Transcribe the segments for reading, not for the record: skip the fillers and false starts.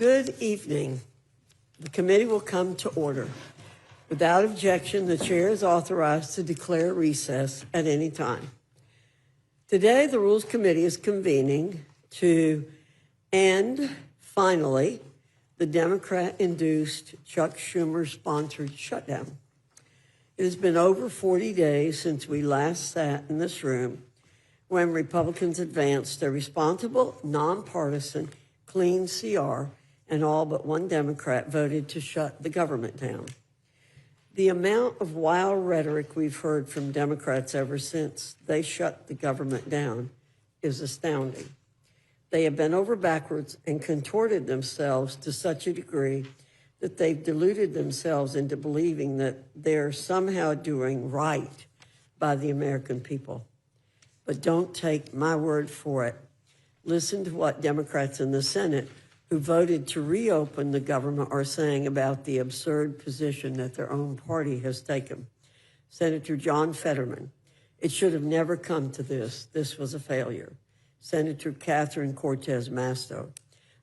Good evening. The committee will come to order. Without objection, the chair is authorized to declare recess at any time. Today, the Rules Committee is convening to end, finally, the Democrat-induced Chuck Schumer-sponsored shutdown. It has been over 40 days since we last sat in this room when Republicans advanced a responsible, nonpartisan, clean CR, and all but one Democrat voted to shut the government down. The amount of wild rhetoric we've heard from Democrats ever since they shut the government down is astounding. They have bent over backwards and contorted themselves to such a degree that they've deluded themselves into believing that they're somehow doing right by the American people. But don't take my word for it. Listen to what Democrats in the Senate who voted to reopen the government are saying about the absurd position that their own party has taken. Senator John Fetterman, it should have never come to this. This was a failure. Senator Catherine Cortez Masto,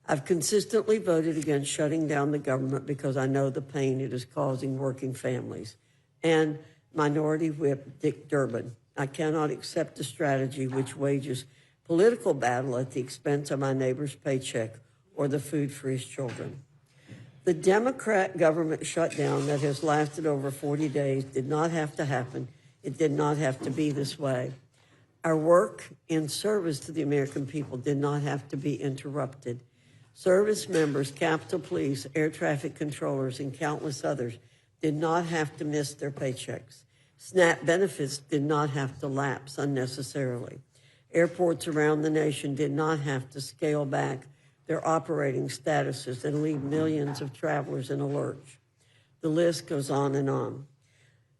I've consistently voted against shutting down the government because I know the pain it is causing working families. And Minority Whip Dick Durbin, I cannot accept a strategy which wages political battle at the expense of my neighbor's paycheck or the food for his children. The Democrat government shutdown that has lasted over 40 days did not have to happen. It did not have to be this way. Our work in service to the American people did not have to be interrupted. Service members, Capitol Police, air traffic controllers, and countless others did not have to miss their paychecks. SNAP benefits did not have to lapse unnecessarily. Airports around the nation did not have to scale back their operating statuses and leave millions of travelers in a lurch. The list goes on and on.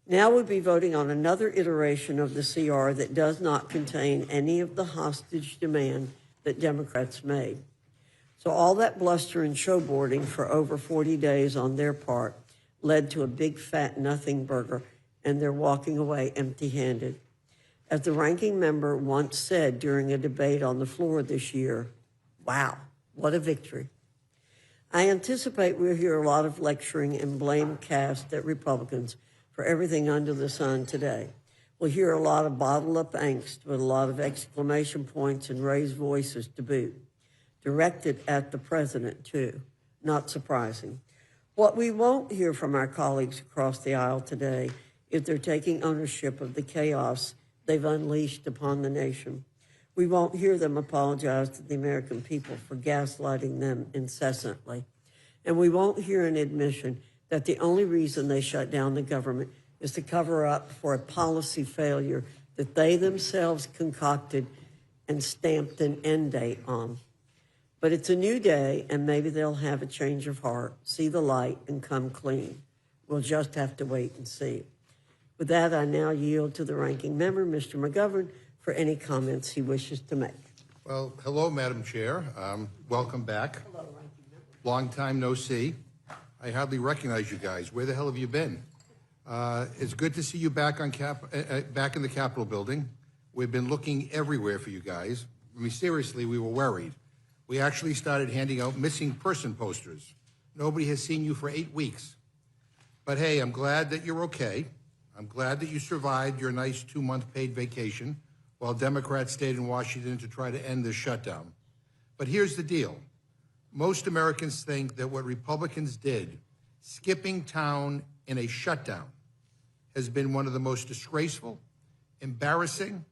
Now we'll be voting on another iteration of the CR that does not contain any of the hostage demand that Democrats made. So all that bluster and showboarding for over 40 days on their part led to a big fat nothing burger, and they're walking away empty-handed. As the ranking member once said during a debate on the floor this year, wow, what a victory. I anticipate we'll hear a lot of lecturing and blame cast at Republicans for everything under the sun today. We'll hear a lot of bottled up angst with a lot of exclamation points and raised voices to boot, directed at the president too, not surprising. What we won't hear from our colleagues across the aisle today is they're taking ownership of the chaos they've unleashed upon the nation. We won't hear them apologize to the American people for gaslighting them incessantly. And we won't hear an admission that the only reason they shut down the government is to cover up for a policy failure that they themselves concocted and stamped an end date on. But it's a new day, and maybe they'll have a change of heart, see the light, and come clean. We'll just have to wait and see. With that, I now yield to the ranking member, Mr. McGovern, for any comments he wishes to make. Well, hello, Madam Chair. Welcome back. Hello, ranking member. Long time no see. I hardly recognize you guys. Where the hell have you been? It's good to see you back on back in the Capitol building. We've been looking everywhere for you guys. I mean, seriously, we were worried. We actually started handing out missing person posters. Nobody has seen you for 8 weeks. But hey, I'm glad that you're okay. I'm glad that you survived your nice 2-month paid vacation while Democrats stayed in Washington to try to end this shutdown. But here's the deal. Most Americans think that what Republicans did, skipping town in a shutdown, has been one of the most disgraceful, embarrassing,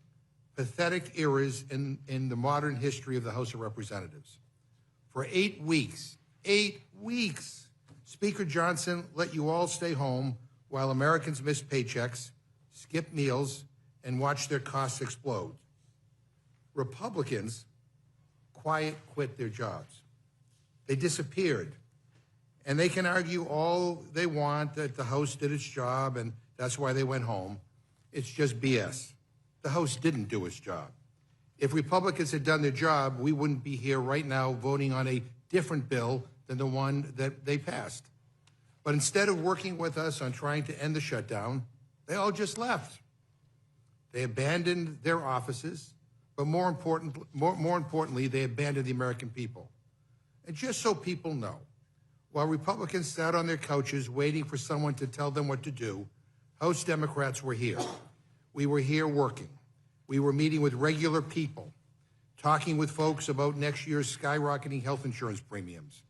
pathetic eras in the modern history of the House of Representatives. For 8 weeks, Speaker Johnson let you all stay home while Americans missed paychecks, skipped meals, and watched their costs explode. Republicans quit their jobs. They disappeared. And they can argue all they want that the House did its job and that's why they went home. It's just BS. The House didn't do its job. If Republicans had done their job, we wouldn't be here right now voting on a different bill than the one that they passed. But instead of working with us on trying to end the shutdown, they all just left. They abandoned their offices, but more importantly, they abandoned the American people. And just so people know, while Republicans sat on their couches waiting for someone to tell them what to do, House Democrats were here. We were here working. We were meeting with regular people, talking with folks about next year's skyrocketing health insurance premiums.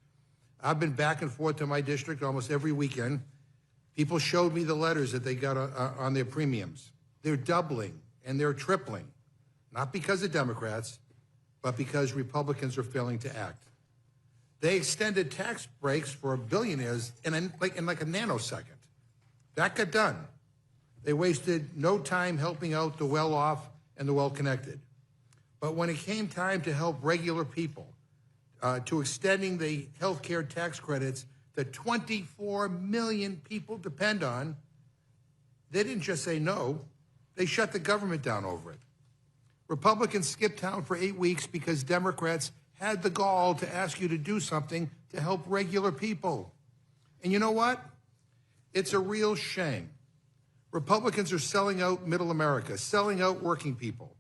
I've been back and forth to my district almost every weekend. People showed me the letters that they got on their premiums. They're doubling and they're tripling, not because of Democrats, but because Republicans are failing to act. They extended tax breaks for billionaires in like a nanosecond. That got done. They wasted no time helping out the well-off and the well-connected. But when it came time to help regular people, to extending the health care tax credits that 24 million people depend on, they didn't just say no, they shut the government down over it. Republicans skipped town for 8 weeks because Democrats had the gall to ask you to do something to help regular people. And you know what? It's a real shame. Republicans are selling out middle America, selling out working people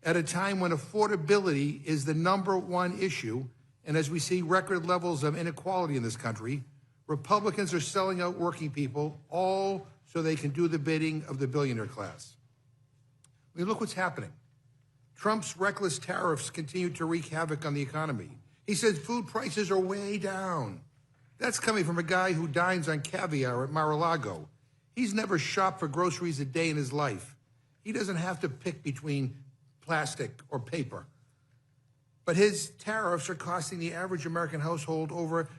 at a time when affordability is the #1 issue. And as we see record levels of inequality in this country, Republicans are selling out working people all so they can do the bidding of the billionaire class. I mean, look what's happening. Trump's reckless tariffs continue to wreak havoc on the economy. He says food prices are way down. That's coming from a guy who dines on caviar at Mar-a-Lago. He's never shopped for groceries a day in his life. He doesn't have to pick between plastic or paper. But his tariffs are costing the average American household over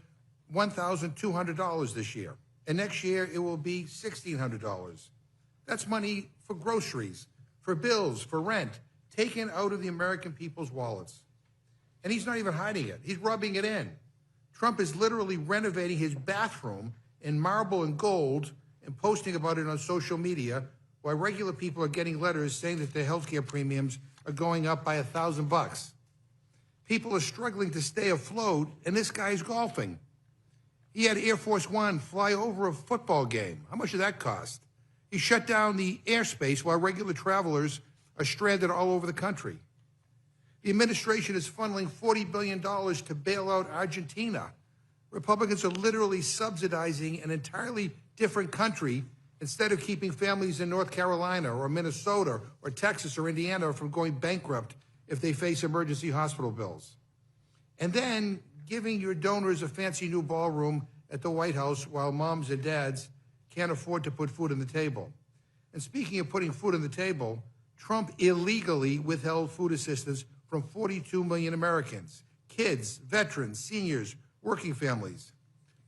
$1,200 this year. And next year, it will be $1,600. That's money for groceries, for bills, for rent, taken out of the American people's wallets. And he's not even hiding it. He's rubbing it in. Trump is literally renovating his bathroom in marble and gold and posting about it on social media while regular people are getting letters saying that their health care premiums are going up by $1,000. People are struggling to stay afloat, and this guy's golfing. He had Air Force One fly over a football game. How much did that cost? He shut down the airspace while regular travelers are stranded all over the country. The administration is funneling $40 billion to bail out Argentina. Republicans are literally subsidizing an entirely different country instead of keeping families in North Carolina or Minnesota or Texas or Indiana from going bankrupt if they face emergency hospital bills. And then giving your donors a fancy new ballroom at the White House while moms and dads can't afford to put food on the table. And speaking of putting food on the table, Trump illegally withheld food assistance from 42 million Americans, kids, veterans, seniors, working families.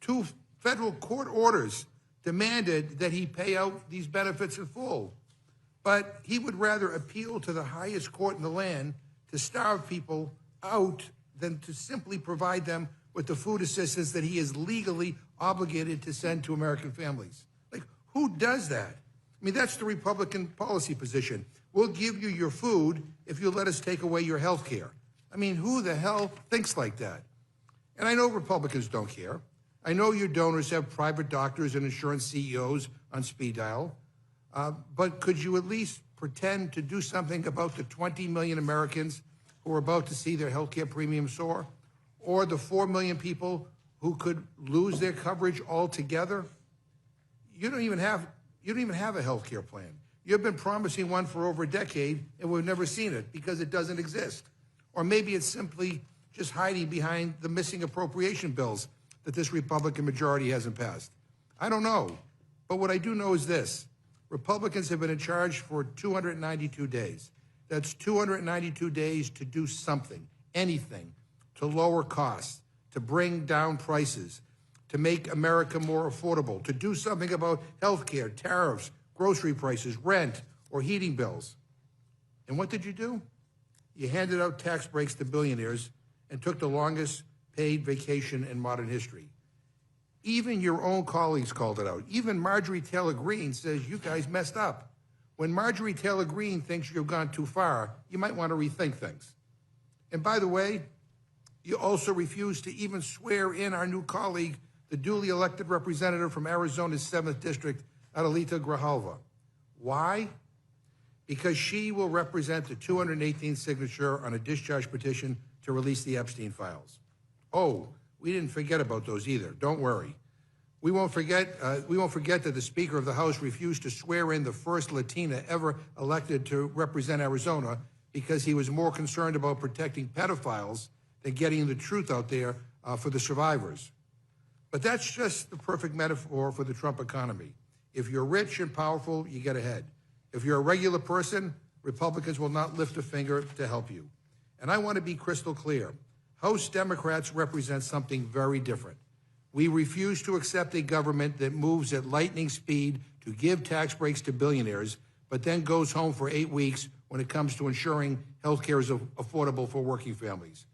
2 federal court orders demanded that he pay out these benefits in full. But he would rather appeal to the highest court in the land to starve people out than to simply provide them with the food assistance that he is legally obligated to send to American families. Like, who does that? I mean, that's the Republican policy position. We'll give you your food if you let us take away your health care. I mean, who the hell thinks like that? And I know Republicans don't care. I know your donors have private doctors and insurance CEOs on speed dial. But could you at least pretend to do something about the 20 million Americans who are about to see their health care premiums soar? Or the 4 million people who could lose their coverage altogether? You don't even have a health care plan. You've been promising one for over a decade, and we've never seen it because it doesn't exist. Or maybe it's simply just hiding behind the missing appropriation bills that this Republican majority hasn't passed. I don't know. But what I do know is this. Republicans have been in charge for 292 days. That's 292 days to do something, anything, to lower costs, to bring down prices, to make America more affordable, to do something about health care, tariffs, grocery prices, rent, or heating bills. And what did you do? You handed out tax breaks to billionaires and took the longest paid vacation in modern history. Even your own colleagues called it out. Even Marjorie Taylor Greene says you guys messed up. When Marjorie Taylor Greene thinks you've gone too far, you might want to rethink things. And by the way, you also refused to even swear in our new colleague, the duly elected representative from Arizona's 7th District, Adelita Grijalva. Why? Because she will represent the 218th signature on a discharge petition to release the Epstein files. Oh, we didn't forget about those either. Don't worry. We won't forget that the Speaker of the House refused to swear in the first Latina ever elected to represent Arizona because he was more concerned about protecting pedophiles than getting the truth out there for the survivors. But that's just the perfect metaphor for the Trump economy. If you're rich and powerful, you get ahead. If you're a regular person, Republicans will not lift a finger to help you. And I want to be crystal clear. House Democrats represent something very different. We refuse to accept a government that moves at lightning speed to give tax breaks to billionaires, but then goes home for 8 weeks when it comes to ensuring health care is affordable for working families.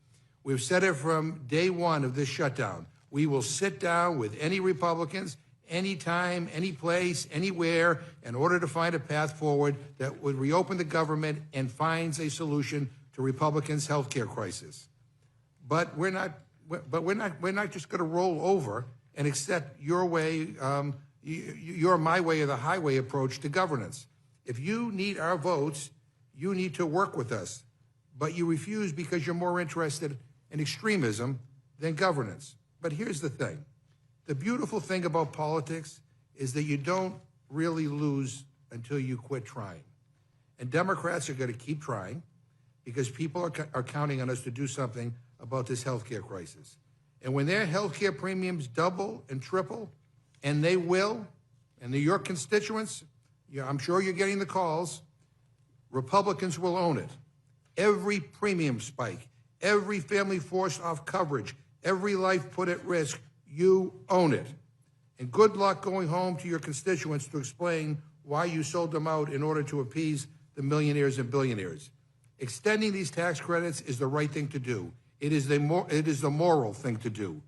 We've said it from day one of this shutdown. We will sit down with any Republicans, anytime, any place, anywhere, in order to find a path forward that would reopen the government and finds a solution to Republicans' health care crisis. But we're not just going to roll over and accept your way, your my way or the highway approach to governance. If you need our votes, you need to work with us. But you refuse because you're more interested in extremism than governance. But here's the thing. The beautiful thing about politics is that you don't really lose until you quit trying. And Democrats are going to keep trying because people are counting on us to do something about this healthcare crisis. And when their healthcare premiums double and triple, and they will, and they're your constituents, I'm sure you're getting the calls, Republicans will own it. Every premium spike, every family forced off coverage, every life put at risk, you own it. And good luck going home to your constituents to explain why you sold them out in order to appease the millionaires and billionaires. Extending these tax credits is the right thing to do. It is the moral thing to do.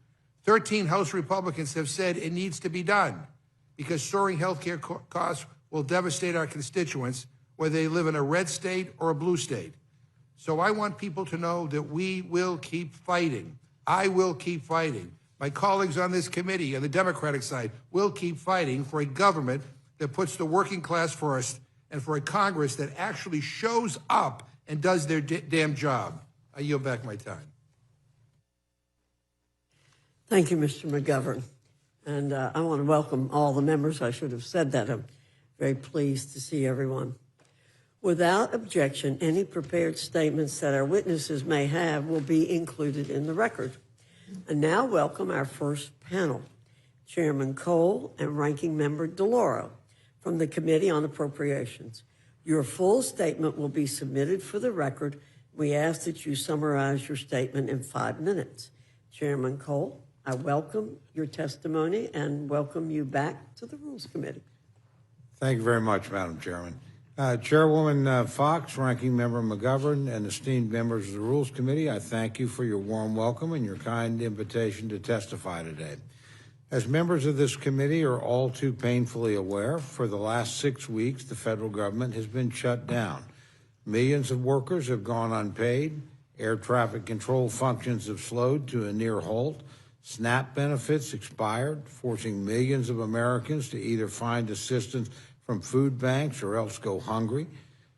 13 House Republicans have said it needs to be done because soaring health care costs will devastate our constituents, whether they live in a red state or a blue state. So I want people to know that we will keep fighting. I will keep fighting. My colleagues on this committee on the Democratic side will keep fighting for a government that puts the working class first and for a Congress that actually shows up and does their damn job. I yield back my time. Thank you, Mr. McGovern. And I want to welcome all the members. I should have said that. I'm very pleased to see everyone. Without objection, any prepared statements that our witnesses may have will be included in the record. And now welcome our first panel, Chairman Cole and Ranking Member DeLauro from the Committee on Appropriations. Your full statement will be submitted for the record. We ask that you summarize your statement in 5 minutes. Chairman Cole, I welcome your testimony and welcome you back to the Rules Committee. Thank you very much, Madam Chairman. Chairwoman Fox, Ranking Member McGovern, and esteemed members of the Rules Committee, I thank you for your warm welcome and your kind invitation to testify today. As members of this committee are all too painfully aware, for the last 6 weeks, the federal government has been shut down. Millions of workers have gone unpaid. Air traffic control functions have slowed to a near halt. SNAP benefits expired, forcing millions of Americans to either find assistance from food banks or else go hungry.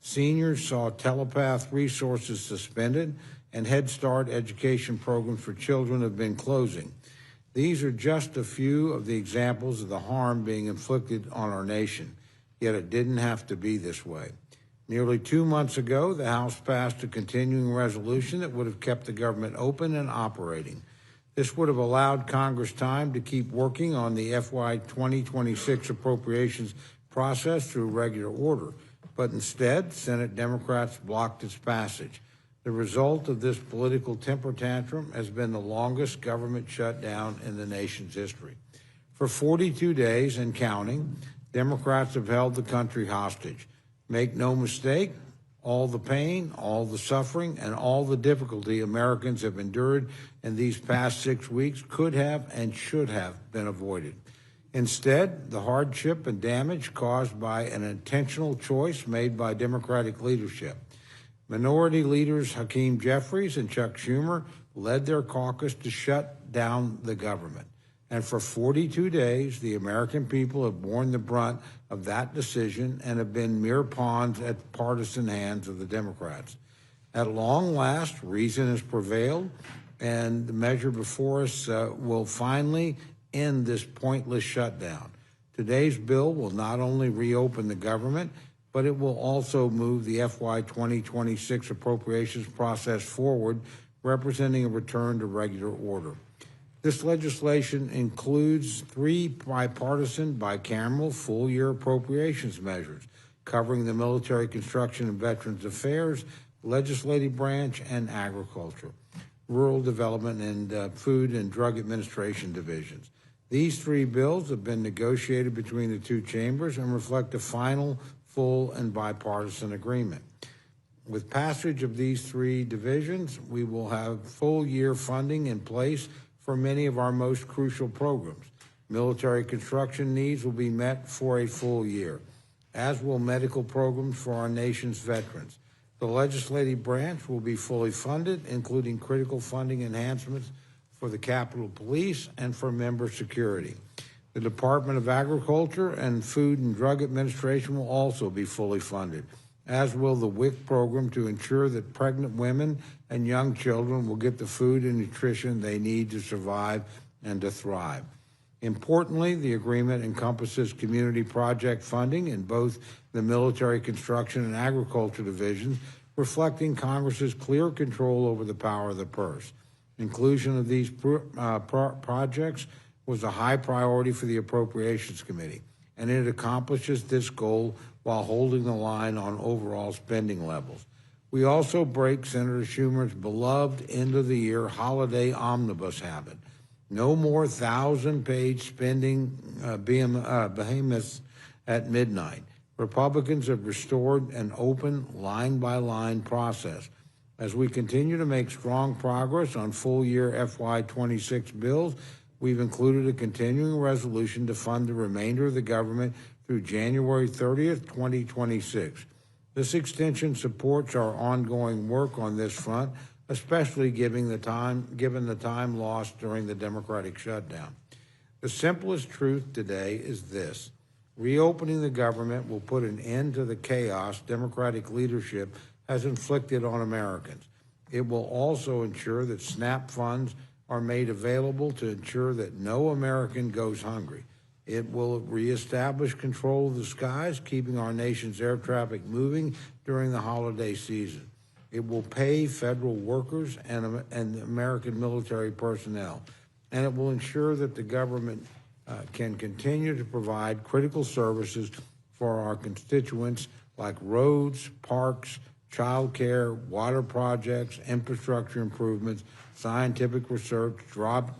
Seniors saw telepath resources suspended, and Head Start education programs for children have been closing. These are just a few of the examples of the harm being inflicted on our nation, yet it didn't have to be this way. Nearly 2 months ago, the House passed a continuing resolution that would have kept the government open and operating. This would have allowed Congress time to keep working on the FY 2026 appropriations process through regular order, but instead, Senate Democrats blocked its passage. The result of this political temper tantrum has been the longest government shutdown in the nation's history. For 42 days and counting, Democrats have held the country hostage. Make no mistake, all the pain, all the suffering, and all the difficulty Americans have endured in these past 6 weeks could have and should have been avoided. Instead, the hardship and damage caused by an intentional choice made by Democratic leadership. Minority leaders Hakeem Jeffries and Chuck Schumer led their caucus to shut down the government. And for 42 days, the American people have borne the brunt of that decision and have been mere pawns at partisan hands of the Democrats. At long last, reason has prevailed. and the measure before us will finally end this pointless shutdown. Today's bill will not only reopen the government, but it will also move the FY 2026 appropriations process forward, representing a return to regular order. This legislation includes 3 bipartisan, bicameral, full-year appropriations measures covering the military, construction, and veterans affairs, legislative branch, and agriculture, rural development, and food and drug administration divisions. These 3 bills have been negotiated between the 2 chambers and reflect a final, full, and bipartisan agreement. With passage of these 3 divisions, we will have full-year funding in place for many of our most crucial programs. Military construction needs will be met for a full year, as will medical programs for our nation's veterans. The legislative branch will be fully funded, including critical funding enhancements for the Capitol Police and for member security. The Department of Agriculture and Food and Drug Administration will also be fully funded, as will the WIC program, to ensure that pregnant women and young children will get the food and nutrition they need to survive and to thrive. Importantly, the agreement encompasses community project funding in both the military construction and agriculture divisions, reflecting Congress's clear control over the power of the purse. Inclusion of these projects was a high priority for the Appropriations Committee, and it accomplishes this goal while holding the line on overall spending levels. We also break Senator Schumer's beloved end-of-the-year holiday omnibus habit. No more 1,000-page spending behemoths at midnight. Republicans have restored an open, line-by-line process. As we continue to make strong progress on full-year FY 26 bills, we've included a continuing resolution to fund the remainder of the government through January 30th, 2026. This extension supports our ongoing work on this front, especially given the time lost during the Democratic shutdown. The simplest truth today is this: reopening the government will put an end to the chaos Democratic leadership has inflicted on Americans. It will also ensure that SNAP funds are made available to ensure that no American goes hungry. It will reestablish control of the skies, keeping our nation's air traffic moving during the holiday season. It will pay federal workers and American military personnel, and it will ensure that the government can continue to provide critical services for our constituents like roads, parks, child care, water projects, infrastructure improvements, scientific research,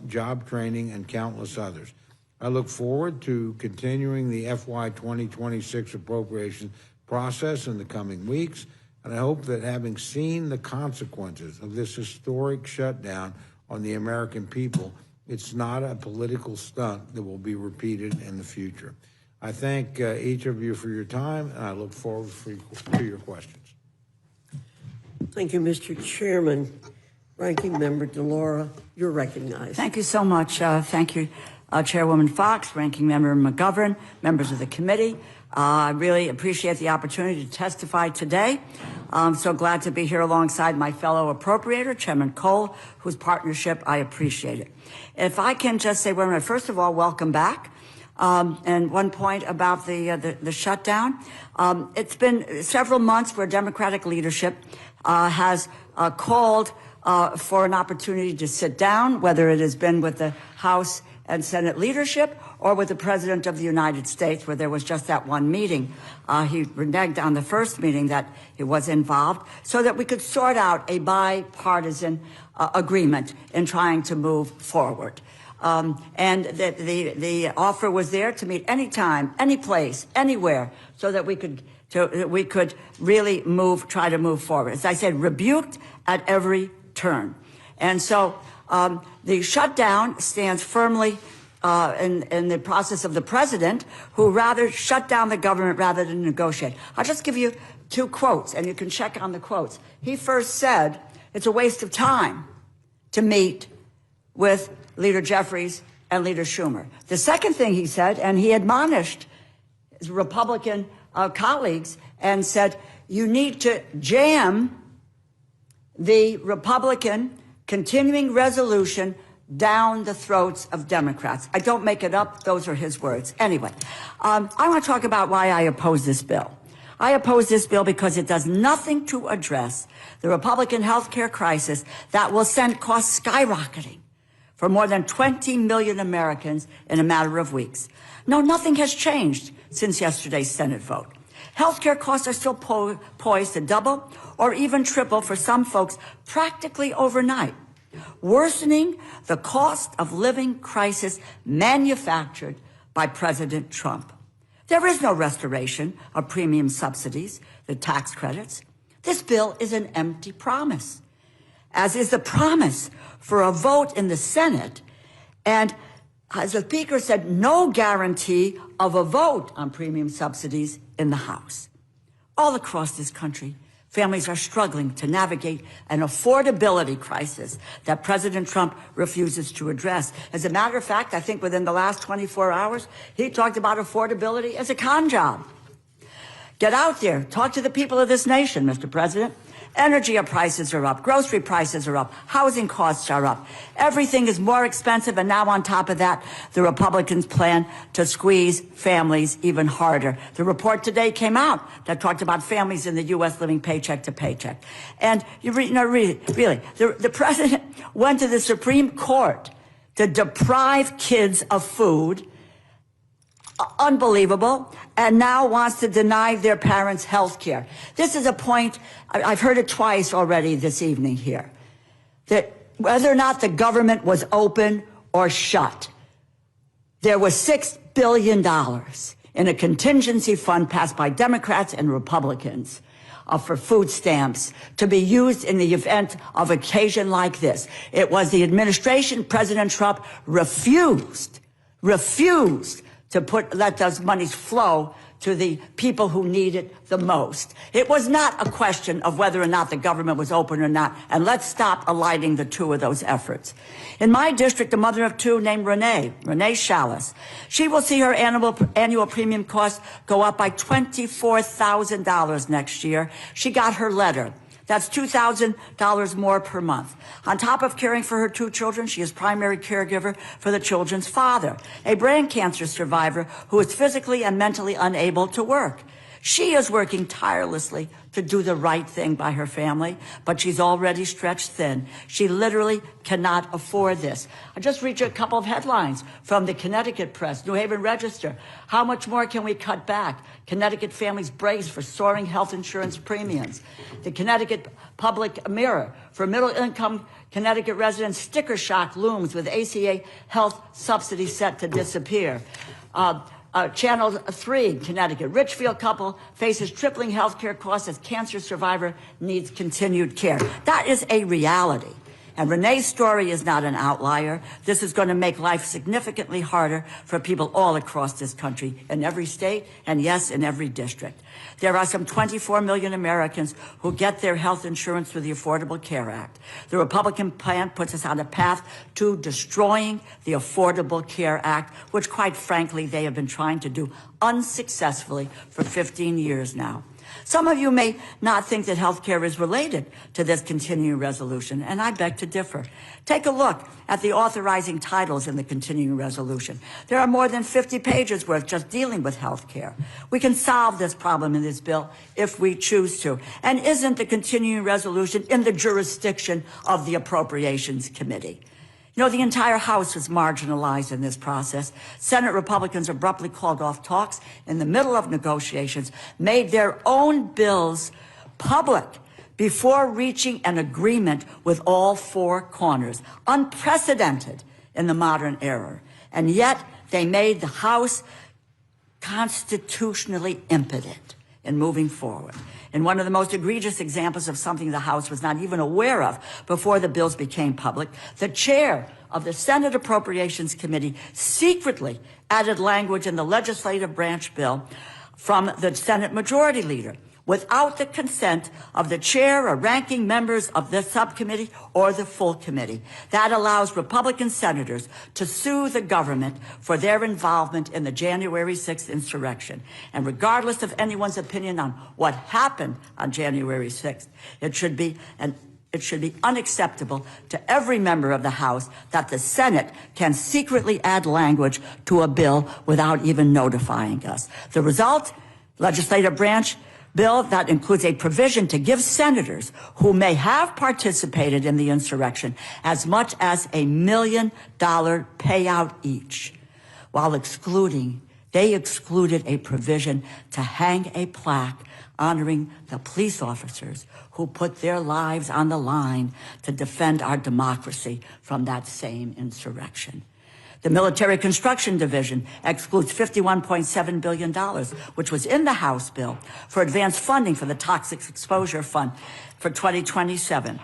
job training, and countless others. I look forward to continuing the FY 2026 appropriation process in the coming weeks, and I hope that having seen the consequences of this historic shutdown on the American people, it's not a political stunt that will be repeated in the future. I thank each of you for your time, and I look forward to your questions. Thank you, Mr. Chairman. Ranking Member DeLaura, you're recognized. Thank you so much. Thank you, Chairwoman Fox, Ranking Member McGovern, members of the committee. I really appreciate the opportunity to testify today. I'm so glad to be here alongside my fellow appropriator, Chairman Cole, whose partnership I appreciate it. If I can just say, first of all, welcome back. And one point about the shutdown. It's been several months where Democratic leadership has called for an opportunity to sit down, whether it has been with the House and Senate leadership or with the President of the United States, where there was just that one meeting. He reneged on the first meeting that he was involved, so that we could sort out a bipartisan agreement in trying to move forward. And the offer was there to meet anytime, any place, anywhere, so that we could really try to move forward. As I said, rebuked at every turn. And so the shutdown stands firmly in the process of the president, who rather shut down the government rather than negotiate. I'll just give you 2 quotes, and you can check on the quotes. He first said, it's a waste of time to meet with Leader Jeffries and Leader Schumer. The second thing he said, and he admonished his Republican colleagues and said, you need to jam the Republican continuing resolution down the throats of Democrats. I don't make it up. Those are his words. Anyway, I want to talk about why I oppose this bill. I oppose this bill because it does nothing to address the Republican health care crisis that will send costs skyrocketing for more than 20 million Americans in a matter of weeks. No, nothing has changed since yesterday's Senate vote. Healthcare costs are still poised to double or even triple for some folks practically overnight, worsening the cost of living crisis manufactured by President Trump. There is no restoration of premium subsidies, the tax credits. This bill is an empty promise, as is the promise for a vote in the Senate, and as the Speaker said, no guarantee of a vote on premium subsidies in the House. All across this country, families are struggling to navigate an affordability crisis that President Trump refuses to address. As a matter of fact, I think within the last 24 hours, he talked about affordability as a con job. Get out there, talk to the people of this nation, Mr. President. Energy prices are up, grocery prices are up, housing costs are up. Everything is more expensive, and now on top of that, the Republicans plan to squeeze families even harder. The report today came out that talked about families in the U.S. living paycheck to paycheck. And really, the president went to the Supreme Court to deprive kids of food, unbelievable, and now wants to deny their parents health care. This is a point, I've heard it twice already this evening here, that whether or not the government was open or shut, there was $6 billion in a contingency fund passed by Democrats and Republicans for food stamps to be used in the event of occasion like this. It was the administration, President Trump refused to let those monies flow to the people who need it the most. It was not a question of whether or not the government was open or not, and let's stop aligning the two of those efforts. In my district, a mother of two named Renee Shalis, she will see her annual premium cost go up by $24,000 next year. She got her letter. That's $2,000 more per month. On top of caring for her two children, she is primary caregiver for the children's father, a brain cancer survivor who is physically and mentally unable to work. She is working tirelessly to do the right thing by her family, but she's already stretched thin. She literally cannot afford this. I just read you a couple of headlines from the Connecticut Press, New Haven Register. How much more can we cut back? Connecticut families brace for soaring health insurance premiums. The Connecticut Public Mirror, for middle-income Connecticut residents, sticker shock looms with ACA health subsidy set to disappear. Channel 3, Connecticut. Richfield couple faces tripling health care costs as cancer survivor needs continued care. That is a reality. And Renee's story is not an outlier. This is going to make life significantly harder for people all across this country, in every state, and yes, in every district. There are some 24 million Americans who get their health insurance through the Affordable Care Act. The Republican plan puts us on a path to destroying the Affordable Care Act, which, quite frankly, they have been trying to do unsuccessfully for 15 years now. Some of you may not think that health care is related to this continuing resolution, and I beg to differ. Take a look at the authorizing titles in the continuing resolution. There are more than 50 pages worth just dealing with health care. We can solve this problem in this bill if we choose to. And isn't the continuing resolution in the jurisdiction of the Appropriations Committee? You know, the entire House was marginalized in this process. Senate Republicans abruptly called off talks in the middle of negotiations, made their own bills public before reaching an agreement with all four corners. Unprecedented in the modern era. And yet they made the House constitutionally impotent in moving forward. In one of the most egregious examples of something the House was not even aware of before the bills became public, the chair of the Senate Appropriations Committee secretly added language in the legislative branch bill from the Senate Majority Leader without the consent of the chair or ranking members of the subcommittee or the full committee. That allows Republican senators to sue the government for their involvement in the January 6th insurrection. And regardless of anyone's opinion on what happened on January 6th, it should be an it should be unacceptable to every member of the House that the Senate can secretly add language to a bill without even notifying us. The result, legislative branch bill that includes a provision to give senators who may have participated in the insurrection as much as $1 million payout each, while they excluded a provision to hang a plaque honoring the police officers who put their lives on the line to defend our democracy from that same insurrection. The Military Construction Division excludes $51.7 billion, which was in the House bill, for advanced funding for the Toxic Exposure Fund for 2027.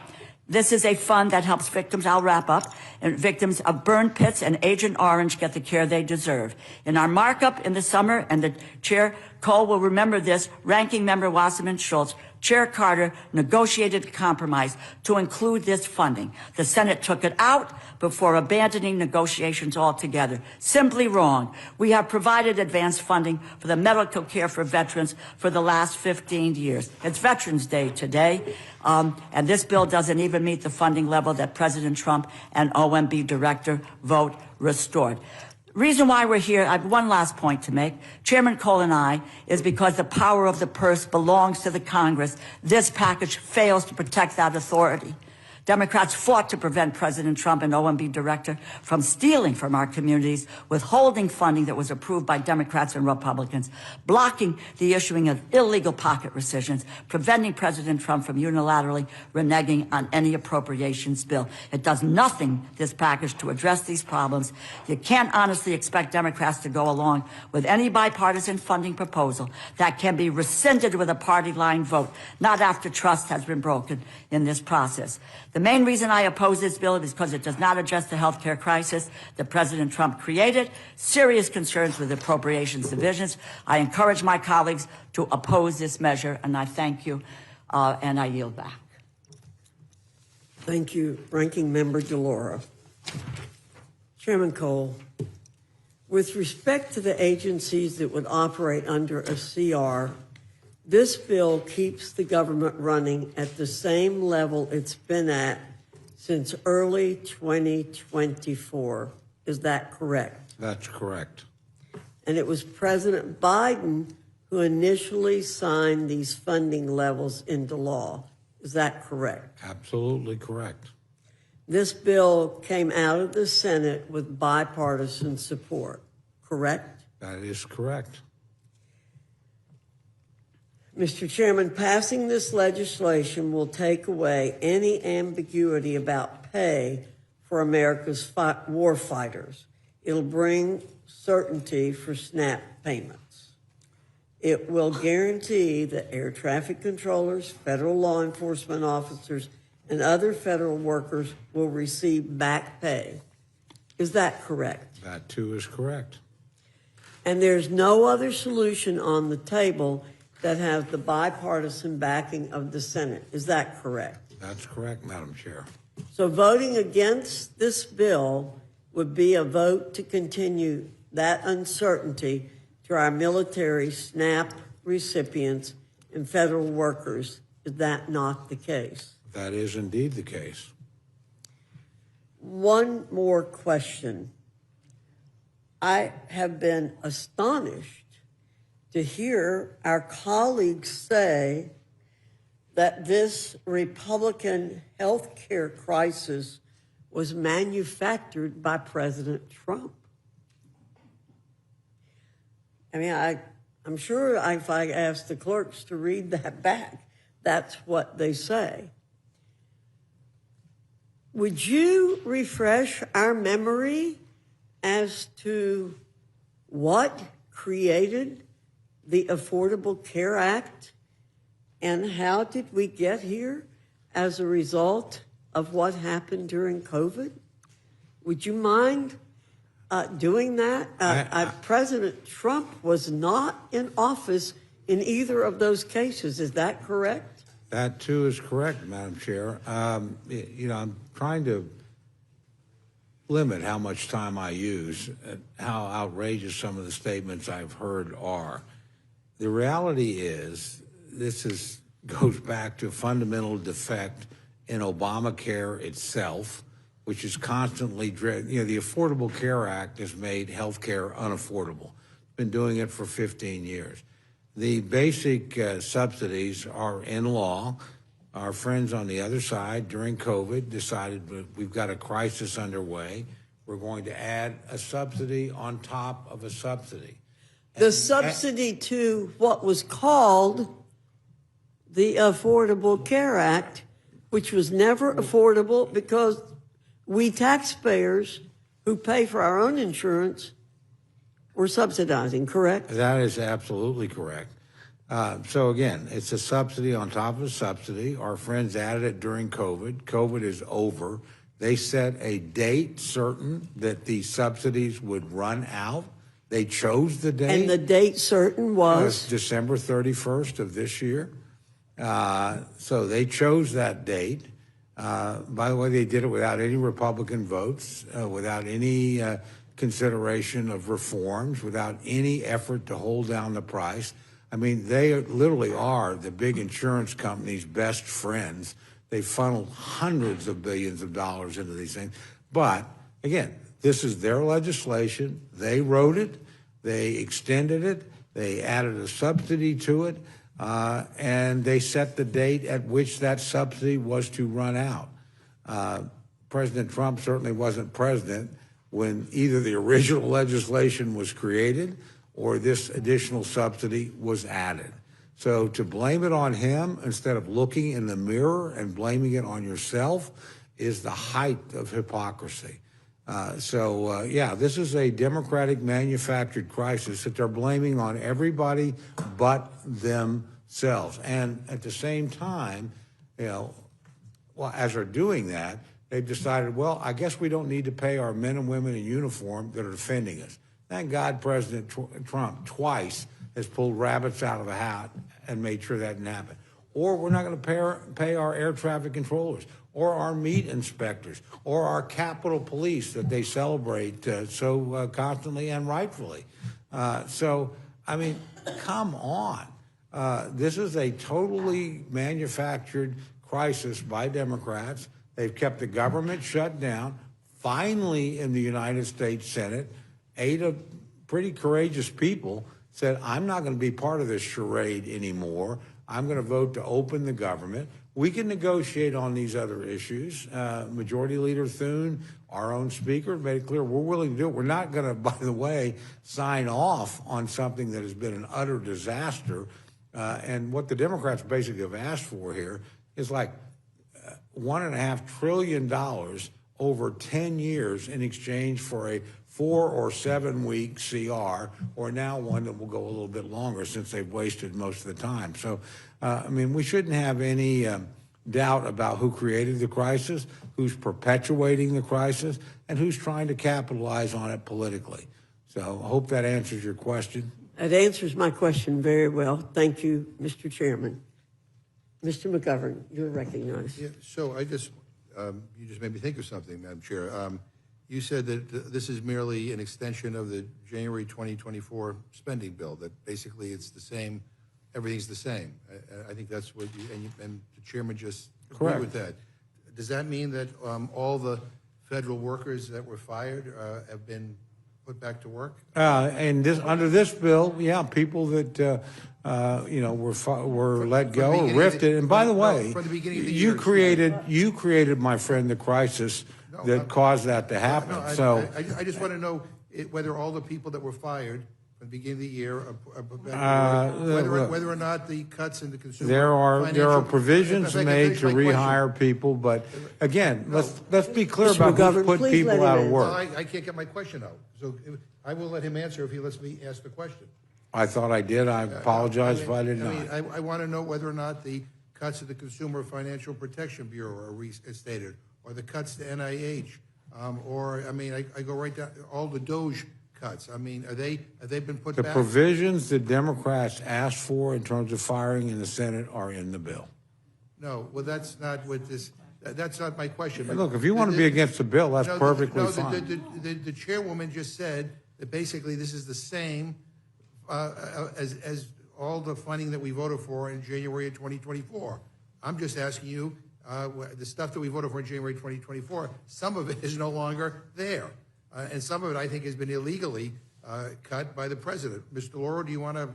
This is a fund that helps victims, I'll wrap up, and victims of burn pits and Agent Orange get the care they deserve. In our markup in the summer, and the Chair Cole will remember this, Ranking Member Wasserman Schultz, Chair Carter negotiated a compromise to include this funding. The Senate took it out before abandoning negotiations altogether. Simply wrong. We have provided advanced funding for the medical care for veterans for the last 15 years. It's Veterans Day today, and this bill doesn't even meet the funding level that President Trump and OMB Director vote restored. Reason why we're here, I have one last point to make. Chairman Cole and I, is because the power of the purse belongs to the Congress. This package fails to protect that authority. Democrats fought to prevent President Trump and OMB Director from stealing from our communities, withholding funding that was approved by Democrats and Republicans, blocking the issuing of illegal pocket rescissions, preventing President Trump from unilaterally reneging on any appropriations bill. It does nothing, this package, to address these problems. You can't honestly expect Democrats to go along with any bipartisan funding proposal that can be rescinded with a party line vote, not after trust has been broken in this process. The main reason I oppose this bill is because it does not address the health care crisis that President Trump created, serious concerns with appropriations divisions. I encourage my colleagues to oppose this measure, and I thank you, and I yield back. Thank you, Ranking Member DeLauro. Chairman Cole, with respect to the agencies that would operate under a CR, this bill keeps the government running at the same level it's been at since early 2024. Is that correct? That's correct. And it was President Biden who initially signed these funding levels into law. Is that correct? Absolutely correct. This bill came out of the Senate with bipartisan support, correct? That is correct. Mr. Chairman, passing this legislation will take away any ambiguity about pay for America's war fighters. It'll bring certainty for SNAP payments. It will guarantee that air traffic controllers, federal law enforcement officers, and other federal workers will receive back pay. Is that correct? That too is correct. And there's no other solution on the table that has the bipartisan backing of the Senate. Is that correct? That's correct, Madam Chair. So voting against this bill would be a vote to continue that uncertainty to our military, SNAP recipients, and federal workers. Is that not the case? That is indeed the case. One more question. I have been astonished to hear our colleagues say that this Republican health care crisis was manufactured by President Trump. I mean, I'm sure if I asked the clerks to read that back, that's what they say. Would you refresh our memory as to what created the Affordable Care Act and how did we get here as a result of what happened during COVID? Would you mind doing that? President Trump was not in office in either of those cases. Is that correct? That too is correct, Madam Chair. You know, I'm trying to limit how much time I use, how outrageous some of the statements I've heard are. The reality is, this goes back to a fundamental defect in Obamacare itself, which is constantly driven. You know, the Affordable Care Act has made health care unaffordable. Been doing it for 15 years. The basic subsidies are in law. Our friends on the other side during COVID decided we've got a crisis underway. We're going to add a subsidy on top of a subsidy. The subsidy to what was called the Affordable Care Act, which was never affordable because we taxpayers who pay for our own insurance were subsidizing, correct? That is absolutely correct. So again, it's a subsidy on top of a subsidy. Our friends added it during COVID. COVID is over. They set a date certain that the subsidies would run out. They chose the date. And the date certain was? December 31st of this year. So they chose that date. By the way, they did it without any Republican votes, without any consideration of reforms, without any effort to hold down the price. I mean, they literally are the big insurance companies' best friends. They funnel hundreds of billions of dollars into these things. But again, this is their legislation. They wrote it. They extended it. They added a subsidy to it. And they set the date at which that subsidy was to run out. President Trump certainly wasn't president when either the original legislation was created or this additional subsidy was added. So to blame it on him instead of looking in the mirror and blaming it on yourself is the height of hypocrisy. Yeah, this is a Democratic manufactured crisis that they're blaming on everybody but themselves. And at the same time, you know, well, as they're doing that, they've decided, well, I guess we don't need to pay our men and women in uniform that are defending us. Thank God President Trump twice has pulled rabbits out of a hat and made sure that didn't happen. Or we're not going to pay our air traffic controllers or our meat inspectors or our Capitol Police that they celebrate so constantly and rightfully. So, I mean, come on. This is a totally manufactured crisis by Democrats. They've kept the government shut down. Finally, in the United States Senate, 8 pretty courageous people said, I'm not going to be part of this charade anymore. I'm going to vote to open the government. We can negotiate on these other issues. Majority Leader Thune, our own speaker, made it clear we're willing to do it. We're not going to, by the way, sign off on something that has been an utter disaster. And what the Democrats basically have asked for here is like $1.5 trillion over 10 years in exchange for a 4 or 7 week CR, or now one that will go a little bit longer since they've wasted most of the time. So, I mean, we shouldn't have any doubt about who created the crisis, who's perpetuating the crisis, and who's trying to capitalize on it politically. So I hope that answers your question. That answers my question very well. Thank you, Mr. Chairman. Mr. McGovern, you're recognized. Yeah, so I just, you just made me think of something, Madam Chair. You said that this is merely an extension of the January 2024 spending bill, that basically it's the same, everything's the same. I think that's what you, and the chairman just agreed with that. Does that mean that all the federal workers that were fired have been put back to work? And this, under this bill, yeah, people that you know were let go or rifted. And by the way, from the beginning of the you year, created, my friend, the crisis that caused that to happen. I just want to know whether all the people that were fired from the beginning of the year whether or not the cuts in the consumer there are provisions made to rehire people, but again, let's be clear Mr. about who McGovern, put please people let out him of Well, work. I can't get my question out, so I will let him answer if he lets me ask the question. I thought I did. I apologize if I did not. I want to know whether or not the cuts to the Consumer Financial Protection Bureau are restated, or the cuts to NIH, or I mean, I go right down all the Doge cuts. I mean, have they been put The back? provisions that Democrats asked for in terms of firing in the Senate are in the bill. No, well, that's not what this. That's not my question. Look, if you want to be against the bill, that's perfectly fine. The chairwoman just said that basically this is the same as all the funding that we voted for in January of 2024. I'm just asking you, The stuff that we voted for in January 2024, some of it is no longer there. And some of it, I think, has been illegally cut by the president. Mr. Lauro, do you want to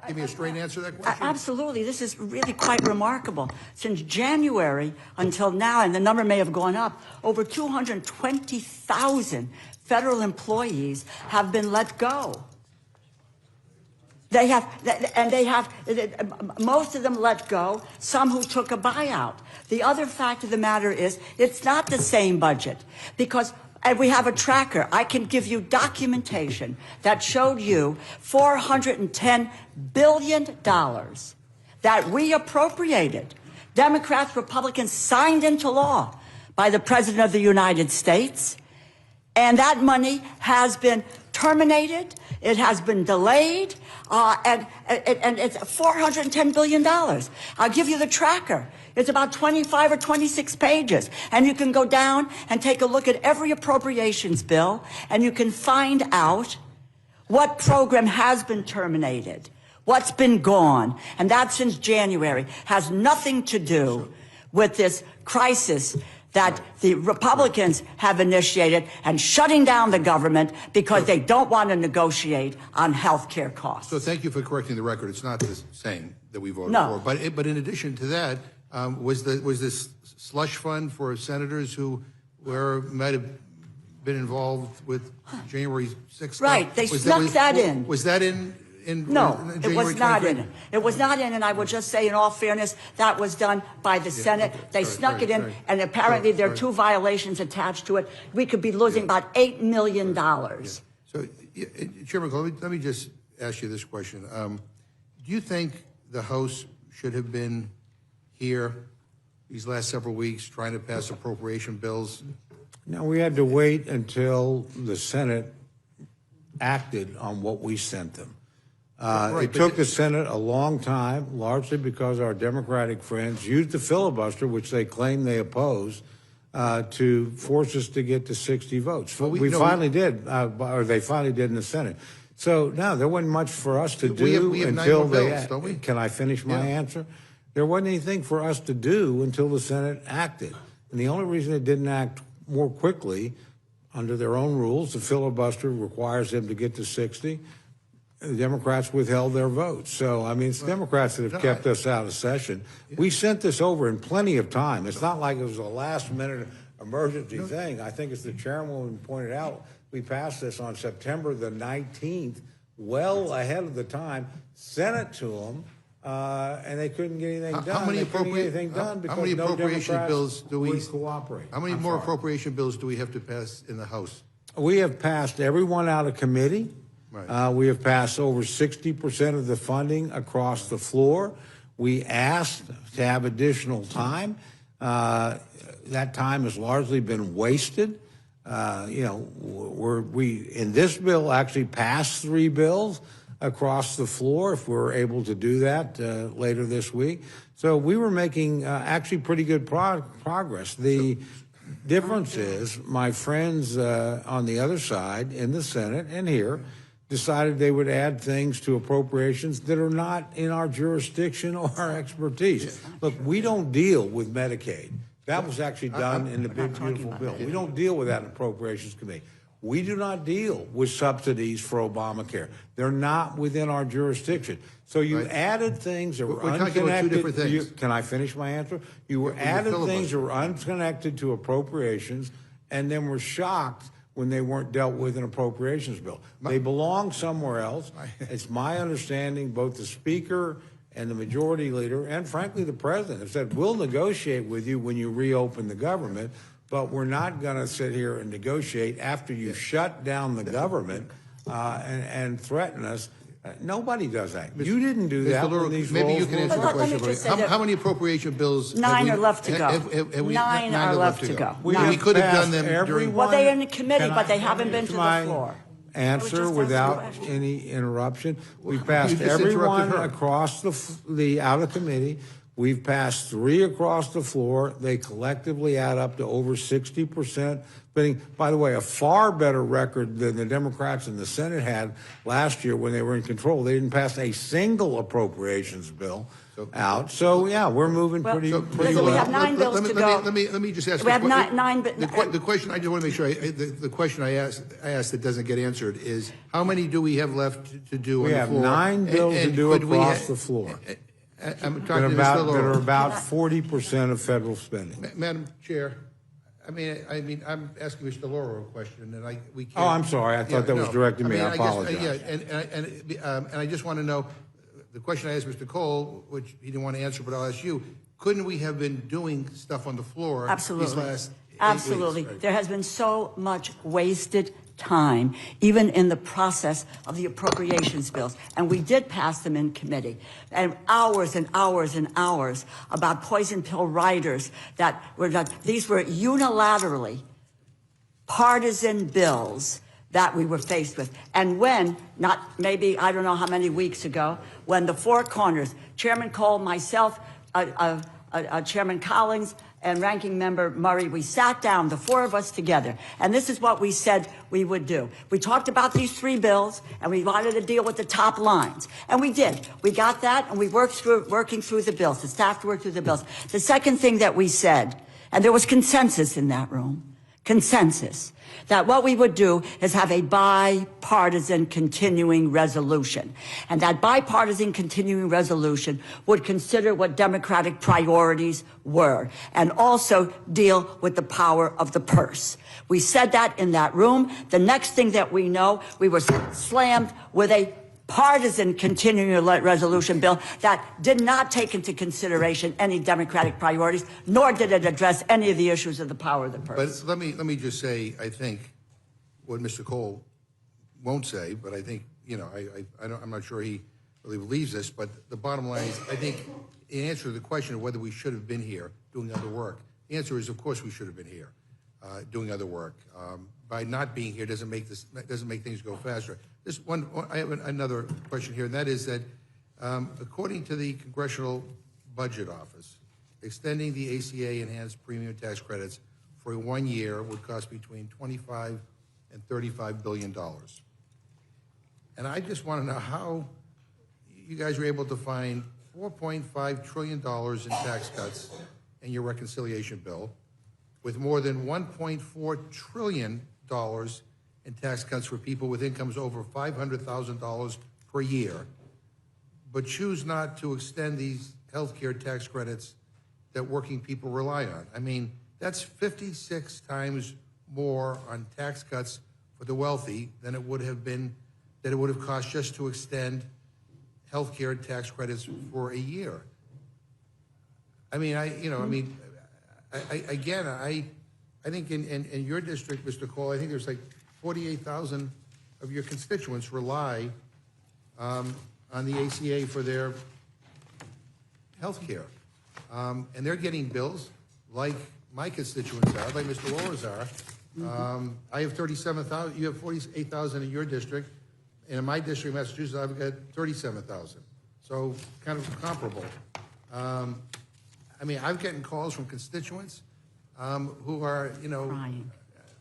give me a straight answer to that question? Absolutely. This is really quite remarkable. Since January until now, and the number may have gone up, over 220,000 federal employees have been let go. They have, most of them let go, some who took a buyout. The other fact of the matter is, it's not the same budget, because and we have a tracker. I can give you documentation that showed you $410 billion that we appropriated. Democrats, Republicans signed into law by the President of the United States. And that money has been terminated. It has been delayed. And it's $410 billion. I'll give you the tracker. It's about 25 or 26 pages. And you can go down and take a look at every appropriations bill, and you can find out what program has been terminated, what's been gone. And that since January has nothing to do with this crisis that the Republicans have initiated and shutting down the government because they don't want to negotiate on health care costs. So thank you for correcting the record. It's not the same that we voted No. for. But in addition to that, was this slush fund for senators who might have been involved with January 6th? Right. They snuck that in. Was that in No, in it was January not 23? in it. It was not in, and I will just say, in all fairness, that was done by the Senate. okay. They Sorry, snuck it in, sorry. and apparently there are Sorry. 2 violations attached to it. We could be losing about $8 million. So, Chairman, let me just ask you this question. Do you think the House should have been here these last several weeks trying to pass appropriation bills? No, we had to wait until the Senate acted on what we sent them. Right, It but took the Senate a long time, largely because our Democratic friends used the filibuster, which they claim they oppose, to force us to get to 60 votes. Well, We finally did, or they finally did in the Senate. So, no, there wasn't much for us to do we have 9 until more they... bills, don't we? Can I finish my Yeah. answer? There wasn't anything for us to do until the Senate acted. And the only reason it didn't act more quickly, under their own rules, the filibuster requires them to get to 60. The Democrats withheld their votes. So, I mean, it's Democrats that have kept us out of session. We sent this over in plenty of time. It's not like it was a last-minute emergency thing. I think, as the chairwoman pointed out, we passed this on September the 19th, well ahead of the time, sent it to them, and they couldn't get anything done. How many appropriation bills do we would cooperate? How many more appropriation bills do we have to pass in the House? We have passed every one out of committee. Right. We have passed over 60% of the funding across the floor. We asked to have additional time. That time has largely been wasted. We in this bill actually passed 3 bills across the floor, if we're able to do that later this week. So we were making actually pretty good progress. The difference is my friends on the other side in the Senate and here decided they would add things to appropriations that are not in our jurisdiction or our expertise. Look, we don't deal with Medicaid. That was actually done in the big, beautiful bill. We don't deal with that in Appropriations Committee. We do not deal with subsidies for Obamacare. They're not within our jurisdiction. So you added things that were We're talking about unconnected. two different things. Can I finish my answer? You were With added filibuster. things that were unconnected to appropriations, and then were shocked when they weren't dealt with in appropriations bill. They belong somewhere else. It's my understanding both the Speaker and the Majority Leader, and frankly the President, have said, we'll negotiate with you when you reopen the government, but we're not going to sit here and negotiate after you shut down the government and threaten us. Nobody does that. You didn't do that when these Maybe roles you can were answer the Let me question. just say How, that- how many appropriation bills? 9 have are left to go. have we- 9 are left to go. We Nine. We could have done them passed during. Well, they're in the committee, Can but they I haven't been finish to the my floor. Answer asking without a question. any interruption. We passed just every interrupted one her. across the out of committee. We've passed 3 across the floor. They collectively add up to over 60%. By the way, a far better record than the Democrats in the Senate had last year when they were in control. They didn't pass a single appropriations bill. out. So, yeah, we're moving pretty listen, we well. have 9 bills to go. Let me just ask. We have nine. The question, I just want to make sure, the question I asked that doesn't get answered is, how many do we have left to do on We the have floor? 9 bills to And do could we across the floor I'm that talking are to Mr. that are Laurel. about 40% of federal spending. Madam Chair, I mean, I'm asking Mr. Laurel a question, and we can't. Oh, I'm sorry. I thought that was directed to me. I apologize. And I just want to know, the question I asked Mr. Cole, which he didn't want to answer, but I'll ask you, couldn't we have been doing stuff on the floor Absolutely. these last 8 Absolutely. weeks? Right. There has been so much wasted time, even in the process of the appropriations bills. And we did pass them in committee. And hours and hours and hours about poison pill riders that were done. These were unilaterally partisan bills that we were faced with. And when, not maybe, I don't know how many weeks ago, when the Four Corners, Chairman Cole, myself, Chairman Collins, and Ranking Member Murray, we sat down, the 4 of us together, and this is what we said we would do. We talked about these 3 bills, and we wanted to deal with the top lines, and we did. We got that, and we working through the bills. The staff worked through the bills. The second thing that we said, and there was consensus in that room, consensus, that what we would do is have a bipartisan continuing resolution. And that bipartisan continuing resolution would consider what Democratic priorities were and also deal with the power of the purse. We said that in that room. The next thing that we know, we were slammed with a partisan continuing resolution bill that did not take into consideration any Democratic priorities, nor did it address any of the issues of the power of the purse. But let me just say, I think what Mr. Cole won't say, but I think, I'm not sure he really believes this, but the bottom line is, I think, in answer to the question of whether we should have been here doing other work, the answer is, of course, we should have been here doing other work. By not being here doesn't make things go faster. I have another question here, and that is that according to the Congressional Budget Office, extending the ACA enhanced premium tax credits for 1 year would cost between $25 and $35 billion. And I just want to know how you guys were able to find $4.5 trillion in tax cuts in your reconciliation bill, with more than $1.4 trillion in tax cuts for people with incomes over $500,000 per year, but choose not to extend these health care tax credits that working people rely on. I mean, that's 56 times more on tax cuts for the wealthy than it would have cost just to extend health care tax credits for a year. I mean, I think in your district, Mr. Cole, I think there's like 48,000 of your constituents rely on the ACA for their health care. And they're getting bills like my constituents are, like Mr. Laura's are. I have 37,000, you have 48,000 in your district, and in my district, Massachusetts, I've got 37,000. So kind of comparable. I mean, I've gotten calls from constituents who are, Crying.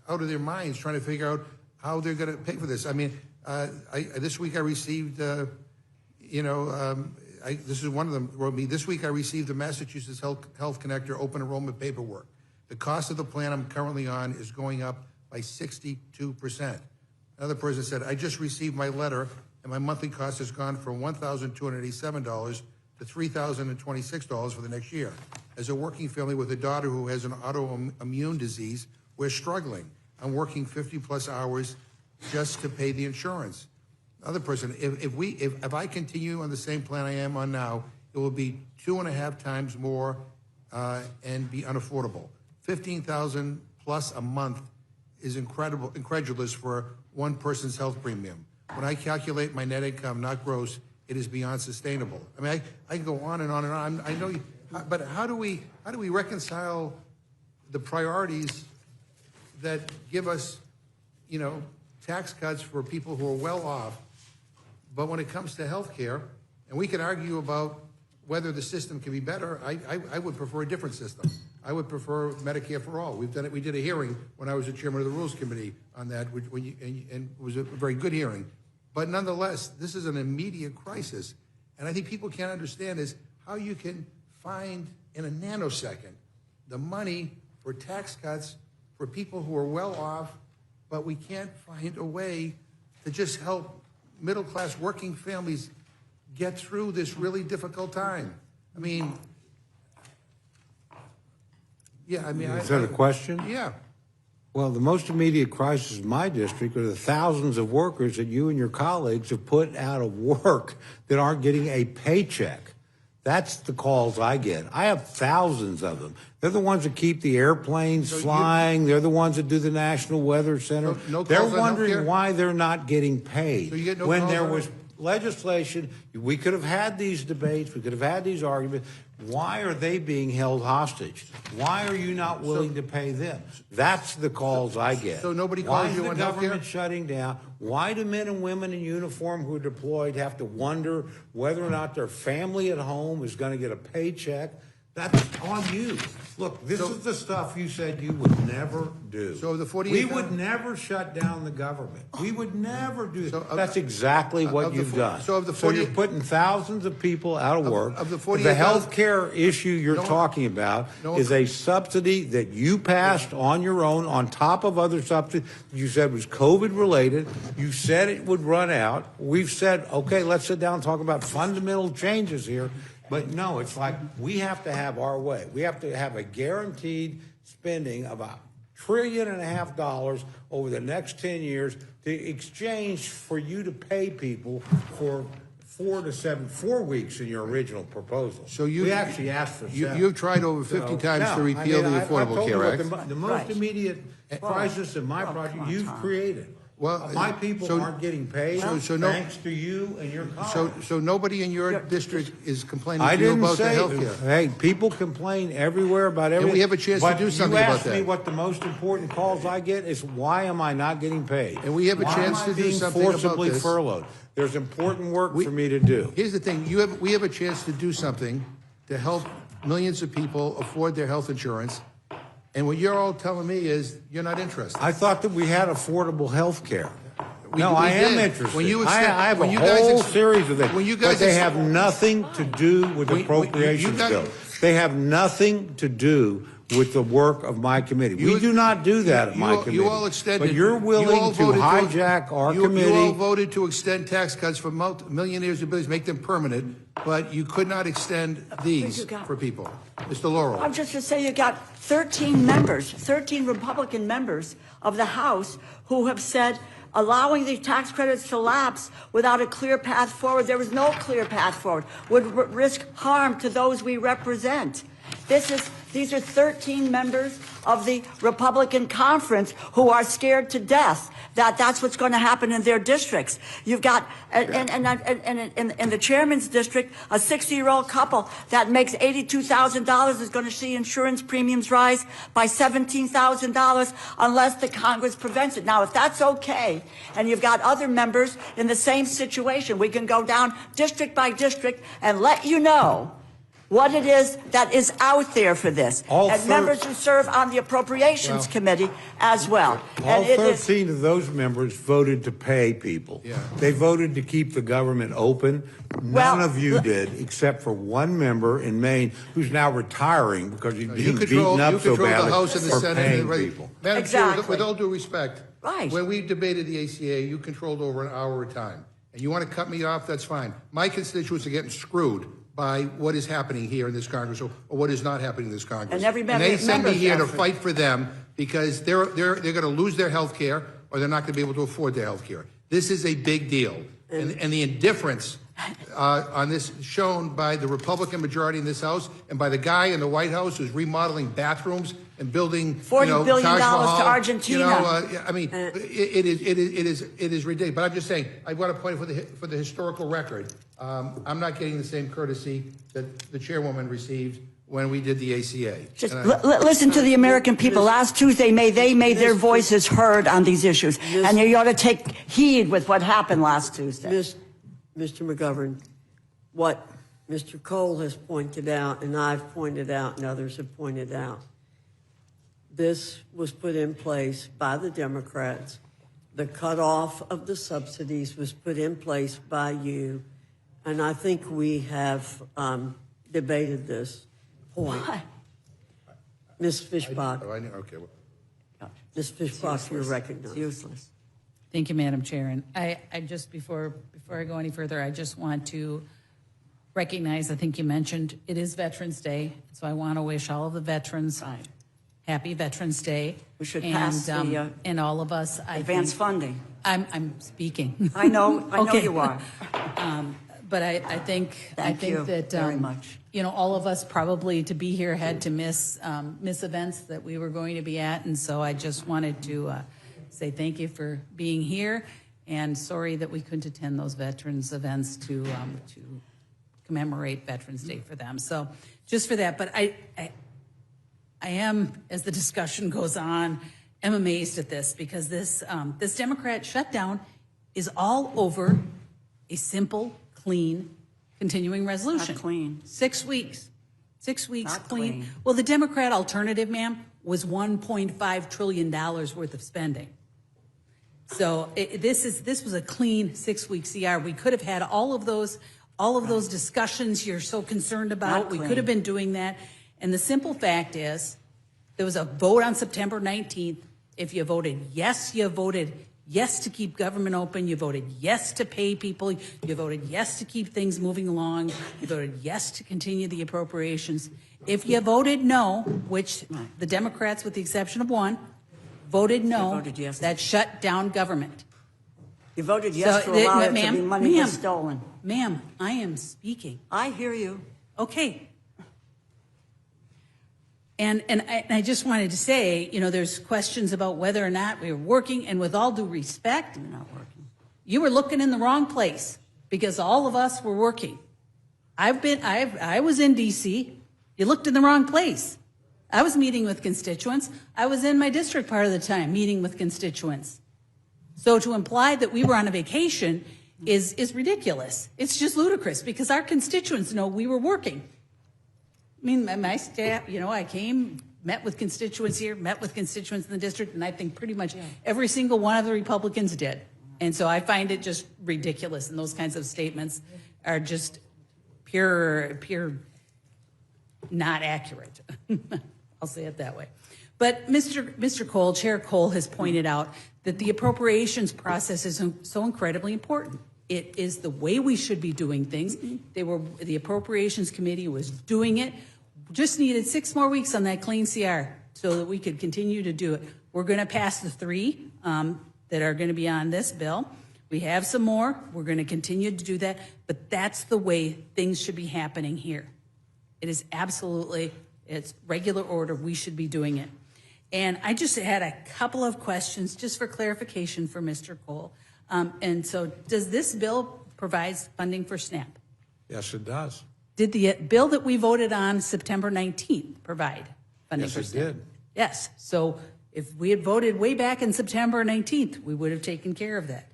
out of their minds trying to figure out how they're going to pay for this. I mean, this week I received, this is one of them wrote me, this week I received the Massachusetts Health Connector open enrollment paperwork. The cost of the plan I'm currently on is going up by 62%. Another person said, I just received my letter and my monthly cost has gone from $1,287 to $3,026 for the next year. As a working family with a daughter who has an autoimmune disease, we're struggling. I'm working 50 plus hours just to pay the insurance. Other person, if I continue on the same plan I am on now, it will be 2.5 times more and be unaffordable. 15,000 plus a month is incredulous for one person's health premium. When I calculate my net income, not gross, it is beyond sustainable. I mean, I can go on and on and on. I know, but how do we reconcile the priorities that give us, tax cuts for people who are well off, but when it comes to health care, and we can argue about whether the system can be better, I would prefer a different system. I would prefer Medicare for all. We've done it. We did a hearing when I was the chairman of the Rules Committee on that, and it was a very good hearing. But nonetheless, this is an immediate crisis. And I think people can't understand is how you can find in a nanosecond the money for tax cuts for people who are well off, but we can't find a way to just help middle-class working families get through this really difficult time. I mean, yeah, I mean... Is that a question? Yeah. Well, the most immediate crisis in my district are the thousands of workers that you and your colleagues have put out of work that aren't getting a paycheck. That's the calls I get. I have thousands of them. They're the ones that keep the airplanes flying. They're the ones that do the National Weather Center. No they're calls on wondering healthcare? why they're not getting paid. So you get no when calls there on was it? legislation, we could have had these debates, we could have had these arguments. Why are they being held hostage? Why are you not willing to pay them? That's the calls I get. So nobody Why calls is you the on government healthcare? shutting down? Why do men and women in uniform who are deployed have to wonder whether or not their family at home is going to get a paycheck? That's on you. Look, this is the stuff you said you would never do. So the 48 we would never shut down the government. We would never do So that. of That's the- exactly what of the you've fo- done. so of the So you're 48 putting thousands of people out of work. of the the 48,000 health care issue you're No- talking about no- is a subsidy that you passed on your own on top of other subsidies you said was COVID related. You said it would run out. We've said, okay, let's sit down and talk about fundamental changes here. But no, it's like we have to have our way. We have to have a guaranteed spending of $1.5 trillion over the next 10 years to exchange for you to pay people for 4 weeks in your original proposal. So you- we actually asked for 7. You've tried over 50 times to repeal the Affordable Care Act. The most Right. immediate crisis in my come project on, you've Tom. created. Well, My people so- aren't getting paid so no- thanks to you and your colleagues. So nobody in your district is complaining I to you didn't about the say, health care? hey, people complain everywhere about everything. we have a chance to but do something you about asked me that. what the most important calls I get is why am I not getting paid? And we have a Why chance am I to do being something about forcibly this? furloughed? There's important work for me to do. Here's the thing, we have a chance to do something to help millions of people afford their health insurance, and what you're all telling me is you're not interested. I thought that we had affordable health care. We I am did. interested. When you I have when a you guys whole series of things, when you guys but they ex- have nothing to do with the When- appropriations you guys- bill. They have nothing to do with the work of my committee. You- We do not do that at you my all- committee. You all extended. But you're willing you all to voted hijack our committee. You all voted to extend tax cuts for millionaires and billionaires, make them permanent, but you could not extend these you got? for people. Mr. Laurel. I'm just to say you got 13 members, 13 Republican members of the House who have said allowing the tax credits to lapse without a clear path forward, there was no clear path forward, would risk harm to those we represent. These are 13 members of the Republican conference who are scared to death that that's what's going to happen in their districts. You've got, and in the chairman's district, a 60-year-old couple that makes $82,000 is going to see insurance premiums rise by $17,000 unless the Congress prevents it. Now, if that's okay, and you've got other members in the same situation, we can go down district by district and let you know what it is that is out there for this. And members who serve on the Appropriations Committee as well. All And it is 13 of those members voted to pay people. Yeah. They voted to keep the government open. None Well, of you did, except for one member in Maine who's now retiring because he's being beaten up so badly the House and the for Senate. paying and everything. people. Madam Chair, Exactly. with all due respect, Right. when we debated the ACA, you controlled over an hour at a time. And you want to cut me off, that's fine. My constituents are getting screwed by what is happening here in this Congress or what is not happening in this Congress. And every member- they send me members here to effort. fight for them because they're going to lose their health care or they're not going to be able to afford their health care. This is a big deal. And the indifference on this shown by the Republican majority in this House and by the guy in the White House who's remodeling bathrooms and building $40 billion Taj to Mahal. Argentina. I mean, it is ridiculous. But I'm just saying, I want to point for the historical record. I'm not getting the same courtesy that the chairwoman received when we did the ACA. Just And listen to the American people. Last Tuesday, they made their voices heard on these issues. And you ought to take heed with what happened last Tuesday. Mr. McGovern, what Mr. Cole has pointed out, and I've pointed out, and others have pointed out, this was put in place by the Democrats. The cutoff of the subsidies was put in place by you. And I think we have debated this point. Ms. Fishbach, Oh, I know, okay. Ms. Fishbach, you're It's recognized. useless. Thank you, Madam Chair. And I just, before I go any further, I just want to recognize, I think you mentioned, it is Veterans Day, so I want to wish all of the veterans happy Veterans Day. We should pass the, and all of us, I Advance think, funding. I'm speaking. I know Okay. you are. But I think Thank you that very much. you know, all of us probably to be here had to miss events that we were going to be at, and so I just wanted to say thank you for being here, and sorry that we couldn't attend those veterans events to commemorate Veterans Day for them. So just for that, but I am, as the discussion goes on, am amazed at this because this Democrat shutdown is all over a simple, clean, continuing resolution. Not clean. 6 weeks. 6 weeks Not clean. clean. Well, the Democrat alternative, ma'am, was $1.5 trillion worth of spending. So this was a clean 6 week CR. We could have had all of those discussions you're so concerned about. Not We clean. could have been doing that. And the simple fact is, there was a vote on September 19th. If you voted yes, you voted yes to keep government open. You voted yes to pay people. You voted yes to keep things moving along. You voted yes to continue the appropriations. If you voted no, which the Democrats, with the exception of one, voted no, voted yes. that shut down government. You voted yes So, to allow it to ma'am, be money ma'am, that's stolen. Ma'am, I am speaking. I hear you. Okay. And I just wanted to say, you know, there's questions about whether or not we were working, and with all due respect, You're not working. you were looking in the wrong place because all of us were working. I was in DC. You looked in the wrong place. I was meeting with constituents. I was in my district part of the time meeting with constituents. So to imply that we were on a vacation is ridiculous. It's just ludicrous because our constituents know we were working. I mean, my staff, you know, I came, met with constituents here, met with constituents in the district, and I think pretty much every single one of the Republicans did. And so I find it just ridiculous, and those kinds of statements are just pure not accurate. I'll say it that way. But Mr. Cole, Chair Cole, has pointed out that the appropriations process is so incredibly important. It is the way we should be doing things. The Appropriations Committee was doing it. Just needed 6 more weeks on that clean CR so that we could continue to do it. We're going to pass the 3 that are going to be on this bill. We have some more. We're going to continue to do that. But that's the way things should be happening here. It is absolutely, it's regular order. We should be doing it. And I just had a couple of questions just for clarification for Mr. Cole. And so does this bill provide funding for SNAP? Yes, it does. Did the bill that we voted on September 19th provide funding Yes, for it SNAP? did. Yes. So if we had voted way back in September 19th, we would have taken care of that.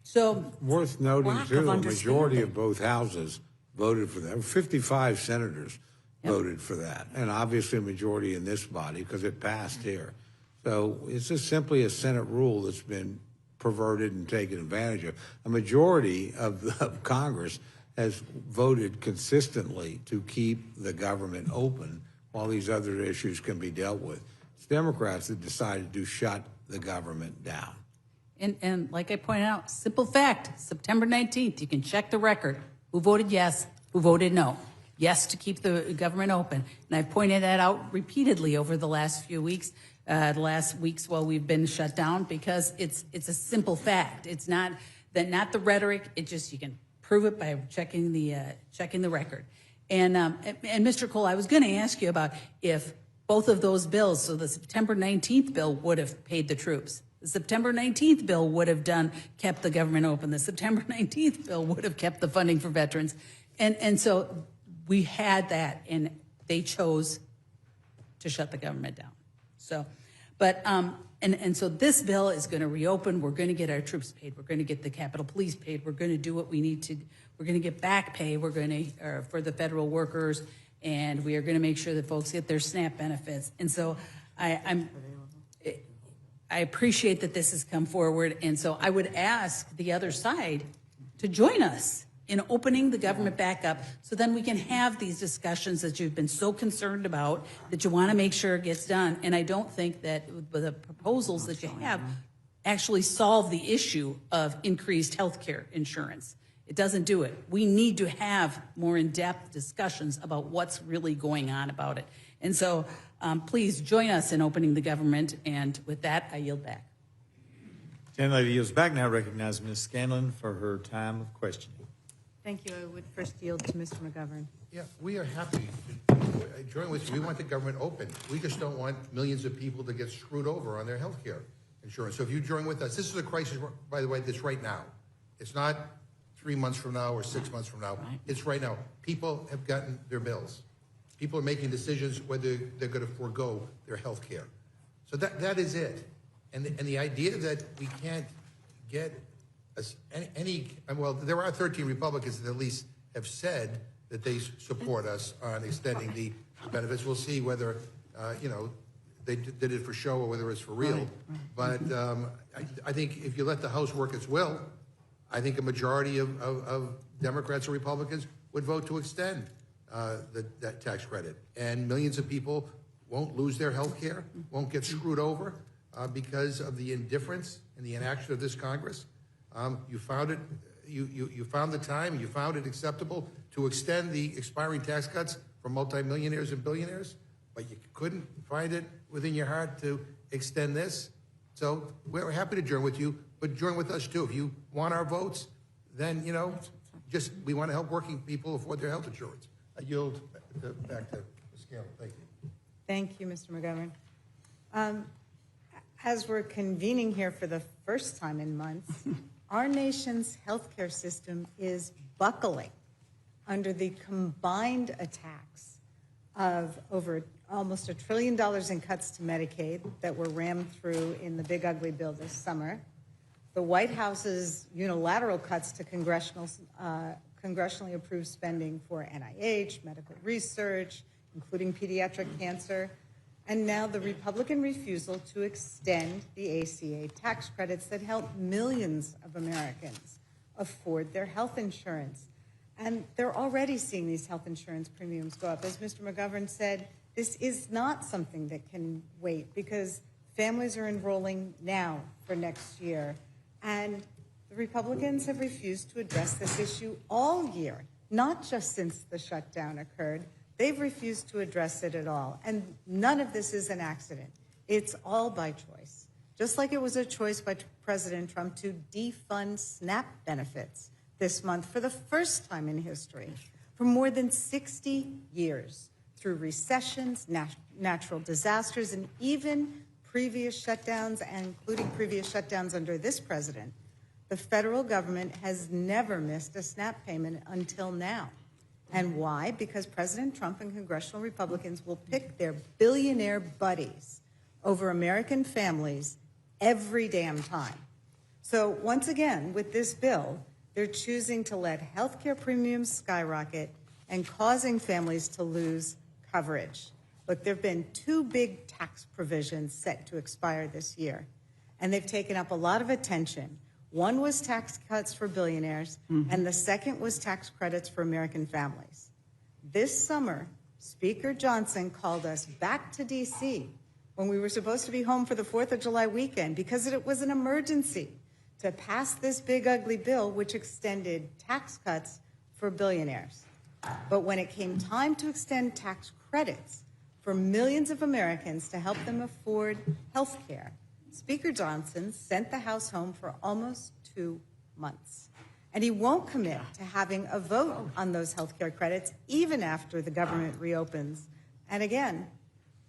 So Worth noting, Lack too, of the majority understanding. of both houses voted for that. 55 senators voted for that, and obviously a majority in this body because it passed here. So it's just simply a Senate rule that's been perverted and taken advantage of. A majority of Congress has voted consistently to keep the government open while these other issues can be dealt with. It's Democrats that decided to shut the government down. And like I pointed out, simple fact, September 19th, you can check the record. Who voted yes, who voted no. Yes to keep the government open. And I've pointed that out repeatedly over the last few weeks, while we've been shut down, because it's a simple fact. It's not the rhetoric. It just, you can prove it by checking the record. And Mr. Cole, I was going to ask you about if both of those bills, so the September 19th bill would have paid the troops. The September 19th bill would have kept the government open. The September 19th bill would have kept the funding for veterans. And so we had that, and they chose to shut the government down. So, but, and so this bill is going to reopen. We're going to get our troops paid. We're going to get the Capitol Police paid. We're going to do what we need to. We're going to get back pay. We're going to, for the federal workers, and we are going to make sure that folks get their SNAP benefits. And so I appreciate that this has come forward. And so I would ask the other side to join us in opening the government back up so then we can have these discussions that you've been so concerned about, that you want to make sure it gets done. And I don't think that the proposals that you have actually solve the issue of increased health care insurance. It doesn't do it. We need to have more in-depth discussions about what's really going on about it. And so please join us in opening the government. And with that, I yield back. The lady yields back. Now recognize Ms. Scanlon for her time of questioning. Thank you. I would first yield to Mr. McGovern. Yeah, we are happy to join with you. We want the government open. We just don't want millions of people to get screwed over on their health care insurance. So if you join with us, this is a crisis, by the way, that's right now. It's not 3 months from now or 6 months from now. It's right now. People have gotten their bills. People are making decisions whether they're going to forego their health care. So that is it. And the idea that we can't get well, there are 13 Republicans that at least have said that they support us on extending the benefits. We'll see whether, they did it for show or whether it's for real. But I think if you let the House work its will, I think a majority of Democrats or Republicans would vote to extend that tax credit. And millions of people won't lose their health care, won't get screwed over because of the indifference and the inaction of this Congress. You found it. You found the time. You found it acceptable to extend the expiring tax cuts for multimillionaires and billionaires, but you couldn't find it within your heart to extend this. So we're happy to join with you, but join with us too. If you want our votes, then we want to help working people afford their health insurance. I yield back to Ms. Scanlon. Thank you. Thank you, Mr. McGovern. As we're convening here for the first time in months, our nation's healthcare system is buckling under the combined attacks of over almost $1 trillion in cuts to Medicaid that were rammed through in the big ugly bill this summer, the White House's unilateral cuts to congressionally approved spending for NIH, medical research, including pediatric cancer, and now the Republican refusal to extend the ACA tax credits that help millions of Americans afford their health insurance. And they're already seeing these health insurance premiums go up. As Mr. McGovern said, this is not something that can wait because families are enrolling now for next year. And the Republicans have refused to address this issue all year, not just since the shutdown occurred. They've refused to address it at all. And none of this is an accident. It's all by choice. Just like it was a choice by President Trump to defund SNAP benefits this month for the first time in history. For more than 60 years, through recessions, natural disasters, and even previous shutdowns, and including previous shutdowns under this president, the federal government has never missed a SNAP payment until now. And why? Because President Trump and congressional Republicans will pick their billionaire buddies over American families every damn time. So once again, with this bill, they're choosing to let healthcare premiums skyrocket and causing families to lose coverage. Look, there have been 2 big tax provisions set to expire this year, and they've taken up a lot of attention. One was tax cuts for billionaires, and the second was tax credits for American families. This summer, Speaker Johnson called us back to D.C. when we were supposed to be home for the 4th of July weekend because it was an emergency to pass this big ugly bill which extended tax cuts for billionaires. But when it came time to extend tax credits for millions of Americans to help them afford health care, Speaker Johnson sent the House home for almost 2 months. And he won't commit to having a vote on those health care credits even after the government reopens. And again,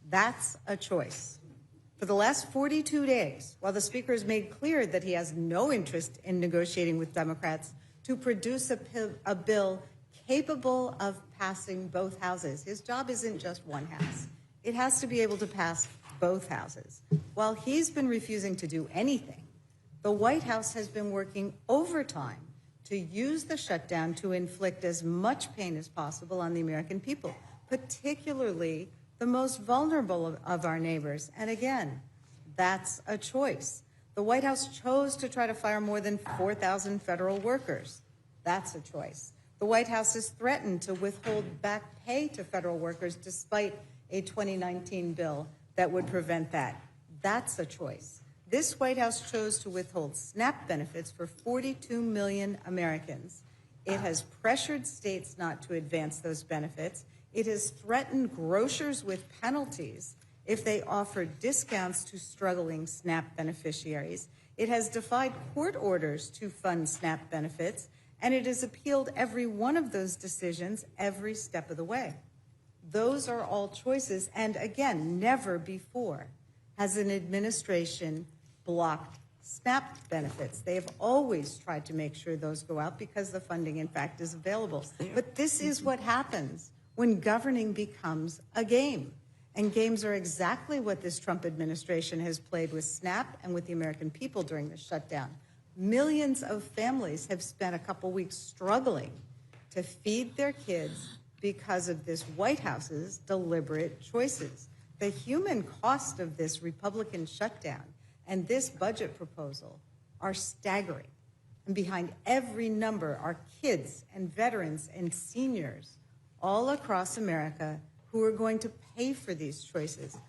that's a choice. For the last 42 days, while the Speaker has made clear that he has no interest in negotiating with Democrats to produce a bill capable of passing both houses, his job isn't just one house. It has to be able to pass both houses. While he's been refusing to do anything, the White House has been working overtime to use the shutdown to inflict as much pain as possible on the American people, particularly the most vulnerable of our neighbors. And again, that's a choice. The White House chose to try to fire more than 4,000 federal workers. That's a choice. The White House has threatened to withhold back pay to federal workers despite a 2019 bill that would prevent that. That's a choice. This White House chose to withhold SNAP benefits for 42 million Americans. It has pressured states not to advance those benefits. It has threatened grocers with penalties if they offer discounts to struggling SNAP beneficiaries. It has defied court orders to fund SNAP benefits, and it has appealed every one of those decisions every step of the way. Those are all choices, and again, never before has an administration blocked SNAP benefits. They have always tried to make sure those go out because the funding, in fact, is available. But this is what happens when governing becomes a game. And games are exactly what this Trump administration has played with SNAP and with the American people during the shutdown. Millions of families have spent a couple weeks struggling to feed their kids because of this White House's deliberate choices. The human cost of this Republican shutdown and this budget proposal are staggering. And behind every number are kids and veterans and seniors all across America who are going to pay for these choices.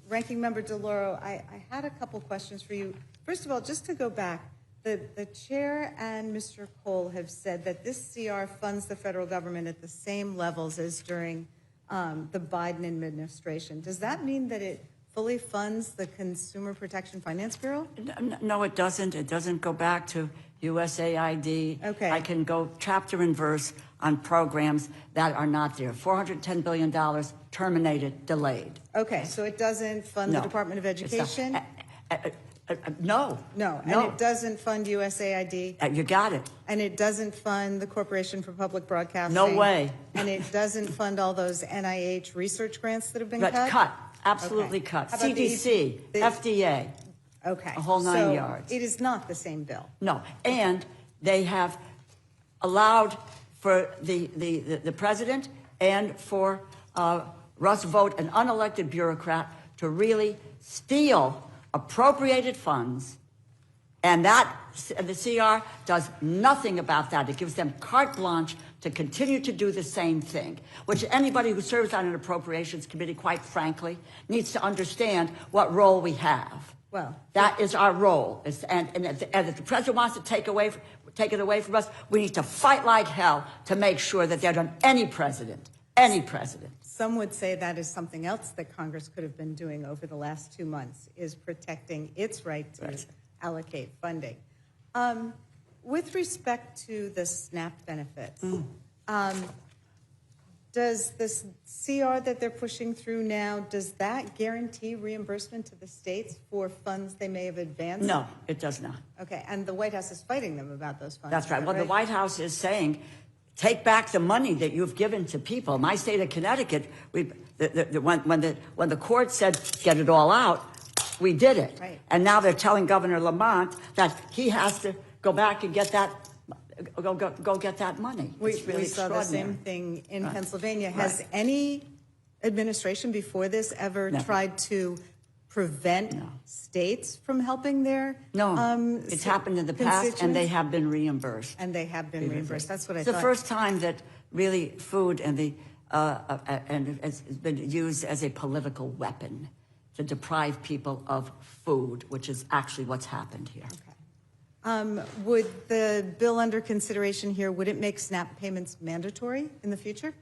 Ranking Member DeLauro, I had a couple questions for you. First of all, just to go back, the chair and Mr. Cole have said that this CR funds the federal government at the same levels as during the Biden administration. Does that mean that it fully funds the Consumer Protection Finance Bureau? No, it doesn't. It doesn't go back to USAID. Okay. I can go chapter and verse on programs that are not there. $410 billion terminated, delayed. Okay, so it doesn't fund No, the Department of it's not. Education? No. No, and it doesn't fund USAID? You got it. And it doesn't fund the Corporation for Public Broadcasting? No way. And it doesn't fund all those NIH research grants that have been cut? But cut. Absolutely Okay. cut. How about CDC, the- FDA. Okay. A whole 9 so yards. It is not the same bill. No, and they have allowed for the president and for Russ Vogt, an unelected bureaucrat, to really steal appropriated funds, and the CR does nothing about that. It gives them carte blanche to continue to do the same thing, which anybody who serves on an appropriations committee, quite frankly, needs to understand what role we have. Well, that is our role. And if the president wants to take it away from us, we need to fight like hell to make sure that they're done. Any president. some would say that is something else that Congress could have been doing over the last 2 months, is protecting its right to allocate funding. With respect to the SNAP benefits, does this CR that they're pushing through now, does that guarantee reimbursement to the states for funds they may have advanced? No, it does not. Okay, and the White House is fighting them about those funds. That's right. Well, the White House is saying, take back the money that you've given to people. My state of Connecticut, when the court said get it all out, we did it. Right. And now they're telling Governor Lamont that he has to go back and get that, go get that money. We It's really saw the same extraordinary. thing in Right. Pennsylvania. Has Right. any administration before this ever Never. tried to prevent No. states from helping their No, it's happened in the past, and they constituents? have been reimbursed. And they have been reimbursed. That's what I It's the thought. first time that really food and has been used as a political weapon to deprive people of food, which is actually what's happened here. Would the bill under consideration here, would it make SNAP payments mandatory in the future?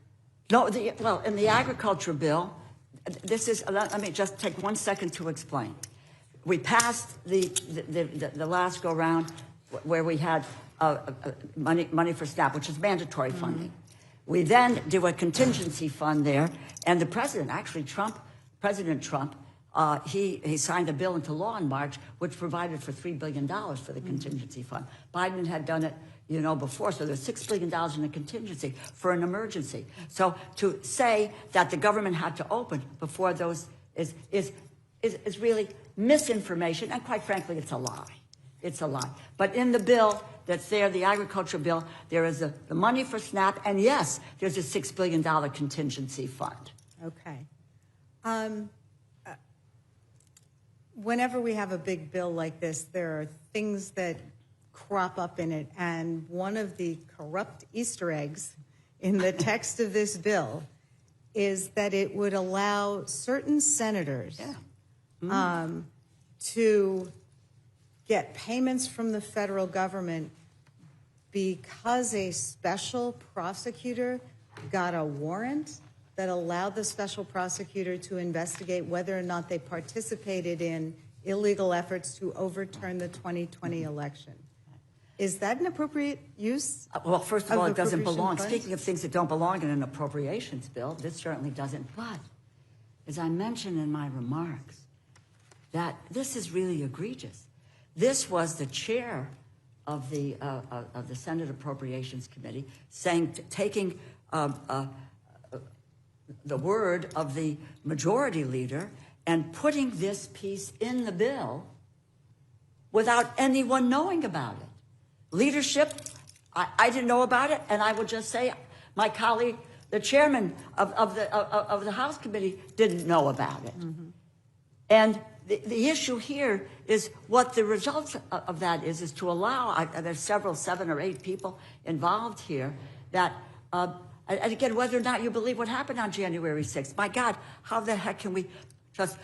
No, well, in the agriculture bill, this is, let me just take 1 second to explain. We passed the last go round where we had money for SNAP, which is mandatory funding. We then do a contingency fund there, and the president, actually President Trump, he signed a bill into law in March, which provided for $3 billion for the contingency fund. Biden had done it, before, so there's $6 billion in the contingency for an emergency. So to say that the government had to open before those is really misinformation, and quite frankly, it's a lie. It's a lie. But in the bill that's there, the agriculture bill, there is the money for SNAP, and yes, there's a $6 billion contingency fund. Okay. Whenever we have a big bill like this, there are things that crop up in it. And one of the corrupt Easter eggs in the text of this bill is that it would allow certain senators to get payments from the federal government because a special prosecutor got a warrant that allowed the special prosecutor to investigate whether or not they participated in illegal efforts to overturn the 2020 election. Is that an appropriate use? Well, first of all, it doesn't appropriation belong. funds? Speaking of things that don't belong in an appropriations bill, this certainly doesn't. But as I mentioned in my remarks, that this is really egregious. This was the chair of the Senate Appropriations Committee saying, taking the word of the majority leader and putting this piece in the bill without anyone knowing about it. Leadership, I didn't know about it, and I will just say my colleague, the chairman of the House Committee, didn't know about it. Mm-hmm. And the issue here is what the results of that is to allow, there's 7 or 8 people involved here that, and again, whether or not you believe what happened on January 6th, my God, how the heck can we just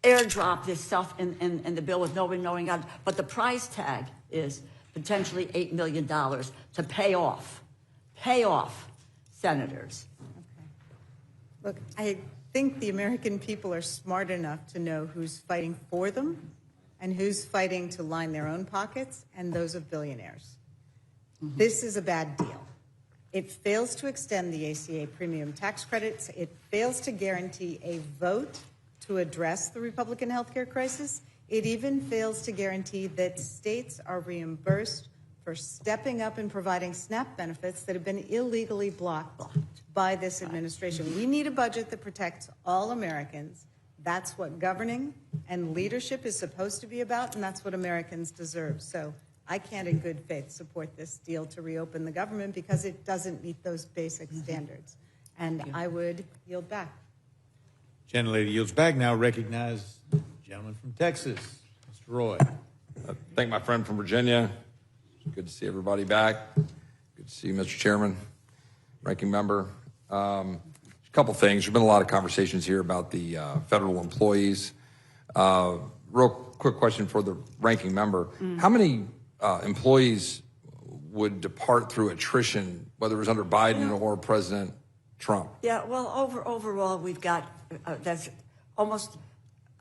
airdrop this stuff in the bill with nobody knowing on? But the price tag is potentially $8 million to pay off senators. Okay. Look, I think the American people are smart enough to know who's fighting for them and who's fighting to line their own pockets and those of billionaires. Mm-hmm. This is a bad deal. It fails to extend the ACA premium tax credits. It fails to guarantee a vote to address the Republican healthcare crisis. It even fails to guarantee that states are reimbursed for stepping up and providing SNAP benefits that have been illegally blocked by this administration. We need a budget that protects all Americans. That's what governing and leadership is supposed to be about, and that's what Americans deserve. So I can't in good faith support this deal to reopen the government because it doesn't meet those basic standards. And I would yield back. Gentlelady yields back. Now recognize the gentleman from Texas, Mr. Roy. Thank my friend from Virginia. Good to see everybody back. Good to see you, Mr. Chairman, Ranking Member. A couple things. There's been a lot of conversations here about the federal employees. Real quick question for the Ranking Member. How many employees would depart through attrition, whether it was under Biden or President Trump? Yeah, well, overall, we've got, that's almost,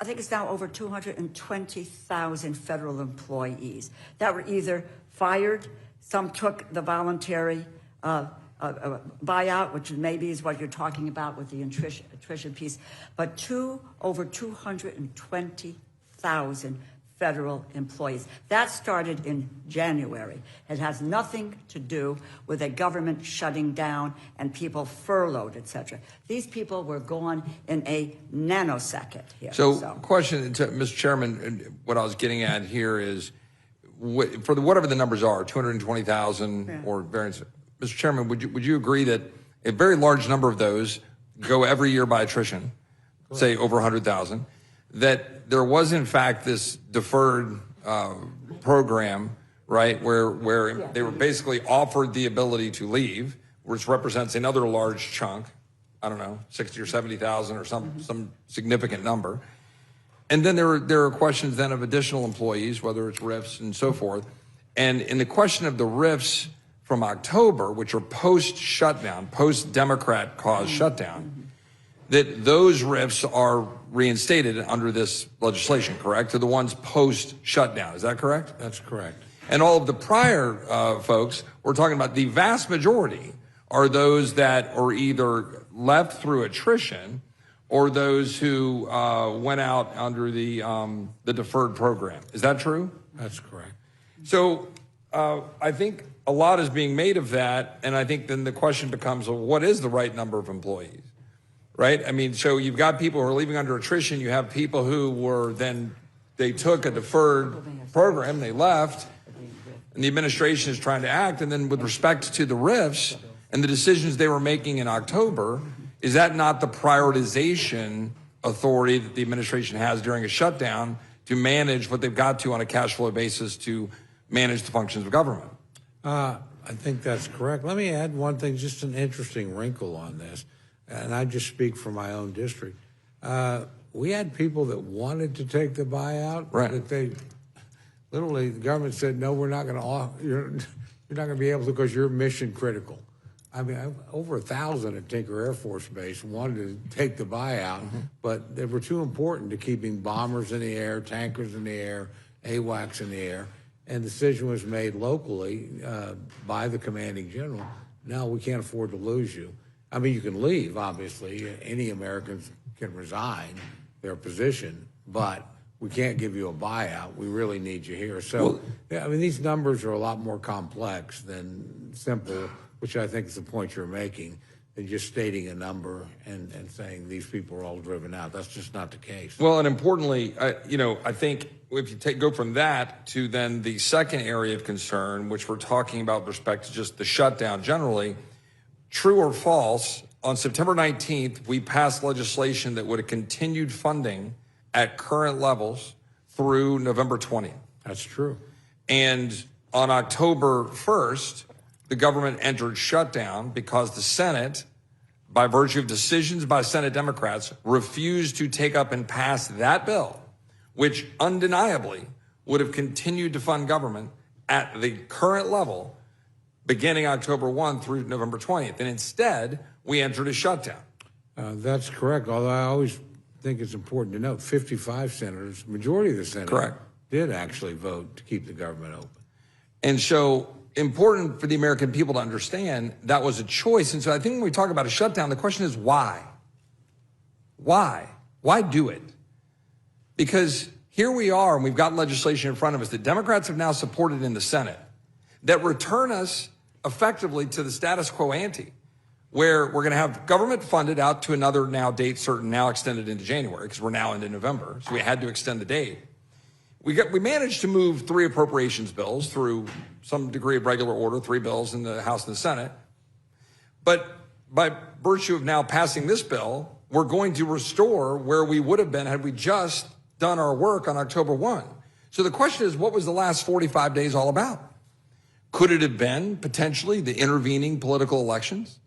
I think it's now over 220,000 federal employees that were either fired, some took the voluntary buyout, which maybe is what you're talking about with the attrition piece, but over 220,000 federal employees. That started in January. It has nothing to do with a government shutting down and people furloughed, et cetera. These people were gone in a nanosecond here. So question to Mr. Chairman, what I was getting at here is, for whatever the numbers are, 220,000 or variants, Mr. Chairman, would you agree that a very large number of those go every year by attrition, say over 100,000, that there was in fact this deferred program, right, where they were basically offered the ability to leave, which represents another large chunk, I don't know, 60 or 70,000 or some significant number. And then there are questions then of additional employees, whether it's RIFs and so forth. And in the question of the RIFs from October, which are post-shutdown, post-Democrat caused shutdown, that those RIFs are reinstated under this legislation, correct? To the ones post-shutdown, is that correct? That's correct. And all of the prior folks, we're talking about the vast majority are those that are either left through attrition or those who went out under the deferred program. Is that true? That's correct. So I think a lot is being made of that, and I think then the question becomes, well, what is the right number of employees, right? I mean, so you've got people who are leaving under attrition. You have people who were then, they took a deferred program, they left, and the administration is trying to act. And then with respect to the RIFs and the decisions they were making in October, is that not the prioritization authority that the administration has during a shutdown to manage what they've got to on a cash flow basis to manage the functions of government. I think that's correct. Let me add one thing, just an interesting wrinkle on this, and I just speak for my own district. We had people that wanted to take the buyout, Right. that they literally, the government said, no, we're not going to, you're not going to be able to because you're mission critical. I mean, over 1,000 at Tinker Air Force Base wanted to take the buyout, but they were too important to keeping bombers in the air, tankers in the air, AWACS in the air. And the decision was made locally by the commanding general. No, we can't afford to lose you. I mean, you can leave, obviously. Any Americans can resign their position, but we can't give you a buyout. We really need you here. So, yeah, I mean, these numbers are a lot more complex than simple, which I think is the point you're making, than just stating a number and saying these people are all driven out. That's just not the case. Well, and importantly, I think if you go from that to then the second area of concern, which we're talking about with respect to just the shutdown generally, true or false, on September 19th, we passed legislation that would have continued funding at current levels through November 20th. That's true. And on October 1st, the government entered shutdown because the Senate, by virtue of decisions by Senate Democrats, refused to take up and pass that bill, which undeniably would have continued to fund government at the current level beginning October 1 through November 20th. And instead, we entered a shutdown. That's correct, although I always think it's important to note 55 senators, majority of the Senate, Correct. did actually vote to keep the government open. And so important for the American people to understand that was a choice. And so I think when we talk about a shutdown, the question is why? Why? Why do it? Because here we are, and we've got legislation in front of us that Democrats have now supported in the Senate that return us effectively to the status quo ante, where we're going to have government funded out to another now date certain, now extended into January, because we're now into November, so we had to extend the date. We managed to move 3 appropriations bills through some degree of regular order, 3 bills in the House and the Senate. But by virtue of now passing this bill, we're going to restore where we would have been had we just done our work on October 1. So the question is, what was the last 45 days all about? Could it have been potentially the intervening political elections?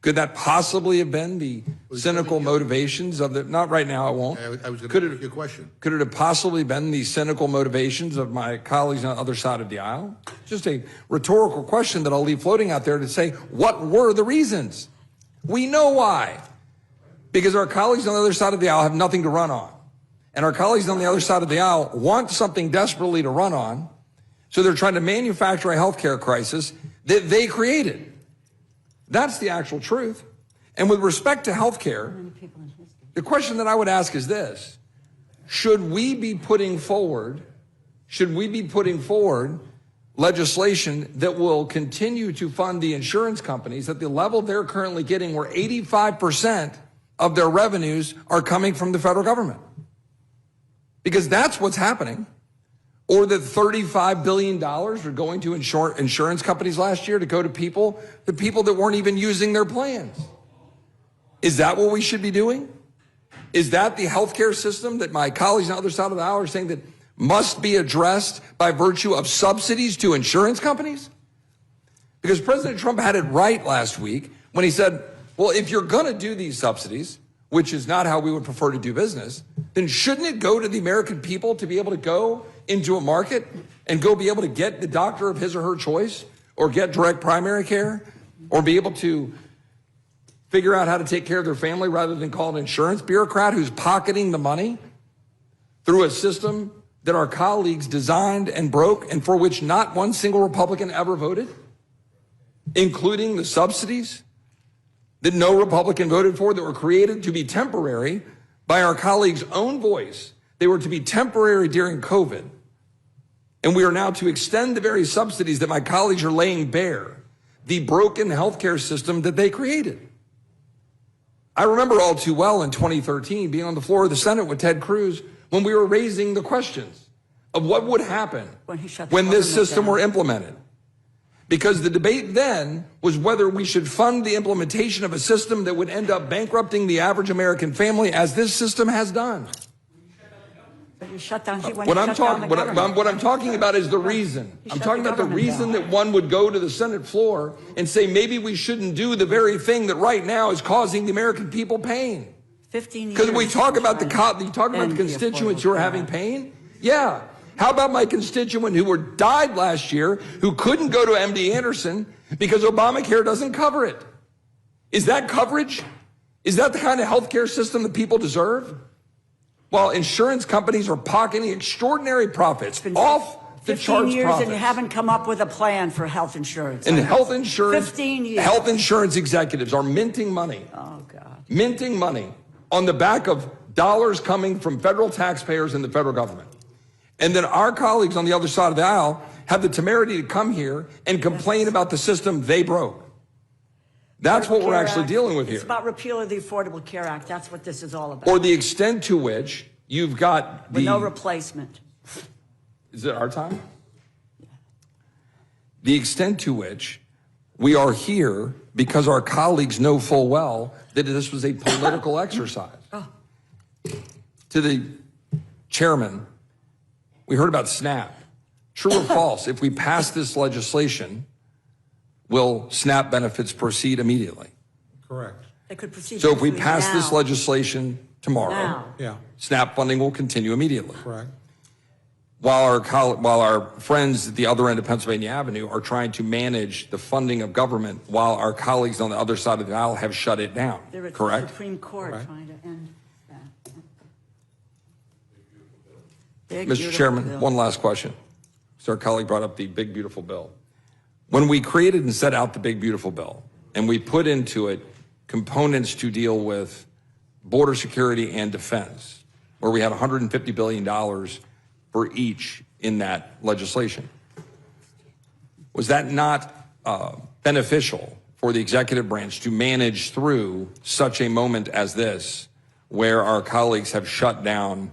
Could that possibly have been the cynical motivations of the, not right now, I won't. I was going to ask you a question. Could it have possibly been the cynical motivations of my colleagues on the other side of the aisle? Just a rhetorical question that I'll leave floating out there to say, what were the reasons? We know why. Because our colleagues on the other side of the aisle have nothing to run on. And our colleagues on the other side of the aisle want something desperately to run on. So they're trying to manufacture a healthcare crisis that they created. That's the actual truth. And with respect to healthcare, the question that I would ask is this: should we be putting forward legislation that will continue to fund the insurance companies at the level they're currently getting, where 85% of their revenues are coming from the federal government? Because that's what's happening. Or that $35 billion are going to insurance companies last year to go to people that weren't even using their plans. Is that what we should be doing? Is that the healthcare system that my colleagues on the other side of the aisle are saying that must be addressed by virtue of subsidies to insurance companies? Because President Trump had it right last week when he said, well, if you're going to do these subsidies, which is not how we would prefer to do business, then shouldn't it go to the American people to be able to go into a market and go be able to get the doctor of his or her choice, or get direct primary care, or be able to figure out how to take care of their family rather than call an insurance bureaucrat who's pocketing the money through a system that our colleagues designed and broke and for which not one single Republican ever voted, including the subsidies that no Republican voted for, that were created to be temporary by our colleagues' own voice. They were to be temporary during COVID. And we are now to extend the very subsidies that my colleagues are laying bare, the broken healthcare system that they created. I remember all too well in 2013 being on the floor of the Senate with Ted Cruz when we were raising the questions of what would happen when this system were implemented. Because the debate then was whether we should fund the implementation of a system that would end up bankrupting the average American family, as this system has done. But you shut down. When What you I'm shut down talking, the government. what I'm talking about is the reason. You I'm shut talking the about the government reason down. that one would go to the Senate floor and say maybe we shouldn't do the very thing that right now is causing the American people pain. 15 years. Because we talk about the trying to end the constituents Affordable who are Care having Act. pain. Yeah. How about my constituent who died last year, who couldn't go to MD Anderson because Obamacare doesn't cover it? Is that coverage? Is that the kind of health care system that people deserve? While insurance companies are pocketing extraordinary profits, off the 15 charts years profits. and you haven't come up with a plan for health insurance. And health insurance, 15 years. health insurance executives are minting money. Oh, God. Minting money on the back of dollars coming from federal taxpayers and the federal government. And then our colleagues on the other side of the aisle have the temerity to come here and complain about the system they broke. That's what we're Care actually Act. dealing with here. It's about repeal of the Affordable Care Act. That's what this is all about. Or the extent to which you've got With the... no replacement. Is it our time? The extent to which we are here because our colleagues know full well that this was a political exercise. To the chairman, we heard about SNAP. True or false, if we pass this legislation, will SNAP benefits proceed immediately? Correct. They could proceed. So if we between pass this now- legislation tomorrow, Now. Yeah, SNAP funding will continue immediately. correct. While our friends at the other end of Pennsylvania Avenue are trying to manage the funding of government, while our colleagues on the other side of the aisle have shut it down. They're at the Correct? Supreme Court Correct. trying to end that. Big, Mr. beautiful Chairman, bill. one last question. So our colleague brought up the big, beautiful bill. When we created and set out the big, beautiful bill, and we put into it components to deal with border security and defense, where we had $150 billion for each in that legislation, was that not beneficial for the executive branch to manage through such a moment as this, where our colleagues have shut down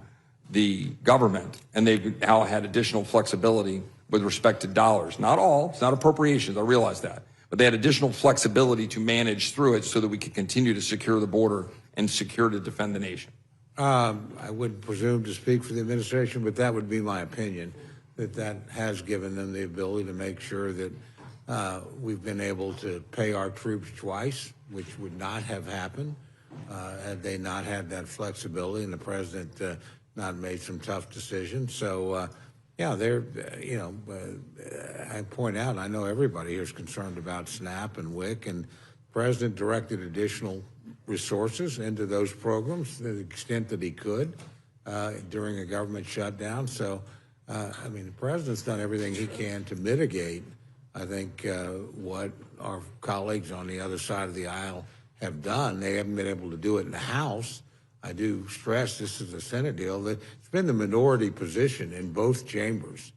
the government and they've now had additional flexibility with respect to dollars? Not all, it's not appropriations, I realize that, but they had additional flexibility to manage through it so that we could continue to secure the border and secure to defend the nation. I wouldn't presume to speak for the administration, but that would be my opinion, that has given them the ability to make sure that we've been able to pay our troops twice, which would not have happened had they not had that flexibility and the president not made some tough decisions. So, yeah, I point out, I know everybody here is concerned about SNAP and WIC, and the president directed additional resources into those programs to the extent that he could during a government shutdown. So, I mean, the president's done everything he can to mitigate, I think, what our colleagues on the other side of the aisle have done. They haven't been able to do it in the House. I do stress this is a Senate deal that it's been the minority position in both chambers.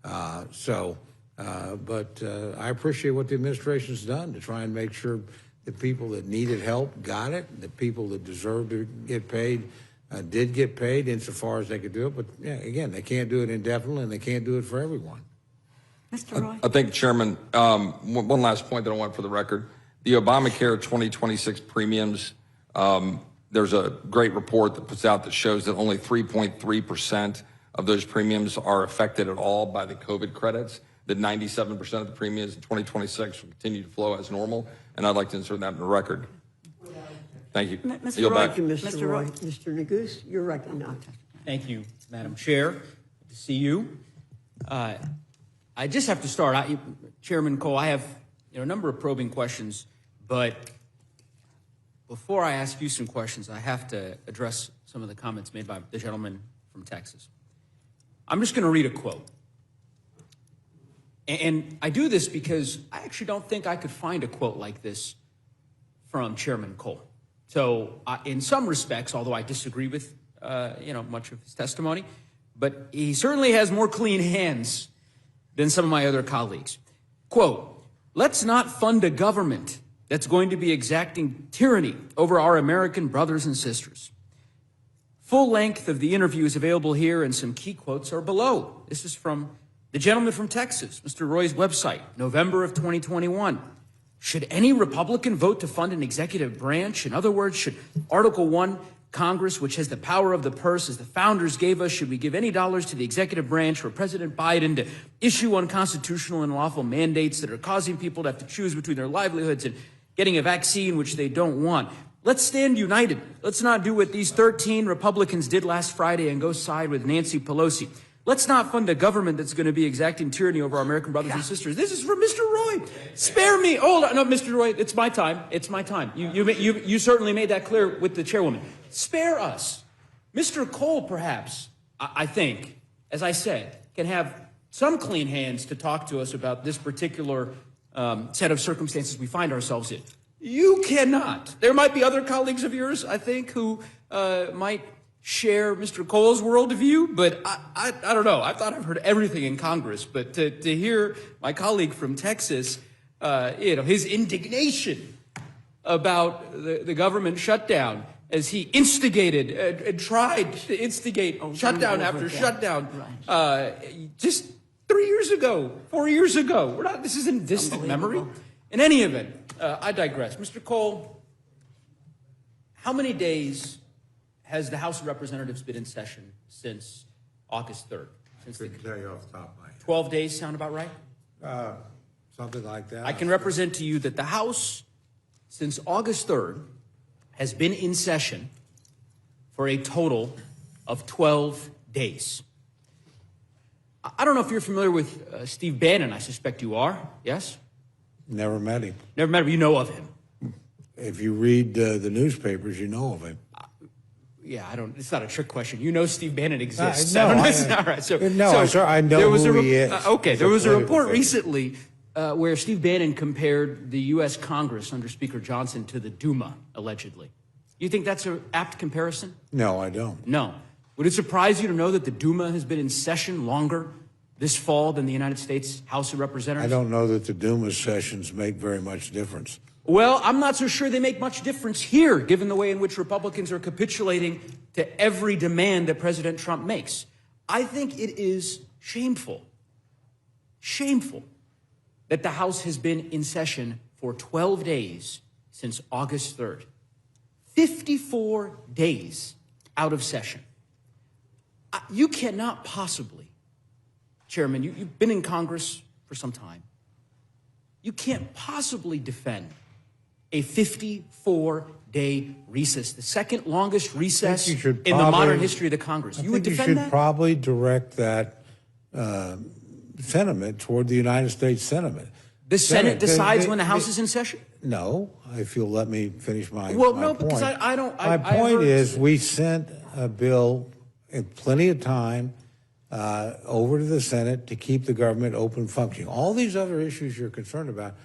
But I appreciate what the administration's done to try and make sure the people that needed help got it, the people that deserved to get paid did get paid insofar as they could do it. But yeah, again, they can't do it indefinitely and they can't do it for everyone. Mr. Roy? I think, Chairman, one last point that I want for the record. The Obamacare 2026 premiums, there's a great report that puts out that shows that only 3.3% of those premiums are affected at all by the COVID credits, that 97% of the premiums in 2026 will continue to flow as normal, and I'd like to insert that in the record. Thank you. Mr. Yield Roy, back. Thank you, Mr. Mr. Roy. Roy. Mr. Neguse, you're recognized. Thank you, Madam Chair. Good to see you. I just have to start. Chairman Cole, I have a number of probing questions, but before I ask you some questions, I have to address some of the comments made by the gentleman from Texas. I'm just going to read a quote. And I do this because I actually don't think I could find a quote like this from Chairman Cole. So in some respects, although I disagree with much of his testimony, but he certainly has more clean hands than some of my other colleagues. Quote, "Let's not fund a government that's going to be exacting tyranny over our American brothers and sisters." Full length of the interview is available here, and some key quotes are below. This is from the gentleman from Texas, Mr. Roy's website, November of 2021. "Should any Republican vote to fund an executive branch? In other words, should Article 1 Congress, which has the power of the purse, as the founders gave us, should we give any dollars to the executive branch or President Biden to issue unconstitutional and unlawful mandates that are causing people to have to choose between their livelihoods and getting a vaccine which they don't want? Let's stand united. Let's not do what these 13 Republicans did last Friday and go side with Nancy Pelosi. Let's not fund a government that's going to be exacting tyranny over our American brothers and sisters. This is for Mr. Roy. Spare me. Hold on. No, Mr. Roy, it's my time. It's my time. You certainly made that clear with the chairwoman. Spare us. Mr. Cole, perhaps, I think, as I said, can have some clean hands to talk to us about this particular set of circumstances we find ourselves in. You cannot. There might be other colleagues of yours, I think, who might share Mr. Cole's worldview, but I don't know. I thought I've heard everything in Congress, but to hear my colleague from Texas, his indignation about the government shutdown as he instigated and tried to instigate shutdown after shutdown, just 3 years ago, 4 years ago. This isn't distant memory. In any event, I digress. Mr. Cole, how many days has the House of Representatives been in session since August 3rd? I couldn't tell you off the top of my head. 12 days sound about right? Something like that. I can represent to you that the House, since August 3rd, has been in session for a total of 12 days. I don't know if you're familiar with Steve Bannon. I suspect you are. Yes? Never met him. Never met him. You know of him. If you read the newspapers, you know of him. Yeah, I don't. It's not a trick question. You know Steve Bannon exists. No, all right. I know who he is. Okay, there was a report recently where Steve Bannon compared the U.S. Congress under Speaker Johnson to the Duma, allegedly. You think that's an apt comparison? No, I don't. No. Would it surprise you to know that the Duma has been in session longer this fall than the United States House of Representatives? I don't know that the Duma sessions make very much difference. Well, I'm not so sure they make much difference here, given the way in which Republicans are capitulating to every demand that President Trump makes. I think it is shameful that the House has been in session for 12 days since August 3rd. 54 days out of session. You cannot possibly, Chairman, you've been in Congress for some time. You can't possibly defend a 54-day recess, the second longest recess in the modern history of the Congress. You would defend that? You should probably direct that sentiment toward the United States Senate. The Senate decides when the House is in session? No, if you'll let me finish my no, point. because I don't. My point is, we sent a bill in plenty of time over to the Senate to keep the government open functioning. All these other issues you're concerned about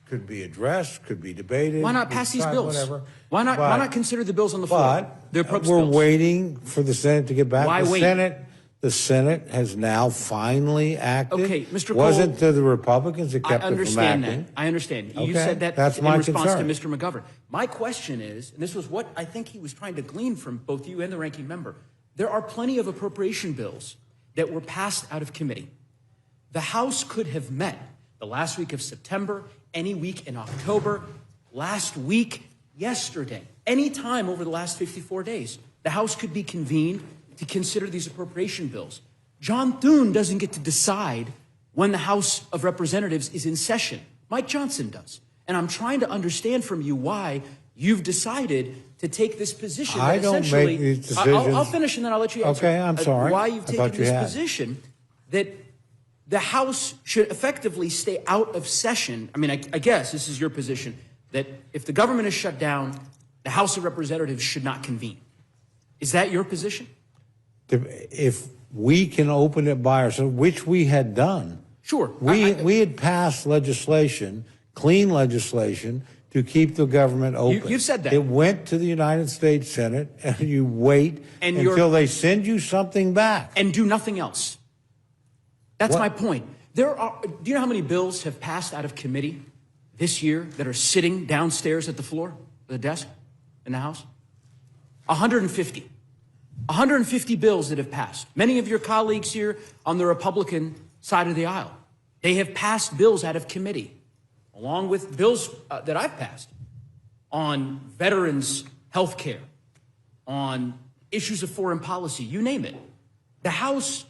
could be addressed, could be debated. Why not pass these bills? Whatever. Why not consider the bills on the floor? But we're waiting for the Senate to get back. Why wait? The Senate has now finally acted. Okay, Mr. Cole. Wasn't the Republicans that kept it from acting? I understand. Okay, You said that that's in my response concern. to Mr. McGovern. My question is, and this was what I think he was trying to glean from both you and the ranking member, there are plenty of appropriation bills that were passed out of committee. The House could have met the last week of September, any week in October, last week, yesterday, any time over the last 54 days. The House could be convened to consider these appropriation bills. John Thune doesn't get to decide when the House of Representatives is in session. Mike Johnson does. And I'm trying to understand from you why you've decided to take this position. I don't make these decisions. I'll finish and then I'll let you answer. Okay, I'm sorry. Why you've I taken thought you this had. position that the House should effectively stay out of session. I mean, I guess this is your position, that if the government is shut down, the House of Representatives should not convene. Is that your position? If we can open it by ourselves, which we had done. Sure. We had passed legislation, clean legislation, to keep the government open. You've said that. It went to the United States Senate, and you wait until they send you something back. And do nothing else. That's What? my point. Do you know how many bills have passed out of committee this year that are sitting downstairs at the floor, the desk in the House? 150. 150 bills that have passed. Many of your colleagues here on the Republican side of the aisle, they have passed bills out of committee, along with bills that I've passed on veterans' health care, on issues of foreign policy, you name it. The House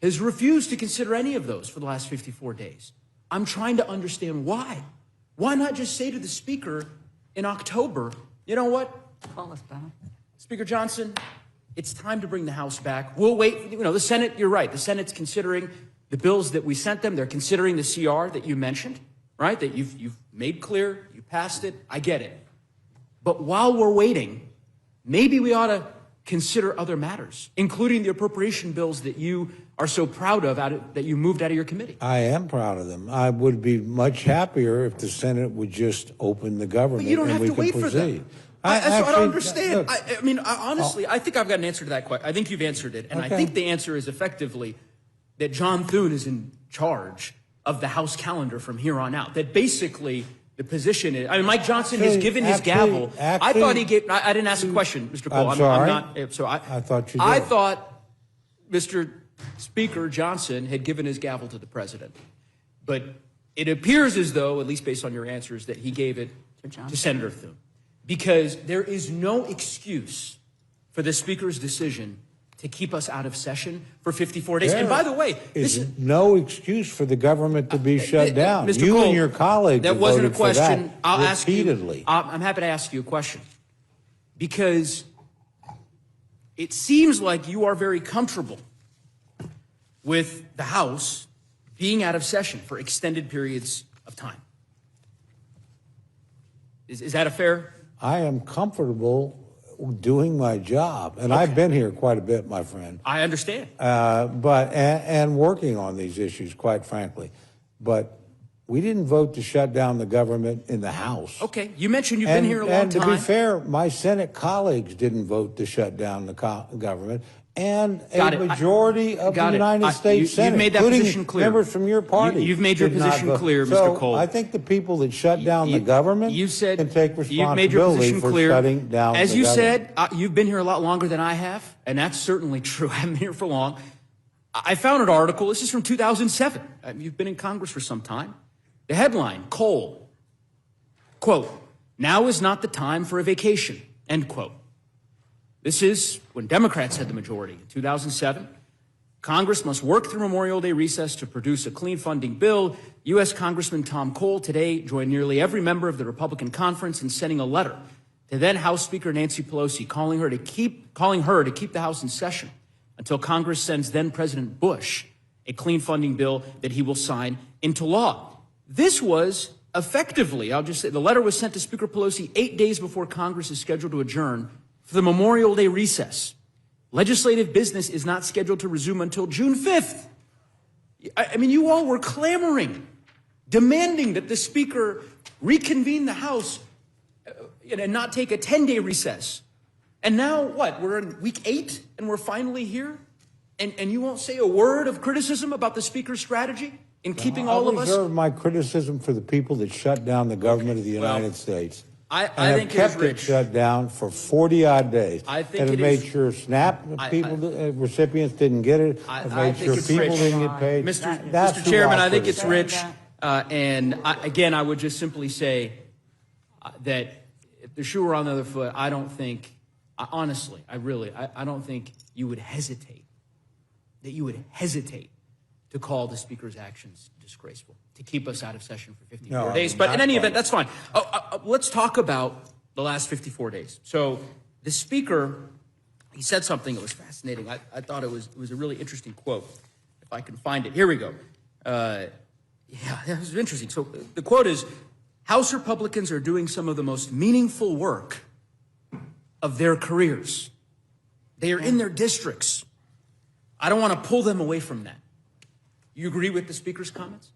has refused to consider any of those for the last 54 days. I'm trying to understand why. Why not just say to the Speaker in October, you know what? Call us back. Speaker Johnson, it's time to bring the House back. We'll wait. You know, the Senate, you're right. The Senate's considering the bills that we sent them. They're considering the CR that you mentioned, right? That you've made clear, you passed it. I get it. But while we're waiting, maybe we ought to consider other matters, including the appropriation bills that you are so proud of that you moved out of your committee. I am proud of them. I would be much happier if the Senate would just open the government But you don't and have we to could wait for proceed. them. I don't understand. Look, I mean, honestly, I think I've got an answer to that question. I think you've answered it. And I think the answer is effectively that John Thune is in charge of the House calendar from here on out. That basically the position is, I mean, Mike Johnson has given his gavel. I thought he gave, I didn't ask a question, Mr. Cole. I'm sorry. I'm not, so I thought you did. I thought Mr. Speaker Johnson had given his gavel to the president. But it appears as though, at least based on your answers, that he gave it to Senator Thune. Because there is no excuse for the Speaker's decision to keep us out of session for 54 days. And by the way, this is no excuse for the government to be shut down. Mr. You Cole, and your colleagues that wasn't a voted for that question. I'll ask you. repeatedly. I'm happy to ask you a question because it seems like you are very comfortable with the House being out of session for extended periods of time. Is that a fair? I am comfortable doing my job, and I've been here quite a bit, my friend. I understand. And working on these issues, quite frankly. But we didn't vote to shut down the government in the House. Okay, you mentioned you've been here a long and time. And to be fair, my Senate colleagues didn't vote to shut down the government. And a majority of the United States Senate, you've made that including position clear. members from your party, You've made your did not position vote. clear, Mr. So Cole. I think the people that shut down the government you said, can take you've made your responsibility position for clear. shutting down As the you government. said, you've been here a lot longer than I have, and that's certainly true. I haven't been here for long. I found an article. This is from 2007. You've been in Congress for some time. The headline, Cole, quote, "Now is not the time for a vacation," end quote. This is when Democrats had the majority in 2007. Congress must work through Memorial Day recess to produce a clean funding bill. U.S. Congressman Tom Cole today joined nearly every member of the Republican conference in sending a letter to then House Speaker Nancy Pelosi calling her to keep the House in session until Congress sends then President Bush a clean funding bill that he will sign into law. This was effectively, I'll just say, the letter was sent to Speaker Pelosi 8 days before Congress is scheduled to adjourn for the Memorial Day recess. Legislative business is not scheduled to resume until June 5th. I mean, you all were clamoring, demanding that the Speaker reconvene the House and not take a 10-day recess. And now what? We're in week 8 and we're finally here? And you won't say a word of criticism about the Speaker's strategy in keeping all of us? I reserve my criticism for the people that shut down the government of the United States. I think it is kept rich. it shut down for 40-odd days. I think and it made is- sure recipients didn't get it. It made sure it's people rich. didn't get paid. That's Mr. who Chairman, I offered think it. it's rich. Again, I would just simply say that if the shoe were on the other foot, I don't think, honestly, I don't think you would hesitate, to call the Speaker's actions disgraceful, to keep us out of session for 54 No, days. I'm But not in any calling event, that's fine. Let's talk about the last 54 days. So the Speaker, he said something that was fascinating. I thought it was a really interesting quote. If I can find it. Here we go. Yeah, that was interesting. So the quote is, "House Republicans are doing some of the most meaningful work of their careers. They are in their districts. I don't want to pull them away from that." You agree with the Speaker's comments?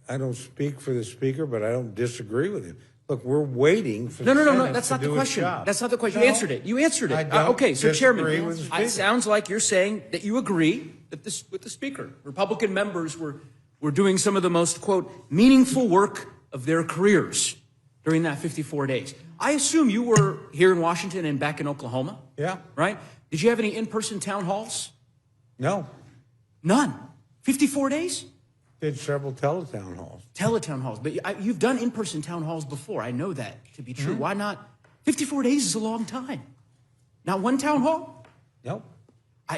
I don't speak for the Speaker, but I don't disagree with him. Look, we're waiting for No, the Senate that's to not the do its question. job. That's not the question. No, You answered it. You answered it. I don't Okay, so Chairman, disagree with the Speaker. it sounds like you're saying that you agree that with the Speaker. Republican members were doing some of the most, quote, meaningful work of their careers during that 54 days. I assume you were here in Washington and back in Oklahoma? Yeah. Right? Did you have any in-person town halls? No. None. 54 days? Did several teletown halls. Teletown halls. But you've done in-person town halls before. I know that to be true. Why not? 54 days is a long time. Not one town hall? Nope.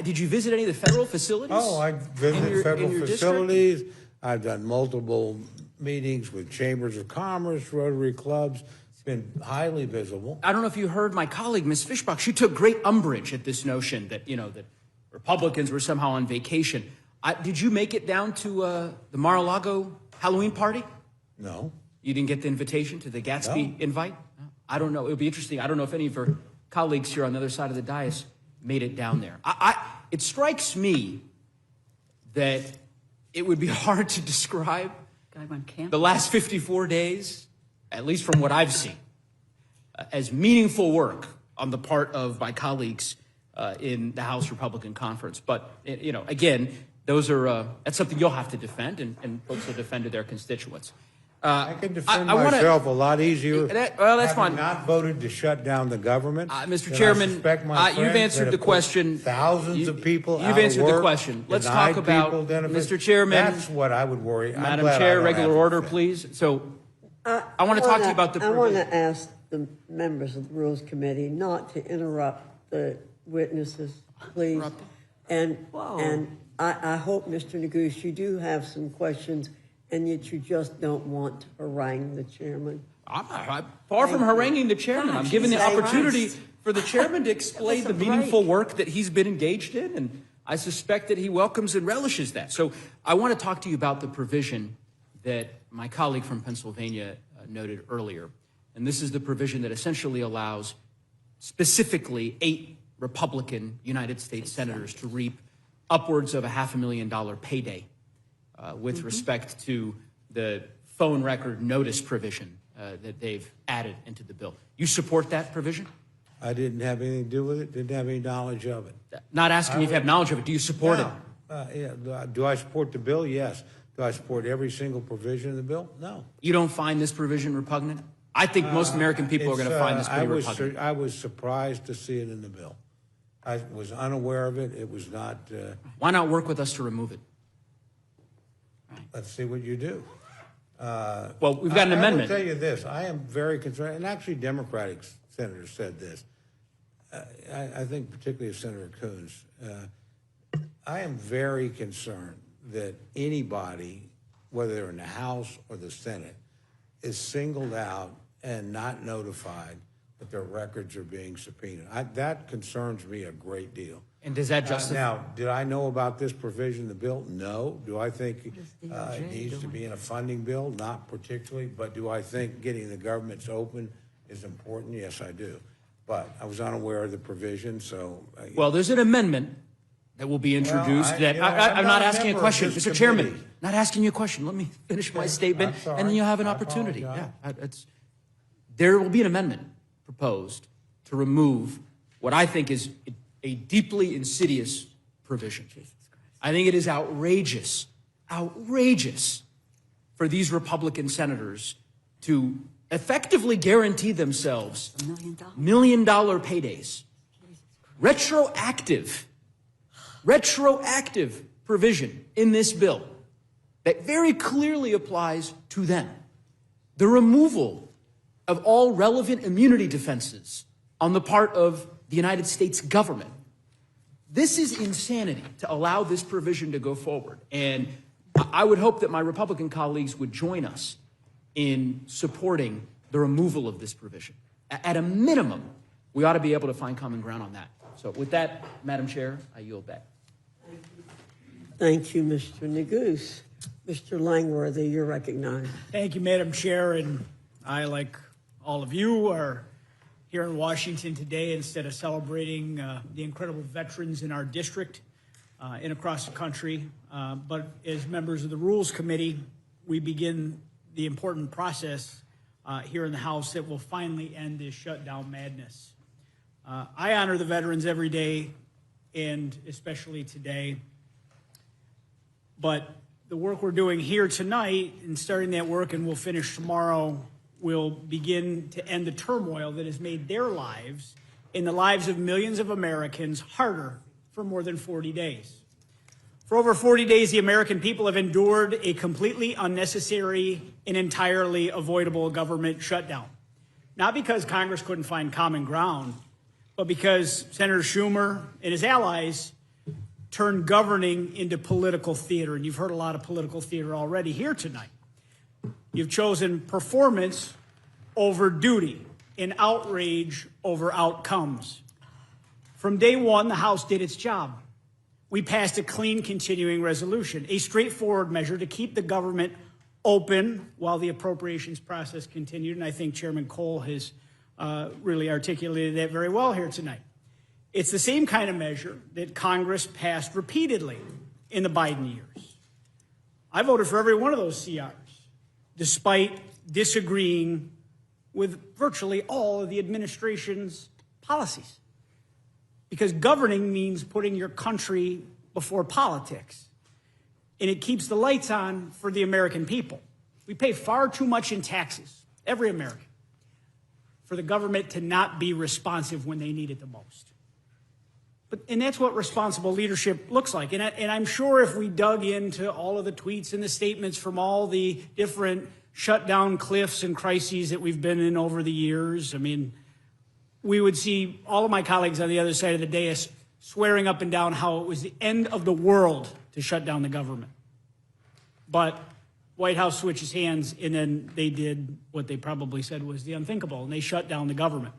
Did you visit any of the federal facilities? Oh, I in visited federal your district? facilities. I've done multiple meetings with chambers of commerce, Rotary clubs. It's been highly visible. I don't know if you heard my colleague, Ms. Fishbach. She took great umbrage at this notion that, that Republicans were somehow on vacation. Did you make it down to the Mar-a-Lago Halloween party? No. You didn't get the invitation to the Gatsby invite? No. I don't know. It would be interesting. I don't know if any of her colleagues here on the other side of the dais made it down there. It strikes me that it would be hard to describe the last 54 days, at least from what I've seen, as meaningful work on the part of my colleagues in the House Republican Conference. But, again, those are that's something you'll have to defend, and folks will defend to their constituents. I can defend myself a lot easier. That's having fine. Not voted to shut down the government. Mr. Chairman, you've answered the question. Thousands of people. You've answered the question. Let's talk about, Mr. Chairman. That's what I would worry. Madam Chair, regular order, please. So, I want to talk to you about the. I want to ask the members of the Rules Committee not to interrupt the witnesses, please. And I hope, Mr. Neguse, you do have some questions, and yet you just don't want to harangue the chairman. I'm far from haranguing the chairman. I'm giving the opportunity for the chairman to explain the meaningful work that he's been engaged in, and I suspect that he welcomes and relishes that. So I want to talk to you about the provision that my colleague from Pennsylvania noted earlier. And this is the provision that essentially allows specifically 8 Republican United States senators to reap upwards of a $500,000 payday with respect to the phone record notice provision that they've added into the bill. You support that provision? I didn't have anything to do with it, didn't have any knowledge of it. Not asking if you have knowledge of it. Do you support it? Yeah. Do I support the bill? Yes. Do I support every single provision of the bill? No. You don't find this provision repugnant? I think most American people are going to find this pretty repugnant. I was surprised to see it in the bill. I was unaware of it. It was not. Why not work with us to remove it? Let's see what you do. Well, we've got an amendment. I will tell you this. I am very concerned, and actually Democratic senators said this. I think particularly Senator Coons. I am very concerned that anybody, whether they're in the House or the Senate, is singled out and not notified that their records are being subpoenaed. That concerns me a great deal. And does that justify? Now, did I know about this provision in the bill? No. Do I think it needs to be in a funding bill? Not particularly. But do I think getting the governments open is important? Yes, I do. But I was unaware of the provision, so. Well, there's an amendment that will be introduced I'm not asking a question. Mr. Chairman, not asking you a question. Let me finish my statement, and then you'll have an opportunity. Yeah, there will be an amendment proposed to remove what I think is a deeply insidious provision. I think it is outrageous for these Republican senators to effectively guarantee themselves $1 million paydays. Retroactive provision in this bill that very clearly applies to them. The removal of all relevant immunity defenses on the part of the United States government. This is insanity to allow this provision to go forward. And I would hope that my Republican colleagues would join us in supporting the removal of this provision. At a minimum, we ought to be able to find common ground on that. So with that, Madam Chair, I yield back. Thank you, Mr. Neguse. Mr. Langworthy, you're recognized. Thank you, Madam Chair. And I, like all of you, are here in Washington today instead of celebrating the incredible veterans in our district and across the country. But as members of the Rules Committee, we begin the important process here in the House that will finally end this shutdown madness. I honor the veterans every day, and especially today. But the work we're doing here tonight and starting that work, and we'll finish tomorrow, will begin to end the turmoil that has made their lives and the lives of millions of Americans harder for more than 40 days. For over 40 days, the American people have endured a completely unnecessary and entirely avoidable government shutdown. Not because Congress couldn't find common ground, but because Senator Schumer and his allies turned governing into political theater. And you've heard a lot of political theater already here tonight. You've chosen performance over duty and outrage over outcomes. From day one, the House did its job. We passed a clean continuing resolution, a straightforward measure to keep the government open while the appropriations process continued. And I think Chairman Cole has really articulated that very well here tonight. It's the same kind of measure that Congress passed repeatedly in the Biden years. I voted for every one of those CRs, despite disagreeing with virtually all of the administration's policies. Because governing means putting your country before politics. And it keeps the lights on for the American people. We pay far too much in taxes, every American, for the government to not be responsive when they need it the most. And that's what responsible leadership looks like. And I'm sure if we dug into all of the tweets and the statements from all the different shutdown cliffs and crises that we've been in over the years, I mean, we would see all of my colleagues on the other side of the dais swearing up and down how it was the end of the world to shut down the government. But White House switches hands, and then they did what they probably said was the unthinkable, and they shut down the government.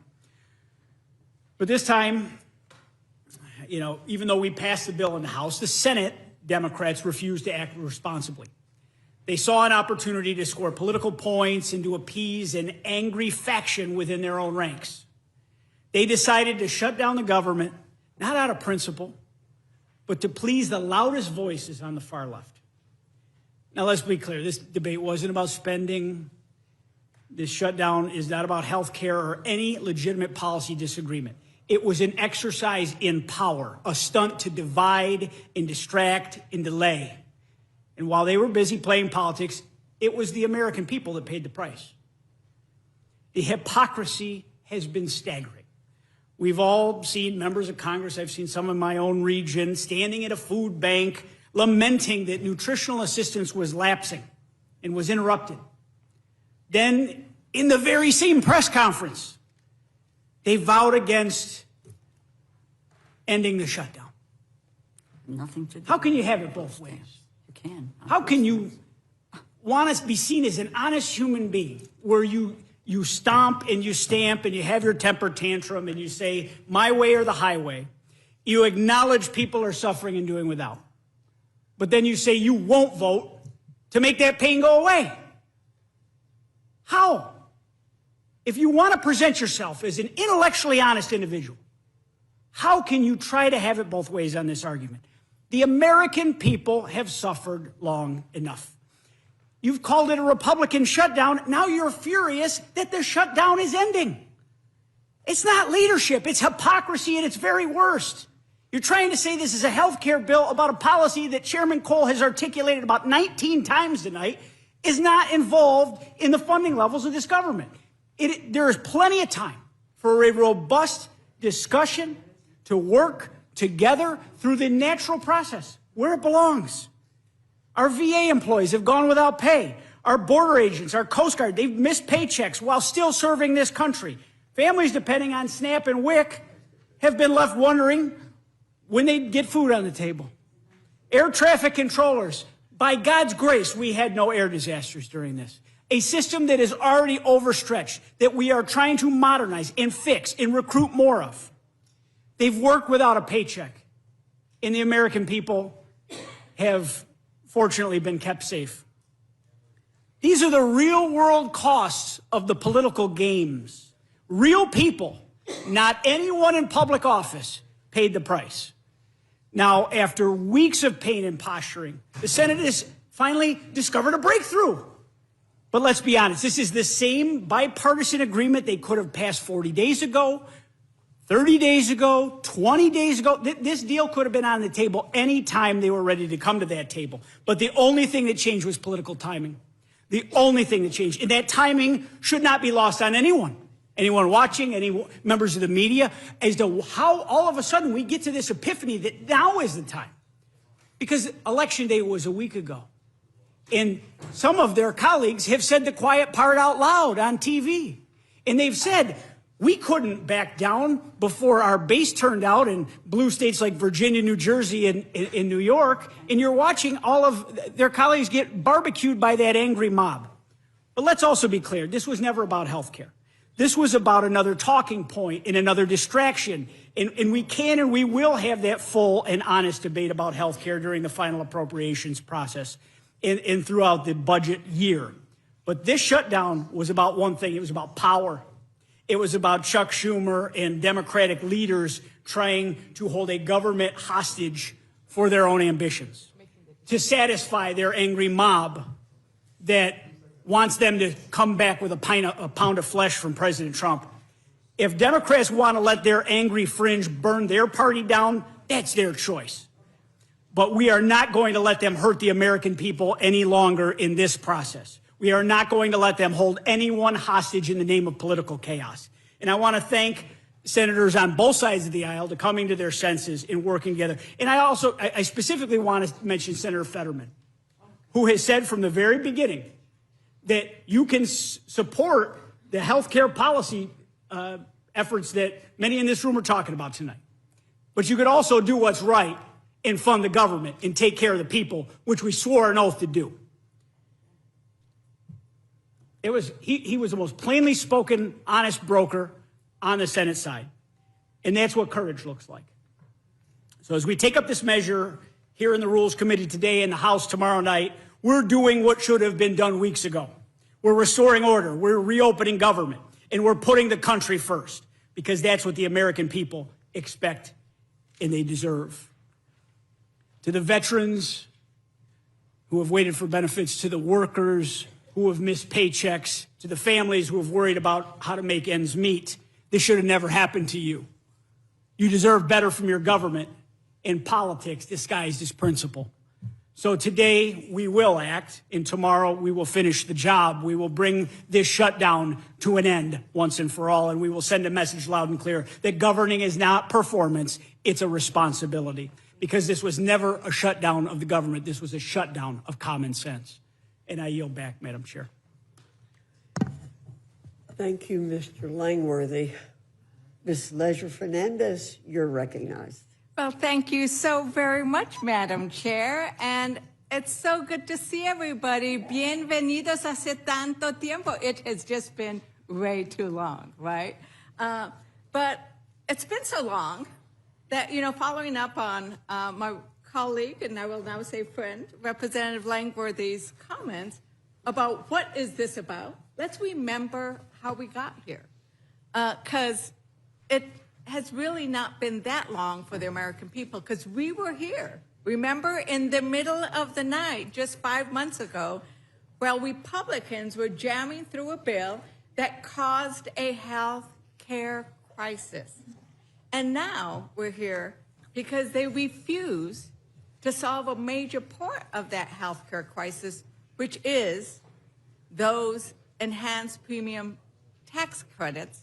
But this time, you know, even though we passed the bill in the House, the Senate Democrats refused to act responsibly. They saw an opportunity to score political points and to appease an angry faction within their own ranks. They decided to shut down the government, not out of principle, but to please the loudest voices on the far left. Now, let's be clear. This debate wasn't about spending. This shutdown is not about health care or any legitimate policy disagreement. It was an exercise in power, a stunt to divide and distract and delay. And while they were busy playing politics, it was the American people that paid the price. The hypocrisy has been staggering. We've all seen members of Congress, I've seen some in my own region, standing at a food bank, lamenting that nutritional assistance was lapsing and was interrupted. Then, in the very same press conference, they vowed against ending the shutdown. Nothing to do. How can you have it both ways? You can. How can you want to be seen as an honest human being where you stomp and you stamp and you have your temper tantrum and you say, my way or the highway. You acknowledge people are suffering and doing without. But then you say you won't vote to make that pain go away. How? If you want to present yourself as an intellectually honest individual, how can you try to have it both ways on this argument? The American people have suffered long enough. You've called it a Republican shutdown. Now you're furious that the shutdown is ending. It's not leadership. It's hypocrisy at its very worst. You're trying to say this is a health care bill about a policy that Chairman Cole has articulated about 19 times tonight is not involved in the funding levels of this government. There is plenty of time for a robust discussion to work together through the natural process where it belongs. Our VA employees have gone without pay. Our border agents, our Coast Guard, they've missed paychecks while still serving this country. Families depending on SNAP and WIC have been left wondering when they get food on the table. Air traffic controllers, by God's grace, we had no air disasters during this. A system that is already overstretched, that we are trying to modernize and fix and recruit more of. They've worked without a paycheck, and the American people have fortunately been kept safe. These are the real world costs of the political games. Real people, not anyone in public office, paid the price. Now, after weeks of pain and posturing, the Senate has finally discovered a breakthrough. But let's be honest, this is the same bipartisan agreement they could have passed 40 days ago, 30 days ago, 20 days ago. This deal could have been on the table any time they were ready to come to that table. But the only thing that changed was political timing. The only thing that changed. And that timing should not be lost on anyone. Anyone watching, any members of the media, as to how all of a sudden we get to this epiphany that now is the time. Because Election Day was a week ago. And some of their colleagues have said the quiet part out loud on TV. And they've said, We couldn't back down before our base turned out in blue states like Virginia, New Jersey, and in New York, and you're watching all of their colleagues get barbecued by that angry mob. But let's also be clear, this was never about health care. This was about another talking point and another distraction. And we can and we will have that full and honest debate about health care during the final appropriations process and throughout the budget year. But this shutdown was about one thing. It was about power. It was about Chuck Schumer and Democratic leaders trying to hold a government hostage for their own ambitions, to satisfy their angry mob that wants them to come back with a pound of flesh from President Trump. If Democrats want to let their angry fringe burn their party down, that's their choice. But we are not going to let them hurt the American people any longer in this process. We are not going to let them hold anyone hostage in the name of political chaos. And I want to thank senators on both sides of the aisle to coming to their senses and working together. And I specifically want to mention Senator Fetterman, who has said from the very beginning that you can support the health care policy efforts that many in this room are talking about tonight. But you could also do what's right and fund the government and take care of the people, which we swore an oath to do. He was the most plainly spoken, honest broker on the Senate side. And that's what courage looks like. So as we take up this measure here in the Rules Committee today and the House tomorrow night, we're doing what should have been done weeks ago. We're restoring order. We're reopening government. And we're putting the country first, because that's what the American people expect and they deserve. To the veterans who have waited for benefits, to the workers who have missed paychecks, to the families who have worried about how to make ends meet, this should have never happened to you. You deserve better from your government, and politics disguised as principle. So today we will act, and tomorrow we will finish the job. We will bring this shutdown to an end once and for all, and we will send a message loud and clear that governing is not performance, it's a responsibility. Because this was never a shutdown of the government, this was a shutdown of common sense. And I yield back, Madam Chair. Thank you, Mr. Langworthy. Ms. Leisure-Fernandez, you're recognized. Well, thank you so very much, Madam Chair. And it's so good to see everybody. Bienvenidos hace tanto tiempo. It has just been way too long, right? But it's been so long that, following up on my colleague, and I will now say friend, Representative Langworthy's comments about what is this about, let's remember how we got here. Because it has really not been that long for the American people, because we were here. Remember, in the middle of the night, just 5 months ago, while Republicans were jamming through a bill that caused a health care crisis. And now we're here because they refuse to solve a major part of that health care crisis, which is those enhanced premium tax credits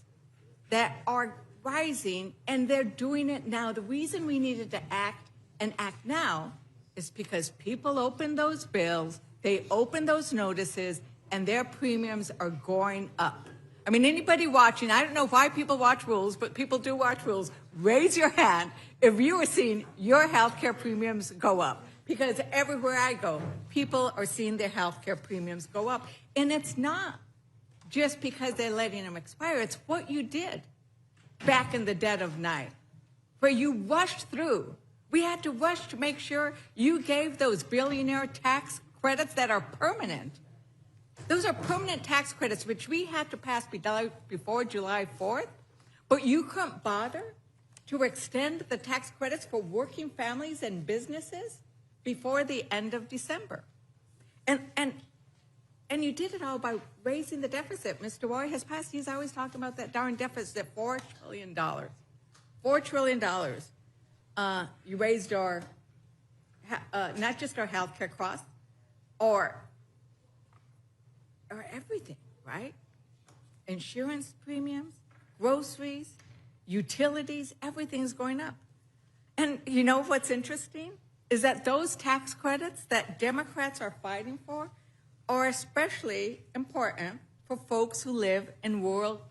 that are rising, and they're doing it now. The reason we needed to act and act now is because people opened those bills, they opened those notices, and their premiums are going up. I mean, anybody watching, I don't know why people watch Rules, but people do watch Rules. Raise your hand if you are seeing your health care premiums go up. Because everywhere I go, people are seeing their health care premiums go up. And it's not just because they're letting them expire. It's what you did back in the dead of night, where you rushed through. We had to rush to make sure you gave those billionaire tax credits that are permanent. Those are permanent tax credits, which we had to pass before July 4th, but you couldn't bother to extend the tax credits for working families and businesses before the end of December. And you did it all by raising the deficit. Mr. Roy has passed, he's always talking about that darn deficit, $4 trillion. $4 trillion. You raised our, not just our health care costs, or everything, right? Insurance premiums, groceries, utilities, everything's going up. And you know what's interesting? Is that those tax credits that Democrats are fighting for are especially important for folks who live in rural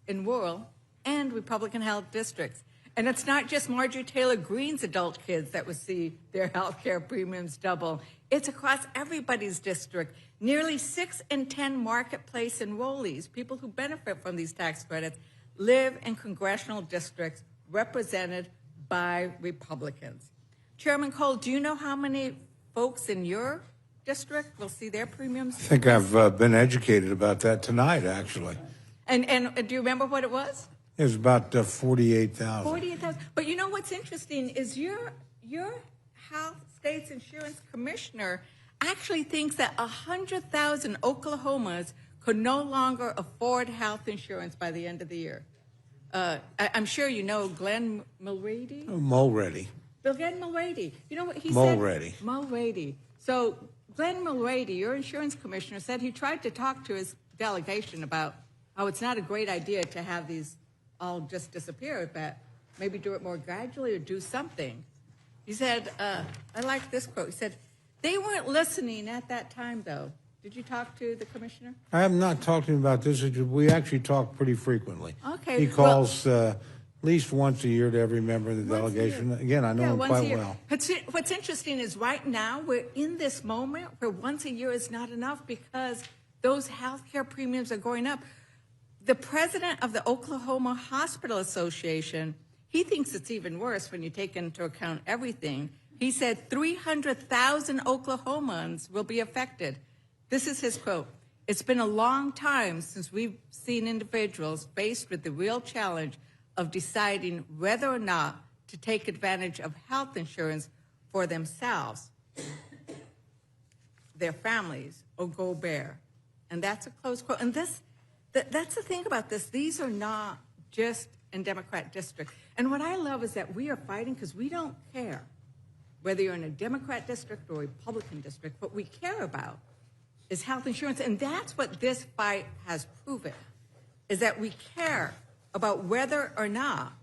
in rural and Republican-held districts. And it's not just Marjorie Taylor Greene's adult kids that will see their health care premiums double. It's across everybody's district. Nearly 6 in 10 marketplace enrollees, people who benefit from these tax credits, live in congressional districts represented by Republicans. Chairman Cole, do you know how many folks in your district will see their premiums? I think I've been educated about that tonight, actually. And do you remember what it was? It was about 48,000. 48,000. But you know what's interesting is your Health States Insurance Commissioner actually thinks that 100,000 Oklahomans could no longer afford health insurance by the end of the year. I'm sure you know Glenn Mulready. Mulready. Glenn Mulready. You know what he Mulready. said? Mulready. So Glenn Mulready, your insurance commissioner, said he tried to talk to his delegation about how it's not a great idea to have these all just disappear, but maybe do it more gradually or do something. He said, I like this quote. He said, they weren't listening at that time, though. Did you talk to the commissioner? I have not talked to him about this. We actually talk pretty frequently. Okay. He calls at least once a year to every member of the delegation. Again, I know him quite well. What's interesting is right now we're in this moment where once a year is not enough because those health care premiums are going up. The president of the Oklahoma Hospital Association, he thinks it's even worse when you take into account everything. He said 300,000 Oklahomans will be affected. This is his quote. It's been a long time since we've seen individuals faced with the real challenge of deciding whether or not to take advantage of health insurance for themselves, their families, or go bare. And that's a close quote. And that's the thing about this. These are not just in Democrat districts. And what I love is that we are fighting because we don't care whether you're in a Democrat district or Republican district. What we care about is health insurance. And that's what this fight has proven, is that we care about whether or not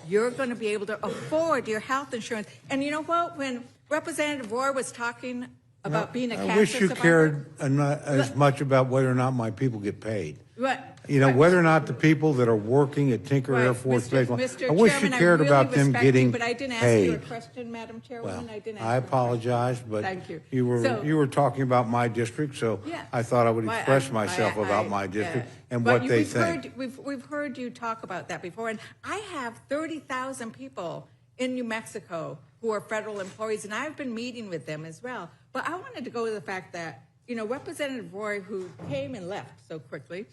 you're going to be able to afford your health insurance. And you know what? When Representative Roy was talking about being a cancer survivor. I wish you cared as much about whether or not my people get paid. Right. You know, whether or not the people that are working at Tinker Air Force Base, I wish you cared about them getting but I didn't ask paid. you a question, Madam Chairwoman. Well, I apologize, but Thank you. You were talking about my district, so Yeah. I thought I would express myself about my district and but what they think. We've heard you talk about that before, and I have 30,000 people in New Mexico who are federal employees, and I've been meeting with them as well. But I wanted to go to the fact that, you know, Representative Roy, who came and left so quickly,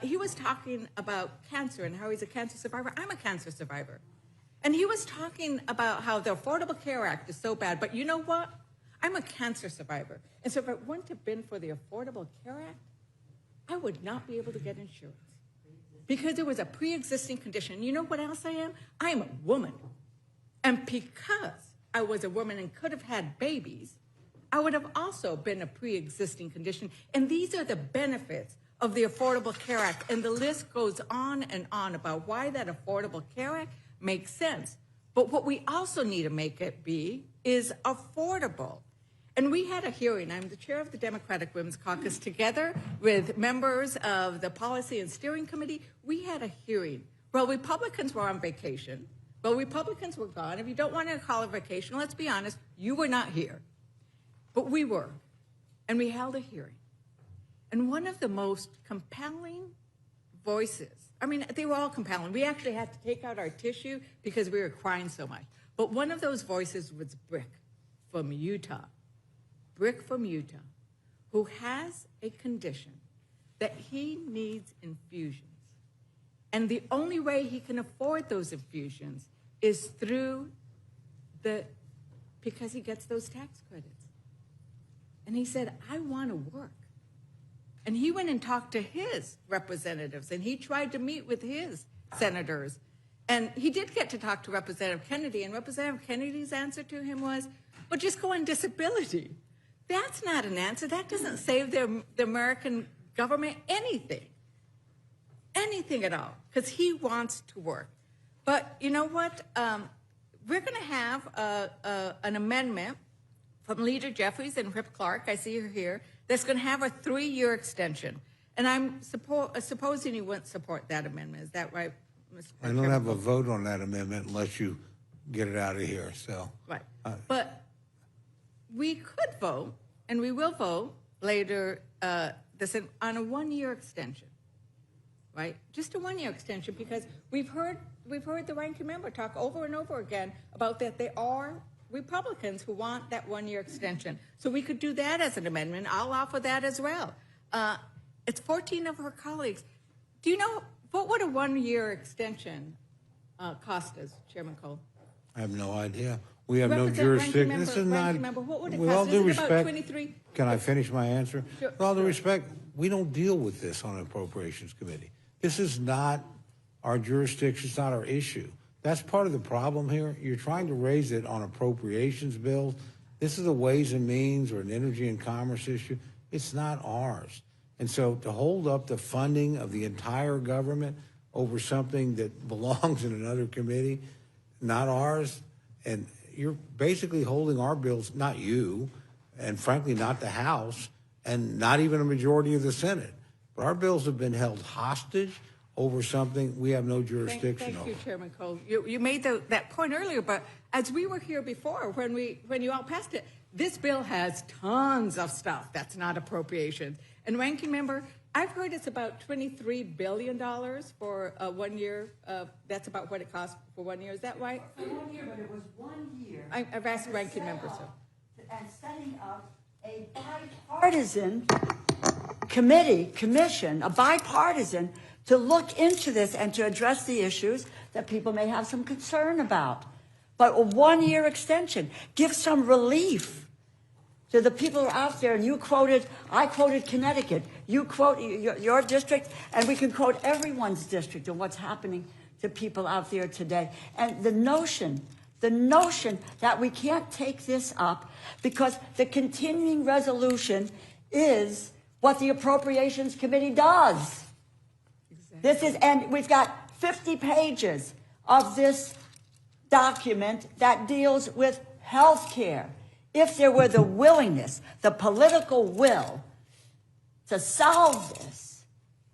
he was talking about cancer and how he's a cancer survivor. I'm a cancer survivor. And he was talking about how the Affordable Care Act is so bad. But you know what? I'm a cancer survivor. And so if it wouldn't have been for the Affordable Care Act, I would not be able to get insurance. Because there was a pre-existing condition. You know what else I am? I am a woman. And because I was a woman and could have had babies, I would have also been a pre-existing condition. And these are the benefits of the Affordable Care Act. And the list goes on and on about why that Affordable Care Act makes sense. But what we also need to make it be is affordable. And we had a hearing. I'm the chair of the Democratic Women's Caucus. Together with members of the Policy and Steering Committee, we had a hearing. Well, Republicans were on vacation. Well, Republicans were gone. If you don't want to call it vacation, let's be honest, you were not here. But we were. And we held a hearing. And one of the most compelling voices, I mean, they were all compelling. We actually had to take out our tissue because we were crying so much. But one of those voices was Brick from Utah. Brick from Utah, who has a condition that he needs infusions. And the only way he can afford those infusions is because he gets those tax credits. And he said, I want to work. And he went and talked to his representatives, and he tried to meet with his senators. And he did get to talk to Representative Kennedy, and Representative Kennedy's answer to him was, well, just go on disability. That's not an answer. That doesn't save the American government anything at all, because he wants to work. But you know what? We're going to have an amendment from Leader Jeffries and Whip Clark, I see her here, that's going to have a 3-year extension. And I'm supposing you wouldn't support that amendment. Is that right, Mr. I don't Chairman have a Cole? vote on that amendment unless you get it out of here, so. Right. But we could vote, and we will vote later on a one-year extension, right? Just a one-year extension, because we've heard the ranking member talk over and over again about that there are Republicans who want that one-year extension. So we could do that as an amendment. I'll offer that as well. It's 14 of her colleagues. Do you know, what would a one-year extension cost us, Chairman Cole? I have no idea. We have no Represent jurisdiction. ranking This is member, not, ranking member, what would it with cost? all due Is it about respect, 23? can I finish my answer? Sure, With all due sure. respect, we don't deal with this on Appropriations Committee. This is not our jurisdiction, it's not our issue. That's part of the problem here. You're trying to raise it on appropriations bills. This is a Ways and Means or an Energy and Commerce issue. It's not ours. And so to hold up the funding of the entire government over something that belongs in another committee, not ours, and you're basically holding our bills, not you, and frankly not the House, and not even a majority of the Senate. But our bills have been held hostage over something we have no jurisdiction Thank over. you, Chairman Cole. You made that point earlier, but as we were here before, when you all passed it, this bill has tons of stuff that's not appropriations. And ranking member, I've heard it's about $23 billion for 1 year. That's about what it costs for 1 year. Is that right? For 1 year, but it was 1 year. I've asked the ranking member, so. And setting up a bipartisan commission, a bipartisan, to look into this and to address the issues that people may have some concern about. But a 1 year extension, give some relief to the people who are out there. And I quoted Connecticut, you quote your district, and we can quote everyone's district and what's happening to people out there today. And the notion that we can't take this up because the continuing resolution is what the Appropriations Committee does. And we've got 50 pages of this document that deals with health care. If there were the willingness, the political will to solve this,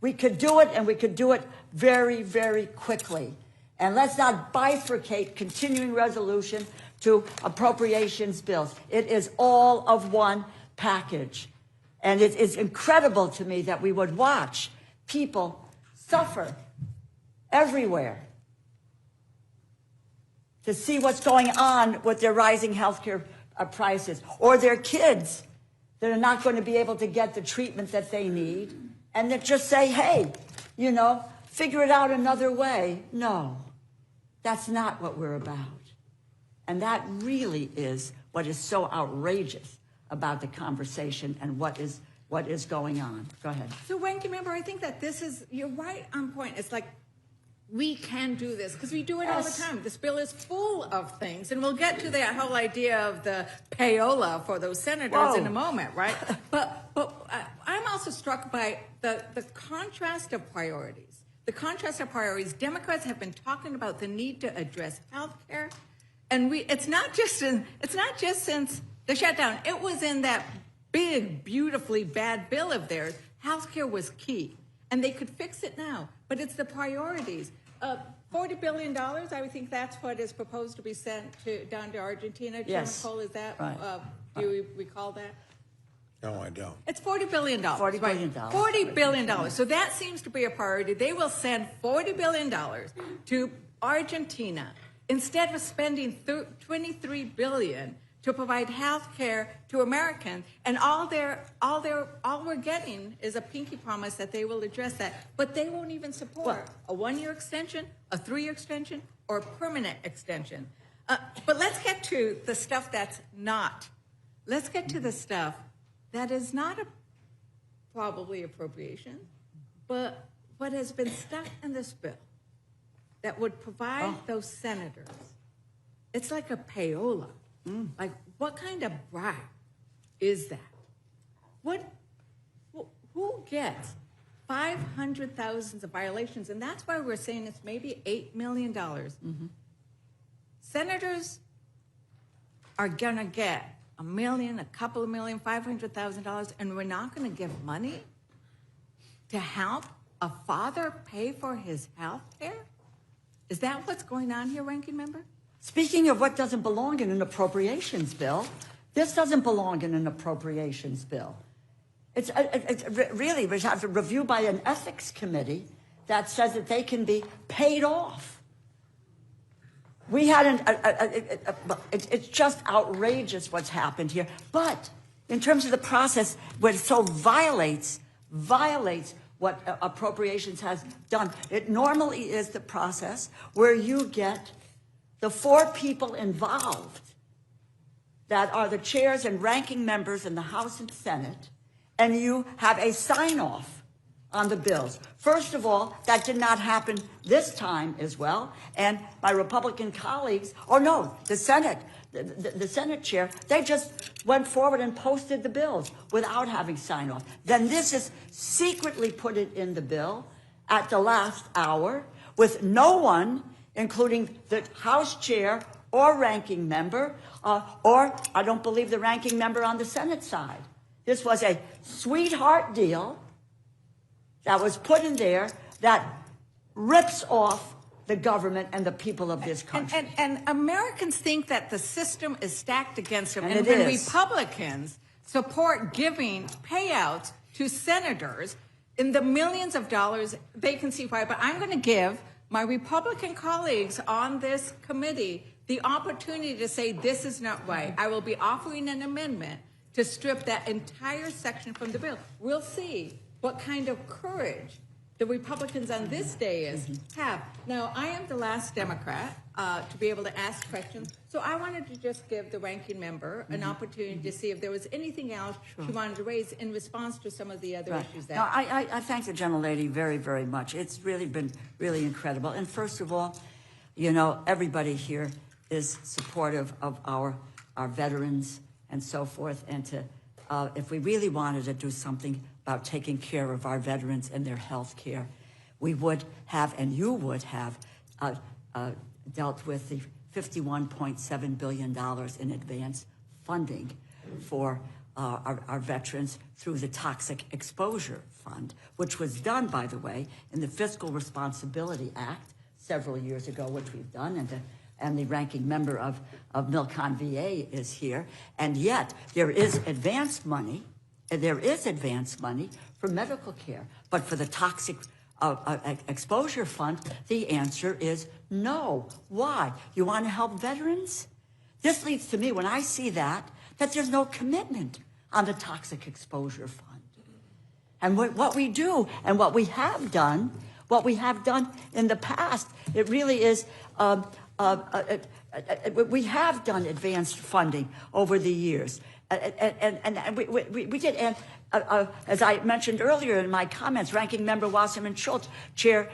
we could do it, and we could do it very, very quickly. And let's not bifurcate continuing resolution to appropriations bills. It is all of one package. And it is incredible to me that we would watch people suffer everywhere to see what's going on with their rising healthcare prices, or their kids that are not going to be able to get the treatment that they need, and that just say, hey, figure it out another way. No, that's not what we're about. And that really is what is so outrageous about the conversation and what is going on. Go ahead. So, ranking member, I think that you're right on point. It's like, we can do this because we do it all the time. This bill is full of things, and we'll get to that whole idea of the payola for those senators in a moment, right? But I'm also struck by the contrast of priorities. The contrast of priorities. Democrats have been talking about the need to address health care, and it's not just since the shutdown. It was in that big, beautifully bad bill of theirs. Health care was key, and they could fix it now. But it's the priorities. $40 billion, I would think that's what is proposed to be sent down to Argentina. Yes. Chairman Cole, is that, Right. Do you recall that? No, I don't. It's $40 billion. $40 billion. $40 billion. So that seems to be a priority. They will send $40 billion to Argentina instead of spending $23 billion to provide health care to Americans, and all we're getting is a pinky promise that they will address that, but they won't even support a 1 year extension, a 3 year extension, or a permanent extension. But let's get to the stuff that's not. Let's get to the stuff that is not probably appropriation, but what has been stuck in this bill that would provide those senators. It's like a payola. Like, what kind of bribe is that? Who gets 500,000 of violations? And that's why we're saying it's maybe $8 million. Senators are going to get $1 million, a couple of million, $500,000, and we're not going to give money to help a father pay for his health care? Is that what's going on here, Ranking Member? Speaking of what doesn't belong in an appropriations bill, this doesn't belong in an appropriations bill. It's really, we have a review by an ethics committee that says that they can be paid off. We had it's just outrageous what's happened here. But in terms of the process, where it so violates what appropriations has done, it normally is the process where you get the 4 people involved that are the chairs and ranking members in the House and Senate, and you have a sign-off on the bills. First of all, that did not happen this time as well, and my Republican colleagues, the Senate, the Senate chair, they just went forward and posted the bills without having sign-off. Then this is secretly put it in the bill at the last hour with no one, including the House chair or ranking member, or I don't believe the ranking member on the Senate side. This was a sweetheart deal that was put in there that rips off the government and the people of this country. And Americans think that the system is stacked against them. And when it is. Republicans support giving payouts to senators in the millions of dollars, they can see why. But I'm going to give my Republican colleagues on this committee the opportunity to say this is not right. I will be offering an amendment to strip that entire section from the bill. We'll see what kind of courage the Republicans on this dais have. Now, I am the last Democrat to be able to ask questions, so I wanted to just give the ranking member an opportunity to see if there was anything else she wanted to raise in response to some of the other issues that... No, I thank the gentlelady very, very much. It's really been really incredible. And first of all, you know, everybody here is supportive of our veterans and so forth, and to if we really wanted to do something about taking care of our veterans and their health care, we would have, and you would have, dealt with the $51.7 billion in advance funding for our veterans through the Toxic Exposure Fund, which was done, by the way, in the Fiscal Responsibility Act several years ago, which we've done, and the ranking member of Milcon VA is here, and yet there is advance money. There is advance money for medical care, but for the Toxic Exposure Fund, the answer is no. Why? You want to help veterans? This leads to me, when I see that there's no commitment on the Toxic Exposure Fund. And what we do and what we have done in the past, it really is, we have done advanced funding over the years. And we did, and as I mentioned earlier in my comments, Ranking Member Wasserman Schultz, Chair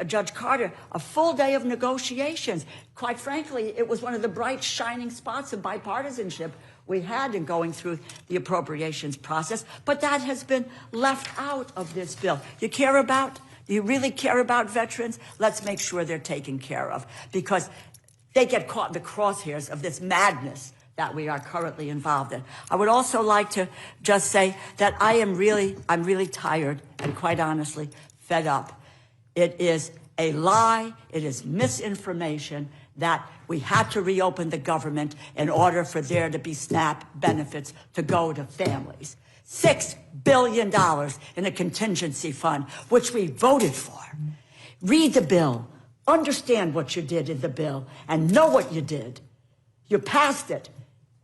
Judge Carter, a full day of negotiations. Quite frankly, it was one of the bright, shining spots of bipartisanship we had in going through the appropriations process, but that has been left out of this bill. Do you really care about veterans? Let's make sure they're taken care of, because they get caught in the crosshairs of this madness that we are currently involved in. I would also like to just say that I'm really tired and, quite honestly, fed up. It is a lie, it is misinformation that we had to reopen the government in order for there to be SNAP benefits to go to families. $6 billion in a contingency fund, which we voted for. Read the bill, understand what you did in the bill, and know what you did. You passed it.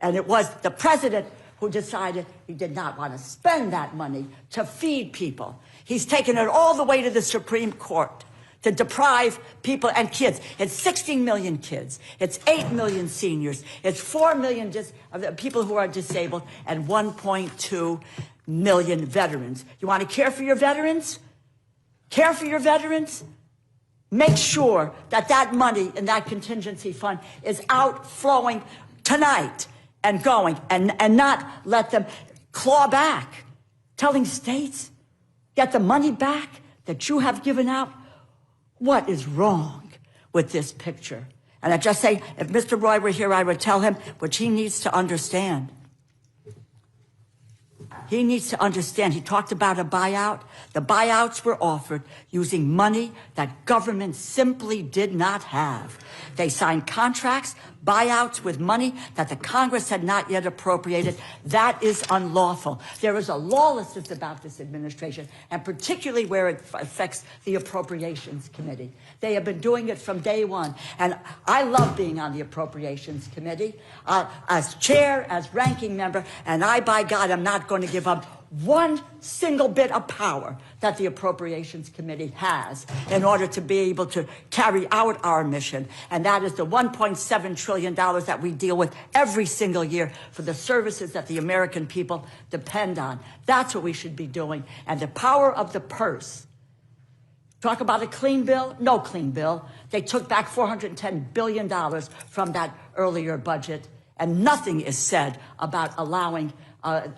And it was the president who decided he did not want to spend that money to feed people. He's taken it all the way to the Supreme Court to deprive people and kids. It's 16 million kids. It's 8 million seniors. It's 4 million people who are disabled and 1.2 million veterans. You want to care for your veterans? Care for your veterans? Make sure that that money in that contingency fund is outflowing tonight and going, and not let them claw back, telling states, get the money back that you have given out. What is wrong with this picture? And I just say, if Mr. Roy were here, I would tell him, which he needs to understand. he needs to understand, he talked about a buyout. The buyouts were offered using money that government simply did not have. They signed contracts, buyouts with money that the Congress had not yet appropriated. That is unlawful. There is a lawlessness about this administration, and particularly where it affects the Appropriations Committee. They have been doing it from day one, and I love being on the Appropriations Committee as chair, as ranking member, and by God, I'm not going to give up one single bit of power that the Appropriations Committee has in order to be able to carry out our mission. And that is the $1.7 trillion that we deal with every single year for the services that the American people depend on. That's what we should be doing. And the power of the purse. Talk about a clean bill? No clean bill. They took back $410 billion from that earlier budget, and nothing is said about allowing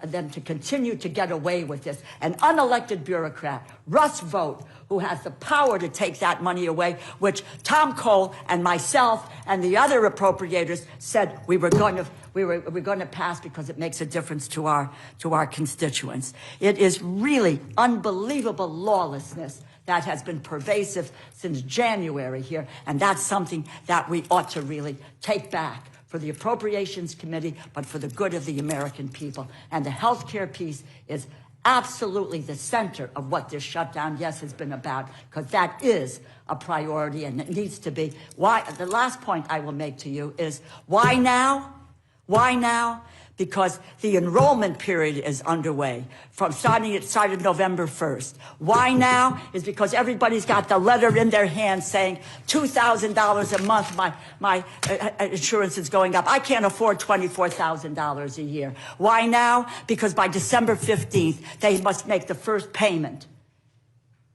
them to continue to get away with this. An unelected bureaucrat, Russ Vought, who has the power to take that money away, which Tom Cole and myself and the other appropriators said we were going to pass because it makes a difference to our constituents. It is really unbelievable lawlessness that has been pervasive since January here, and that's something that we ought to really take back for the Appropriations Committee, but for the good of the American people. And the health care piece is absolutely the center of what this shutdown, yes, has been about, because that is a priority and it needs to be. Why? The last point I will make to you is, why now? Why now? Because the enrollment period is underway. It started November 1st. Why now? Is because everybody's got the letter in their hand saying $2,000 a month, my insurance is going up. I can't afford $24,000 a year. Why now? Because by December 15th, they must make the first payment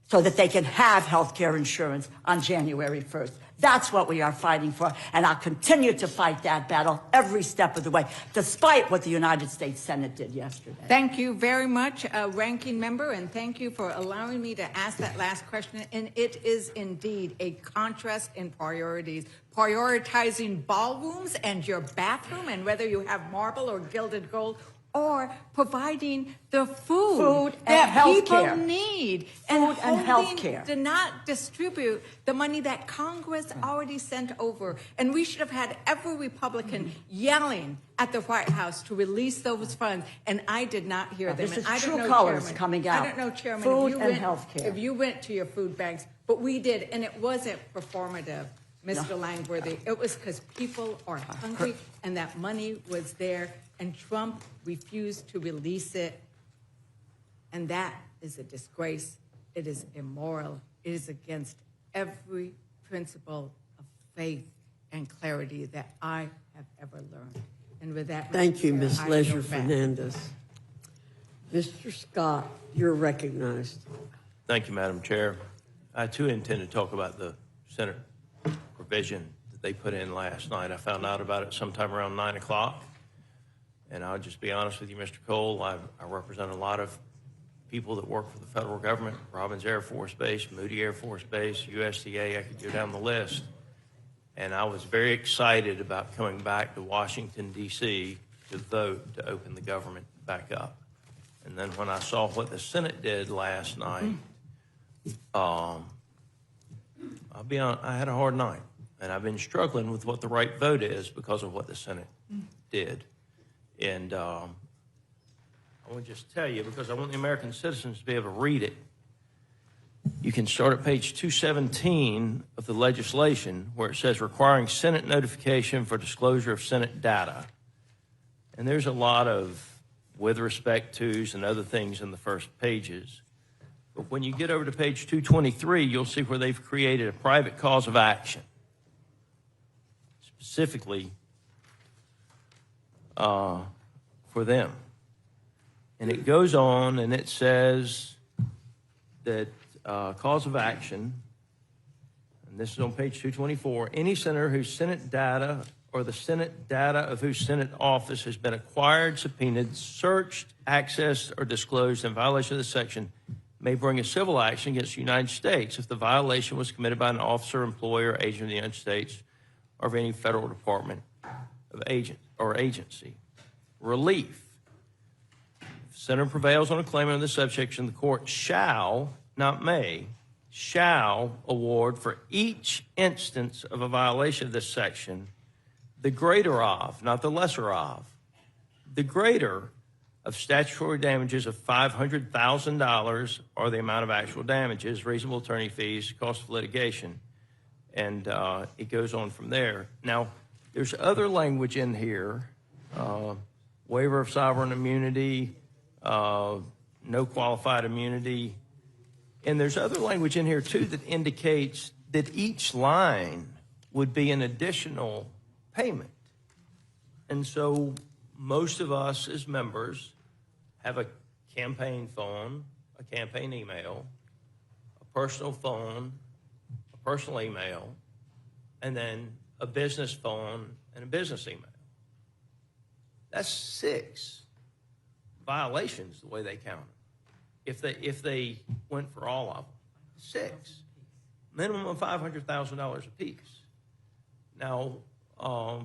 so that they can have health care insurance on January 1st. That's what we are fighting for, and I'll continue to fight that battle every step of the way, despite what the United States Senate did yesterday. Thank you very much, Ranking Member, and thank you for allowing me to ask that last question. And it is indeed a contrast in priorities. Prioritizing ballrooms and your bathroom, and whether you have marble or gilded gold, or providing the food that people need. Food and health care. To not distribute the money that Congress already sent over. And we should have had every Republican yelling at the White House to release those funds. And I did not hear them. This is and I true don't know, colors Chairman, coming out. I don't know, Chairman, Food if you and went, health care. if you went to your food banks, but we did, and it wasn't performative. Mr. Langworthy, it was because people are hungry and that money was there, and Trump refused to release it. And that is a disgrace. It is immoral. It is against every principle of faith and clarity that I have ever learned. And with that, Thank you, Ms. I Leisure yield back. Fernandez. Mr. Scott, you're recognized. Thank you, Madam Chair. I too intend to talk about the Senate provision that they put in last night. I found out about it sometime around 9 o'clock. And I'll just be honest with you, Mr. Cole, I represent a lot of people that work for the federal government, Robins Air Force Base, Moody Air Force Base, USDA, I could go down the list. And I was very excited about coming back to Washington, D.C. to vote to open the government back up. And then when I saw what the Senate did last night, I'll be honest, I had a hard night. And I've been struggling with what the right vote is because of what the Senate did. And I want to just tell you, because I want the American citizens to be able to read it. You can start at page 217 of the legislation where it says requiring Senate notification for disclosure of Senate data. And there's a lot of with respect to's and other things in the first pages. But when you get over to page 223, you'll see where they've created a private cause of action, specifically for them. And it goes on and it says that cause of action, and this is on page 224, any senator whose Senate data or the Senate data of whose Senate office has been acquired, subpoenaed, searched, accessed, or disclosed in violation of this section may bring a civil action against the United States if the violation was committed by an officer, employee, or agent of the United States or of any federal department of agent or agency. Relief. If the senator prevails on a claim under this subsection, the court shall, not may, shall award for each instance of a violation of this section the greater of, not the lesser of, the greater of statutory damages of $500,000 or the amount of actual damages, reasonable attorney fees, cost of litigation. And it goes on from there. Now, there's other language in here, waiver of sovereign immunity, no qualified immunity. And there's other language in here, too, that indicates that each line would be an additional payment. And so most of us as members have a campaign phone, a campaign email, a personal phone, a personal email, and then a business phone and a business email. That's 6 violations the way they count it. If they went for all of them, 6. Minimum of $500,000 apiece. Now, I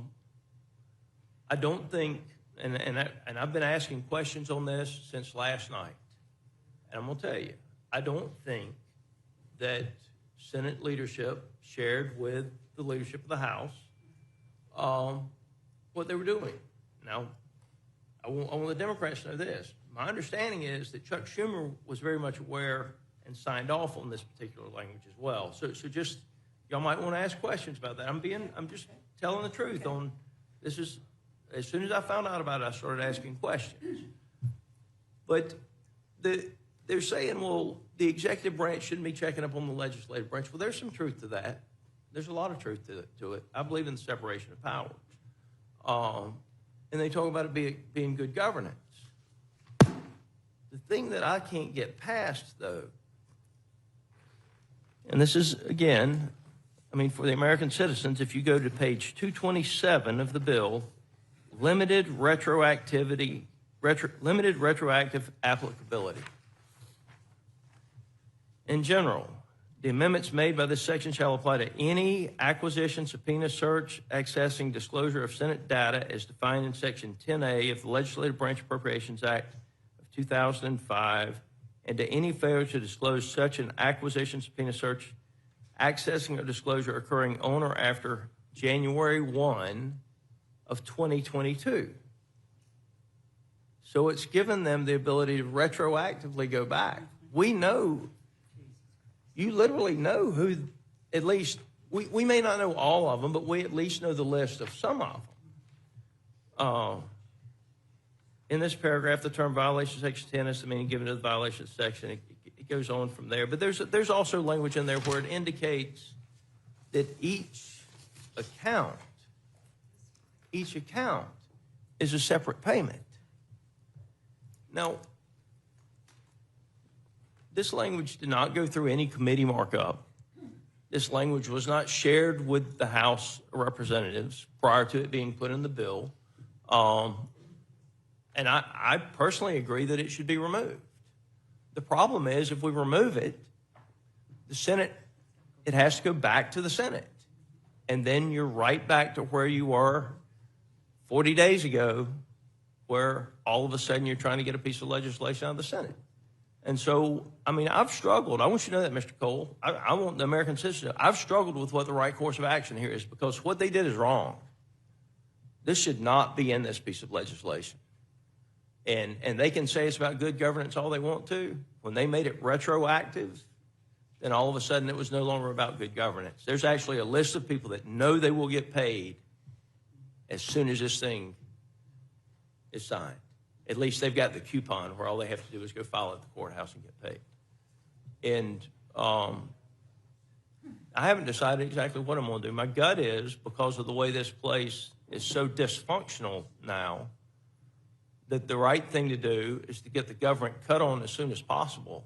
don't think, and I've been asking questions on this since last night, and I'm going to tell you, I don't think that Senate leadership shared with the leadership of the House what they were doing. Now, I want the Democrats to know this. My understanding is that Chuck Schumer was very much aware and signed off on this particular language as well. So just, y'all might want to ask questions about that. I'm just telling the truth on this. Is as soon as I found out about it, I started asking questions. But they're saying, well, the executive branch shouldn't be checking up on the legislative branch. Well, there's some truth to that. There's a lot of truth to it. I believe in the separation of powers. And they talk about it being good governance. The thing that I can't get past, though, and this is, again, I mean, for the American citizens, if you go to page 227 of the bill, limited retroactive applicability. In general, the amendments made by this section shall apply to any acquisition, subpoena, search, accessing, disclosure of Senate data as defined in Section 10A of the Legislative Branch Appropriations Act of 2005, and to any failure to disclose such an acquisition, subpoena, search, accessing, or disclosure occurring on or after January 1 of 2022. So it's given them the ability to retroactively go back. We know, you literally know who, at least, we may not know all of them, but we at least know the list of some of them. In this paragraph, the term violation section 10 is the meaning given to the violation section. It goes on from there. But there's also language in there where it indicates that each account is a separate payment. Now, this language did not go through any committee markup. This language was not shared with the House Representatives prior to it being put in the bill. And I personally agree that it should be removed. The problem is if we remove it, the Senate, it has to go back to the Senate. And then you're right back to where you were 40 days ago, where all of a sudden you're trying to get a piece of legislation out of the Senate. And so, I mean, I've struggled. I want you to know that, Mr. Cole. I want the American citizen to know. I've struggled with what the right course of action here is because what they did is wrong. This should not be in this piece of legislation. And they can say it's about good governance all they want to. When they made it retroactive, then all of a sudden it was no longer about good governance. There's actually a list of people that know they will get paid as soon as this thing is signed. At least they've got the coupon where all they have to do is go file at the courthouse and get paid. And I haven't decided exactly what I'm going to do. My gut is, because of the way this place is so dysfunctional now, that the right thing to do is to get the government cut on as soon as possible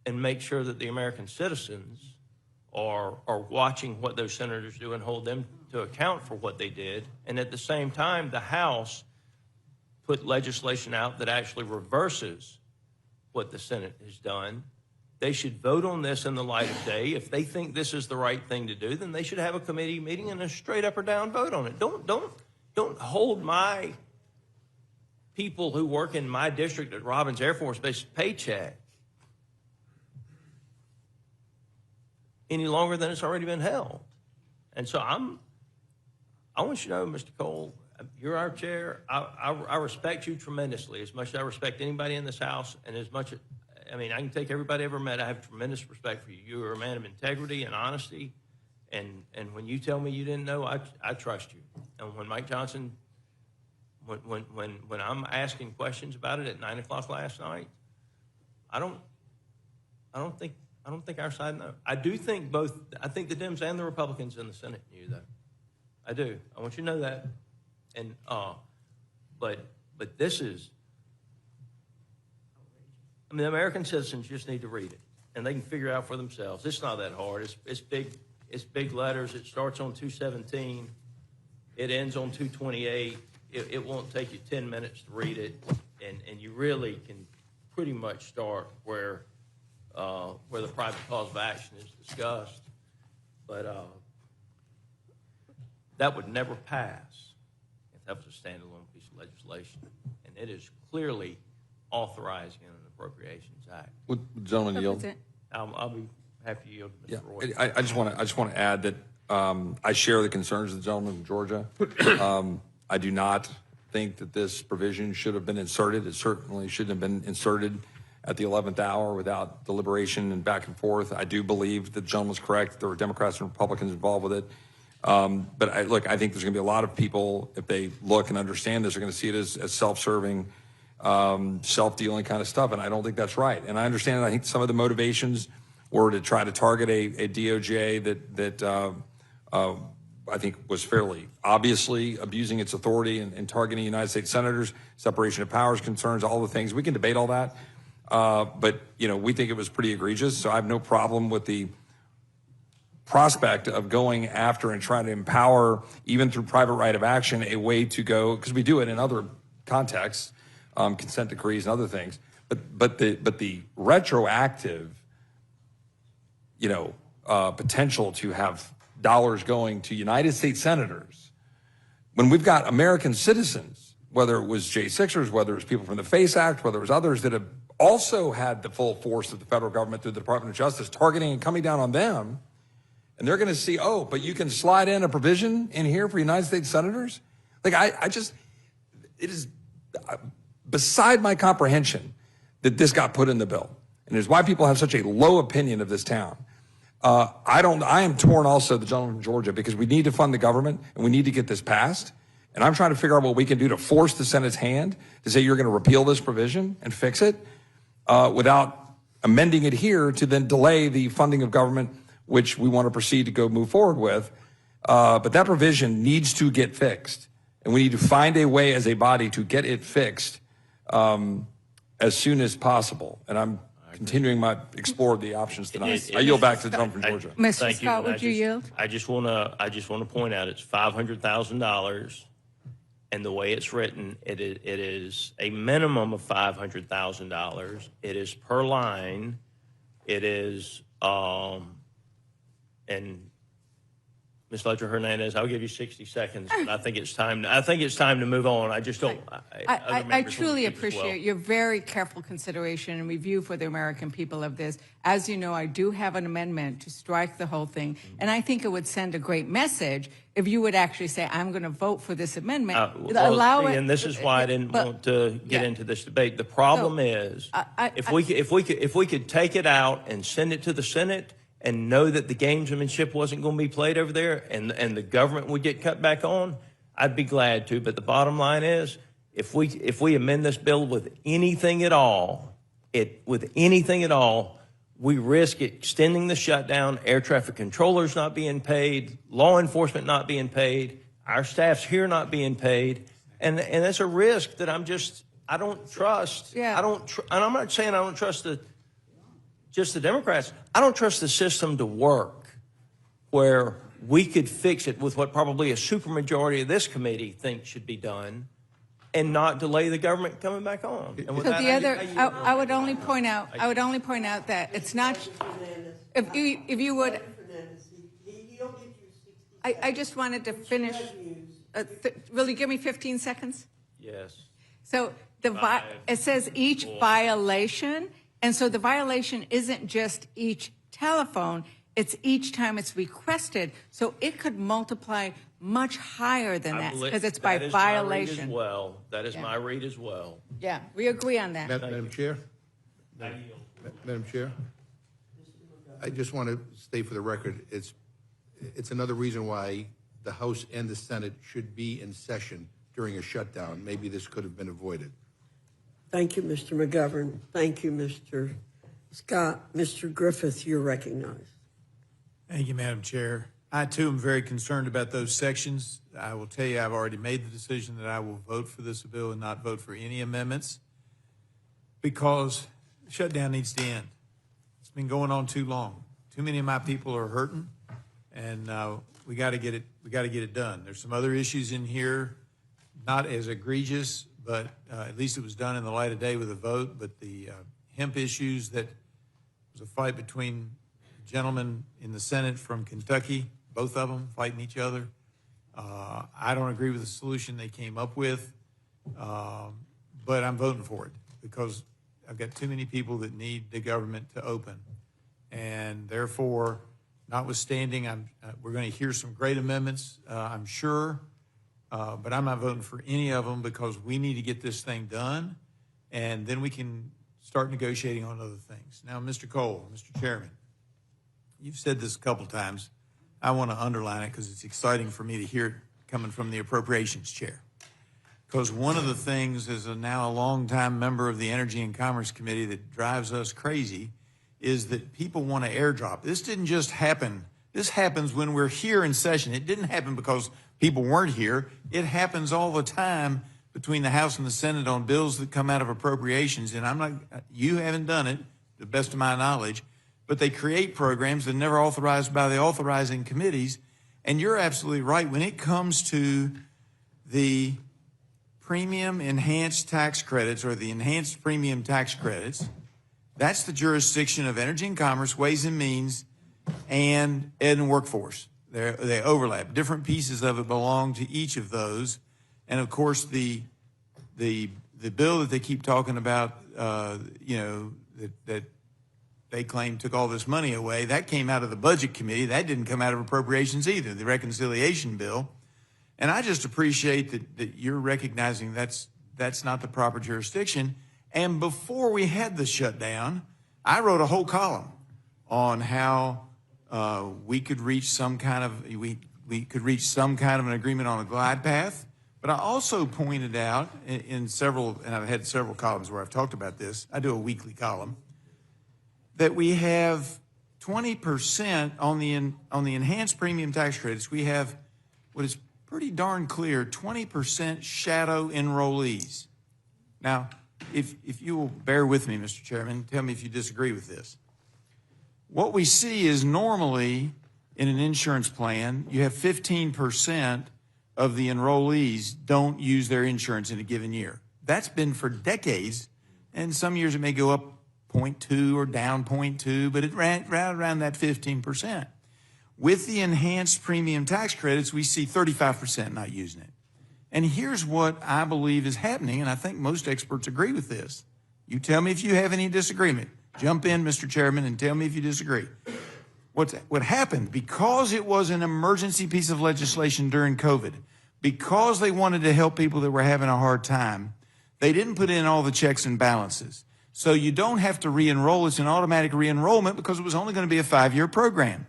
and make sure that the American citizens are watching what those senators do and hold them to account for what they did. And at the same time, the House put legislation out that actually reverses what the Senate has done. They should vote on this in the light of day. If they think this is the right thing to do, then they should have a committee meeting and a straight up or down vote on it. Don't hold my people who work in my district at Robbins Air Force Base paycheck any longer than it's already been held. And so I want you to know, Mr. Cole, you're our chair. I respect you tremendously, as much as I respect anybody in this House, and as much, I mean, I can take everybody I ever met. I have tremendous respect for you. You are a man of integrity and honesty, and when you tell me you didn't know, I trust you. And when Mike Johnson, when I'm asking questions about it at 9 o'clock last night, I don't think our side knows. I think the Dems and the Republicans in the Senate knew, though. I do. I want you to know that. And but this is, I mean, the American citizens just need to read it, and they can figure it out for themselves. It's not that hard. It's big letters. It starts on 217. It ends on 228. It won't take you 10 minutes to read it, and you really can pretty much start where the private cause of action is discussed. But that would never pass if that was a standalone piece of legislation, and it is clearly authorizing an Appropriations Act. Would the gentleman yield? I'll be happy to yield to Mr. Roy. I just want to add that I share the concerns of the gentleman from Georgia. I do not think that this provision should have been inserted. It certainly shouldn't have been inserted at the 11th hour without deliberation and back and forth. I do believe that the gentleman's correct, that there were Democrats and Republicans involved with it. But I think there's going to be a lot of people, if they look and understand this, are going to see it as self-serving, self-dealing kind of stuff, and I don't think that's right. And I understand, I think some of the motivations were to try to target a DOJ that I think was fairly obviously abusing its authority and targeting United States senators, separation of powers concerns, all the things. We can debate all that. But, you know, we think it was pretty egregious, so I have no problem with the prospect of going after and trying to empower, even through private right of action, a way to go, because we do it in other contexts, consent decrees and other things. But the retroactive, you know, potential to have dollars going to United States senators, when we've got American citizens, whether it was J6ers, whether it was people from the FACE Act, whether it was others that have also had the full force of the federal government through the Department of Justice targeting and coming down on them, and they're going to see, oh, but you can slide in a provision in here for United States senators? Like, it is beside my comprehension that this got put in the bill. And it's why people have such a low opinion of this town. I am torn also, the gentleman from Georgia, because we need to fund the government and we need to get this passed. And I'm trying to figure out what we can do to force the Senate's hand to say you're going to repeal this provision and fix it without amending it here to then delay the funding of government, which we want to proceed to go move forward with. But that provision needs to get fixed. And we need to find a way as a body to get it fixed as soon as possible. And I'm continuing explore the options tonight. I yield back to the gentleman from Georgia. Mr. Scott, would you yield? I just want to point out it's $500,000, and the way it's written, it is a minimum of $500,000. It is per line. It is and Ms. Ledger Hernandez, I'll give you 60 seconds. But I think it's time. I think it's time to move on. I just don't. I truly appreciate your very careful consideration and review for the American people of this. As you know, I do have an amendment to strike the whole thing, and I think it would send a great message if you would actually say, "I'm going to vote for this amendment." Allow it. And this is why I didn't want to get into this debate. The problem is, if we could take it out and send it to the Senate, and know that the gamesmanship wasn't going to be played over there, and the government would get cut back on, I'd be glad to. But the bottom line is, if we amend this bill with anything at all, we risk extending the shutdown, air traffic controllers not being paid, law enforcement not being paid, our staffs here not being paid, and that's a risk that I don't trust. Yeah. And I'm not saying I don't trust just the Democrats. I don't trust the system to work where we could fix it with what probably a supermajority of this committee thinks should be done and not delay the government coming back on. And with So that, I would only point out that it's not, if you would, I just wanted to finish, will you give me 15 seconds? yes. So it says each violation, and so the violation isn't just each telephone, it's each time it's requested. So it could multiply much higher than that because it's by violation. That is my read as well. Yeah, we agree on that. Madam Chair? Madam Chair? I just want to state for the record, it's another reason why the House and the Senate should be in session during a shutdown. Maybe this could have been avoided. Thank you, Mr. McGovern. Thank you, Mr. Scott. Mr. Griffith, you're recognized. Thank you, Madam Chair. I, too, am very concerned about those sections. I will tell you, I've already made the decision that I will vote for this bill and not vote for any amendments because the shutdown needs to end. It's been going on too long. Too many of my people are hurting, and we got to get it. We got to get it done. There's some other issues in here, not as egregious, but at least it was done in the light of day with a vote. But the hemp issues, that was a fight between gentlemen in the Senate from Kentucky, both of them fighting each other. I don't agree with the solution they came up with, but I'm voting for it because I've got too many people that need the government to open. And therefore, notwithstanding, we're going to hear some great amendments, I'm sure, but I'm not voting for any of them because we need to get this thing done, and then we can start negotiating on other things. Now, Mr. Cole, Mr. Chairman, you've said this a couple times. I want to underline it because it's exciting for me to hear it coming from the Appropriations Chair. Because one of the things as now a longtime member of the Energy and Commerce Committee that drives us crazy is that people want to airdrop. This didn't just happen. This happens when we're here in session. It didn't happen because people weren't here. It happens all the time between the House and the Senate on bills that come out of appropriations. And you haven't done it, to the best of my knowledge, but they create programs that are never authorized by the authorizing committees. And you're absolutely right. When it comes to the premium enhanced tax credits or the enhanced premium tax credits, that's the jurisdiction of Energy and Commerce, Ways and Means, and Ed and Workforce. They overlap. Different pieces of it belong to each of those. And of course, the bill that they keep talking about, that they claim took all this money away, that came out of the Budget Committee. That didn't come out of Appropriations either, the reconciliation bill. And I just appreciate that you're recognizing that's not the proper jurisdiction. And before we had the shutdown, I wrote a whole column on how we could reach some kind of an agreement on a glide path. But I also pointed out in several, and I've had several columns where I've talked about this. I do a weekly column, that we have 20% on the enhanced premium tax credits. We have what is pretty darn clear, 20% shadow enrollees. Now, if you will bear with me, Mr. Chairman, tell me if you disagree with this. What we see is normally in an insurance plan, you have 15% of the enrollees don't use their insurance in a given year. That's been for decades, and some years it may go up 0.2 or down 0.2, but it ran around that 15%. With the enhanced premium tax credits, we see 35% not using it. And here's what I believe is happening, and I think most experts agree with this. You tell me if you have any disagreement. Jump in, Mr. Chairman, and tell me if you disagree. What happened, because it was an emergency piece of legislation during COVID, because they wanted to help people that were having a hard time, they didn't put in all the checks and balances. So you don't have to re-enroll. It's an automatic re-enrollment because it was only going to be a 5-year program.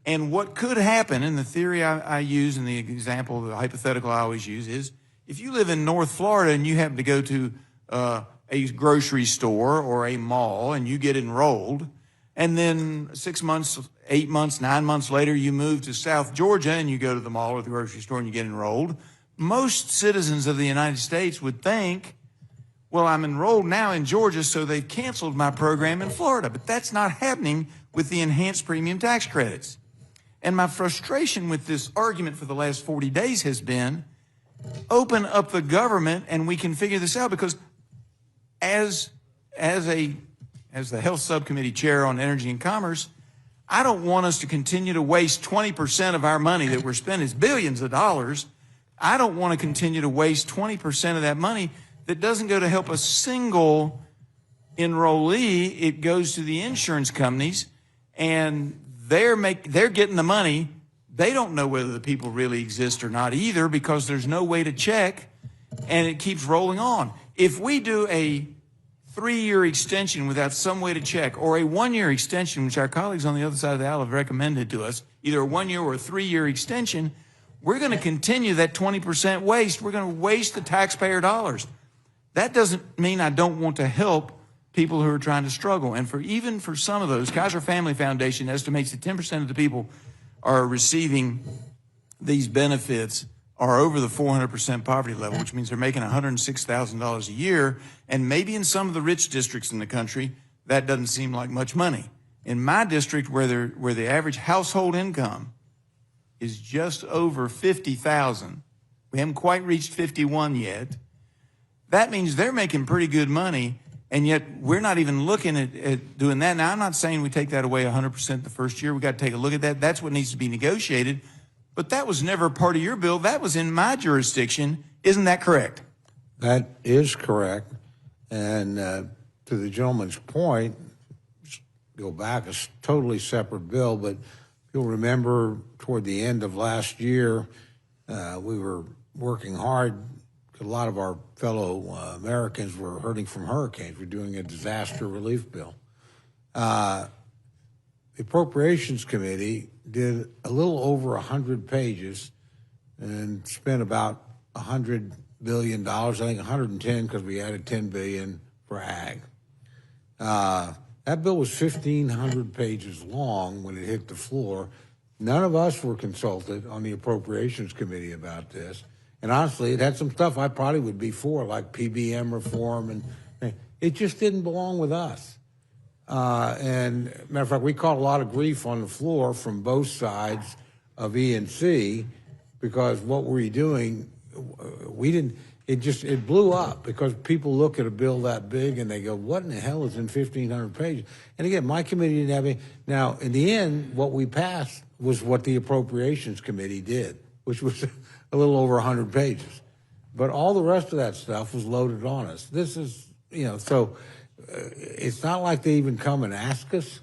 And what could happen, and the theory I use and the example, the hypothetical I always use is, if you live in North Florida and you happen to go to a grocery store or a mall and you get enrolled, and then 6 months, 8 months, 9 months later, you move to South Georgia and you go to the mall or the grocery store and you get enrolled, most citizens of the United States would think, well, I'm enrolled now in Georgia, so they've canceled my program in Florida. But that's not happening with the enhanced premium tax credits. And my frustration with this argument for the last 40 days has been, open up the government and we can figure this out. Because as the Health Subcommittee Chair on Energy and Commerce, I don't want us to continue to waste 20% of our money that we're spending. It's billions of dollars. I don't want to continue to waste 20% of that money that doesn't go to help a single enrollee. It goes to the insurance companies, and they're getting the money. They don't know whether the people really exist or not either, because there's no way to check, and it keeps rolling on. If we do a 3-year extension without some way to check, or a 1-year extension, which our colleagues on the other side of the aisle have recommended to us, either a 1-year or a 3-year extension, we're going to continue that 20% waste. We're going to waste the taxpayer dollars. That doesn't mean I don't want to help people who are trying to struggle. And even for some of those, Kaiser Family Foundation estimates that 10% of the people are receiving these benefits are over the 400% poverty level, which means they're making $106,000 a year. And maybe in some of the rich districts in the country, that doesn't seem like much money. In my district, where the average household income is just over $50,000, we haven't quite reached 51 yet. That means they're making pretty good money, and yet we're not even looking at doing that. Now, I'm not saying we take that away 100% the first year. We got to take a look at that. That's what needs to be negotiated. But that was never part of your bill. That was in my jurisdiction. Isn't that correct? That is correct. And to the gentleman's point, go back, a totally separate bill, but you'll remember toward the end of last year, we were working hard. A lot of our fellow Americans were hurting from hurricanes. We're doing a disaster relief bill. The Appropriations Committee did a little over 100 pages and spent about $100 billion, I think 110 because we added $10 billion for ag. That bill was 1,500 pages long when it hit the floor. None of us were consulted on the Appropriations Committee about this. And honestly, it had some stuff I probably would be for, like PBM reform, and it just didn't belong with us. And matter of fact, we caught a lot of grief on the floor from both sides of E&C because what were you doing? We didn't. It blew up because people look at a bill that big and they go, "What in the hell is in 1,500 pages?" And again, my committee didn't have any. Now, in the end, what we passed was what the Appropriations Committee did, which was a little over 100 pages. But all the rest of that stuff was loaded on us. This is, so it's not like they even come and ask us.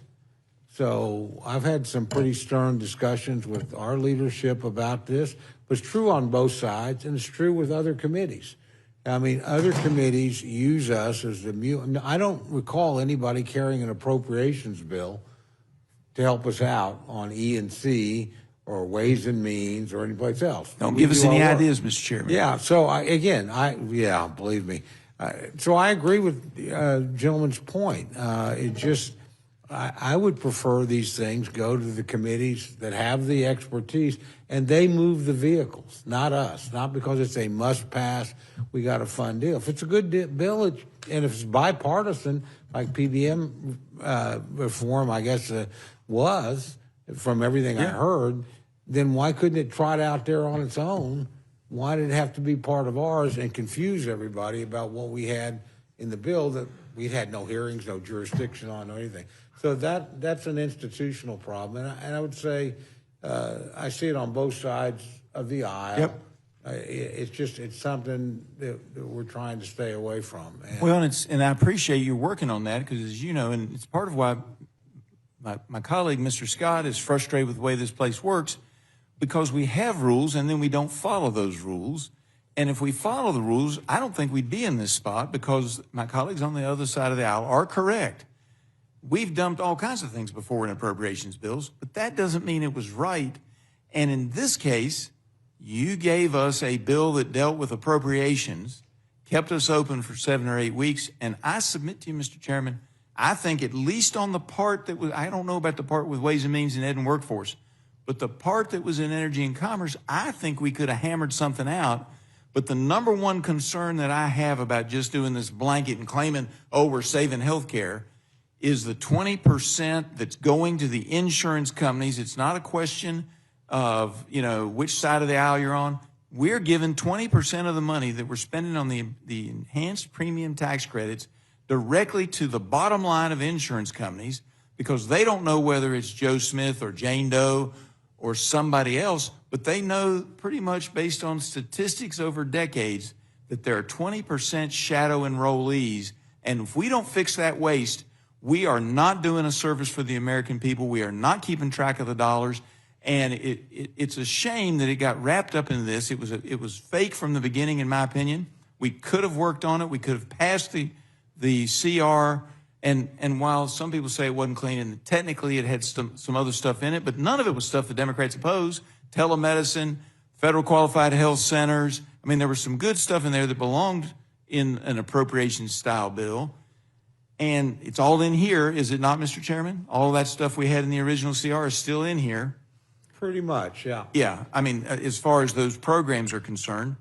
So I've had some pretty stern discussions with our leadership about this. But it's true on both sides, and it's true with other committees. I mean, other committees use us as the mule. I don't recall anybody carrying an appropriations bill to help us out on E&C or Ways and Means or anyplace else. Don't give us any ideas, Mr. Chairman. Yeah, so believe me. So I agree with the gentleman's point. I would prefer these things go to the committees that have the expertise, and they move the vehicles, not us. Not because it's a must-pass, we got a fun deal. If it's a good bill, and if it's bipartisan, like PBM reform, I guess was, from everything I heard, then why couldn't it trot out there on its own? Why did it have to be part of ours and confuse everybody about what we had in the bill that we had no hearings, no jurisdiction on, or anything? So that's an institutional problem. And I would say I see it on both sides of the aisle. Yep. It's something that we're trying to stay away from. And I appreciate you working on that because, as you know, and it's part of why my colleague, Mr. Scott, is frustrated with the way this place works because we have rules and then we don't follow those rules. And if we follow the rules, I don't think we'd be in this spot because my colleagues on the other side of the aisle are correct. We've dumped all kinds of things before in appropriations bills, but that doesn't mean it was right. And in this case, you gave us a bill that dealt with appropriations, kept us open for 7 or 8 weeks, and I submit to you, Mr. Chairman, I think at least on the part that was, I don't know about the part with Ways and Means and Ed and Workforce, but the part that was in Energy and Commerce, I think we could have hammered something out. But the number one concern that I have about just doing this blanket and claiming, oh, we're saving health care, is the 20% that's going to the insurance companies. It's not a question of, which side of the aisle you're on. We're giving 20% of the money that we're spending on the enhanced premium tax credits directly to the bottom line of insurance companies because they don't know whether it's Joe Smith or Jane Doe or somebody else, but they know pretty much based on statistics over decades that there are 20% shadow enrollees, and if we don't fix that waste, we are not doing a service for the American people. We are not keeping track of the dollars, and it's a shame that it got wrapped up in this. It was fake from the beginning, in my opinion. We could have worked on it. We could have passed the CR, and while some people say it wasn't clean, and technically it had some other stuff in it, but none of it was stuff the Democrats opposed. Telemedicine, federal qualified health centers. I mean, there was some good stuff in there that belonged in an appropriations style bill. And it's all in here, is it not, Mr. Chairman? All that stuff we had in the original CR is still in here. Pretty much, yeah. Yeah, I mean, as far as those programs are concerned.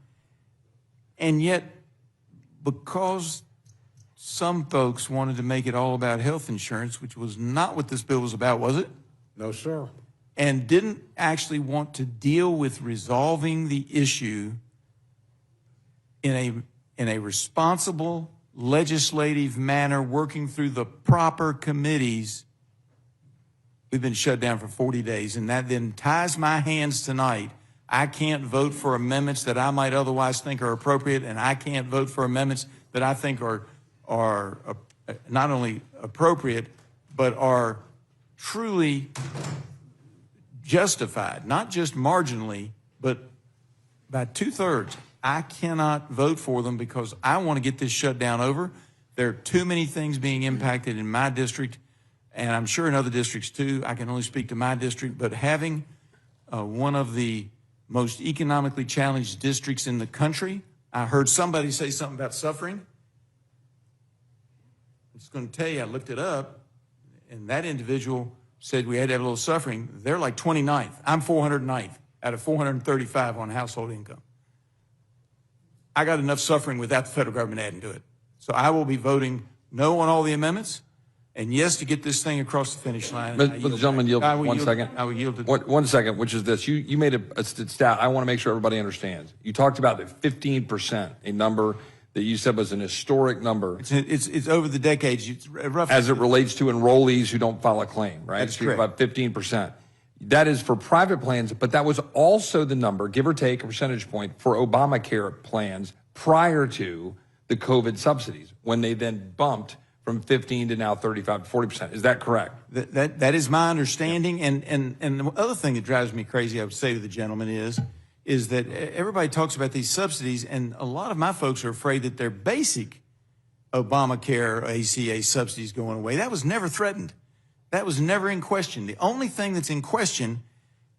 And yet, because some folks wanted to make it all about health insurance, which was not what this bill was about, was it? No, sir. And didn't actually want to deal with resolving the issue in a responsible legislative manner, working through the proper committees, we've been shut down for 40 days. And that then ties my hands tonight. I can't vote for amendments that I might otherwise think are appropriate, and I can't vote for amendments that I think are not only appropriate, but are truly justified, not just marginally, but by 2/3. I cannot vote for them because I want to get this shutdown over. There are too many things being impacted in my district, and I'm sure in other districts too. I can only speak to my district, but having one of the most economically challenged districts in the country, I heard somebody say something about suffering. I'm just going to tell you, I looked it up, and that individual said we had to have a little suffering. They're like 29th. I'm 409th out of 435 on household income. I got enough suffering without the federal government adding to it. So I will be voting no on all the amendments and yes to get this thing across the finish line. But the gentleman yield one second. I will yield to 1 second, which is this. You made a stat. I want to make sure everybody understands. You talked about the 15%, a number that you said was an historic number. It's over the decades. It's roughly as it relates to enrollees who don't file a claim, right? That's so you're correct. about 15%. That is for private plans, but that was also the number, give or take a percentage point, for Obamacare plans prior to the COVID subsidies, when they then bumped from 15 to now 35 to 40%. Is that correct? That is my understanding. And the other thing that drives me crazy, I would say to the gentleman, is that everybody talks about these subsidies, and a lot of my folks are afraid that their basic Obamacare ACA subsidies going away. That was never threatened. That was never in question. The only thing that's in question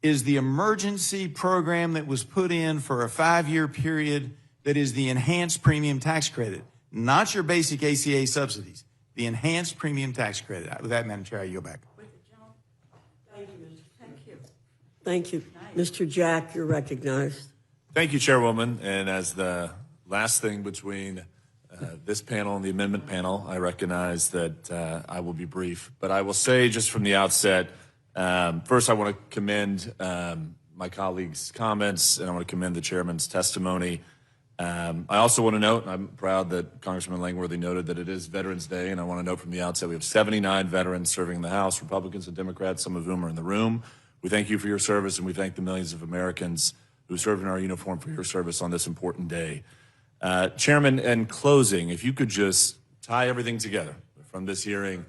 is the emergency program that was put in for a 5-year period that is the enhanced premium tax credit, not your basic ACA subsidies, the enhanced premium tax credit. With that, Madam Chair, I yield back. Thank you, Mr. Thank you. Thank you. Mr. Jack, you're recognized. Thank you, Chairwoman. And as the last thing between this panel and the amendment panel, I recognize that I will be brief. But I will say just from the outset, first I want to commend my colleagues' comments, and I want to commend the chairman's testimony. I also want to note, and I'm proud that Congressman Langworthy noted that it is Veterans Day, and I want to note from the outset we have 79 veterans serving in the House, Republicans and Democrats, some of whom are in the room. We thank you for your service, and we thank the millions of Americans who served in our uniform for your service on this important day. Chairman, in closing, if you could just tie everything together from this hearing,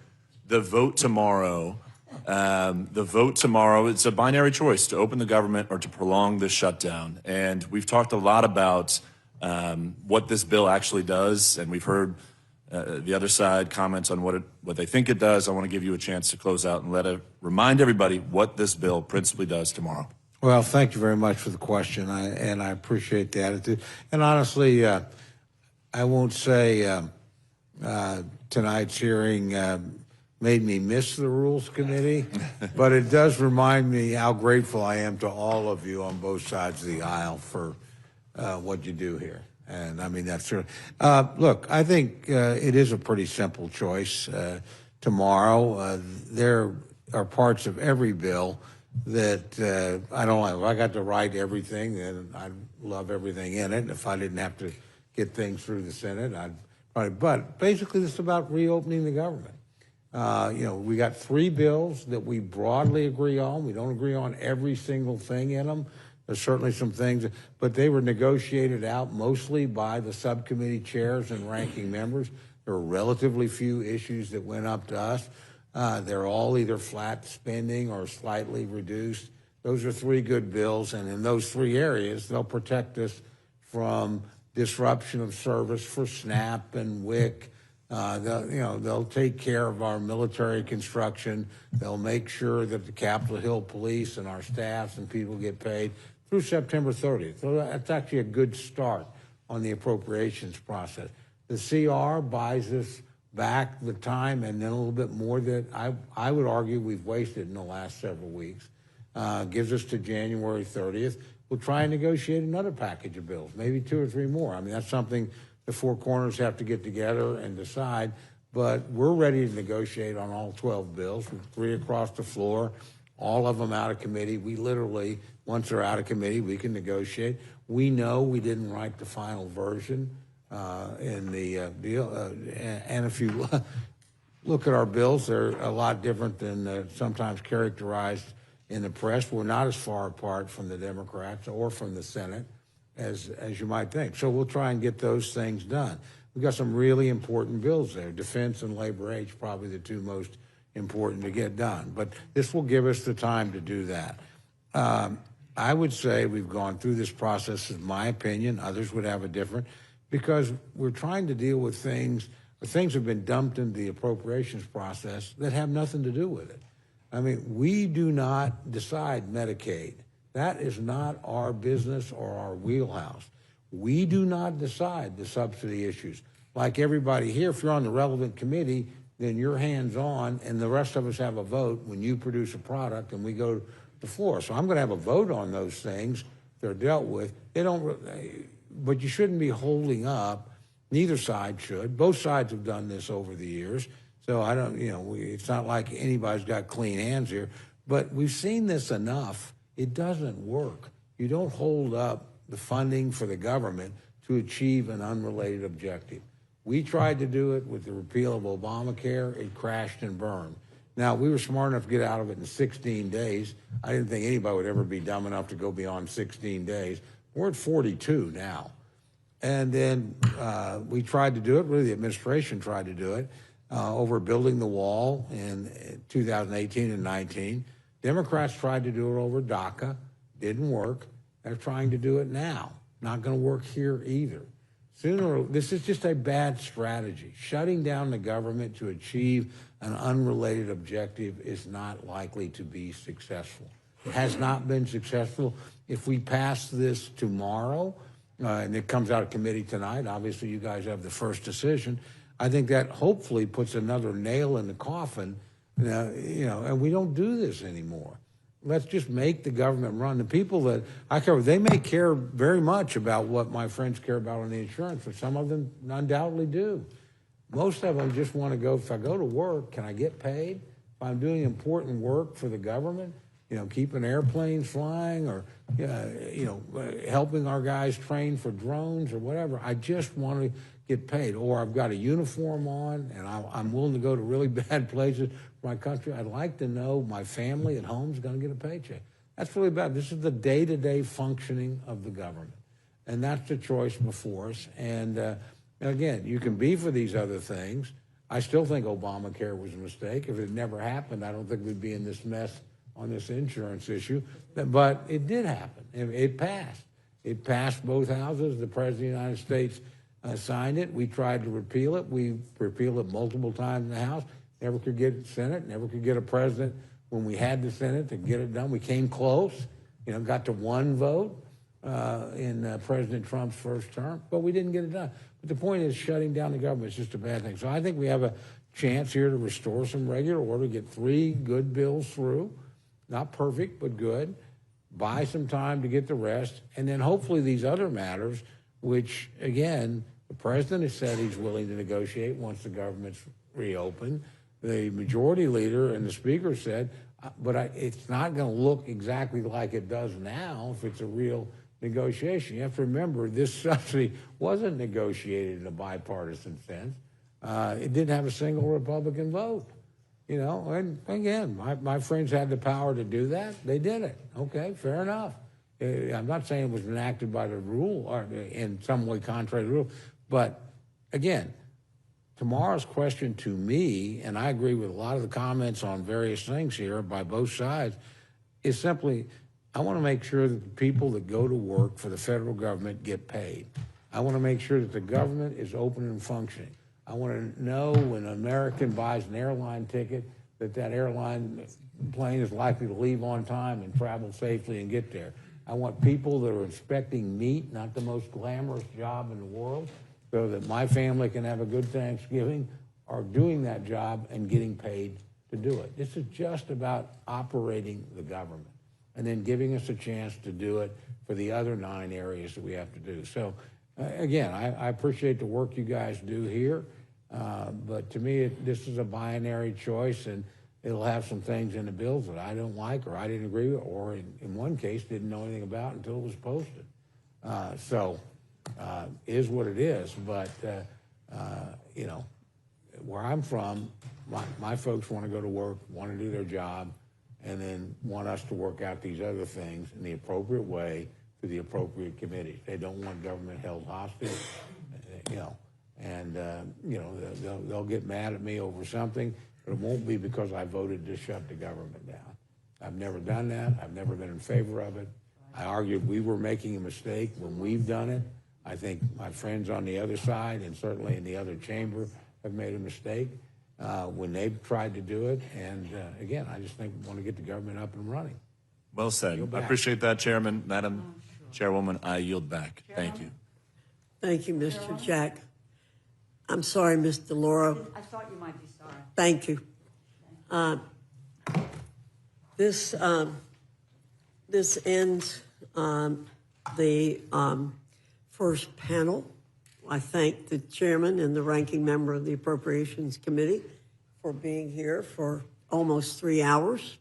the vote tomorrow, it's a binary choice to open the government or to prolong this shutdown. And we've talked a lot about what this bill actually does, and we've heard the other side comments on what they think it does. I want to give you a chance to close out and remind everybody what this bill principally does tomorrow. Well, thank you very much for the question, and I appreciate the attitude. And honestly, I won't say tonight's hearing made me miss the Rules Committee, but it does remind me how grateful I am to all of you on both sides of the aisle for what you do here. And I mean, that's true. Look, I think it is a pretty simple choice. Tomorrow, there are parts of every bill that I don't like. If I got to write everything, then I'd love everything in it. If I didn't have to get things through the Senate, I'd probably. But basically, it's about reopening the government. We got 3 bills that we broadly agree on. We don't agree on every single thing in them. There's certainly some things, but they were negotiated out mostly by the subcommittee chairs and ranking members. There were relatively few issues that went up to us. They're all either flat spending or slightly reduced. Those are three good bills, and in those three areas, they'll protect us from disruption of service for SNAP and WIC. They'll take care of our military construction. They'll make sure that the Capitol Hill Police and our staffs and people get paid through September 30th. So that's actually a good start on the appropriations process. The CR buys us back the time and then a little bit more that I would argue we've wasted in the last several weeks. Gives us to January 30th. We'll try and negotiate another package of bills, maybe 2 or 3 more. I mean, that's something the four corners have to get together and decide, but we're ready to negotiate on all 12 bills, 3 across the floor, all of them out of committee. We literally, once they're out of committee, we can negotiate. We know we didn't write the final version in the deal, and if you look at our bills, they're a lot different than sometimes characterized in the press. We're not as far apart from the Democrats or from the Senate as you might think. So we'll try and get those things done. We've got some really important bills there. Defense and labor aid, probably the 2 most important to get done. But this will give us the time to do that. I would say we've gone through this process, in my opinion. Others would have a different, because we're trying to deal with things have been dumped into the appropriations process that have nothing to do with it. I mean, we do not decide Medicaid. That is not our business or our wheelhouse. We do not decide the subsidy issues. Like everybody here, if you're on the relevant committee, then you're hands-on, and the rest of us have a vote when you produce a product and we go to the floor. So I'm going to have a vote on those things. They're dealt with. But you shouldn't be holding up. Neither side should. Both sides have done this over the years. So I don't, it's not like anybody's got clean hands here, but we've seen this enough. It doesn't work. You don't hold up the funding for the government to achieve an unrelated objective. We tried to do it with the repeal of Obamacare. It crashed and burned. Now, we were smart enough to get out of it in 16 days. I didn't think anybody would ever be dumb enough to go beyond 16 days. We're at 42 now. And then we tried to do it, really the administration tried to do it, over building the wall in 2018 and 19. Democrats tried to do it over DACA, didn't work. They're trying to do it now. Not going to work here either. This is just a bad strategy. Shutting down the government to achieve an unrelated objective is not likely to be successful. It has not been successful. If we pass this tomorrow, and it comes out of committee tonight, obviously you guys have the first decision, I think that hopefully puts another nail in the coffin, and we don't do this anymore. Let's just make the government run. The people that I care, they may care very much about what my friends care about on the insurance, but some of them undoubtedly do. Most of them just want to go, if I go to work, can I get paid? If I'm doing important work for the government, keeping airplanes flying or, helping our guys train for drones or whatever, I just want to get paid. Or I've got a uniform on and I'm willing to go to really bad places for my country. I'd like to know my family at home is going to get a paycheck. That's really bad. This is the day-to-day functioning of the government. And that's the choice before us. And again, you can be for these other things. I still think Obamacare was a mistake. If it never happened, I don't think we'd be in this mess on this insurance issue. But it did happen. It passed. It passed both houses. The President of the United States signed it. We tried to repeal it. We repealed it multiple times in the House. Never could get the Senate. Never could get a president when we had the Senate to get it done. We came close. Got to 1 vote in President Trump's first term, but we didn't get it done. But the point is, shutting down the government is just a bad thing. So I think we have a chance here to restore some regular order, get 3 good bills through, not perfect, but good, buy some time to get the rest, and then hopefully these other matters, which, again, the president has said he's willing to negotiate once the government's reopened. The majority leader and the speaker said, but it's not going to look exactly like it does now if it's a real negotiation. You have to remember, this subsidy wasn't negotiated in a bipartisan sense. It didn't have a single Republican vote. And again, my friends had the power to do that. They did it. Okay, fair enough. I'm not saying it was enacted by the rule or in some way contrary to the rule, but again, tomorrow's question to me, and I agree with a lot of the comments on various things here by both sides, is simply, I want to make sure that the people that go to work for the federal government get paid. I want to make sure that the government is open and functioning. I want to know when an American buys an airline ticket that that airline plane is likely to leave on time and travel safely and get there. I want people that are inspecting meat, not the most glamorous job in the world, so that my family can have a good Thanksgiving, are doing that job and getting paid to do it. This is just about operating the government and then giving us a chance to do it for the other 9 areas that we have to do. So, again, I appreciate the work you guys do here, but to me, this is a binary choice, and it'll have some things in the bills that I don't like or I didn't agree with, or in one case, didn't know anything about until it was posted. Is what it is, but, you know, where I'm from, my folks want to go to work, want to do their job, and then want us to work out these other things in the appropriate way to the appropriate committees. They don't want government held hostage, you know, and, you know, they'll get mad at me over something, but it won't be because I voted to shut the government down. I've never done that. I've never been in favor of it. I argued we were making a mistake when we've done it. I think my friends on the other side and certainly in the other chamber have made a mistake when they've tried to do it. And again, I just think we want to get the government up and running. Well said. I appreciate that, Chairman. Madam Chairwoman, I yield back. Thank you. Thank you, Mr. Jack. I'm sorry, Mr. Laura. I thought you might be sorry. Thank you. This ends the first panel. I thank the chairman and the ranking member of the Appropriations Committee for being here for almost 3 hours.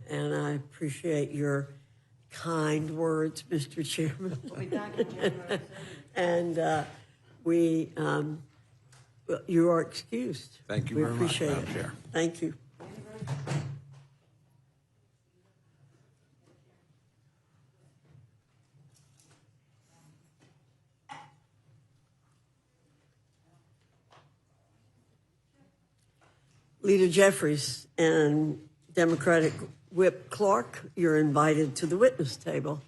And I appreciate your kind words, Mr. Chairman. We'll be back in January. And you are excused. Thank you we very much, appreciate Madam it. Chair. Thank you. Leader Jeffries and Democratic Whip Clark, you're invited to the witness table.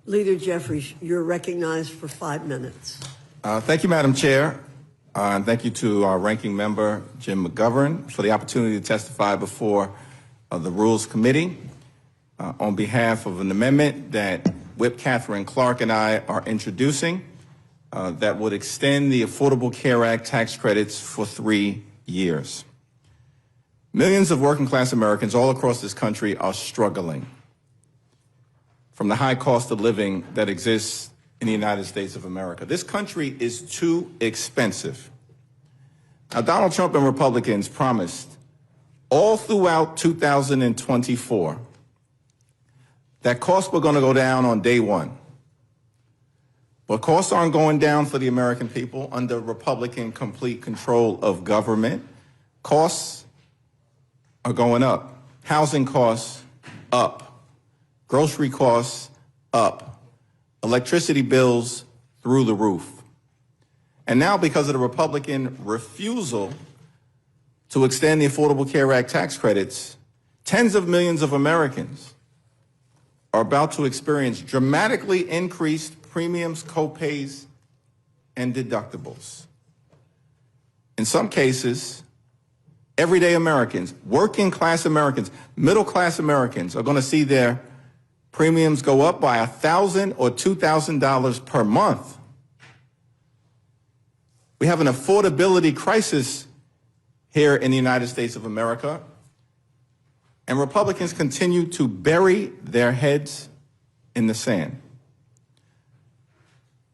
Leader Jeffries, you're recognized for 5 minutes. Thank you, Madam Chair, and thank you to our ranking member, Jim McGovern, for the opportunity to testify before the Rules Committee on behalf of an amendment that Whip Catherine Clark and I are introducing that would extend the Affordable Care Act tax credits for 3 years. Millions of working class Americans all across this country are struggling from the high cost of living that exists in the United States of America. This country is too expensive. Now, Donald Trump and Republicans promised all throughout 2024 that costs were going to go down on day one. But costs aren't going down for the American people under Republican complete control of government. Costs are going up. Housing costs up. Grocery costs up, electricity bills through the roof. And now, because of the Republican refusal to extend the Affordable Care Act tax credits, tens of millions of Americans are about to experience dramatically increased premiums, co-pays, and deductibles. In some cases, everyday Americans, working class Americans, middle class Americans are going to see their premiums go up by $1,000 or $2,000 per month. We have an affordability crisis here in the United States of America. And Republicans continue to bury their heads in the sand.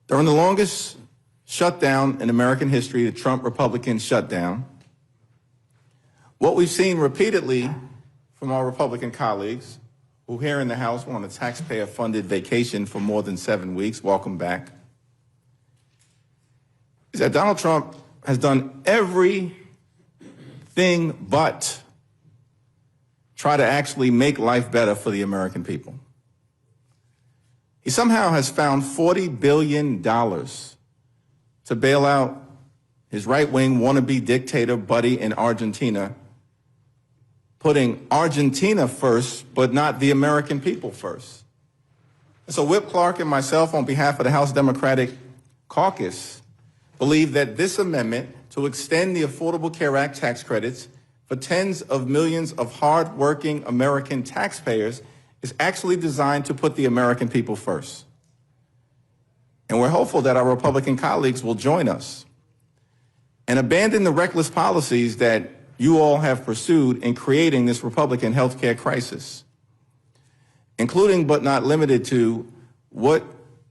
During the longest shutdown in American history, the Trump Republican shutdown, what we've seen repeatedly from our Republican colleagues, who here in the House were on a taxpayer-funded vacation for more than 7 weeks, welcome back, is that Donald Trump has done everything but try to actually make life better for the American people. He somehow has found $40 billion to bail out his right-wing wannabe dictator buddy in Argentina, putting Argentina first, but not the American people first. And so Whip Clark and myself, on behalf of the House Democratic Caucus, believe that this amendment to extend the Affordable Care Act tax credits for tens of millions of hard-working American taxpayers is actually designed to put the American people first. And we're hopeful that our Republican colleagues will join us and abandon the reckless policies that you all have pursued in creating this Republican health care crisis, including but not limited to what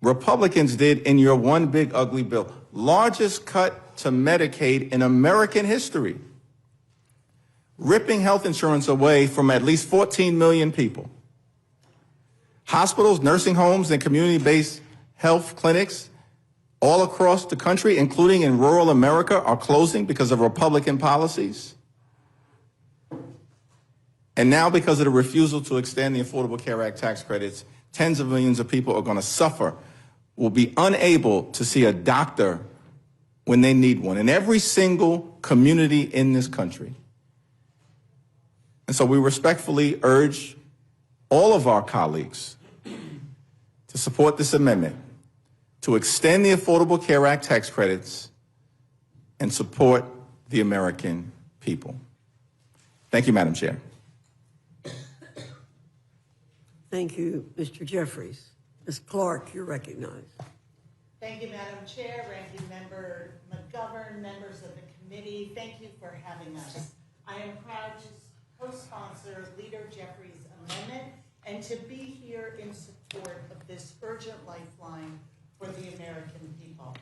Republicans did in your one big ugly bill, largest cut to Medicaid in American history, ripping health insurance away from at least 14 million people. Hospitals, nursing homes, and community-based health clinics all across the country, including in rural America, are closing because of Republican policies. And now, because of the refusal to extend the Affordable Care Act tax credits, tens of millions of people are going to suffer, will be unable to see a doctor when they need one in every single community in this country. And so we respectfully urge all of our colleagues to support this amendment to extend the Affordable Care Act tax credits and support the American people. Thank you, Madam Chair. Thank you, Mr. Jeffries. Ms. Clark, you're recognized. Thank you, Madam Chair, Ranking Member McGovern, members of the committee. Thank you for having us. I am proud to co-sponsor Leader Jeffries' amendment and to be here in support of this urgent lifeline for the American people.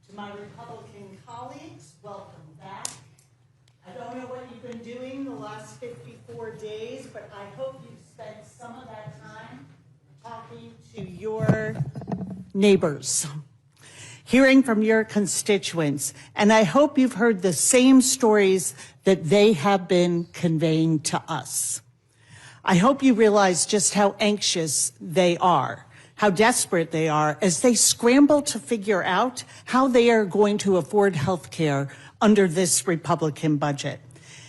To my Republican colleagues, welcome back. I don't know what you've been doing the last 54 days, but I hope you've spent some of that time talking to your neighbors, hearing from your constituents, and I hope you've heard the same stories that they have been conveying to us. I hope you realize just how anxious they are, how desperate they are as they scramble to figure out how they are going to afford health care under this Republican budget.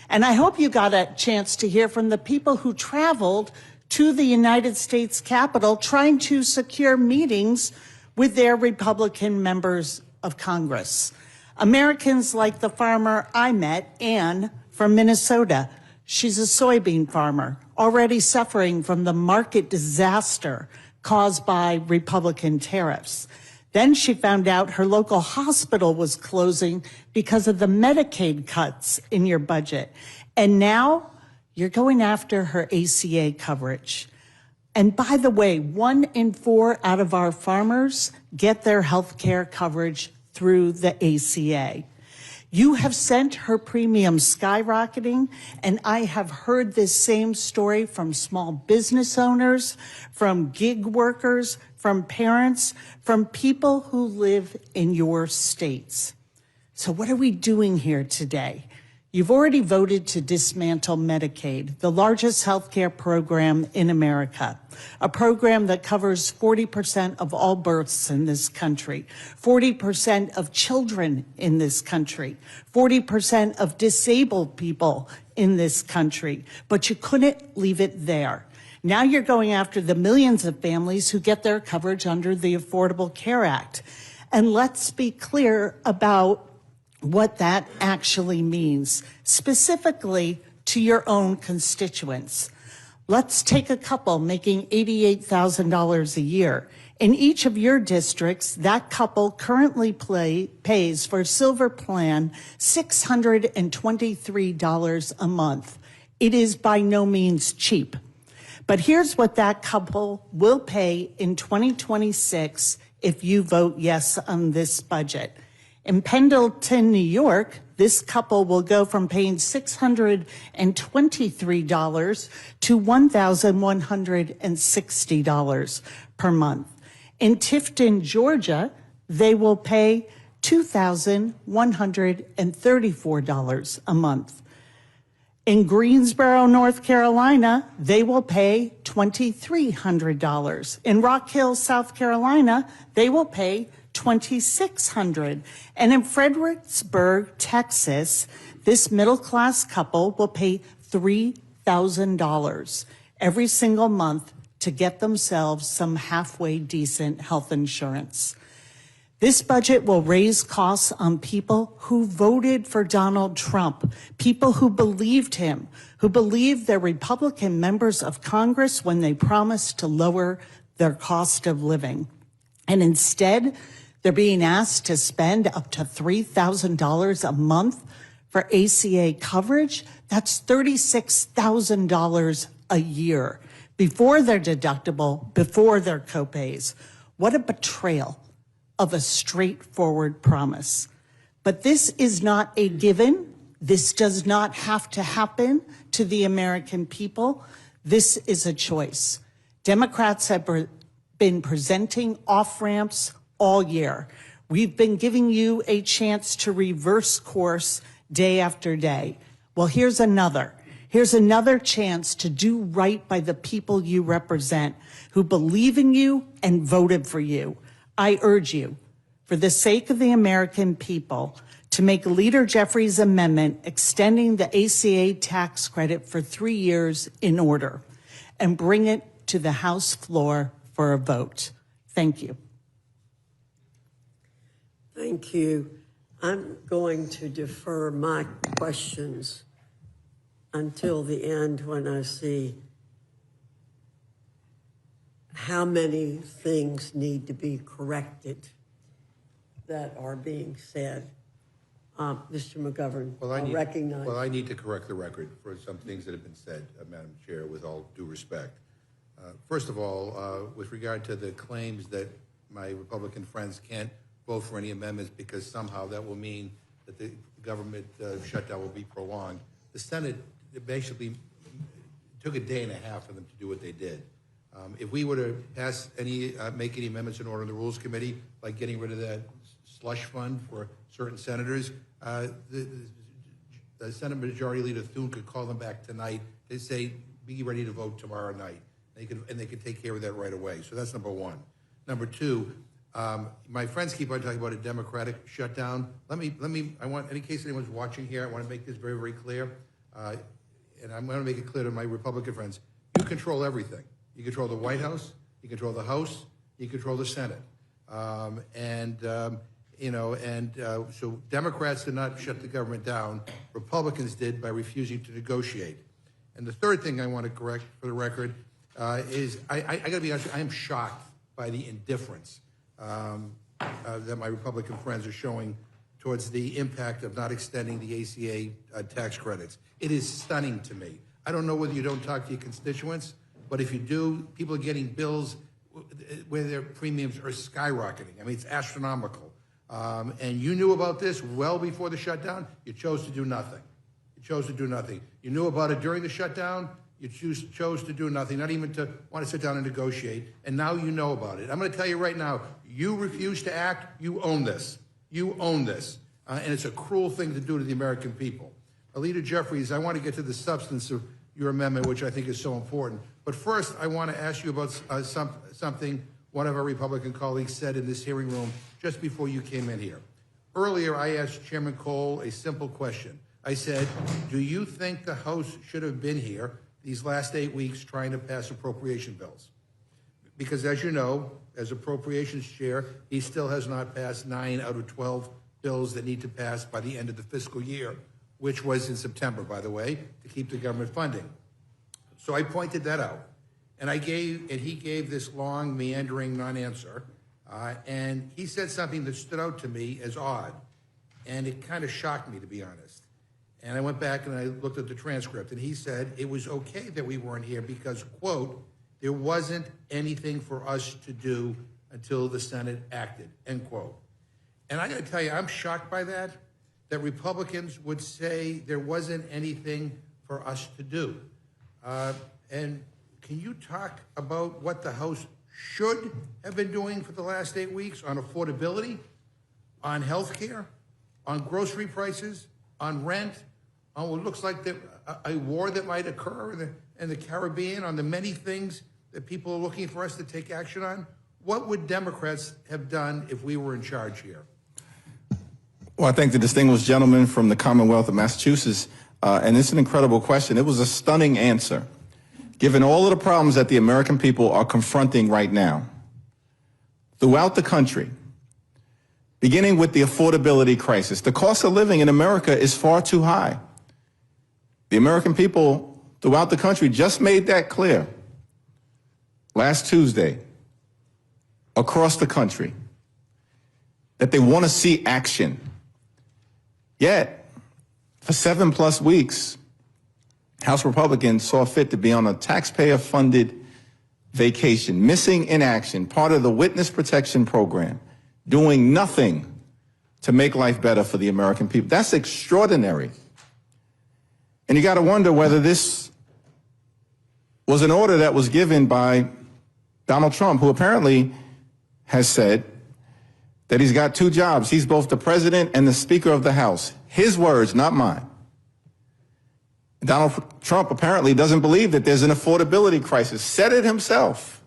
And I hope you got a chance to hear from the people who traveled to the United States Capitol trying to secure meetings with their Republican members of Congress. Americans like the farmer I met, Ann, from Minnesota. She's a soybean farmer, already suffering from the market disaster caused by Republican tariffs. Then she found out her local hospital was closing because of the Medicaid cuts in your budget. And now you're going after her ACA coverage. And by the way, 1 in 4 out of our farmers get their health care coverage through the ACA. You have sent her premium skyrocketing, and I have heard this same story from small business owners, from gig workers, from parents, from people who live in your states. So what are we doing here today? You've already voted to dismantle Medicaid, the largest health care program in America, a program that covers 40% of all births in this country, 40% of children in this country, 40% of disabled people in this country. But you couldn't leave it there. Now you're going after the millions of families who get their coverage under the Affordable Care Act. And let's be clear about what that actually means, specifically to your own constituents. Let's take a couple making $88,000 a year. In each of your districts, that couple currently pays for Silver Plan $623 a month. It is by no means cheap. But here's what that couple will pay in 2026 if you vote yes on this budget. In Pendleton, New York, this couple will go from paying $623 to $1,160 per month. In Tifton, Georgia, they will pay $2,134 a month. In Greensboro, North Carolina, they will pay $2,300. In Rock Hill, South Carolina, they will pay $2,600. And in Fredericksburg, Texas, this middle-class couple will pay $3,000 every single month to get themselves some halfway decent health insurance. This budget will raise costs on people who voted for Donald Trump, people who believed him, who believed they're Republican members of Congress when they promised to lower their cost of living. And instead, they're being asked to spend up to $3,000 a month for ACA coverage. That's $36,000 a year before their deductible, before their copays. What a betrayal of a straightforward promise. But this is not a given. This does not have to happen to the American people. This is a choice. Democrats have been presenting off-ramps all year. We've been giving you a chance to reverse course day after day. Well, here's another. Here's another chance to do right by the people you represent, who believe in you and voted for you. I urge you, for the sake of the American people, to make Leader Jeffries' amendment extending the ACA tax credit for 3 years in order and bring it to the House floor for a vote. Thank you. Thank you. I'm going to defer my questions until the end when I see how many things need to be corrected that are being said. Mr. McGovern, I recognize. Well, I need to correct the record for some things that have been said, Madam Chair, with all due respect. First of all, with regard to the claims that my Republican friends can't vote for any amendments because somehow that will mean that the government shutdown will be prolonged. The Senate basically took a day and a half for them to do what they did. If we were to pass make any amendments in order in the Rules Committee, like getting rid of that slush fund for certain senators, the Senate Majority Leader Thune could call them back tonight and say, be ready to vote tomorrow night. They could take care of that right away. So that's number one. Number two, my friends keep on talking about a democratic shutdown. I want, in case anyone's watching here, I want to make this very, very clear. And I'm going to make it clear to my Republican friends, you control everything. You control the White House, you control the House, you control the Senate. So Democrats did not shut the government down. Republicans did by refusing to negotiate. And the third thing I want to correct for the record is I got to be honest, I am shocked by the indifference that my Republican friends are showing towards the impact of not extending the ACA tax credits. It is stunning to me. I don't know whether you don't talk to your constituents, but if you do, people are getting bills where their premiums are skyrocketing. I mean, it's astronomical. And you knew about this well before the shutdown. You chose to do nothing. You chose to do nothing. You knew about it during the shutdown. You chose to do nothing, not even to want to sit down and negotiate. And now you know about it. I'm going to tell you right now, you refuse to act, you own this. You own this. And it's a cruel thing to do to the American people. Leader Jeffries, I want to get to the substance of your amendment, which I think is so important. But first, I want to ask you about something one of our Republican colleagues said in this hearing room just before you came in here. Earlier, I asked Chairman Cole a simple question. I said, do you think the House should have been here these last 8 weeks trying to pass appropriation bills? Because as you know, as appropriations chair, he still has not passed 9 out of 12 bills that need to pass by the end of the fiscal year, which was in September, by the way, to keep the government funding. So I pointed that out. And he gave this long, meandering non-answer. And he said something that stood out to me as odd. And it kind of shocked me, to be honest. And I went back and I looked at the transcript, and he said it was okay that we weren't here because, quote, there wasn't anything for us to do until the Senate acted, end quote. And I got to tell you, I'm shocked by that Republicans would say there wasn't anything for us to do. And can you talk about what the House should have been doing for the last 8 weeks on affordability, on health care, on grocery prices, on rent, on what looks like a war that might occur in the Caribbean, on the many things that people are looking for us to take action on? What would Democrats have done if we were in charge here? Well, I thank the distinguished gentleman from the Commonwealth of Massachusetts, and it's an incredible question. It was a stunning answer, given all of the problems that the American people are confronting right now throughout the country, beginning with the affordability crisis. The cost of living in America is far too high. The American people throughout the country just made that clear last Tuesday across the country that they want to see action. Yet, for 7+ weeks, House Republicans saw fit to be on a taxpayer-funded vacation, missing in action, part of the witness protection program, doing nothing to make life better for the American people. That's extraordinary. And you got to wonder whether this was an order that was given by Donald Trump, who apparently has said that he's got 2 jobs. He's both the president and the Speaker of the House. His words, not mine. Donald Trump apparently doesn't believe that there's an affordability crisis. Said it himself.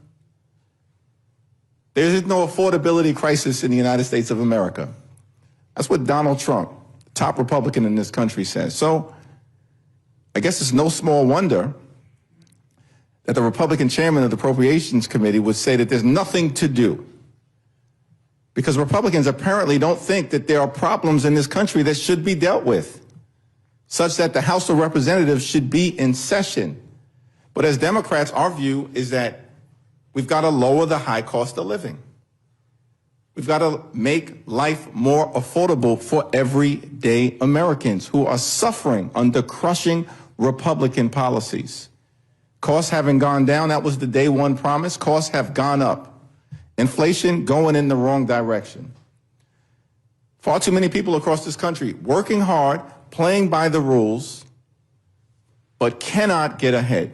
There is no affordability crisis in the United States of America. That's what Donald Trump, top Republican in this country, says. So I guess it's no small wonder that the Republican chairman of the Appropriations Committee would say that there's nothing to do, because Republicans apparently don't think that there are problems in this country that should be dealt with, such that the House of Representatives should be in session. But as Democrats, our view is that we've got to lower the high cost of living. We've got to make life more affordable for everyday Americans who are suffering under crushing Republican policies. Costs haven't gone down. That was the day one promise. Costs have gone up. Inflation going in the wrong direction. Far too many people across this country working hard, playing by the rules, but cannot get ahead,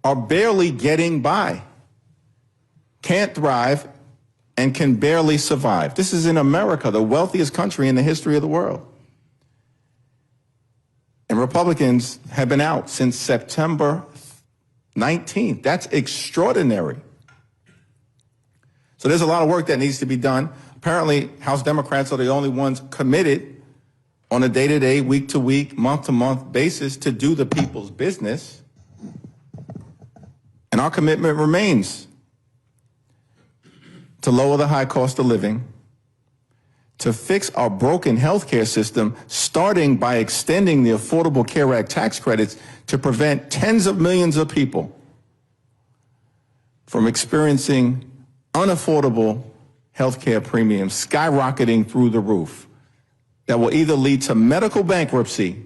are barely getting by, can't thrive, and can barely survive. This is in America, the wealthiest country in the history of the world. And Republicans have been out since September 19th. That's extraordinary. So there's a lot of work that needs to be done. Apparently, House Democrats are the only ones committed on a day-to-day, week-to-week, month-to-month basis to do the people's business. And our commitment remains to lower the high cost of living, to fix our broken healthcare system, starting by extending the Affordable Care Act tax credits to prevent tens of millions of people from experiencing unaffordable healthcare premiums skyrocketing through the roof that will either lead to medical bankruptcy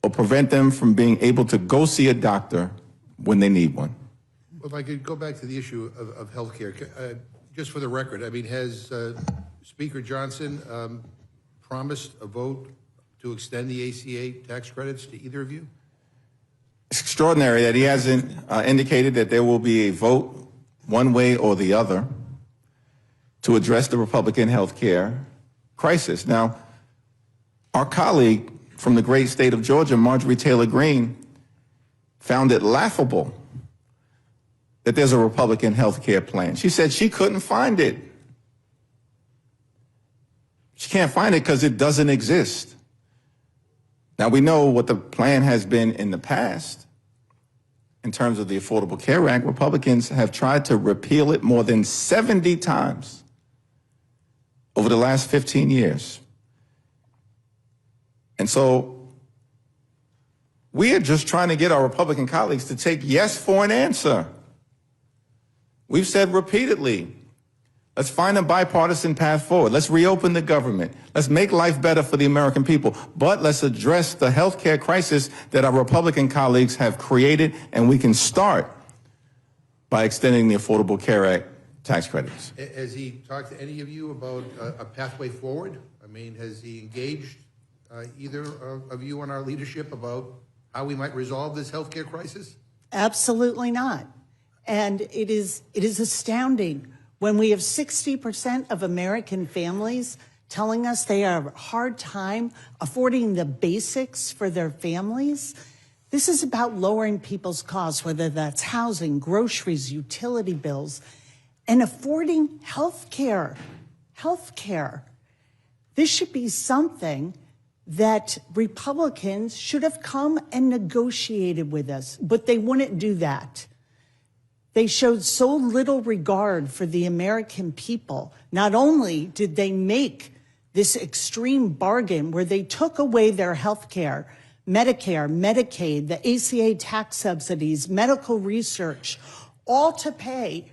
or prevent them from being able to go see a doctor when they need one. Well, if I could go back to the issue of health care, just for the record, I mean, has Speaker Johnson promised a vote to extend the ACA tax credits to either of you? It's extraordinary that he hasn't indicated that there will be a vote one way or the other to address the Republican health care crisis. Now, our colleague from the great state of Georgia, Marjorie Taylor Greene, found it laughable that there's a Republican health care plan. She said she couldn't find it. She can't find it because it doesn't exist. Now, we know what the plan has been in the past. In terms of the Affordable Care Act, Republicans have tried to repeal it more than 70 times over the last 15 years. And so we are just trying to get our Republican colleagues to take yes for an answer. We've said repeatedly, Let's find a bipartisan path forward. Let's reopen the government. Let's make life better for the American people. But let's address the health care crisis that our Republican colleagues have created, and we can start by extending the Affordable Care Act tax credits. Has he talked to any of you about a pathway forward? I mean, has he engaged either of you on our leadership about how we might resolve this healthcare crisis? Absolutely not. And it is astounding when we have 60% of American families telling us they have a hard time affording the basics for their families. This is about lowering people's costs, whether that's housing, groceries, utility bills, and affording health care. This should be something that Republicans should have come and negotiated with us, but they wouldn't do that. They showed so little regard for the American people. Not only did they make this extreme bargain where they took away their health care, Medicare, Medicaid, the ACA tax subsidies, medical research, all to pay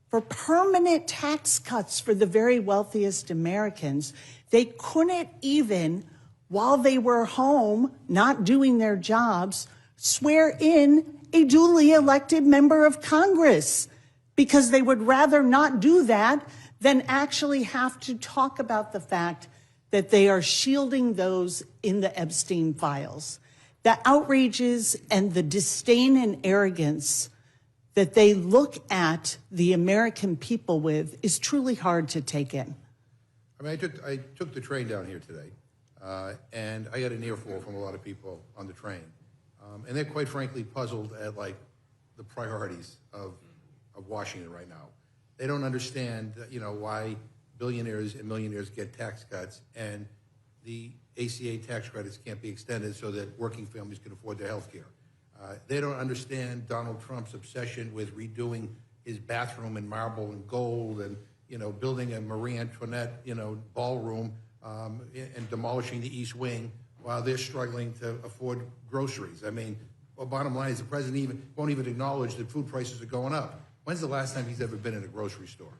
for permanent tax cuts for the very wealthiest Americans. They couldn't even, while they were home, not doing their jobs, swear in a duly elected member of Congress because they would rather not do that than actually have to talk about the fact that they are shielding those in the Epstein files. The outrages and the disdain and arrogance that they look at the American people with is truly hard to take in. I mean, I took the train down here today, and I got an earful from a lot of people on the train. And they're quite frankly puzzled at like the priorities of Washington right now. They don't understand, why billionaires and millionaires get tax cuts and the ACA tax credits can't be extended so that working families can afford their health care. They don't understand Donald Trump's obsession with redoing his bathroom in marble and gold and, building a Marie Antoinette, ballroom and demolishing the East Wing while they're struggling to afford groceries. I mean, well, bottom line is the president won't even acknowledge that food prices are going up. When's the last time he's ever been in a grocery store?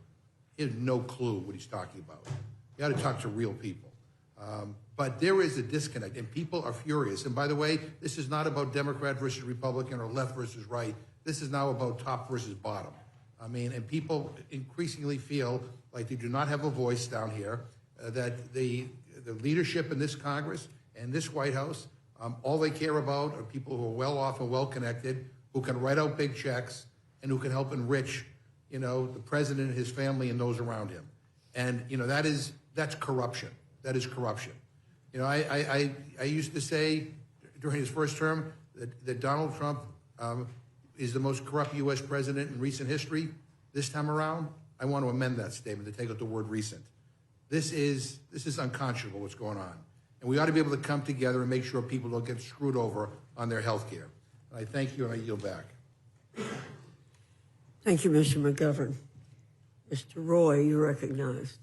He has no clue what he's talking about. You got to talk to real people. But there is a disconnect, and people are furious. And by the way, this is not about Democrat versus Republican or left versus right. This is now about top versus bottom. I mean, and people increasingly feel like they do not have a voice down here, that the leadership in this Congress and this White House, all they care about are people who are well off and well connected, who can write out big checks, and who can help enrich, the president and his family and those around him. And, that's corruption. That is corruption. I used to say during his first term that Donald Trump is the most corrupt U.S. president in recent history. This time around, I want to amend that statement to take out the word recent. This is unconscionable what's going on. And we ought to be able to come together and make sure people don't get screwed over on their health care. And I thank you, and I yield back. Thank you, Mr. McGovern. Mr. Roy, you're recognized.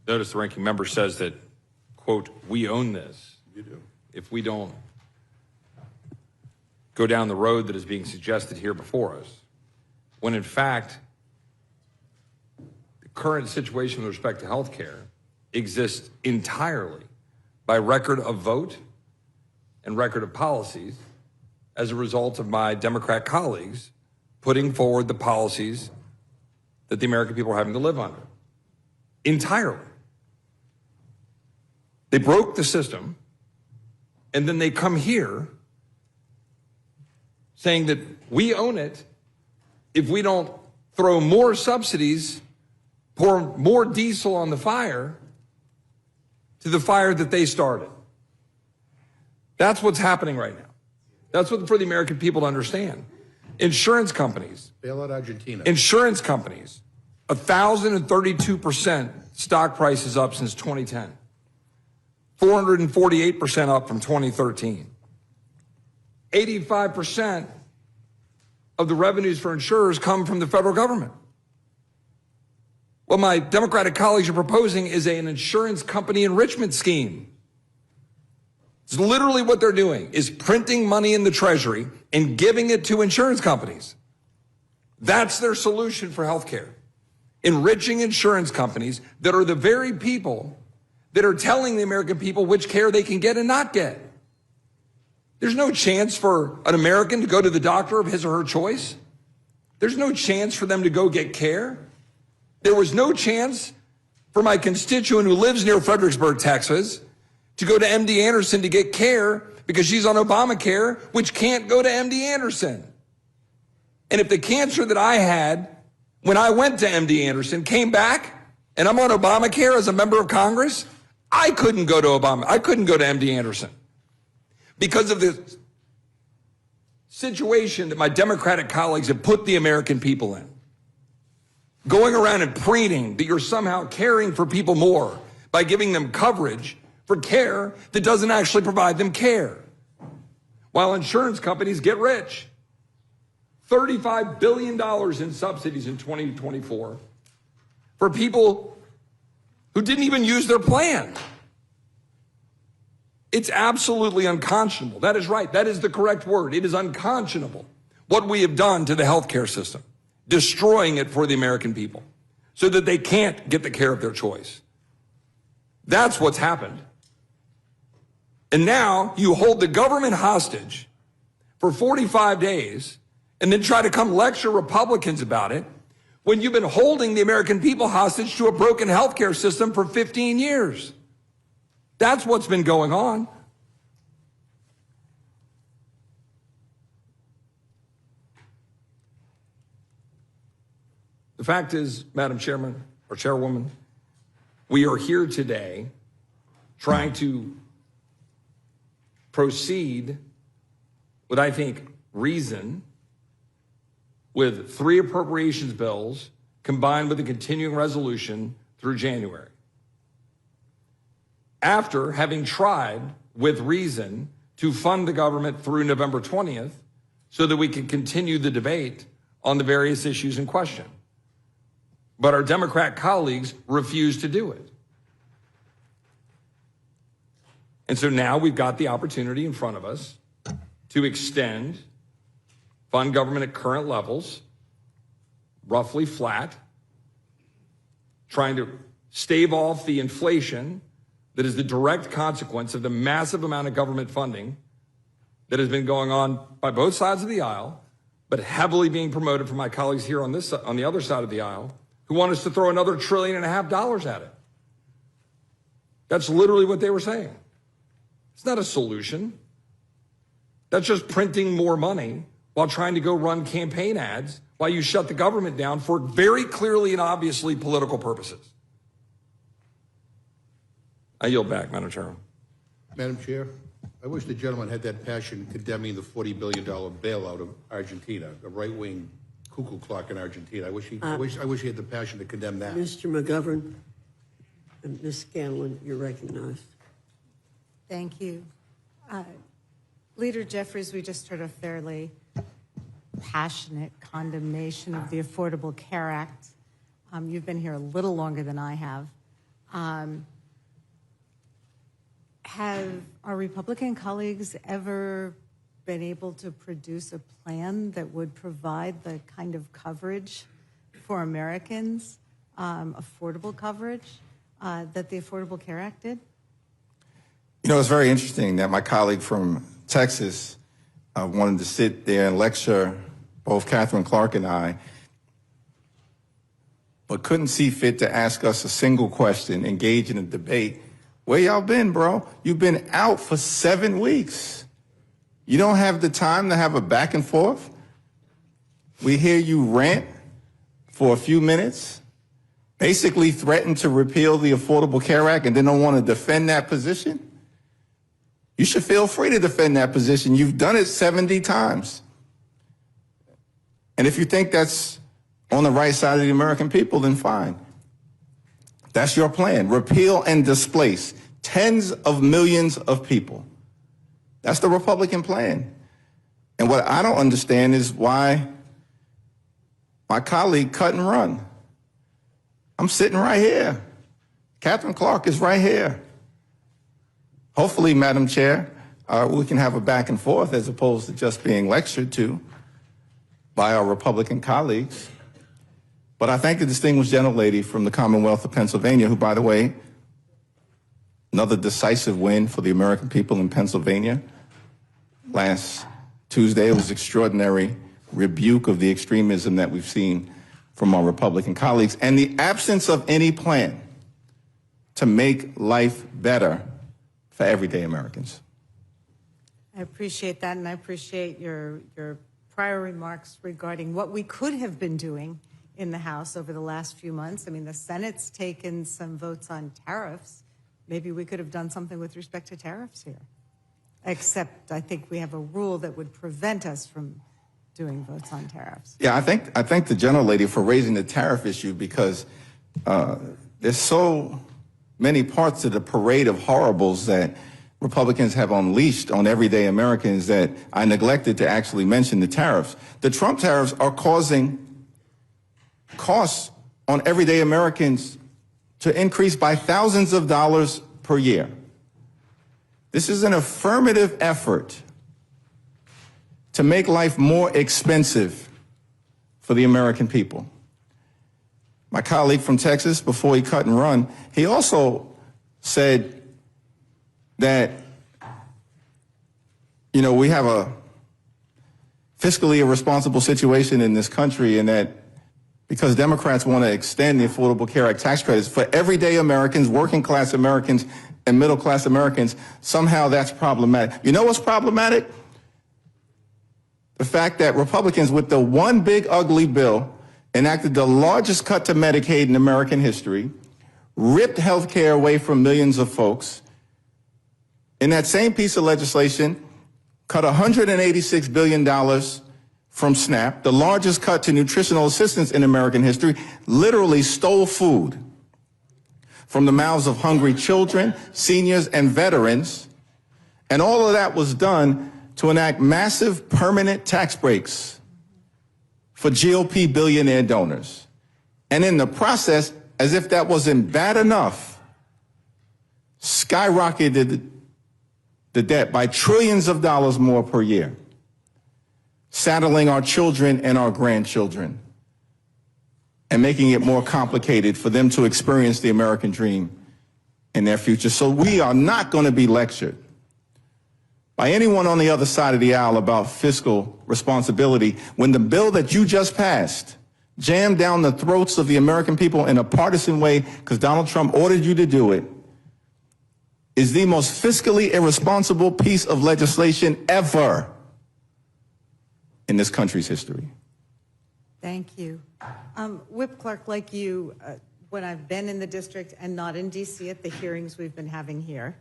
Notice the ranking member says that, quote, we own this. You do. If we don't go down the road that is being suggested here before us, when in fact, the current situation with respect to health care exists entirely by record of vote and record of policies as a result of my Democrat colleagues putting forward the policies that the American people are having to live under. Entirely. They broke the system, and then they come here saying that we own it if we don't throw more subsidies, pour more diesel on the fire to the fire that they started. That's what's happening right now. That's what for the American people to understand. Insurance companies. Bail out Argentina. Insurance companies, 1,032% stock prices up since 2010. 448% up from 2013. 85% of the revenues for insurers come from the federal government. What my Democratic colleagues are proposing is an insurance company enrichment scheme. It's literally what they're doing, is printing money in the Treasury and giving it to insurance companies. That's their solution for healthcare. Enriching insurance companies that are the very people that are telling the American people which care they can get and not get. There's no chance for an American to go to the doctor of his or her choice. There's no chance for them to go get care. There was no chance for my constituent who lives near Fredericksburg, Texas, to go to MD Anderson to get care because she's on Obamacare, which can't go to MD Anderson. And if the cancer that I had when I went to MD Anderson came back and I'm on Obamacare as a member of Congress, I couldn't go to MD Anderson because of the situation that my Democratic colleagues have put the American people in. Going around and preening that you're somehow caring for people more by giving them coverage for care that doesn't actually provide them care. While insurance companies get rich. $35 billion in subsidies in 2024 for people who didn't even use their plan. It's absolutely unconscionable. That is right. That is the correct word. It is unconscionable what we have done to the healthcare system, destroying it for the American people so that they can't get the care of their choice. That's what's happened. And now you hold the government hostage for 45 days and then try to come lecture Republicans about it when you've been holding the American people hostage to a broken healthcare system for 15 years. That's what's been going on. The fact is, Madam Chairman or Chairwoman, we are here today trying to proceed with, I think, reason, with 3 appropriations bills combined with a continuing resolution through January. After having tried with reason to fund the government through November 20th so that we can continue the debate on the various issues in question. But our Democrat colleagues refused to do it. And so now we've got the opportunity in front of us to extend, fund government at current levels, roughly flat, trying to stave off the inflation that is the direct consequence of the massive amount of government funding that has been going on by both sides of the aisle, but heavily being promoted from my colleagues here on the other side of the aisle, who want us to throw another $1.5 trillion at it. That's literally what they were saying. It's not a solution. That's just printing more money while trying to go run campaign ads while you shut the government down for very clearly and obviously political purposes. I yield back, Madam Chairman. Madam Chair, I wish the gentleman had that passion condemning the $40 billion bailout of Argentina, the right-wing cuckoo clock in Argentina. I wish he had the passion to condemn that. Mr. McGovern and Ms. Scanlon, you're recognized. Thank you. Leader Jeffries, we just heard a fairly passionate condemnation of the Affordable Care Act. You've been here a little longer than I have. Have our Republican colleagues ever been able to produce a plan that would provide the kind of coverage for Americans, affordable coverage, that the Affordable Care Act did? You know, it's very interesting that my colleague from Texas wanted to sit there and lecture both Catherine Clark and I, but couldn't see fit to ask us a single question, engage in a debate. Where y'all been, bro? You've been out for 7 weeks. You don't have the time to have a back and forth? We hear you rant for a few minutes, basically threaten to repeal the Affordable Care Act and then don't want to defend that position? You should feel free to defend that position. You've done it 70 times. And if you think that's on the right side of the American people, then fine. That's your plan. Repeal and displace tens of millions of people. That's the Republican plan. And what I don't understand is why my colleague cut and run. I'm sitting right here. Catherine Clark is right here. Hopefully, Madam Chair, we can have a back and forth as opposed to just being lectured to. by our Republican colleagues. But I thank the distinguished gentlelady from the Commonwealth of Pennsylvania, who, by the way, another decisive win for the American people in Pennsylvania. Last Tuesday, it was extraordinary rebuke of the extremism that we've seen from our Republican colleagues and the absence of any plan to make life better for everyday Americans. I appreciate that, and I appreciate your prior remarks regarding what we could have been doing in the House over the last few months. I mean, the Senate's taken some votes on tariffs. Maybe we could have done something with respect to tariffs here. Except I think we have a rule that would prevent us from doing votes on tariffs. Yeah, I thank the gentlelady for raising the tariff issue, because there's so many parts of the parade of horribles that Republicans have unleashed on everyday Americans that I neglected to actually mention the tariffs. The Trump tariffs are causing costs on everyday Americans to increase by thousands of dollars per year. This is an affirmative effort to make life more expensive for the American people. My colleague from Texas, before he cut and run, he also said that, you know, we have a fiscally irresponsible situation in this country, and that because Democrats want to extend the Affordable Care Act tax credits for everyday Americans, working class Americans, and middle class Americans, somehow that's problematic. You know what's problematic? The fact that Republicans, with the one big ugly bill, enacted the largest cut to Medicaid in American history, ripped health care away from millions of folks. In that same piece of legislation, cut $186 billion from SNAP, the largest cut to nutritional assistance in American history, literally stole food from the mouths of hungry children, seniors, and veterans. And all of that was done to enact massive permanent tax breaks for GOP billionaire donors. And in the process, as if that wasn't bad enough, skyrocketed the debt by trillions of dollars more per year, saddling our children and our grandchildren, and making it more complicated for them to experience the American dream in their future. So we are not going to be lectured by anyone on the other side of the aisle about fiscal responsibility when the bill that you just passed, jammed down the throats of the American people in a partisan way because Donald Trump ordered you to do it, is the most fiscally irresponsible piece of legislation ever in this country's history. Thank you. Whip Clerk, like you, when I've been in the district and not in DC at the hearings we've been having here,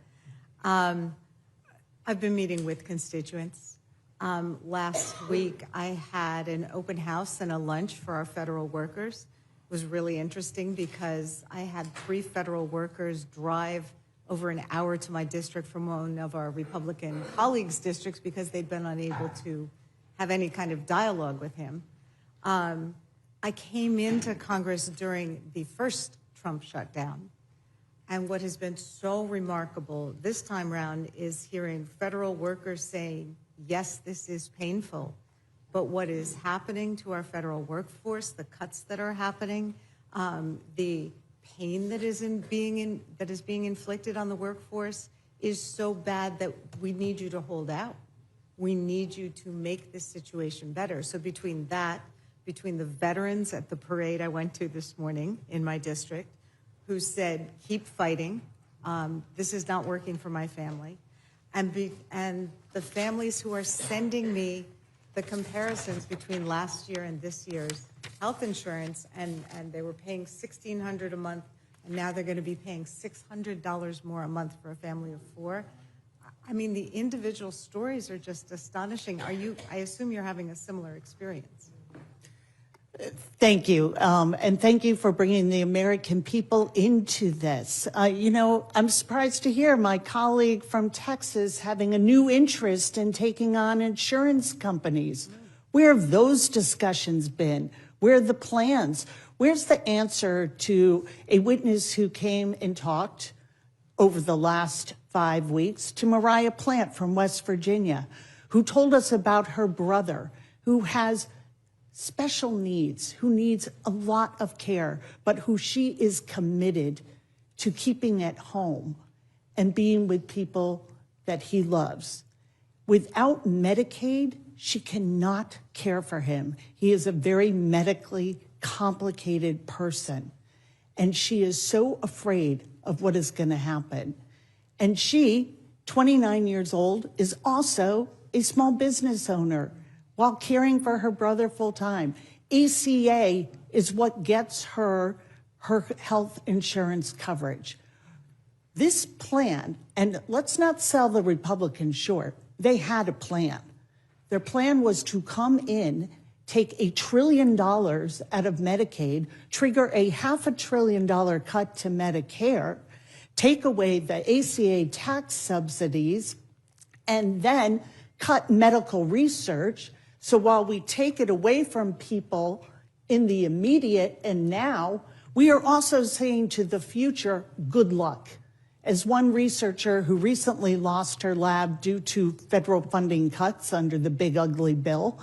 I've been meeting with constituents. Last week, I had an open house and a lunch for our federal workers. It was really interesting because I had 3 federal workers drive over an hour to my district from one of our Republican colleagues' districts because they'd been unable to have any kind of dialogue with him. I came into Congress during the first Trump shutdown. And what has been so remarkable this time around is hearing federal workers saying, yes, this is painful, but what is happening to our federal workforce, the cuts that are happening, the pain that is being inflicted on the workforce is so bad that we need you to hold out. We need you to make this situation better. So between that, between the veterans at the parade I went to this morning in my district, who said, keep fighting, this is not working for my family, and the families who are sending me the comparisons between last year and this year's health insurance, and they were paying $1,600 a month, and now they're going to be paying $600 more a month for a family of 4. I mean, the individual stories are just astonishing. I assume you're having a similar experience. Thank you. And thank you for bringing the American people into this. You know, I'm surprised to hear my colleague from Texas having a new interest in taking on insurance companies. Where have those discussions been? Where are the plans? Where's the answer to a witness who came and talked over the last 5 weeks to Mariah Plant from West Virginia, who told us about her brother who has special needs, who needs a lot of care, but who she is committed to keeping at home and being with people that he loves. Without Medicaid, she cannot care for him. He is a very medically complicated person, and she is so afraid of what is going to happen. And she, 29 years old, is also a small business owner while caring for her brother full time. ACA is what gets her health insurance coverage. This plan, and let's not sell the Republicans short, they had a plan. Their plan was to come in, take $1 trillion out of Medicaid, trigger a $500 billion cut to Medicare, take away the ACA tax subsidies, and then cut medical research. So while we take it away from people in the immediate and now, we are also saying to the future, good luck. As one researcher who recently lost her lab due to federal funding cuts under the big ugly bill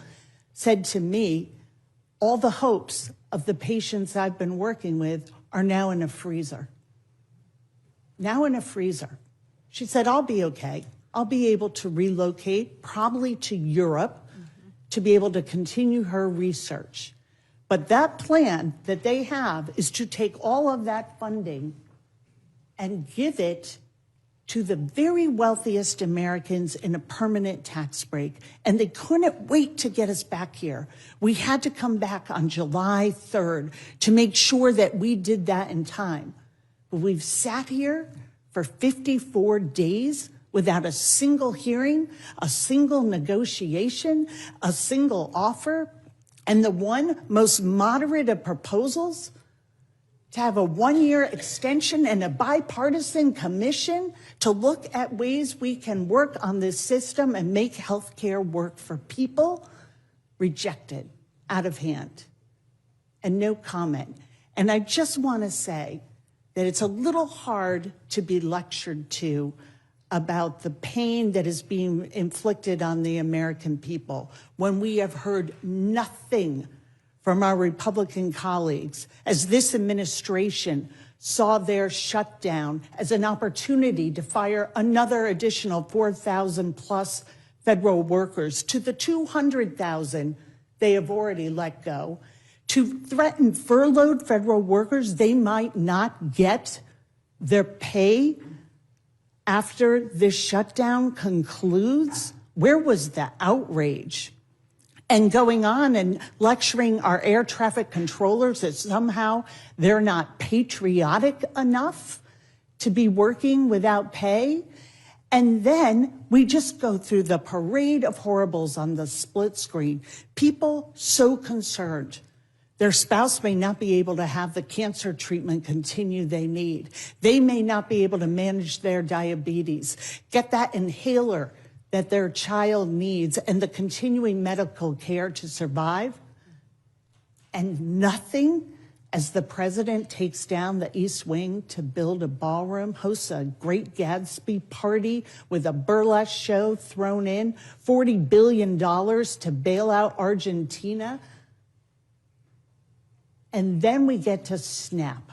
said to me, all the hopes of the patients I've been working with are now in a freezer. Now in a freezer. She said, I'll be okay. I'll be able to relocate, probably to Europe, to be able to continue her research. But that plan that they have is to take all of that funding and give it to the very wealthiest Americans in a permanent tax break. And they couldn't wait to get us back here. We had to come back on July 3rd to make sure that we did that in time. But we've sat here for 54 days without a single hearing, a single negotiation, a single offer, and the one most moderate of proposals, to have a 1-year extension and a bipartisan commission to look at ways we can work on this system and make healthcare work for people, rejected, out of hand, and no comment. And I just want to say that it's a little hard to be lectured to about the pain that is being inflicted on the American people when we have heard nothing from our Republican colleagues as this administration saw their shutdown as an opportunity to fire another additional 4,000 plus federal workers to the 200,000 they have already let go, to threaten furloughed federal workers they might not get their pay after this shutdown concludes. Where was the outrage? And going on and lecturing our air traffic controllers that somehow they're not patriotic enough to be working without pay. And then we just go through the parade of horribles on the split screen. People so concerned. Their spouse may not be able to have the cancer treatment continue they need. They may not be able to manage their diabetes, get that inhaler that their child needs, and the continuing medical care to survive. And nothing as the president takes down the East Wing to build a ballroom, hosts a Great Gatsby party with a burlesque show thrown in, $40 billion to bail out Argentina. And then we get to SNAP,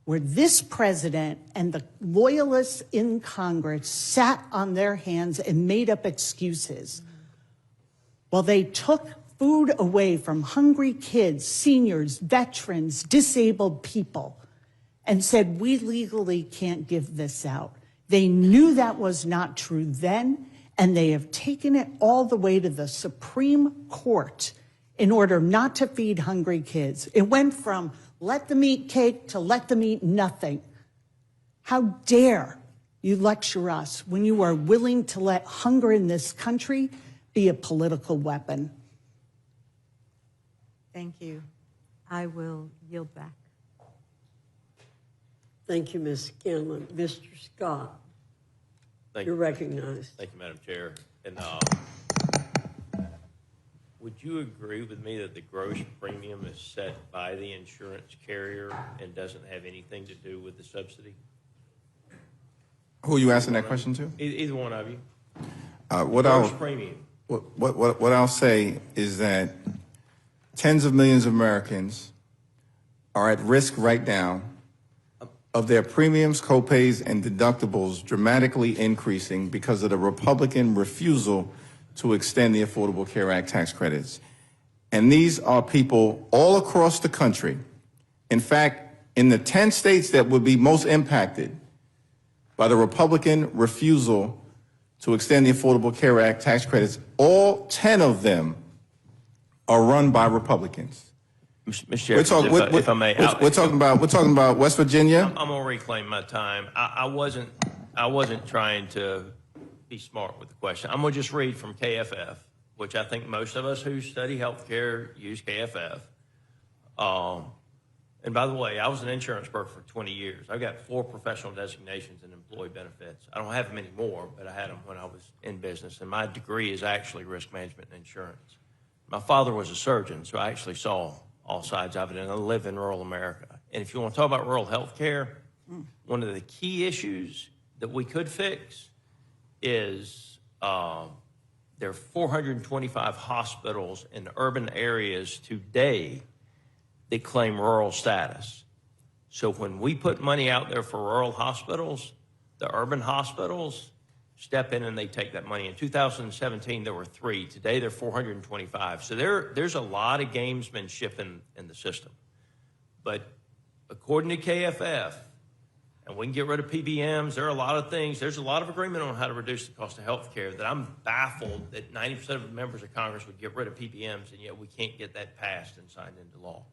where this president and the loyalists in Congress sat on their hands and made up excuses. Well, they took food away from hungry kids, seniors, veterans, disabled people, and said, we legally can't give this out. They knew that was not true then, and they have taken it all the way to the Supreme Court in order not to feed hungry kids. It went from let them eat cake to let them eat nothing. How dare you lecture us when you are willing to let hunger in this country be a political weapon? Thank you. I will yield back. Thank you, Ms. Scanlon. Mr. Scott, Thank you're you. recognized. Thank you, Madam Chair. And would you agree with me that the gross premium is set by the insurance carrier and doesn't have anything to do with the subsidy? Who are you asking that question to? Either one of you. What Gross premium. I'll say is that tens of millions of Americans are at risk right now of their premiums, copays, and deductibles dramatically increasing because of the Republican refusal to extend the Affordable Care Act tax credits. And these are people all across the country. In fact, in the 10 states that would be most impacted by the Republican refusal to extend the Affordable Care Act tax credits, all 10 of them are run by Republicans. Mr. Chair, if I may, we're talking about West Virginia. I'm gonna reclaim my time. I wasn't trying to be smart with the question. I'm gonna just read from KFF, which I think most of us who study healthcare use KFF. And by the way, I was an insurance broker for 20 years. I've got 4 professional designations in employee benefits. I don't have them anymore, but I had them when I was in business. And my degree is actually risk management and insurance. My father was a surgeon, so I actually saw all sides of it, and I live in rural America. And if you want to talk about rural health care, one of the key issues that we could fix is there are 425 hospitals in urban areas today that claim rural status. So when we put money out there for rural hospitals, the urban hospitals step in and they take that money. In 2017, there were 3. Today, there are 425. So there's a lot of gamesmanship in the system. But according to KFF, and we can get rid of PBMs, there are a lot of things. There's a lot of agreement on how to reduce the cost of health care that I'm baffled that 90% of the members of Congress would get rid of PBMs, and yet we can't get that passed and signed into law.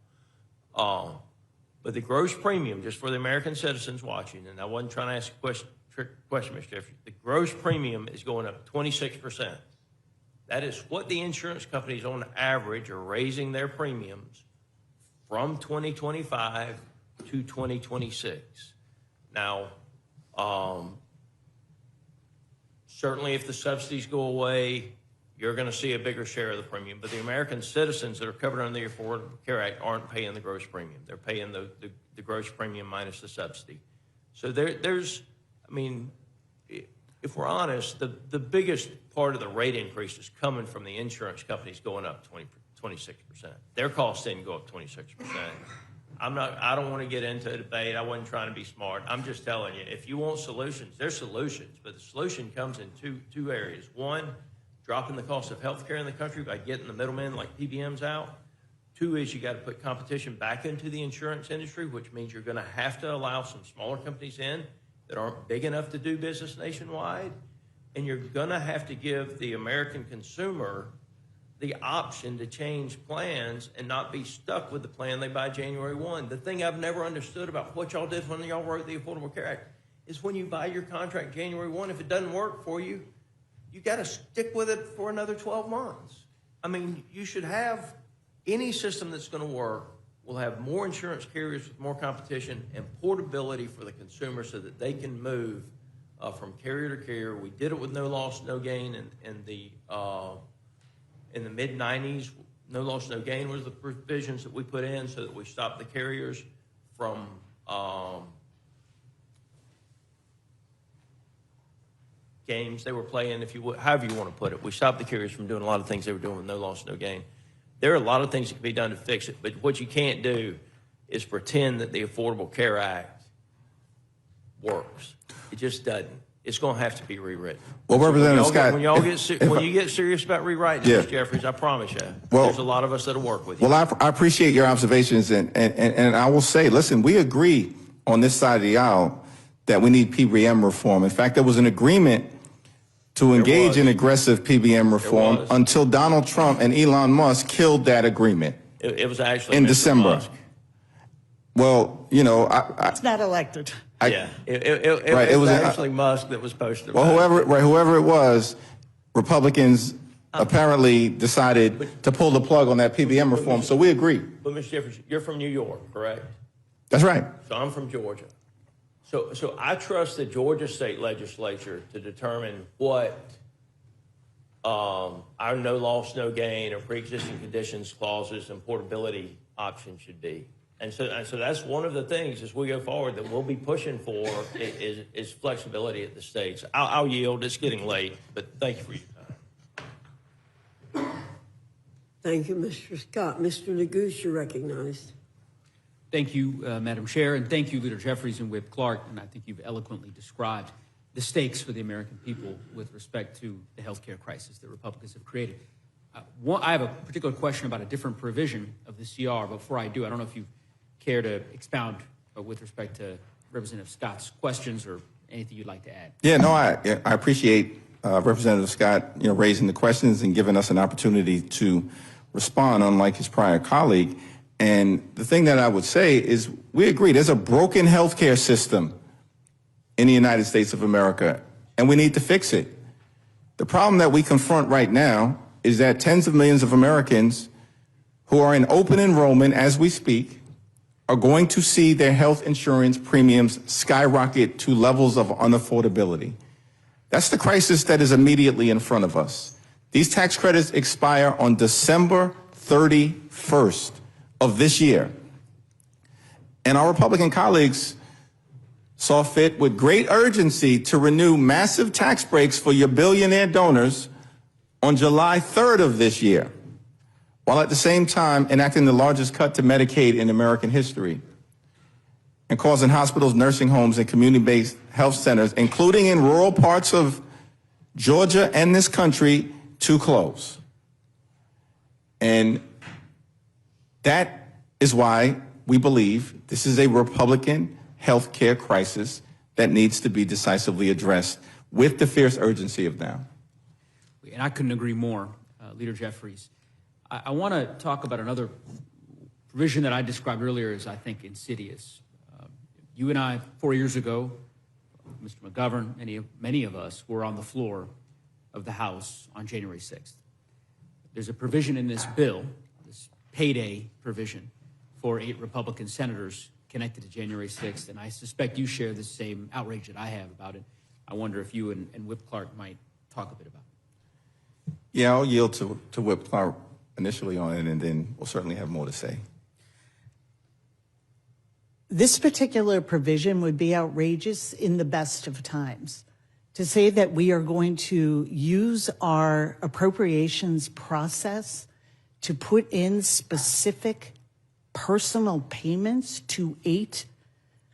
But the gross premium, just for the American citizens watching, and I wasn't trying to ask a trick question, Mr. Jeffrey, the gross premium is going up 26%. That is what the insurance companies on average are raising their premiums from 2025 to 2026. Now, certainly if the subsidies go away, you're going to see a bigger share of the premium. But the American citizens that are covered under the Affordable Care Act aren't paying the gross premium. They're paying the gross premium minus the subsidy. So there's, I mean, if we're honest, the biggest part of the rate increase is coming from the insurance companies going up 26%. Their costs didn't go up 26%. I don't want to get into a debate. I wasn't trying to be smart. I'm just telling you, if you want solutions, there's solutions, but the solution comes in two areas. One, dropping the cost of health care in the country by getting the middlemen like PBMs out. 2 is you got to put competition back into the insurance industry, which means you're going to have to allow some smaller companies in that aren't big enough to do business nationwide. And you're going to have to give the American consumer the option to change plans and not be stuck with the plan they buy January 1. The thing I've never understood about what y'all did when y'all wrote the Affordable Care Act is when you buy your contract January 1, if it doesn't work for you, you got to stick with it for another 12 months. I mean, you should have any system that's going to work will have more insurance carriers with more competition and portability for the consumer so that they can move from carrier to carrier. We did it with no loss, no gain in the mid-90s. No loss, no gain was the provisions that we put in so that we stopped the carriers from games they were playing, if you would, however you want to put it. We stopped the carriers from doing a lot of things they were doing with no loss, no gain. There are a lot of things that can be done to fix it, but what you can't do is pretend that the Affordable Care Act works. It just doesn't. It's going to have to be rewritten. Well, Representative Scott, when you get serious about rewriting this, Jeffries, I promise you, there's a lot of us that'll work with you. Well, I appreciate your observations, and I will say, listen, we agree on this side of the aisle that we need PBM reform. In fact, there was an agreement to engage in aggressive PBM reform until Donald Trump and Elon Musk killed that agreement. It was actually in Mr. December. Musk. Well, you know, It's not elected. It was actually Musk that was posted. Well, whoever it was, Republicans apparently decided to pull the plug on that PBM reform. So we agree. But Mr. Jeffries, you're from New York, correct? That's right. So I'm from Georgia. So I trust the Georgia state legislature to determine what our no loss, no gain or pre-existing conditions clauses and portability options should be. And so that's one of the things as we go forward that we'll be pushing for is flexibility at the states. I'll yield. It's getting late, but thank you for your time. Thank you, Mr. Scott. Mr. Nicosia, you're recognized. Thank you, Madam Chair, and thank you, Leader Jeffries and Whip Clark. And I think you've eloquently described the stakes for the American people with respect to the healthcare crisis that Republicans have created. I have a particular question about a different provision of the CR. Before I do, I don't know if you care to expound with respect to Representative Scott's questions or anything you'd like to add. Yeah, no, I appreciate Representative Scott, raising the questions and giving us an opportunity to respond, unlike his prior colleague. And the thing that I would say is we agree there's a broken healthcare system in the United States of America, and we need to fix it. The problem that we confront right now is that tens of millions of Americans who are in open enrollment as we speak are going to see their health insurance premiums skyrocket to levels of unaffordability. That's the crisis that is immediately in front of us. These tax credits expire on December 31st of this year. And our Republican colleagues saw fit with great urgency to renew massive tax breaks for your billionaire donors on July 3rd of this year, while at the same time enacting the largest cut to Medicaid in American history and causing hospitals, nursing homes, and community-based health centers, including in rural parts of Georgia and this country, to close. And that is why we believe this is a Republican health care crisis that needs to be decisively addressed with the fierce urgency of now. And I couldn't agree more, Leader Jeffries. I want to talk about another provision that I described earlier as, I think, insidious. You and I, 4 years ago, Mr. McGovern, many of us were on the floor of the House on January 6th. There's a provision in this bill, this payday provision, for 8 Republican senators connected to January 6th, and I suspect you share the same outrage that I have about it. I wonder if you and Whip Clark might talk a bit about it. Yeah, I'll yield to Whip Clark initially on it, and then we'll certainly have more to say. This particular provision would be outrageous in the best of times. To say that we are going to use our appropriations process to put in specific personal payments to 8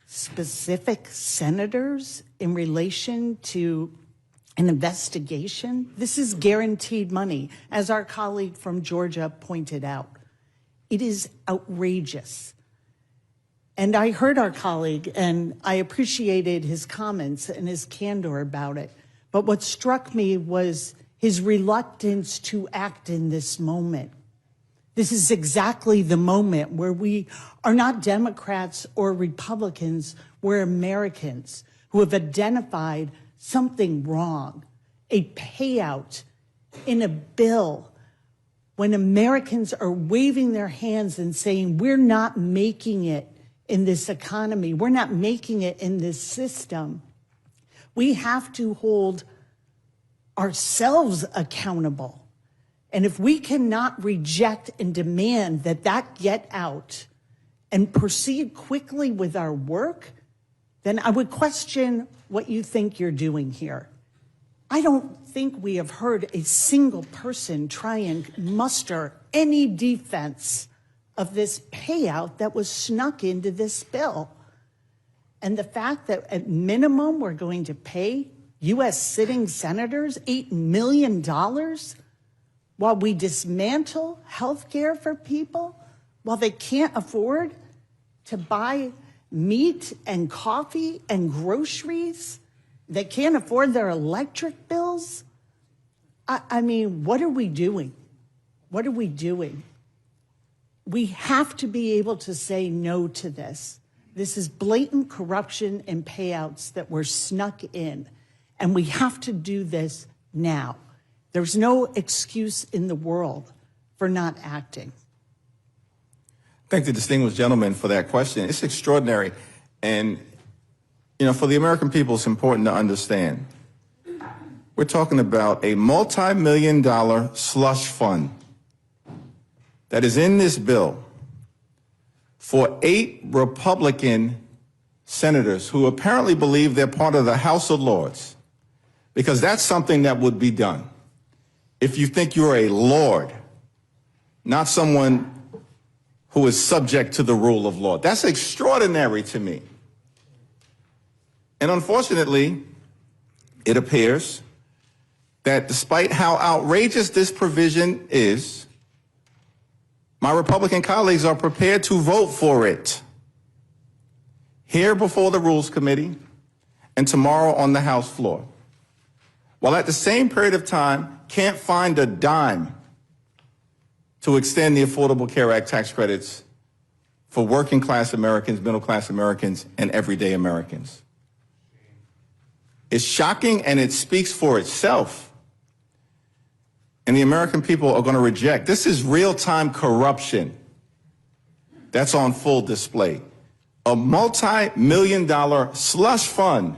specific senators in relation to an investigation, this is guaranteed money, as our colleague from Georgia pointed out. It is outrageous. And I heard our colleague, and I appreciated his comments and his candor about it. But what struck me was his reluctance to act in this moment. This is exactly the moment where we are not Democrats or Republicans, we're Americans who have identified something wrong, a payout in a bill when Americans are waving their hands and saying, we're not making it in this economy, we're not making it in this system. We have to hold ourselves accountable. And if we cannot reject and demand that that get out and proceed quickly with our work, then I would question what you think you're doing here. I don't think we have heard a single person try and muster any defense of this payout that was snuck into this bill. And the fact that at minimum we're going to pay U.S. sitting senators $8 million while we dismantle health care for people, while they can't afford to buy meat and coffee and groceries, they can't afford their electric bills. I mean, what are we doing? What are we doing? We have to be able to say no to this. This is blatant corruption and payouts that were snuck in, and we have to do this now. There's no excuse in the world for not acting. Thank the distinguished gentleman for that question. It's extraordinary. And, for the American people, it's important to understand. We're talking about a multi-million-dollar slush fund that is in this bill for 8 Republican senators who apparently believe they're part of the House of Lords, because that's something that would be done. If you think you're a lord, not someone who is subject to the rule of law. That's extraordinary to me. And unfortunately, it appears that despite how outrageous this provision is, my Republican colleagues are prepared to vote for it here before the Rules Committee and tomorrow on the House floor, while at the same period of time can't find a dime to extend the Affordable Care Act tax credits for working class Americans, middle class Americans, and everyday Americans. It's shocking and it speaks for itself. And the American people are going to reject. This is real-time corruption that's on full display. A multi-million-dollar slush fund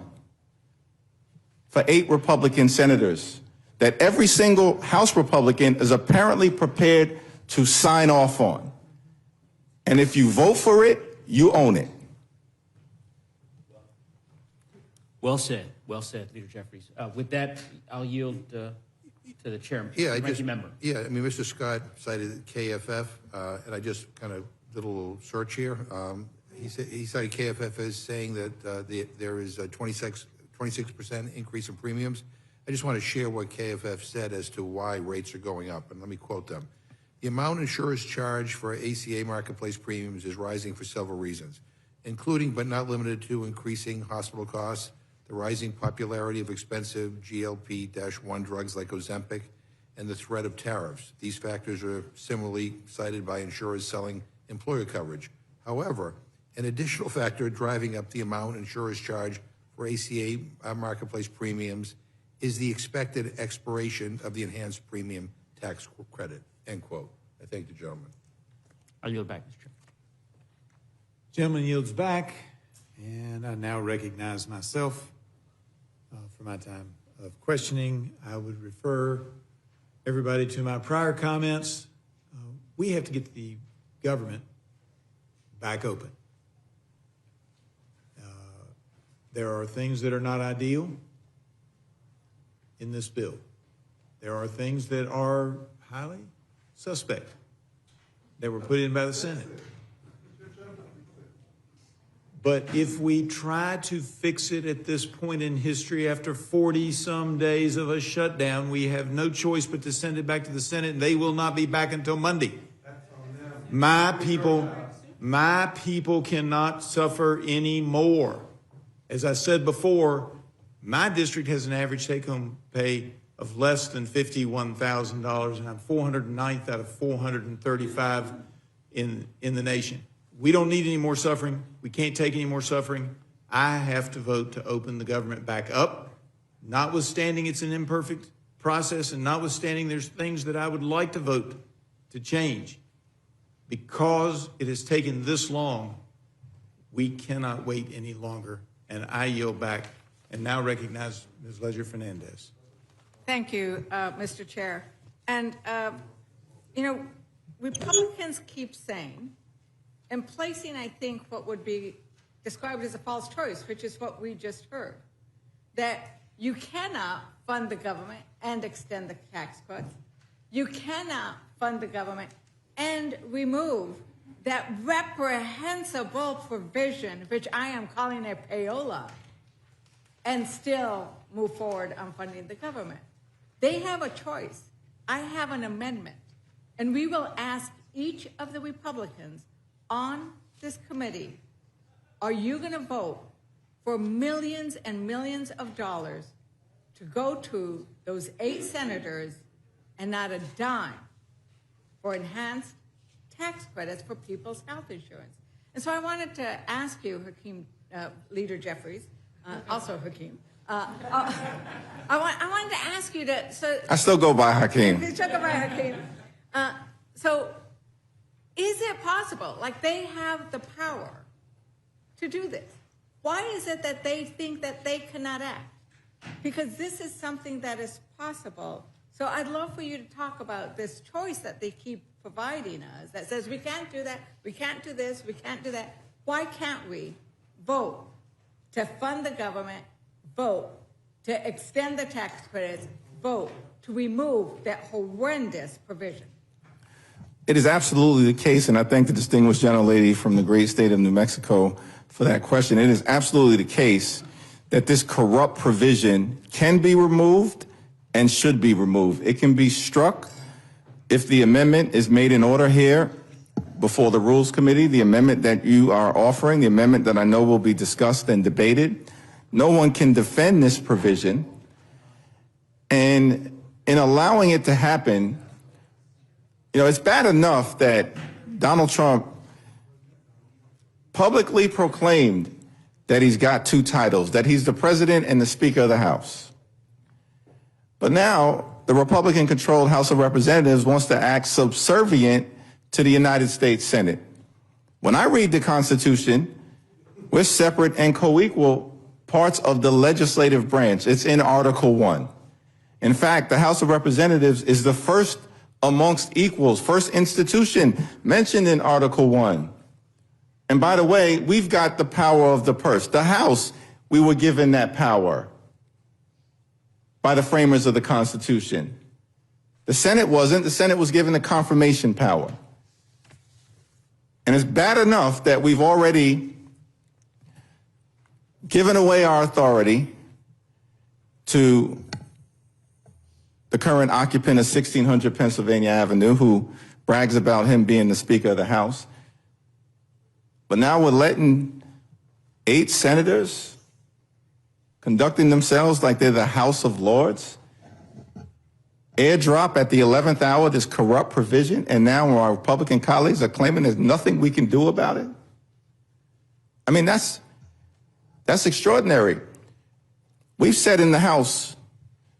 for 8 Republican senators that every single House Republican is apparently prepared to sign off on. And if you vote for it, you own it. Well said, Leader Jeffries. With that, I'll yield to the chairman. Ranking member. Yeah, I mean, Mr. Scott cited KFF, and I just kind of did a little search here. He cited KFF as saying that there is a 26% increase in premiums. I just want to share what KFF said as to why rates are going up, and let me quote them. The amount insurers charge for ACA marketplace premiums is rising for several reasons, including but not limited to increasing hospital costs, the rising popularity of expensive GLP-1 drugs like Ozempic, and the threat of tariffs. These factors are similarly cited by insurers selling employer coverage. However, an additional factor driving up the amount insurers charge for ACA marketplace premiums is the expected expiration of the enhanced premium tax credit, end quote. I thank the gentleman. I'll yield back, Mr. Chairman. Gentleman yields back, and I now recognize myself for my time of questioning. I would refer everybody to my prior comments. We have to get the government back open. There are things that are not ideal in this bill. There are things that are highly suspect that were put in by the Senate. But if we try to fix it at this point in history, after 40-some days of a shutdown, we have no choice but to send it back to the Senate, and they will not be back until Monday. My people cannot suffer anymore. As I said before, my district has an average take-home pay of less than $51,000, and I'm 409th out of 435 in the nation. We don't need any more suffering. We can't take any more suffering. I have to vote to open the government back up, notwithstanding it's an imperfect process and notwithstanding there's things that I would like to vote to change. Because it has taken this long, we cannot wait any longer. And I yield back and now recognize Ms. Leisure-Fernandez. Thank you, Mr. Chair. And, Republicans keep saying, and placing, I think, what would be described as a false choice, which is what we just heard, that you cannot fund the government and extend the tax cuts. You cannot fund the government and remove that reprehensible provision, which I am calling a payola, and still move forward on funding the government. They have a choice. I have an amendment, and we will ask each of the Republicans on this committee, are you going to vote for millions and millions of dollars to go to those 8 senators and not a dime for enhanced tax credits for people's health insurance? And so I wanted to ask you, Hakeem, Leader Jeffries, also Hakeem, I wanted to ask you to... I still go by Hakeem. You still go by Hakeem. So is it possible, like they have the power to do this? Why is it that they think that they cannot act? Because this is something that is possible. So I'd love for you to talk about this choice that they keep providing us that says we can't do that, we can't do this, we can't do that. Why can't we vote to fund the government, vote to extend the tax credits, vote to remove that horrendous provision? It is absolutely the case, and I thank the distinguished gentlelady from the great state of New Mexico for that question. It is absolutely the case that this corrupt provision can be removed and should be removed. It can be struck if the amendment is made in order here before the Rules Committee, the amendment that you are offering, the amendment that I know will be discussed and debated. No one can defend this provision. And in allowing it to happen, you know, it's bad enough that Donald Trump publicly proclaimed that he's got two titles, that he's the president and the Speaker of the House. But now the Republican-controlled House of Representatives wants to act subservient to the United States Senate. When I read the Constitution, we're separate and co-equal parts of the legislative branch. It's in Article 1. In fact, the House of Representatives is the first amongst equals, first institution mentioned in Article 1. And by the way, we've got the power of the purse. The House, we were given that power by the framers of the Constitution. The Senate wasn't. The Senate was given the confirmation power. And it's bad enough that we've already given away our authority to the current occupant of 1600 Pennsylvania Avenue, who brags about him being the Speaker of the House. But now we're letting 8 senators conducting themselves like they're the House of Lords airdrop at the 11th hour this corrupt provision, and now our Republican colleagues are claiming there's nothing we can do about it? I mean, that's extraordinary. We've said in the House,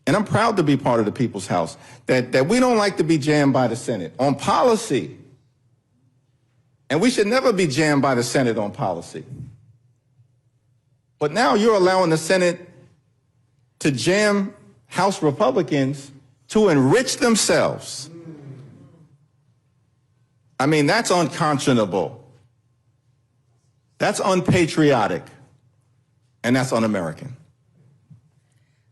and I'm proud to be part of the People's House, that we don't like to be jammed by the Senate on policy. And we should never be jammed by the Senate on policy. But now you're allowing the Senate to jam House Republicans to enrich themselves. I mean, that's unconscionable. That's unpatriotic. And that's un-American.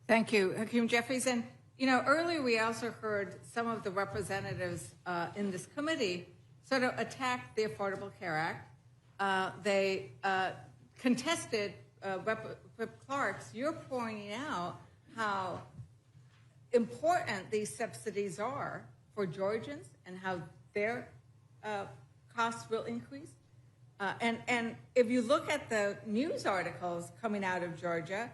Thank you, Hakeem Jeffries. And, you know, earlier we also heard some of the representatives in this committee sort of attack the Affordable Care Act. They contested Rep. Clark's. You're pointing out how important these subsidies are for Georgians and how their costs will increase. And if you look at the news articles coming out of Georgia,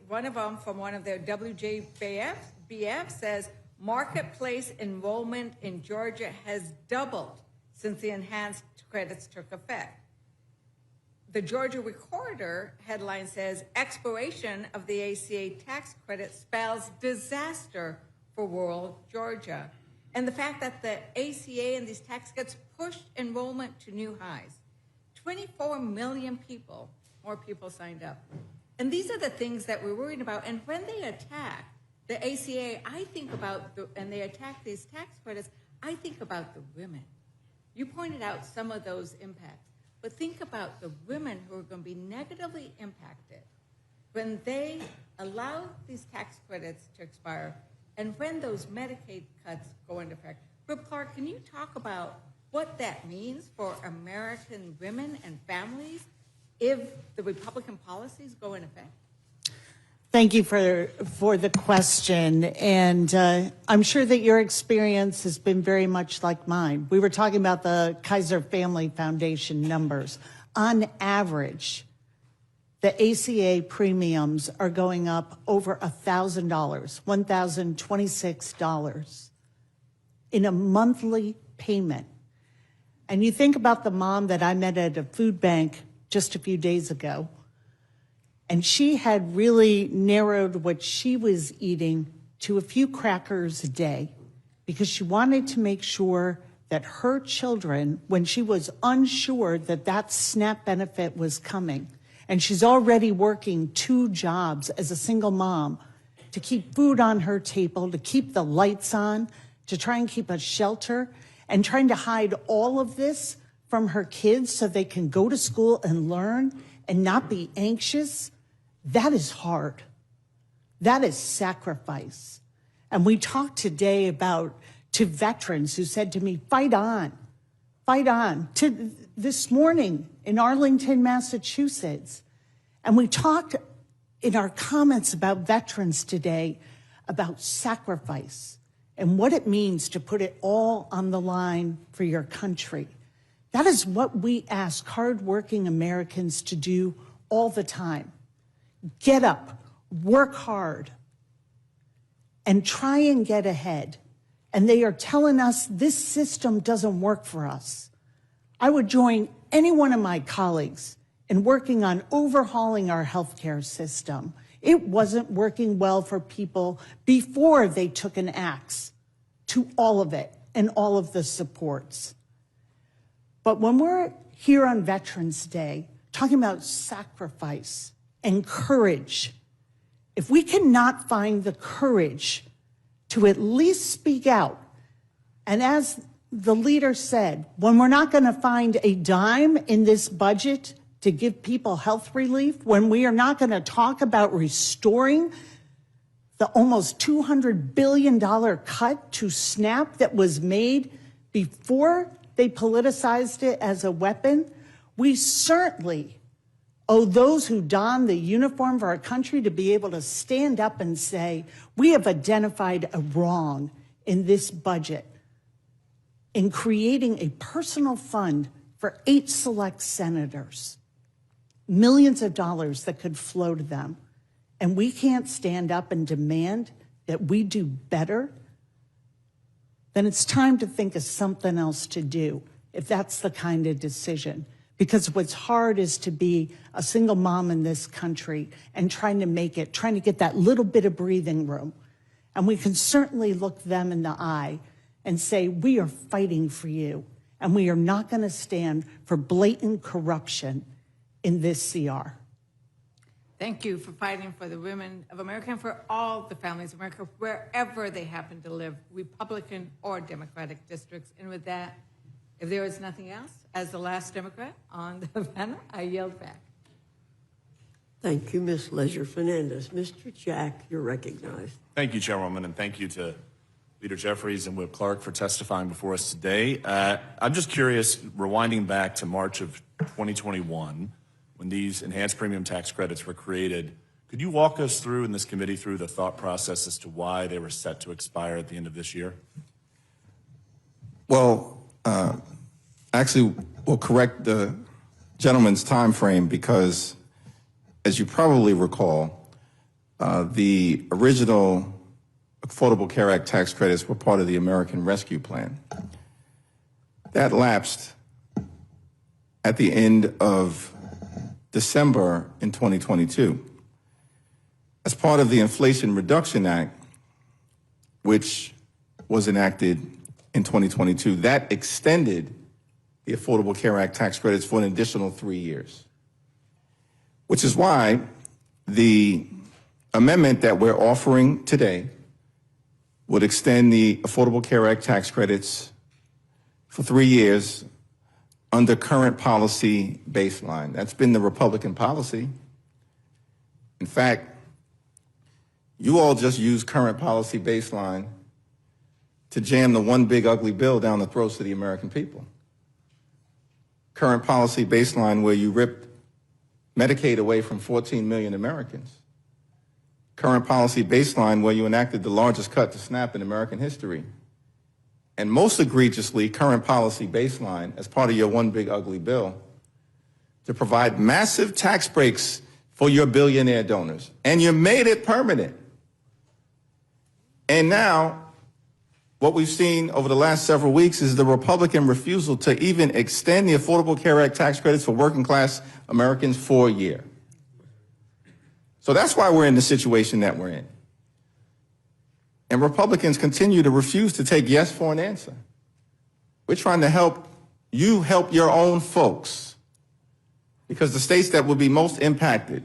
one of them from one of their WJBF says, marketplace enrollment in Georgia has doubled since the enhanced credits took effect. The Georgia Recorder headline says, expiration of the ACA tax credit spells disaster for rural Georgia. And the fact that the ACA and these tax cuts pushed enrollment to new highs. 24 million people, more people signed up. And these are the things that we're worried about. And when they attack the ACA, I think about, and they attack these tax credits, I think about the women. You pointed out some of those impacts, but think about the women who are going to be negatively impacted when they allow these tax credits to expire and when those Medicaid cuts go into effect. Rep. Clark, can you talk about what that means for American women and families if the Republican policies go into effect? Thank you for the question, and I'm sure that your experience has been very much like mine. We were talking about the Kaiser Family Foundation numbers. On average, the ACA premiums are going up over $1,000, $1,026 in a monthly payment. And you think about the mom that I met at a food bank just a few days ago, and she had really narrowed what she was eating to a few crackers a day because she wanted to make sure that her children, when she was unsure that that SNAP benefit was coming, and she's already working 2 jobs as a single mom to keep food on her table, to keep the lights on, to try and keep a shelter, and trying to hide all of this from her kids so they can go to school and learn and not be anxious. That is hard. That is sacrifice. And we talked today about to veterans who said to me, fight on, to this morning in Arlington, Massachusetts. And we talked in our comments about veterans today about sacrifice and what it means to put it all on the line for your country. That is what we ask hardworking Americans to do all the time. Get up, work hard, and try and get ahead. And they are telling us this system doesn't work for us. I would join any one of my colleagues in working on overhauling our healthcare system. It wasn't working well for people before they took an axe to all of it and all of the supports. But when we're here on Veterans Day, talking about sacrifice and courage, if we cannot find the courage to at least speak out, and as the leader said, when we're not going to find a dime in this budget to give people health relief, when we are not going to talk about restoring the almost $200 billion cut to SNAP that was made before they politicized it as a weapon, we certainly owe those who don the uniform of our country to be able to stand up and say, we have identified a wrong in this budget in creating a personal fund for 8 select senators, millions of dollars that could flow to them. And we can't stand up and demand that we do better, then it's time to think of something else to do, if that's the kind of decision. Because what's hard is to be a single mom in this country and trying to get that little bit of breathing room. And we can certainly look them in the eye and say, we are fighting for you, and we are not going to stand for blatant corruption in this CR. Thank you for fighting for the women of America and for all the families of America, wherever they happen to live, Republican or Democratic districts. And with that, if there is nothing else, as the last Democrat on the panel, I yield back. Thank you, Ms. Leisure-Fernandez. Mr. Jack, you're recognized. Thank you, Chairwoman, and thank you to Leader Jeffries and Whip Clark for testifying before us today. I'm just curious, rewinding back to March of 2021, when these enhanced premium tax credits were created, could you walk us through in this committee through the thought process as to why they were set to expire at the end of this year? Well, actually, we'll correct the gentleman's time frame because, as you probably recall, the original Affordable Care Act tax credits were part of the American Rescue Plan. That lapsed at the end of December in 2022. As part of the Inflation Reduction Act, which was enacted in 2022, that extended the Affordable Care Act tax credits for an additional 3 years, which is why the amendment that we're offering today would extend the Affordable Care Act tax credits for 3 years under current policy baseline. That's been the Republican policy. In fact, you all just use current policy baseline to jam the one big ugly bill down the throats of the American people. Current policy baseline where you ripped Medicaid away from 14 million Americans. Current policy baseline where you enacted the largest cut to SNAP in American history. And most egregiously, current policy baseline as part of your one big ugly bill to provide massive tax breaks for your billionaire donors. And you made it permanent. And now, what we've seen over the last several weeks is the Republican refusal to even extend the Affordable Care Act tax credits for working class Americans for a year. So that's why we're in the situation that we're in. And Republicans continue to refuse to take yes for an answer. We're trying to help you help your own folks, because the states that will be most impacted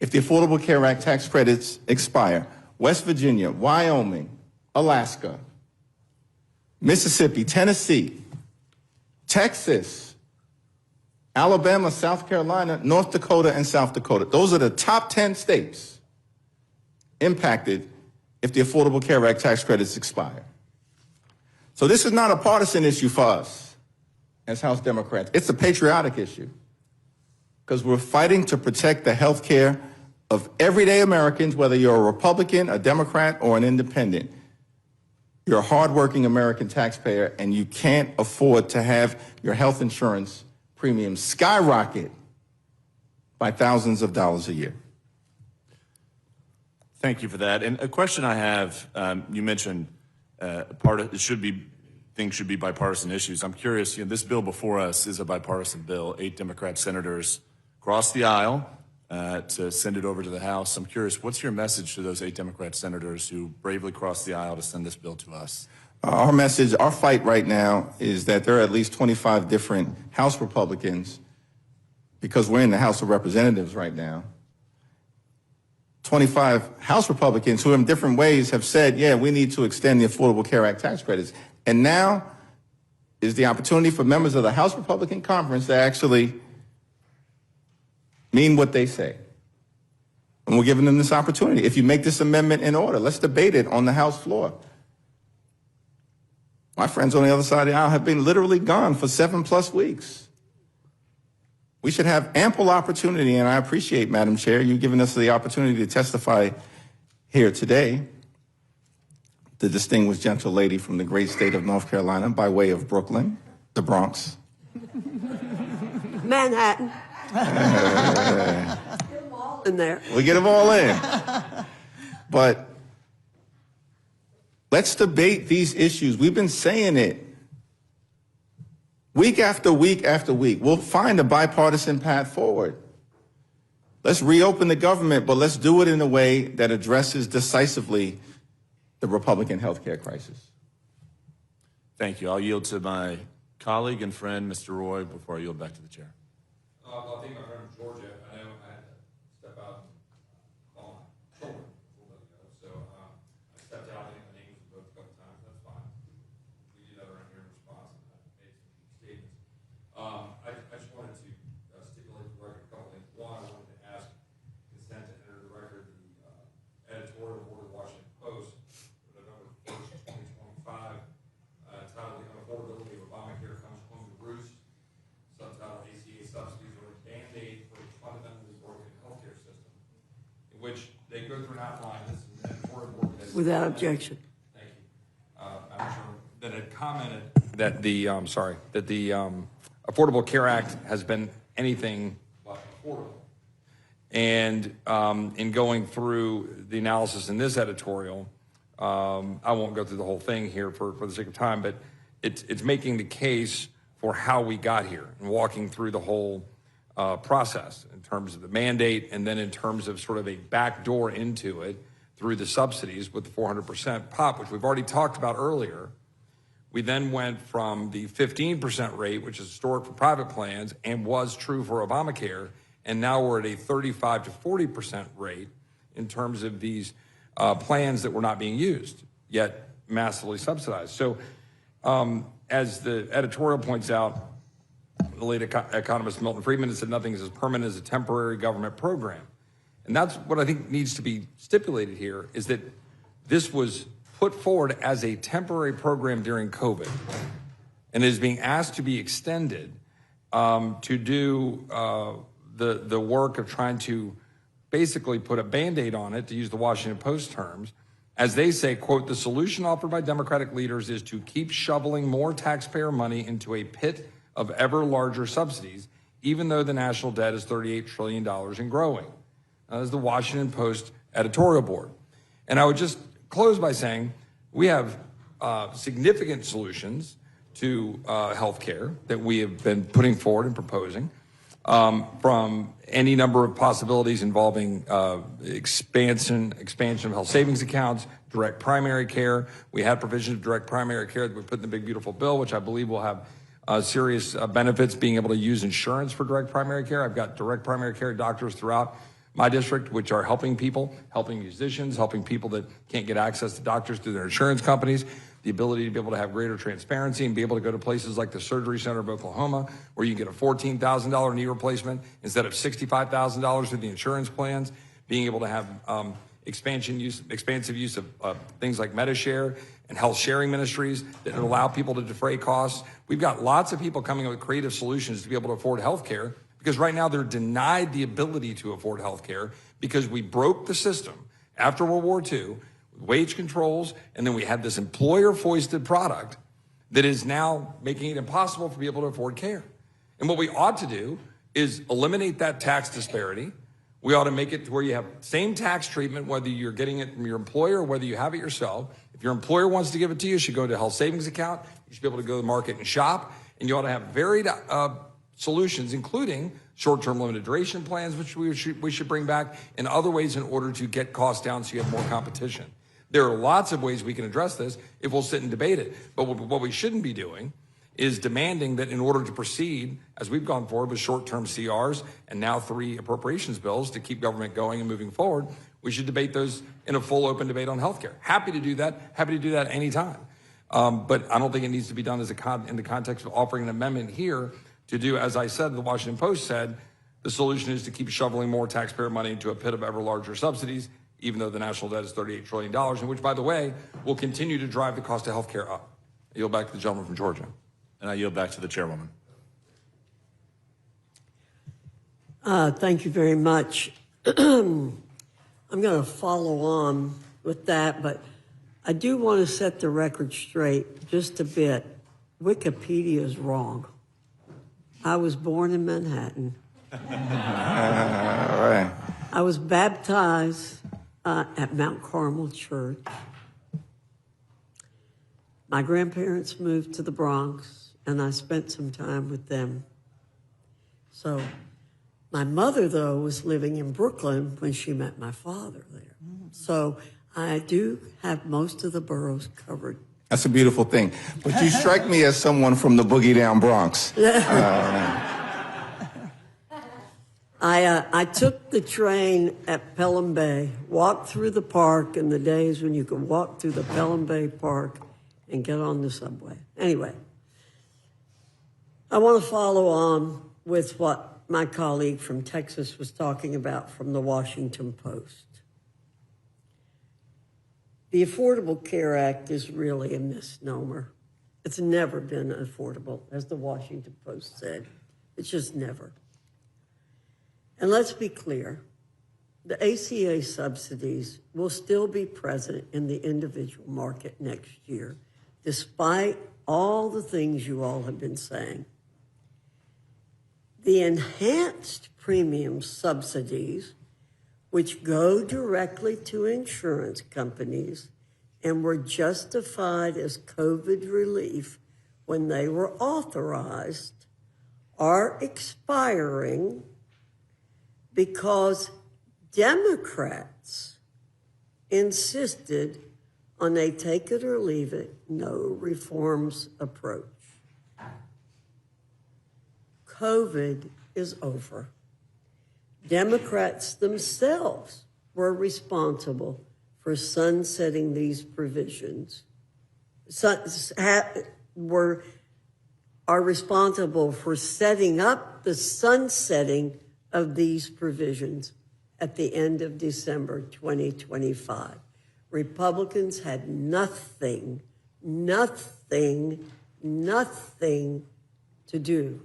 if the Affordable Care Act tax credits expire, West Virginia, Wyoming, Alaska, Mississippi, Tennessee, Texas, Alabama, South Carolina, North Dakota, and South Dakota. Those are the top 10 states impacted if the Affordable Care Act tax credits expire. So this is not a partisan issue for us as House Democrats. It's a patriotic issue because we're fighting to protect the health care of everyday Americans, whether you're a Republican, a Democrat, or an independent. You're a hardworking American taxpayer, and you can't afford to have your health insurance premiums skyrocket by thousands of dollars a year. Thank you for that. And a question I have, you mentioned things should be bipartisan issues. I'm curious, this bill before us is a bipartisan bill. 8 Democrat senators crossed the aisle to send it over to the House. I'm curious, what's your message to those 8 Democrat senators who bravely crossed the aisle to send this bill to us? Our message, our fight right now is that there are at least 25 different House Republicans, because we're in the House of Representatives right now, 25 House Republicans who in different ways have said, yeah, we need to extend the Affordable Care Act tax credits. And now is the opportunity for members of the House Republican Conference to actually mean what they say. And we're giving them this opportunity. If you make this amendment in order, let's debate it on the House floor. My friends on the other side of the aisle have been literally gone for 7+ weeks. We should have ample opportunity, and I appreciate, Madam Chair, you giving us the opportunity to testify here today. The distinguished gentle lady from the great state of North Carolina by way of Brooklyn, the Bronx. Manhattan. In there. We get them all in. But let's debate these issues. We've been saying it week after week after week. We'll find a bipartisan path forward. Let's reopen the government, but let's do it in a way that addresses decisively the Republican health care crisis. Thank you. I'll yield to my colleague and friend, Mr. Roy, before I yield back to the chair. I think my friend from Georgia, I know I had to step out on my children a little bit ago, so I stepped out. I think my name was invoked a couple times. That's fine. We did that around here in response, and I made some statements. I just wanted to stipulate the record a couple things. One, I wanted to ask consent to enter the record the editorial board of the Washington Post for November 1st, 2025, entitled "The Unaffordability of Obamacare Comes Home to Roost," subtitle "ACA Subsidies Are a Band-Aid for a Fundamentally Broken Healthcare System," in which they go through an outline. This is an editorial board that Without objection. Thank you. Madam Chairman, that had commented that the Affordable Care Act has been anything but affordable. And in going through the analysis in this editorial, I won't go through the whole thing here for the sake of time, but it's making the case for how we got here and walking through the whole process in terms of the mandate and then in terms of sort of a backdoor into it through the subsidies with the 400% POP, which we've already talked about earlier. We then went from the 15% rate, which is historic for private plans and was true for Obamacare, and now we're at a 35 to 40% rate in terms of these plans that were not being used, yet massively subsidized. So as the editorial points out, the late economist Milton Friedman has said nothing is as permanent as a temporary government program. And that's what I think needs to be stipulated here, is that this was put forward as a temporary program during COVID and is being asked to be extended to do the work of trying to basically put a Band-Aid on it, to use the Washington Post terms. As they say, quote, "The solution offered by Democratic leaders is to keep shoveling more taxpayer money into a pit of ever larger subsidies, even though the national debt is $38 trillion and growing." That is the Washington Post editorial board. And I would just close by saying we have significant solutions to health care that we have been putting forward and proposing, from any number of possibilities involving expansion of health savings accounts, direct primary care. We had provisions of direct primary care that we put in the big, beautiful bill, which I believe will have serious benefits, being able to use insurance for direct primary care. I've got direct primary care doctors throughout my district, which are helping people, helping musicians, helping people that can't get access to doctors through their insurance companies, the ability to be able to have greater transparency and be able to go to places like the Surgery Center of Oklahoma, where you can get a $14,000 knee replacement instead of $65,000 through the insurance plans, being able to have expansive use of things like MediShare and health sharing ministries that allow people to defray costs. We've got lots of people coming up with creative solutions to be able to afford health care, because right now they're denied the ability to afford health care because we broke the system after World War II with wage controls, and then we had this employer-foisted product that is now making it impossible for people to afford care. And what we ought to do is eliminate that tax disparity. We ought to make it to where you have same tax treatment, whether you're getting it from your employer or whether you have it yourself. If your employer wants to give it to you, you should go to a health savings account. You should be able to go to the market and shop. And you ought to have varied solutions, including short-term limited duration plans, which we should bring back, and other ways in order to get costs down so you have more competition. There are lots of ways we can address this if we'll sit and debate it. But what we shouldn't be doing is demanding that in order to proceed, as we've gone forward with short-term CRs and now 3 appropriations bills to keep government going and moving forward, we should debate those in a full open debate on healthcare. Happy to do that anytime. But I don't think it needs to be done as in the context of offering an amendment here to do, as I said, the Washington Post said, the solution is to keep shoveling more taxpayer money into a pit of ever larger subsidies, even though the national debt is $38 trillion, and which, by the way, will continue to drive the cost of healthcare up. I yield back to the gentleman from Georgia. And I yield back to the chairwoman. Thank you very much. I'm going to follow on with that, but I do want to set the record straight just a bit. Wikipedia is wrong. I was born in Manhattan. All right. I was baptized at Mount Carmel Church. My grandparents moved to the Bronx, and I spent some time with them. So my mother, though, was living in Brooklyn when she met my father there. So I do have most of the boroughs covered. That's a beautiful thing. But you strike me as someone from the boogie down Bronx. I took the train at Pelham Bay, walked through the park in the days when you could walk through the Pelham Bay Park and get on the subway. Anyway, I want to follow on with what my colleague from Texas was talking about from the Washington Post. The Affordable Care Act is really a misnomer. It's never been affordable, as the Washington Post said. It's just never. And let's be clear, the ACA subsidies will still be present in the individual market next year, despite all the things you all have been saying. The enhanced premium subsidies, which go directly to insurance companies and were justified as COVID relief when they were authorized, are expiring because Democrats insisted on a take it or leave it, no reforms approach. COVID is over. Democrats themselves were responsible for sunsetting these provisions, are responsible for setting up the sunsetting of these provisions at the end of December 2025. Republicans had nothing to do.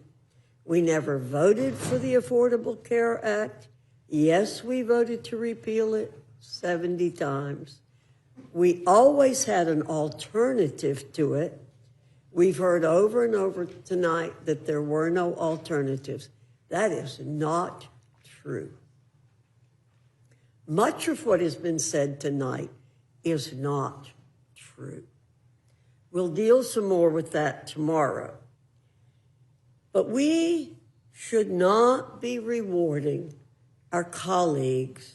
We never voted for the Affordable Care Act. Yes, we voted to repeal it 70 times. We always had an alternative to it. We've heard over and over tonight that there were no alternatives. That is not true. Much of what has been said tonight is not true. We'll deal some more with that tomorrow. But we should not be rewarding our colleagues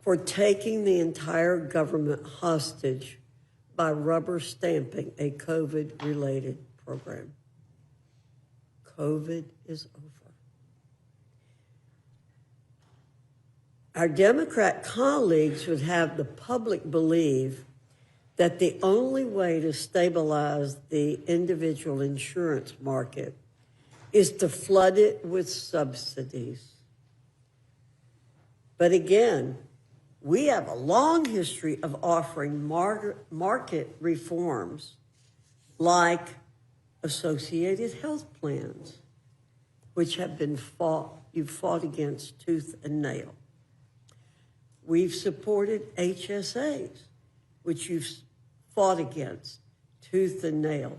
for taking the entire government hostage by rubber stamping a COVID-related program. COVID is over. Our Democrat colleagues would have the public believe that the only way to stabilize the individual insurance market is to flood it with subsidies. But again, We have a long history of offering market reforms like associated health plans, which have been you've fought against tooth and nail. We've supported HSAs, which you've fought against tooth and nail.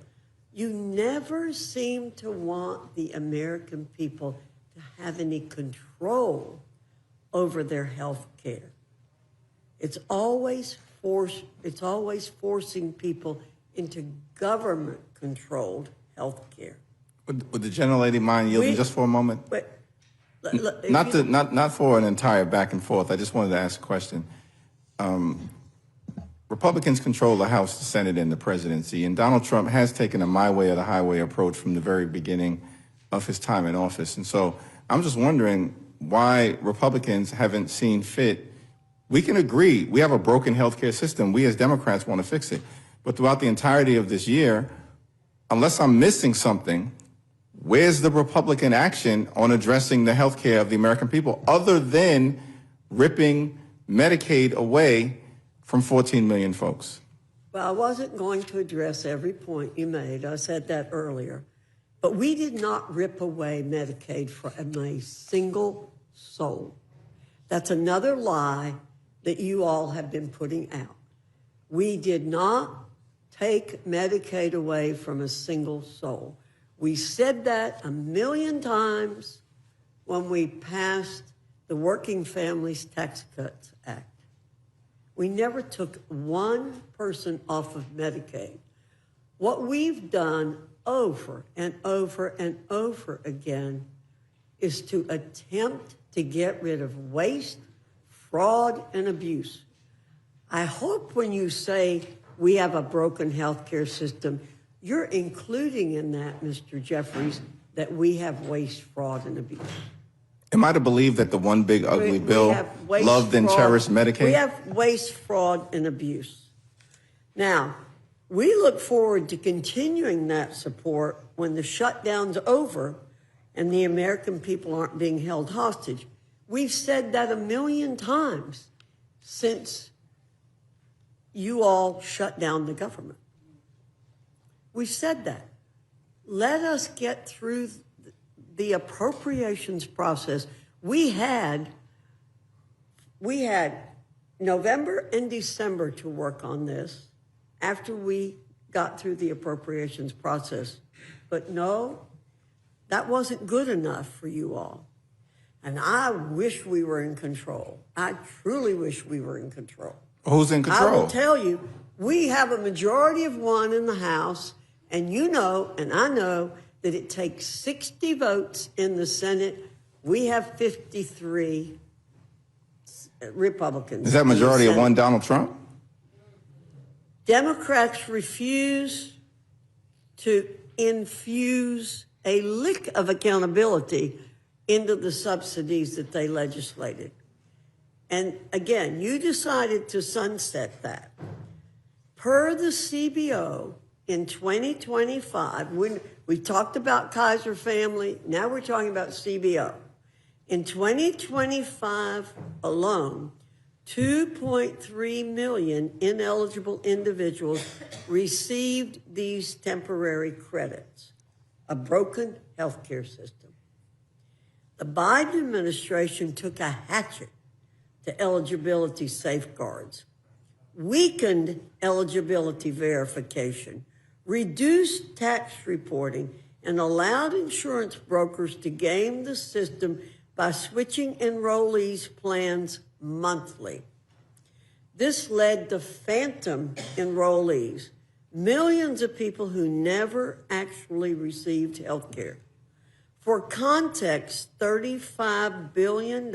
You never seem to want the American people to have any control over their health care. It's always forcing people into government-controlled health care. Would the gentlelady mind yielding just for a moment? But Not for an entire back and forth. I just wanted to ask a question. Republicans control the House, the Senate, and the presidency, and Donald Trump has taken a my way or the highway approach from the very beginning of his time in office. And so I'm just wondering why Republicans haven't seen fit. We can agree we have a broken healthcare system. We as Democrats want to fix it. But throughout the entirety of this year, unless I'm missing something, where's the Republican action on addressing the health care of the American people other than ripping Medicaid away from 14 million folks? Well, I wasn't going to address every point you made. I said that earlier. But we did not rip away Medicaid from a single soul. That's another lie that you all have been putting out. We did not take Medicaid away from a single soul. We said that a million times when we passed the Working Families Tax Cuts Act. We never took one person off of Medicaid. What we've done over and over and over again is to attempt to get rid of waste, fraud, and abuse. I hope when you say we have a broken healthcare system, you're including in that, Mr. Jeffries, that we have waste, fraud, and abuse. Am I to believe that the one big ugly bill loved and cherished Medicaid? We have waste, fraud, and abuse. Now, we look forward to continuing that support when the shutdown's over and the American people aren't being held hostage. We've said that a million times since you all shut down the government. We've said that. Let us get through the appropriations process. We had November and December to work on this after we got through the appropriations process. But no, that wasn't good enough for you all. And I wish we were in control. I truly wish we were in control. Who's in control? I will tell you, we have a majority of one in the House, and you know, and I know, that it takes 60 votes in the Senate. We have 53 Republicans. Is that majority of one Donald Trump? Democrats refuse to infuse a lick of accountability into the subsidies that they legislated. And again, you decided to sunset that. Per the CBO, in 2025, when we talked about Kaiser family, now we're talking about CBO. In 2025 alone, 2.3 million ineligible individuals received these temporary credits, a broken healthcare system. The Biden administration took a hatchet to eligibility safeguards, weakened eligibility verification, reduced tax reporting, and allowed insurance brokers to game the system by switching enrollees' plans monthly. This led to phantom enrollees, millions of people who never actually received health care. For context, $35 billion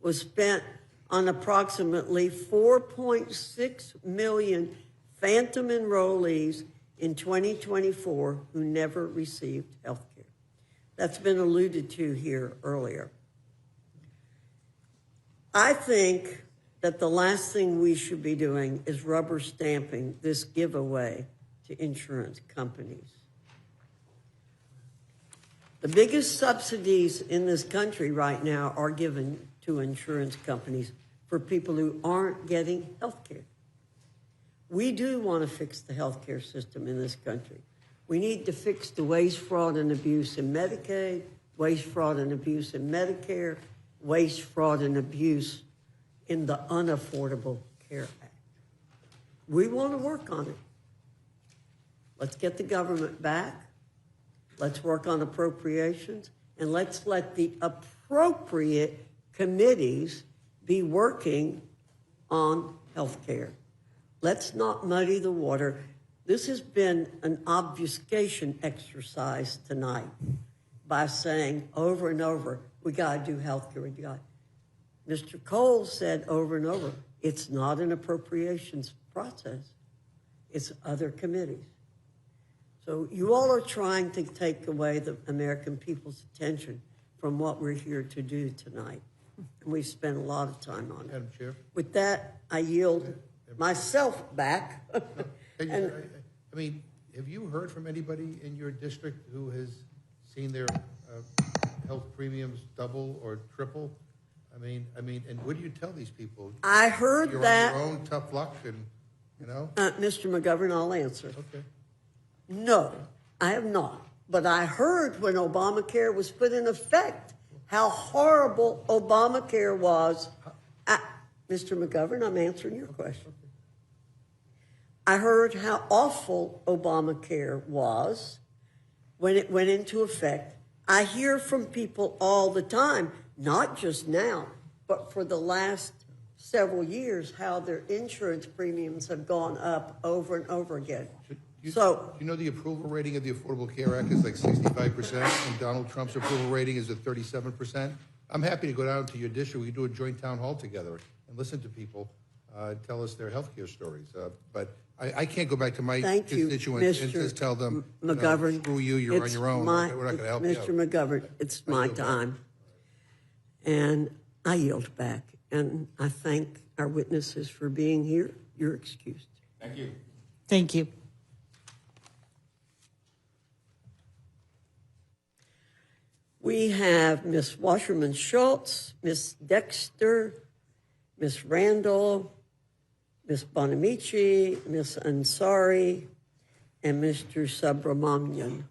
was spent on approximately 4.6 million phantom enrollees in 2024 who never received health care. That's been alluded to here earlier. I think that the last thing we should be doing is rubber stamping this giveaway to insurance companies. The biggest subsidies in this country right now are given to insurance companies for people who aren't getting health care. We do want to fix the health care system in this country. We need to fix the waste, fraud, and abuse in Medicaid, waste, fraud, and abuse in Medicare, waste, fraud, and abuse in the Unaffordable Care Act. We want to work on it. Let's get the government back. Let's work on appropriations, and let's let the appropriate committees be working on health care. Let's not muddy the water. This has been an obfuscation exercise tonight by saying over and over, we got to do health care. Mr. Cole said over and over, it's not an appropriations process. It's other committees. So you all are trying to take away the American people's attention from what we're here to do tonight. And we've spent a lot of time on it. Madam Chair? With that, I yield myself back. I mean, have you heard from anybody in your district who has seen their health premiums double or triple? I mean, and what do you tell these people? I heard You're that. on your own tough luck, and you know. Mr. McGovern, I'll answer. Okay. No, I have not. But I heard when Obamacare was put in effect how horrible Obamacare was. Mr. McGovern, I'm answering your question. I heard how awful Obamacare was when it went into effect. I hear from people all the time, not just now, but for the last several years, how their insurance premiums have gone up over and over again. So, you know the approval rating of the Affordable Care Act is like 65%, and Donald Trump's approval rating is at 37%. I'm happy to go down to your district. We can do a joint town hall together and listen to people tell us their health care stories. But I can't go back to my constituents and just tell them, McGovern, screw you, you're on your own. We're not going to help you out. Mr. McGovern, it's my time. And I yield back. And I thank our witnesses for being here. You're excused. Thank you. Thank you. We have Ms. Wasserman-Schultz, Ms. Dexter, Ms. Randall, Ms. Bonamici, Ms. Ansari, and Mr. Subramanian.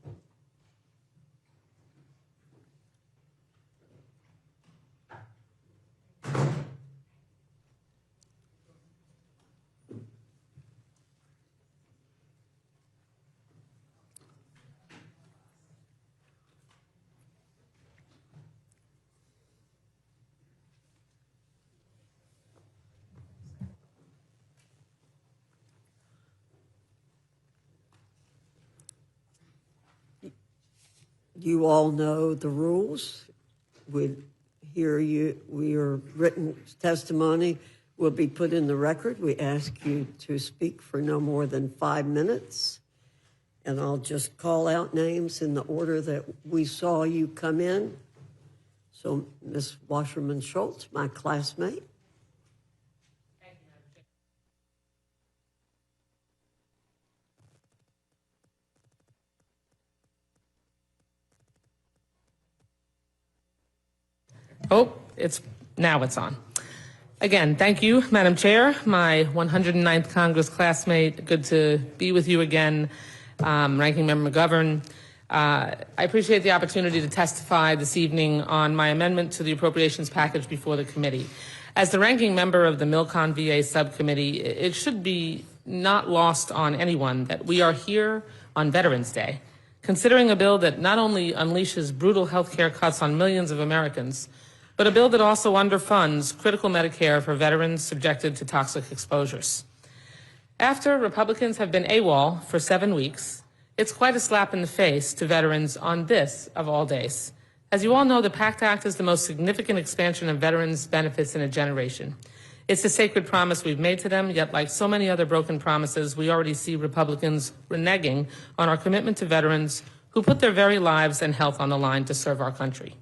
You all know the rules. Your written testimony will be put in the record. We ask you to speak for no more than 5 minutes. And I'll just call out names in the order that we saw you come in. So, Ms. Wasserman-Schultz, my classmate. Oh, now it's on. Again, thank you, Madam Chair, my 109th Congress classmate. Good to be with you again, Ranking Member McGovern. I appreciate the opportunity to testify this evening on my amendment to the appropriations package before the committee. As the ranking member of the MilCon VA subcommittee, it should be not lost on anyone that we are here on Veterans Day, considering a bill that not only unleashes brutal health care cuts on millions of Americans, but a bill that also underfunds critical Medicare for veterans subjected to toxic exposures. After Republicans have been AWOL for 7 weeks, it's quite a slap in the face to veterans on this of all days. As you all know, the PACT Act is the most significant expansion of veterans' benefits in a generation. It's a sacred promise we've made to them, yet like so many other broken promises, we already see Republicans reneging on our commitment to veterans who put their very lives and health on the line to serve our country.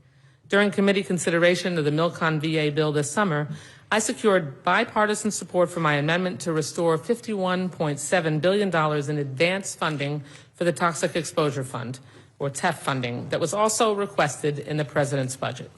During committee consideration of the MilCon VA bill this summer, I secured bipartisan support for my amendment to restore $51.7 billion in advance funding for the Toxic Exposure Fund, or TEF funding, that was also requested in the President's budget.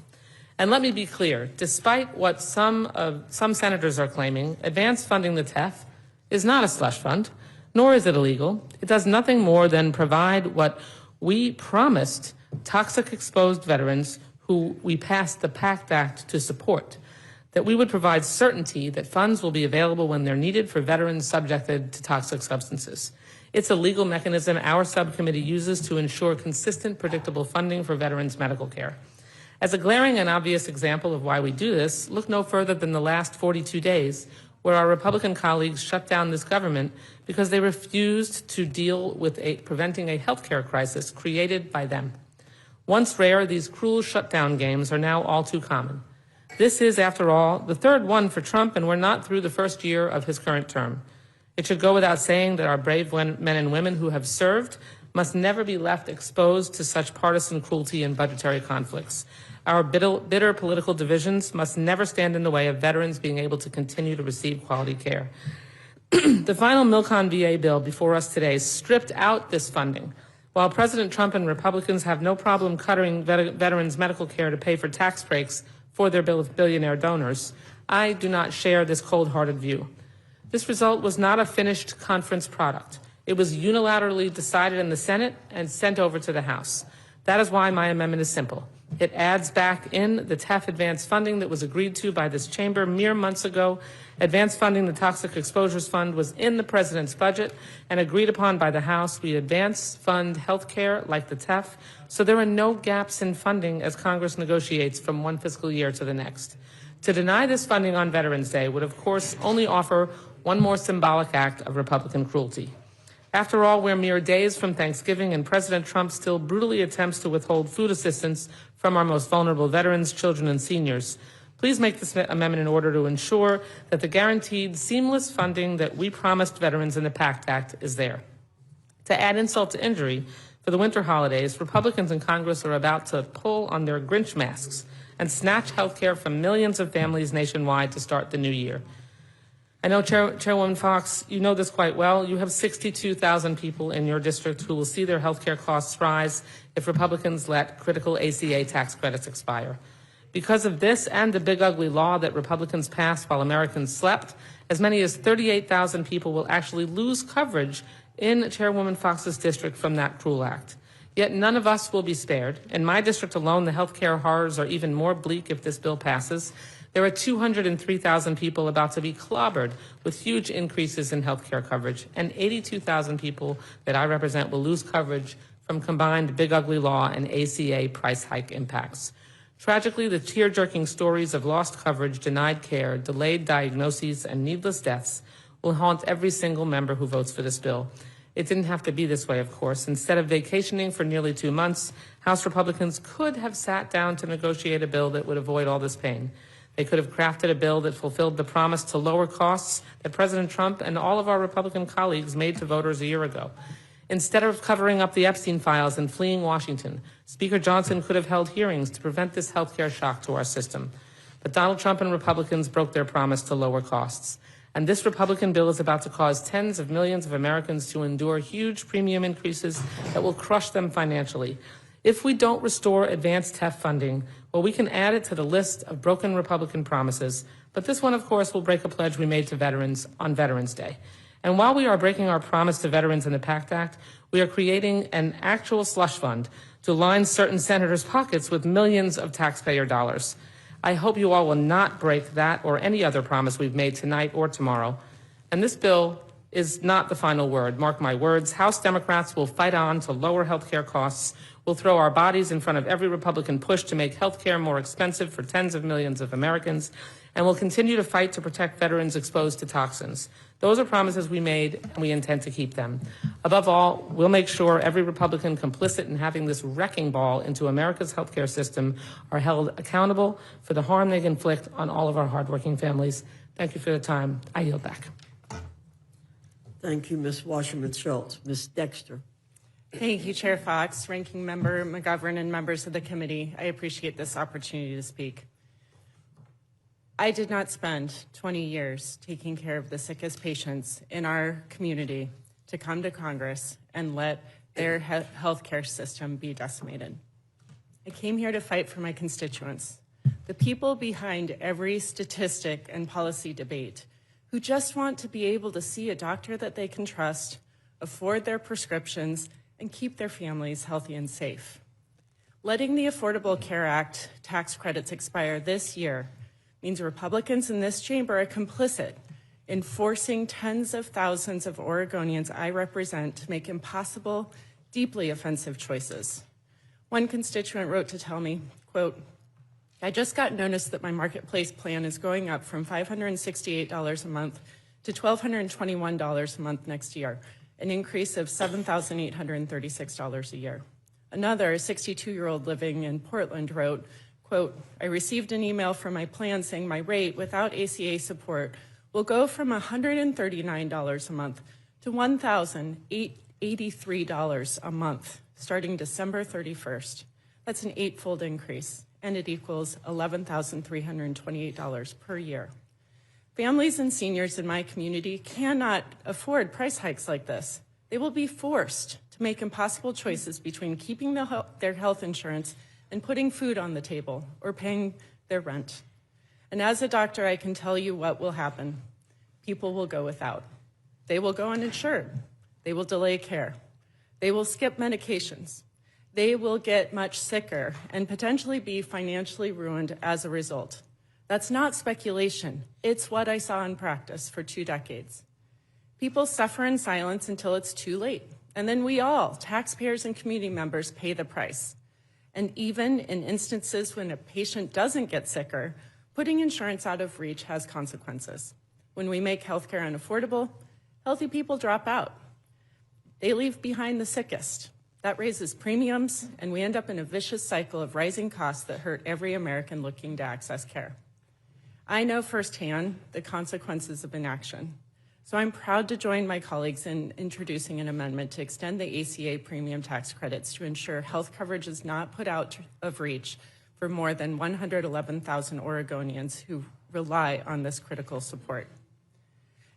And let me be clear, despite what some senators are claiming, advance funding the TEF is not a slush fund, nor is it illegal. It does nothing more than provide what we promised toxic exposed veterans who we passed the PACT Act to support, that we would provide certainty that funds will be available when they're needed for veterans subjected to toxic substances. It's a legal mechanism our subcommittee uses to ensure consistent, predictable funding for veterans' medical care. As a glaring and obvious example of why we do this, look no further than the last 42 days, where our Republican colleagues shut down this government because they refused to deal with preventing a healthcare crisis created by them. Once rare, these cruel shutdown games are now all too common. This is, after all, the third one for Trump, and we're not through the first year of his current term. It should go without saying that our brave men and women who have served must never be left exposed to such partisan cruelty and budgetary conflicts. Our bitter political divisions must never stand in the way of veterans being able to continue to receive quality care. The final Milcon VA bill before us today stripped out this funding. While President Trump and Republicans have no problem cutting veterans' medical care to pay for tax breaks for their billionaire donors, I do not share this cold-hearted view. This result was not a finished conference product. It was unilaterally decided in the Senate and sent over to the House. That is why my amendment is simple. It adds back in the TEF advance funding that was agreed to by this chamber mere months ago. Advance funding the Toxic Exposures Fund was in the President's budget and agreed upon by the House. We advance fund health care like the TEF, so there are no gaps in funding as Congress negotiates from one fiscal year to the next. To deny this funding on Veterans Day would, of course, only offer one more symbolic act of Republican cruelty. After all, we're mere days from Thanksgiving, and President Trump still brutally attempts to withhold food assistance from our most vulnerable veterans, children, and seniors. Please make this amendment in order to ensure that the guaranteed seamless funding that we promised veterans in the PACT Act is there. To add insult to injury, for the winter holidays, Republicans in Congress are about to pull on their Grinch masks and snatch health care from millions of families nationwide to start the new year. I know, Chairwoman Fox, you know this quite well. You have 62,000 people in your district who will see their health care costs rise if Republicans let critical ACA tax credits expire. Because of this and the big ugly law that Republicans passed while Americans slept, as many as 38,000 people will actually lose coverage in Chairwoman Fox's district from that cruel act. Yet none of us will be spared. In my district alone, the health care horrors are even more bleak if this bill passes. There are 203,000 people about to be clobbered with huge increases in health care coverage, and 82,000 people that I represent will lose coverage from combined big ugly law and ACA price hike impacts. Tragically, the tear-jerking stories of lost coverage, denied care, delayed diagnoses, and needless deaths will haunt every single member who votes for this bill. It didn't have to be this way, of course. Instead of vacationing for nearly 2 months, House Republicans could have sat down to negotiate a bill that would avoid all this pain. They could have crafted a bill that fulfilled the promise to lower costs that President Trump and all of our Republican colleagues made to voters a year ago. Instead of covering up the Epstein files and fleeing Washington, Speaker Johnson could have held hearings to prevent this healthcare shock to our system. But Donald Trump and Republicans broke their promise to lower costs. And this Republican bill is about to cause tens of millions of Americans to endure huge premium increases that will crush them financially. If we don't restore advanced TEF funding, well, we can add it to the list of broken Republican promises, but this one, of course, will break a pledge we made to veterans on Veterans Day. And while we are breaking our promise to veterans in the PACT Act, we are creating an actual slush fund to line certain senators' pockets with millions of taxpayer dollars. I hope you all will not break that or any other promise we've made tonight or tomorrow. And this bill is not the final word. Mark my words. House Democrats will fight on to lower health care costs. We'll throw our bodies in front of every Republican push to make health care more expensive for tens of millions of Americans. And we'll continue to fight to protect veterans exposed to toxins. Those are promises we made, and we intend to keep them. Above all, we'll make sure every Republican complicit in having this wrecking ball into America's healthcare system are held accountable for the harm they inflict on all of our hardworking families. Thank you for the time. I yield back. Thank you, Ms. Wasserman-Schultz. Ms. Dexter. Thank you, Chair Fox, Ranking Member McGovern, and members of the committee. I appreciate this opportunity to speak. I did not spend 20 years taking care of the sickest patients in our community to come to Congress and let their healthcare system be decimated. I came here to fight for my constituents, the people behind every statistic and policy debate, who just want to be able to see a doctor that they can trust, afford their prescriptions, and keep their families healthy and safe. Letting the Affordable Care Act tax credits expire this year means Republicans in this chamber are complicit in forcing tens of thousands of Oregonians I represent to make impossible, deeply offensive choices. One constituent wrote to tell me, quote, I just got notice that my marketplace plan is going up from $568 a month to $1,221 a month next year, an increase of $7,836 a year. Another, a 62-year-old living in Portland, wrote, quote, I received an email from my plan saying my rate without ACA support will go from $139 a month to $1,083 a month starting December 31st. That's an eightfold increase, and it equals $11,328 per year. Families and seniors in my community cannot afford price hikes like this. They will be forced to make impossible choices between keeping their health insurance and putting food on the table or paying their rent. And as a doctor, I can tell you what will happen. People will go without. They will go uninsured. They will delay care. They will skip medications. They will get much sicker and potentially be financially ruined as a result. That's not speculation. It's what I saw in practice for 2 decades. People suffer in silence until it's too late. And then we all, taxpayers and community members, pay the price. And even in instances when a patient doesn't get sicker, putting insurance out of reach has consequences. When we make healthcare unaffordable, healthy people drop out. They leave behind the sickest. That raises premiums, and we end up in a vicious cycle of rising costs that hurt every American looking to access care. I know firsthand the consequences of inaction, so I'm proud to join my colleagues in introducing an amendment to extend the ACA premium tax credits to ensure health coverage is not put out of reach for more than 111,000 Oregonians who rely on this critical support.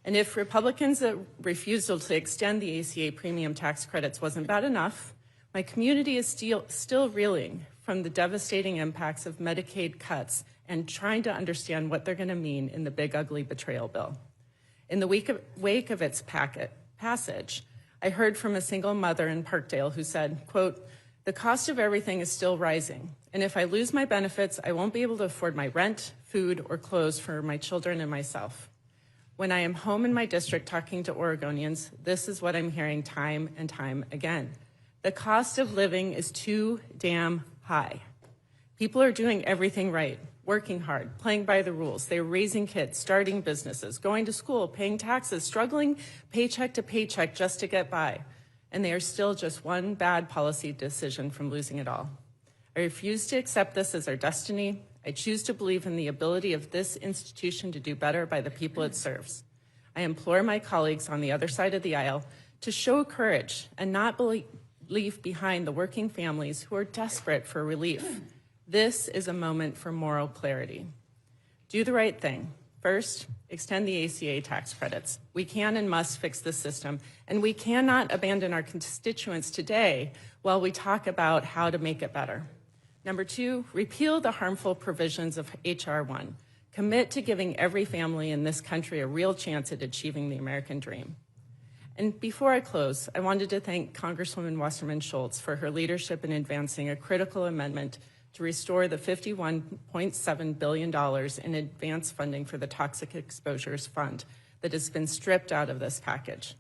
And if Republicans' refusal to extend the ACA premium tax credits wasn't bad enough, my community is still reeling from the devastating impacts of Medicaid cuts and trying to understand what they're going to mean in the big, ugly betrayal bill. In the wake of its passage, I heard from a single mother in Parkdale who said, quote, the cost of everything is still rising, and if I lose my benefits, I won't be able to afford my rent, food, or clothes for my children and myself. When I am home in my district talking to Oregonians, this is what I'm hearing time and time again. The cost of living is too damn high. People are doing everything right, working hard, playing by the rules. They're raising kids, starting businesses, going to school, paying taxes, struggling paycheck to paycheck just to get by. And they are still just one bad policy decision from losing it all. I refuse to accept this as our destiny. I choose to believe in the ability of this institution to do better by the people it serves. I implore my colleagues on the other side of the aisle to show courage and not leave behind the working families who are desperate for relief. This is a moment for moral clarity. Do the right thing. First, extend the ACA tax credits. We can and must fix this system, and we cannot abandon our constituents today while we talk about how to make it better. Number 2, repeal the harmful provisions of H.R. 1. Commit to giving every family in this country a real chance at achieving the American dream. And before I close, I wanted to thank Congresswoman Wasserman Schultz for her leadership in advancing a critical amendment to restore the $51.7 billion in advance funding for the Toxic Exposures Fund that has been stripped out of this package.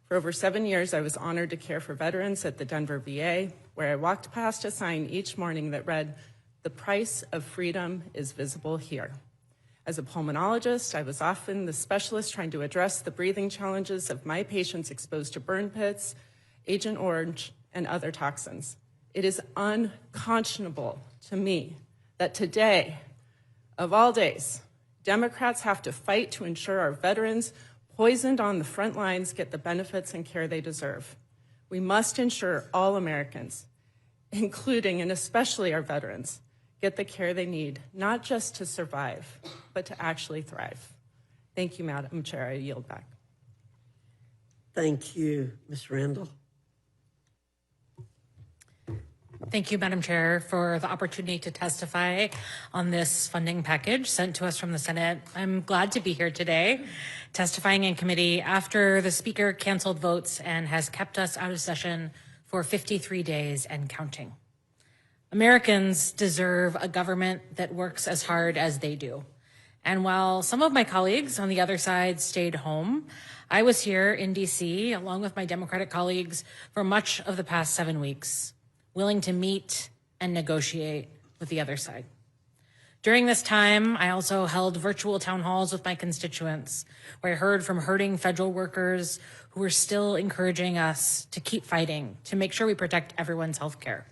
For over 7 years, I was honored to care for veterans at the Denver VA, where I walked past a sign each morning that read, "The price of freedom is visible here." As a pulmonologist, I was often the specialist trying to address the breathing challenges of my patients exposed to burn pits, Agent Orange, and other toxins. It is unconscionable to me that today, of all days, Democrats have to fight to ensure our veterans poisoned on the front lines get the benefits and care they deserve. We must ensure all Americans, including and especially our veterans, get the care they need, not just to survive, but to actually thrive. Thank you, Madam Chair. I yield back. Thank you, Ms. Randall. Thank you, Madam Chair, for the opportunity to testify on this funding package sent to us from the Senate. I'm glad to be here today, testifying in committee after the Speaker canceled votes and has kept us out of session for 53 days and counting. Americans deserve a government that works as hard as they do. And while some of my colleagues on the other side stayed home, I was here in DC, along with my Democratic colleagues, for much of the past 7 weeks, willing to meet and negotiate with the other side. During this time, I also held virtual town halls with my constituents, where I heard from hurting federal workers who were still encouraging us to keep fighting to make sure we protect everyone's health care.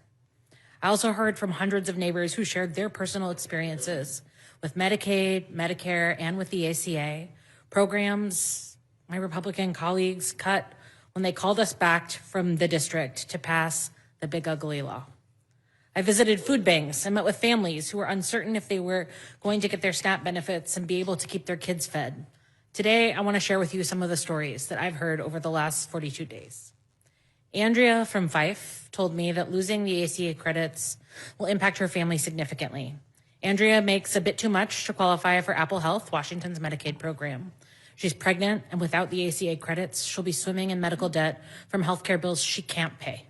I also heard from hundreds of neighbors who shared their personal experiences with Medicaid, Medicare, and with the ACA, programs my Republican colleagues cut when they called us back from the district to pass the big ugly law. I visited food banks and met with families who were uncertain if they were going to get their SNAP benefits and be able to keep their kids fed. Today, I want to share with you some of the stories that I've heard over the last 42 days. Andrea from Fife told me that losing the ACA credits will impact her family significantly. Andrea makes a bit too much to qualify for Apple Health, Washington's Medicaid program. She's pregnant, and without the ACA credits, she'll be swimming in medical debt from healthcare bills she can't pay.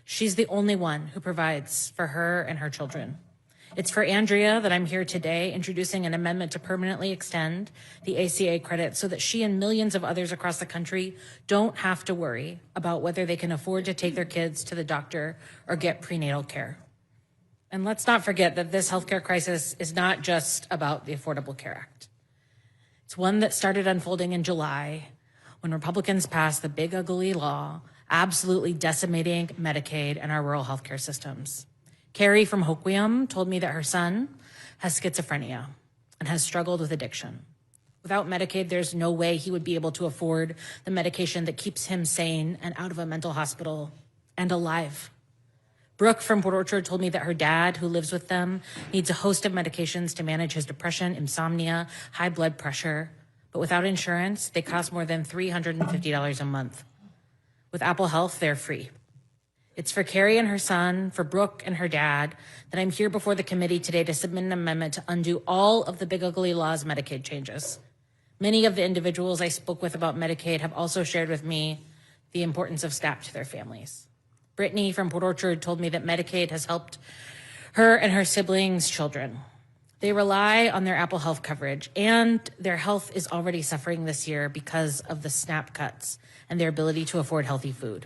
She's the only one who provides for her and her children. It's for Andrea that I'm here today introducing an amendment to permanently extend the ACA credit so that she and millions of others across the country don't have to worry about whether they can afford to take their kids to the doctor or get prenatal care. And let's not forget that this healthcare crisis is not just about the Affordable Care Act. It's one that started unfolding in July when Republicans passed the big ugly law, absolutely decimating Medicaid and our rural healthcare systems. Carrie from Hoquiam told me that her son has schizophrenia and has struggled with addiction. Without Medicaid, there's no way he would be able to afford the medication that keeps him sane and out of a mental hospital and alive. Brooke from Port Orchard told me that her dad, who lives with them, needs a host of medications to manage his depression, insomnia, high blood pressure, but without insurance, they cost more than $350 a month. With Apple Health, they're free. It's for Carrie and her son, for Brooke and her dad, that I'm here before the committee today to submit an amendment to undo all of the big ugly law's Medicaid changes. Many of the individuals I spoke with about Medicaid have also shared with me the importance of SNAP to their families. Brittany from Port Orchard told me that Medicaid has helped her and her siblings' children. They rely on their Apple Health coverage, and their health is already suffering this year because of the SNAP cuts and their ability to afford healthy food.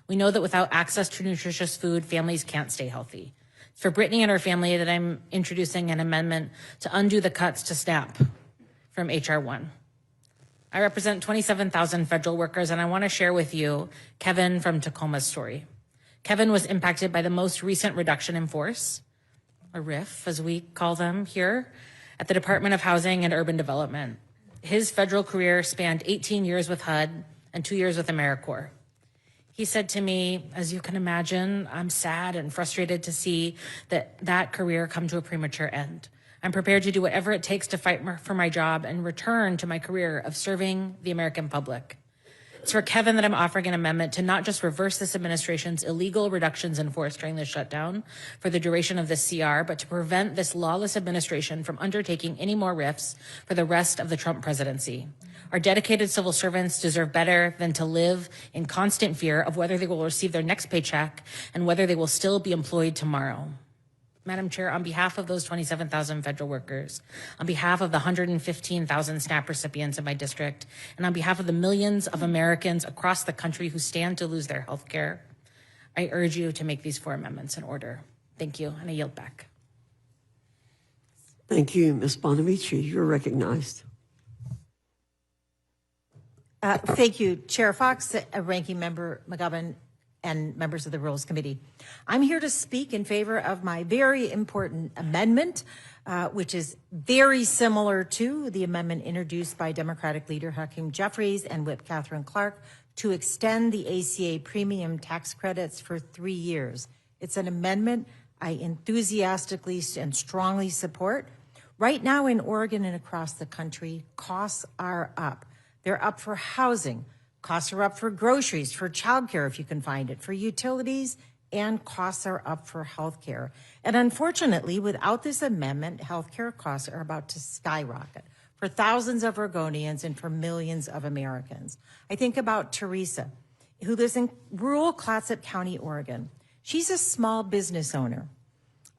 We know that without access to nutritious food, families can't stay healthy. It's for Brittany and her family that I'm introducing an amendment to undo the cuts to SNAP from H.R. 1. I represent 27,000 federal workers, and I want to share with you Kevin from Tacoma's story. Kevin was impacted by the most recent reduction in force, a RIF, as we call them here, at the Department of Housing and Urban Development. His federal career spanned 18 years with HUD and 2 years with AmeriCorps. He said to me, as you can imagine, I'm sad and frustrated to see that career come to a premature end. I'm prepared to do whatever it takes to fight for my job and return to my career of serving the American public. It's for Kevin that I'm offering an amendment to not just reverse this administration's illegal reductions in force during the shutdown for the duration of this CR, but to prevent this lawless administration from undertaking any more RIFs for the rest of the Trump presidency. Our dedicated civil servants deserve better than to live in constant fear of whether they will receive their next paycheck and whether they will still be employed tomorrow. Madam Chair, on behalf of those 27,000 federal workers, on behalf of the 115,000 SNAP recipients in my district, and on behalf of the millions of Americans across the country who stand to lose their health care, I urge you to make these 4 amendments in order. Thank you, and I yield back. Thank you, Ms. Bonavici. You're recognized. Thank you, Chair Fox, Ranking Member McGovern, and members of the Rules Committee. I'm here to speak in favor of my very important amendment, which is very similar to the amendment introduced by Democratic leader Hakeem Jeffries and Whip Catherine Clark to extend the ACA premium tax credits for 3 years. It's an amendment I enthusiastically and strongly support. Right now in Oregon and across the country, costs are up. They're up for housing. Costs are up for groceries, for childcare if you can find it, for utilities, and costs are up for healthcare. And unfortunately, without this amendment, healthcare costs are about to skyrocket for thousands of Oregonians and for millions of Americans. I think about Teresa, who lives in rural Clatsop County, Oregon. She's a small business owner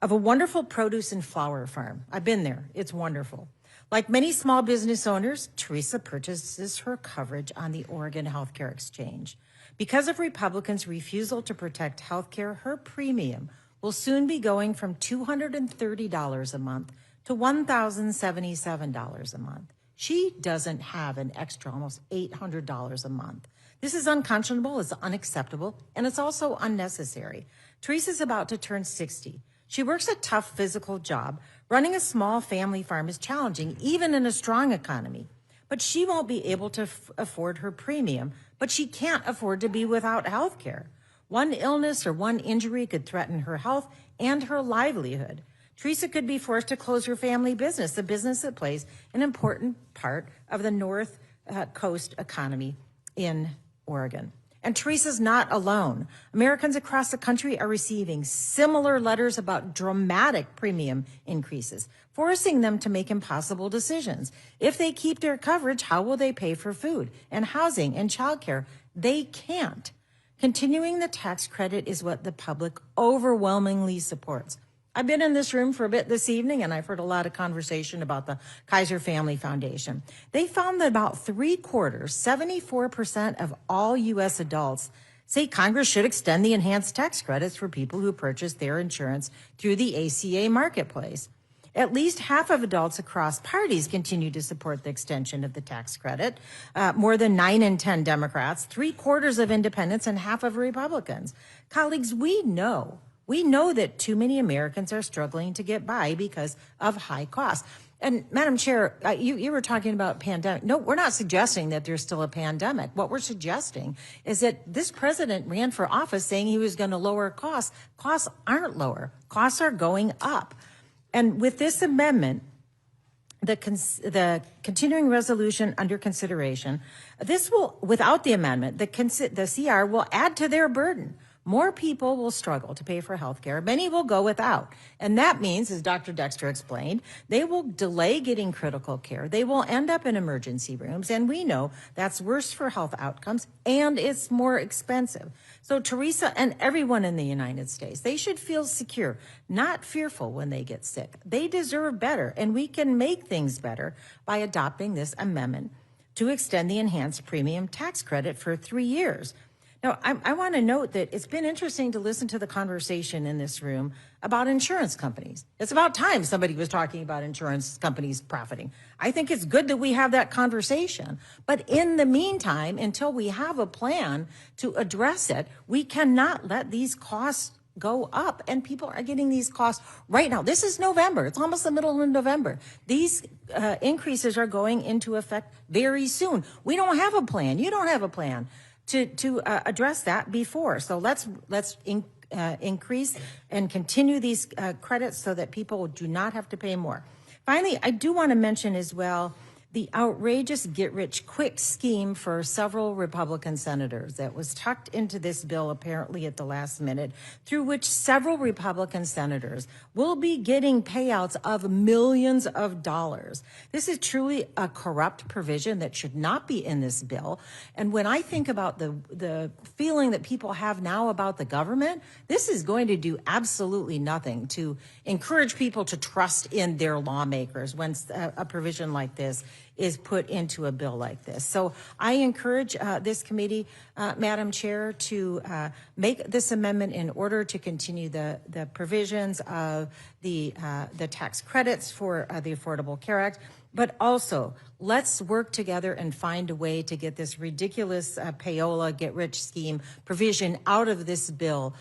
of a wonderful produce and flower farm. I've been there. It's wonderful. Like many small business owners, Teresa purchases her coverage on the Oregon Healthcare Exchange. Because of Republicans' refusal to protect healthcare, her premium will soon be going from $230 a month to $1,077 a month. She doesn't have an extra almost $800 a month. This is unconscionable, it's unacceptable, and it's also unnecessary. Teresa's about to turn 60. She works a tough physical job. Running a small family farm is challenging, even in a strong economy. But she won't be able to afford her premium, but she can't afford to be without health care. One illness or one injury could threaten her health and her livelihood. Teresa could be forced to close her family business, a business that plays an important part of the North Coast economy in Oregon. And Teresa's not alone. Americans across the country are receiving similar letters about dramatic premium increases, forcing them to make impossible decisions. If they keep their coverage, how will they pay for food and housing and childcare? They can't. Continuing the tax credit is what the public overwhelmingly supports. I've been in this room for a bit this evening, and I've heard a lot of conversation about the Kaiser Family Foundation. They found that about 3/4, 74% of all U.S. adults say Congress should extend the enhanced tax credits for people who purchase their insurance through the ACA marketplace. At least half of adults across parties continue to support the extension of the tax credit. More than 9 in 10 Democrats, 3/4 of independents, and half of Republicans. Colleagues, we know that too many Americans are struggling to get by because of high costs. And Madam Chair, you were talking about pandemic. No, we're not suggesting that there's still a pandemic. What we're suggesting is that this president ran for office saying he was going to lower costs. Costs aren't lower. Costs are going up. And with this amendment, the continuing resolution under consideration, this will, without the amendment, the CR will add to their burden. More people will struggle to pay for health care. Many will go without. And that means, as Dr. Dexter explained, they will delay getting critical care. They will end up in emergency rooms. And we know that's worse for health outcomes and it's more expensive. So Teresa and everyone in the United States, they should feel secure, not fearful when they get sick. They deserve better. And we can make things better by adopting this amendment to extend the enhanced premium tax credit for 3 years. Now, I want to note that it's been interesting to listen to the conversation in this room about insurance companies. It's about time somebody was talking about insurance companies profiting. I think it's good that we have that conversation. But in the meantime, until we have a plan to address it, we cannot let these costs go up. And people are getting these costs right now. This is November. It's almost the middle of November. These increases are going into effect very soon. We don't have a plan. You don't have a plan to address that before. So let's increase and continue these credits so that people do not have to pay more. Finally, I do want to mention as well the outrageous get-rich-quick scheme for several Republican senators that was tucked into this bill apparently at the last minute, through which several Republican senators will be getting payouts of millions of dollars. This is truly a corrupt provision that should not be in this bill. And when I think about the feeling that people have now about the government, this is going to do absolutely nothing to encourage people to trust in their lawmakers when a provision like this is put into a bill like this. So I encourage this committee, Madam Chair, to make this amendment in order to continue the provisions of the tax credits for the Affordable Care Act. But also, let's work together and find a way to get this ridiculous payola get-rich scheme provision out of this bill.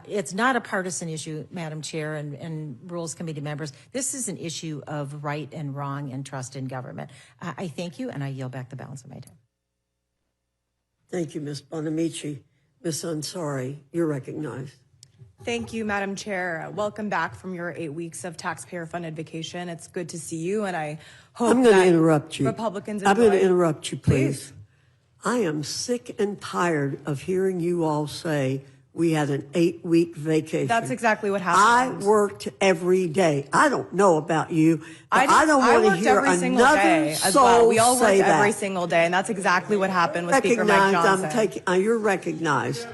It's not a partisan issue, Madam Chair and Rules Committee members. This is an issue of right and wrong and trust in government. I thank you, and I yield back the balance of my time. Thank you, Ms. Bonamici. Ms. Ansari, you're recognized. Thank you, Madam Chair. Welcome back from your 8 weeks of taxpayer-funded vacation. It's good to see you, and I hope I'm going to interrupt you. Republicans I'm going to enjoy- interrupt you, please. I am sick and tired of hearing you all say We had an 8-week vacation. That's exactly what happened. I worked every day. I don't know about you, but I don't I want to worked hear every single another day as soul well. We all say worked every that. single day, and that's exactly what happened with Speaker Mike Johnson. You're recognized.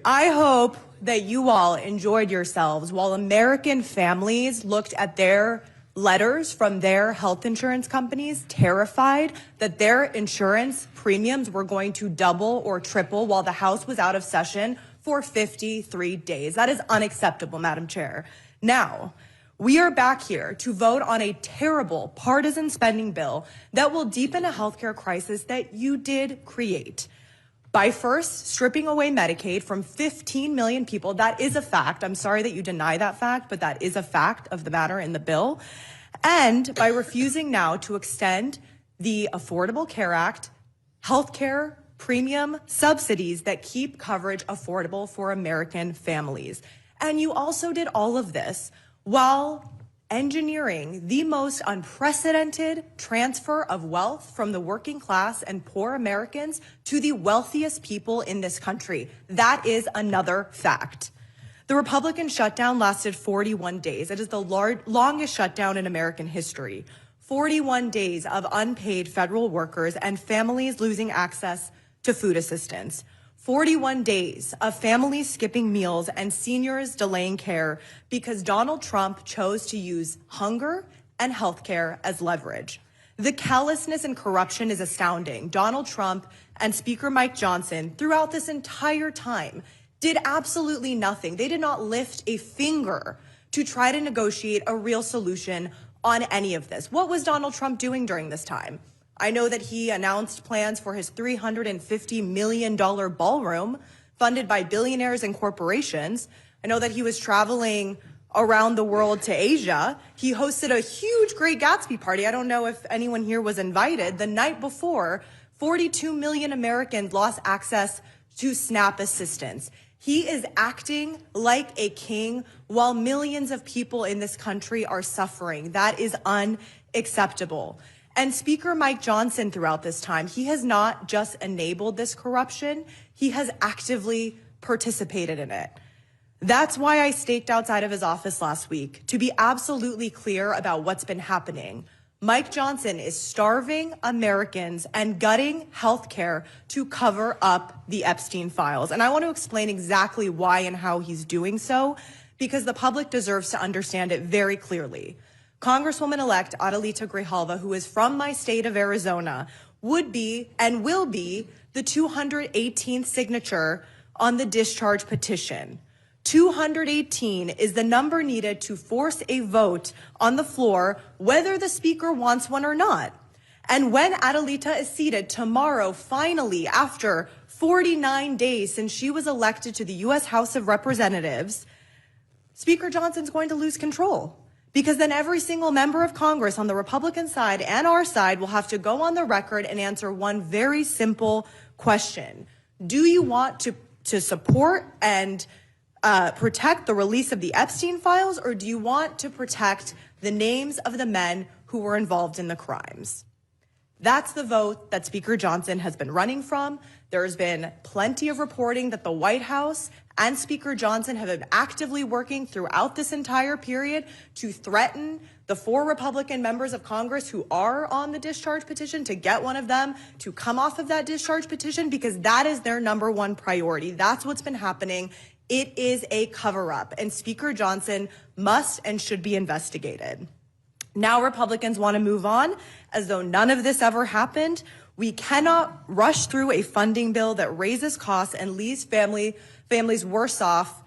I hope that you all enjoyed yourselves while American families looked at their letters from their health insurance companies, terrified that their insurance premiums were going to double or triple while the House was out of session for 53 days. That is unacceptable, Madam Chair. Now, we are back here to vote on a terrible partisan spending bill that will deepen a healthcare crisis that you did create. By first stripping away Medicaid from 15 million people, that is a fact. I'm sorry that you deny that fact, but that is a fact of the matter in the bill. And by refusing now to extend the Affordable Care Act, healthcare premium subsidies that keep coverage affordable for American families. And you also did all of this while engineering the most unprecedented transfer of wealth from the working class and poor Americans to the wealthiest people in this country. That is another fact. The Republican shutdown lasted 41 days. It is the longest shutdown in American history. 41 days of unpaid federal workers and families losing access to food assistance. 41 days of families skipping meals and seniors delaying care because Donald Trump chose to use hunger and healthcare as leverage. The callousness and corruption is astounding. Donald Trump and Speaker Mike Johnson, throughout this entire time, did absolutely nothing. They did not lift a finger to try to negotiate a real solution on any of this. What was Donald Trump doing during this time? I know that he announced plans for his $350 million ballroom funded by billionaires and corporations. I know that he was traveling around the world to Asia. He hosted a huge Great Gatsby party. I don't know if anyone here was invited. The night before, 42 million Americans lost access to SNAP assistance. He is acting like a king while millions of people in this country are suffering. That is unacceptable. And Speaker Mike Johnson, throughout this time, he has not just enabled this corruption, he has actively participated in it. That's why I staked outside of his office last week, to be absolutely clear about what's been happening. Mike Johnson is starving Americans and gutting health care to cover up the Epstein files. And I want to explain exactly why and how he's doing so, because the public deserves to understand it very clearly. Congresswoman-elect Adelita Grijalva, who is from my state of Arizona, would be and will be the 218th signature on the discharge petition. 218 is the number needed to force a vote on the floor, whether the speaker wants one or not. And when Adelita is seated tomorrow, finally, after 49 days since she was elected to the U.S. House of Representatives, Speaker Johnson's going to lose control. Because then every single member of Congress on the Republican side and our side will have to go on the record and answer one very simple question. Do you want to support and protect the release of the Epstein files, or do you want to protect the names of the men who were involved in the crimes? That's the vote that Speaker Johnson has been running from. There's been plenty of reporting that the White House and Speaker Johnson have been actively working throughout this entire period to threaten the 4 Republican members of Congress who are on the discharge petition, to get one of them to come off of that discharge petition, because that is their number one priority. That's what's been happening. It is a cover-up, and Speaker Johnson must and should be investigated. Now Republicans want to move on as though none of this ever happened. We cannot rush through a funding bill that raises costs and leaves families worse off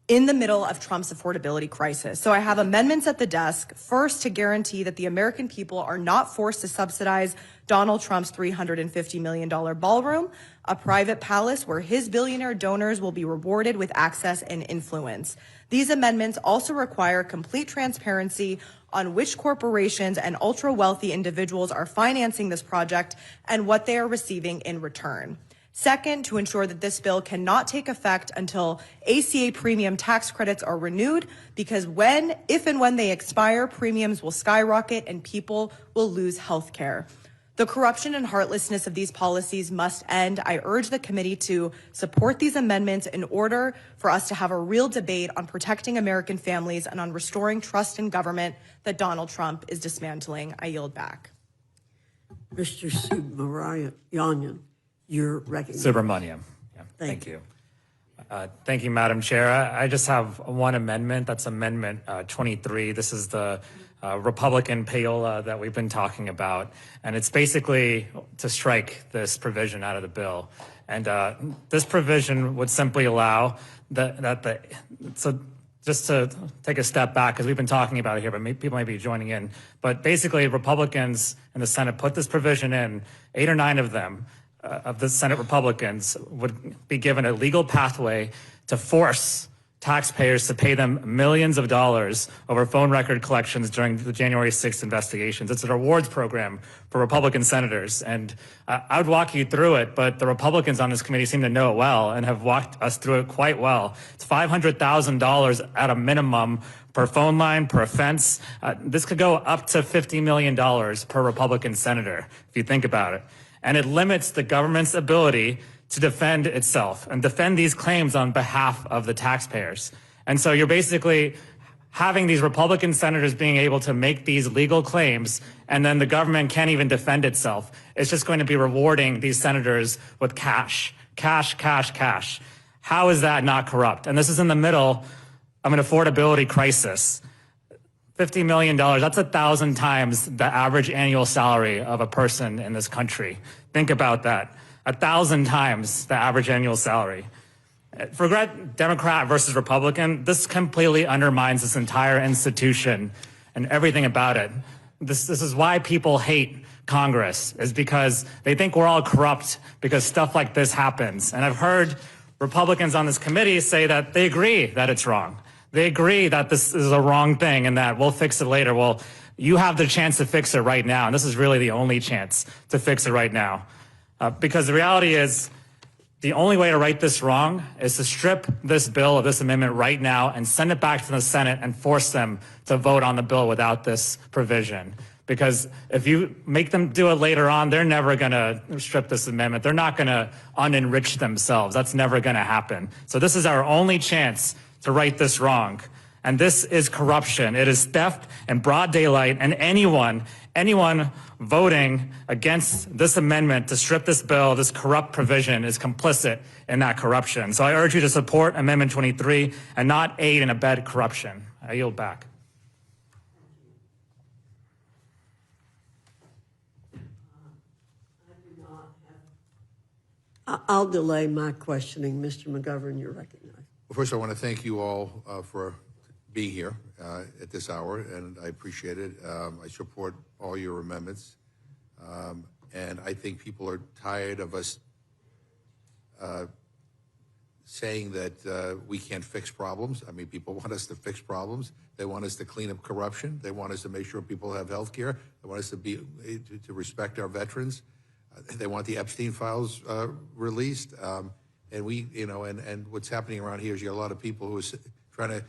in the middle of Trump's affordability crisis. So I have amendments at the desk, first to guarantee that the American people are not forced to subsidize Donald Trump's $350 million ballroom, a private palace where his billionaire donors will be rewarded with access and influence. These amendments also require complete transparency on which corporations and ultra-wealthy individuals are financing this project and what they are receiving in return. Second, to ensure that this bill cannot take effect until ACA premium tax credits are renewed, because if and when they expire, premiums will skyrocket and people will lose health care. The corruption and heartlessness of these policies must end. I urge the committee to support these amendments in order for us to have a real debate on protecting American families and on restoring trust in government that Donald Trump is dismantling. I yield back. Mr. Subramanian, you're recognized. Subramanian. Yeah, thank you. Thank you, Madam Chair. I just have one amendment. That's Amendment 23. This is the Republican payola that we've been talking about. And it's basically to strike this provision out of the bill. And this provision would simply allow so just to take a step back, because we've been talking about it here, but people might be joining in. But basically, Republicans in the Senate put this provision in, 8 or 9 of them, of the Senate Republicans would be given a legal pathway to force taxpayers to pay them millions of dollars over phone record collections during the January 6th investigations. It's a rewards program for Republican senators. And I would walk you through it, but the Republicans on this committee seem to know it well and have walked us through it quite well. It's $500,000 at a minimum per phone line, per offense. This could go up to $50 million per Republican senator, if you think about it. And it limits the government's ability to defend itself and defend these claims on behalf of the taxpayers. And so you're basically having these Republican senators being able to make these legal claims, and then the government can't even defend itself. It's just going to be rewarding these senators with cash, cash, cash, cash. How is that not corrupt? And this is in the middle of an affordability crisis. $50 million, that's 1,000 times the average annual salary of a person in this country. Think about that. 1,000 times the average annual salary. Forget Democrat versus Republican. This completely undermines this entire institution and everything about it. This is why people hate Congress, is because they think we're all corrupt because stuff like this happens. And I've heard Republicans on this committee say that they agree that it's wrong. They agree that this is a wrong thing and that we'll fix it later. Well, you have the chance to fix it right now, and this is really the only chance to fix it right now. Because the reality is, the only way to right this wrong is to strip this bill of this amendment right now and send it back to the Senate and force them to vote on the bill without this provision. Because if you make them do it later on, they're never going to strip this amendment. They're not going to unenrich themselves. That's never going to happen. So this is our only chance to right this wrong. And this is corruption. It is theft in broad daylight, and anyone voting against this amendment to strip this bill, this corrupt provision, is complicit in that corruption. So I urge you to support Amendment 23 and not aid and abet corruption. I yield back. I'll delay my questioning. Mr. McGovern, you're recognized. Well, first, I want to thank you all for being here at this hour, and I appreciate it. I support all your amendments, and I think people are tired of us saying that we can't fix problems. I mean, people want us to fix problems. They want us to clean up corruption. They want us to make sure people have health care. They want us to respect our veterans. They want the Epstein files released. And we, and what's happening around here is you got a lot of people who are trying to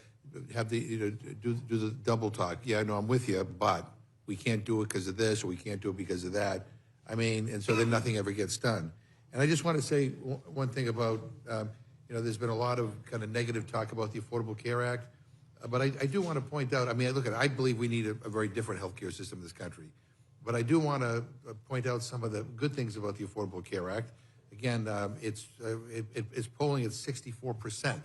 have the, do the double talk. Yeah, no, I'm with you, but we can't do it because of this, or we can't do it because of that. I mean, and so then nothing ever gets done. And I just want to say one thing about, there's been a lot of kind of negative talk about the Affordable Care Act, but I do want to point out, I mean, I believe we need a very different healthcare system in this country. But I do want to point out some of the good things about the Affordable Care Act. Again, it's polling at 64%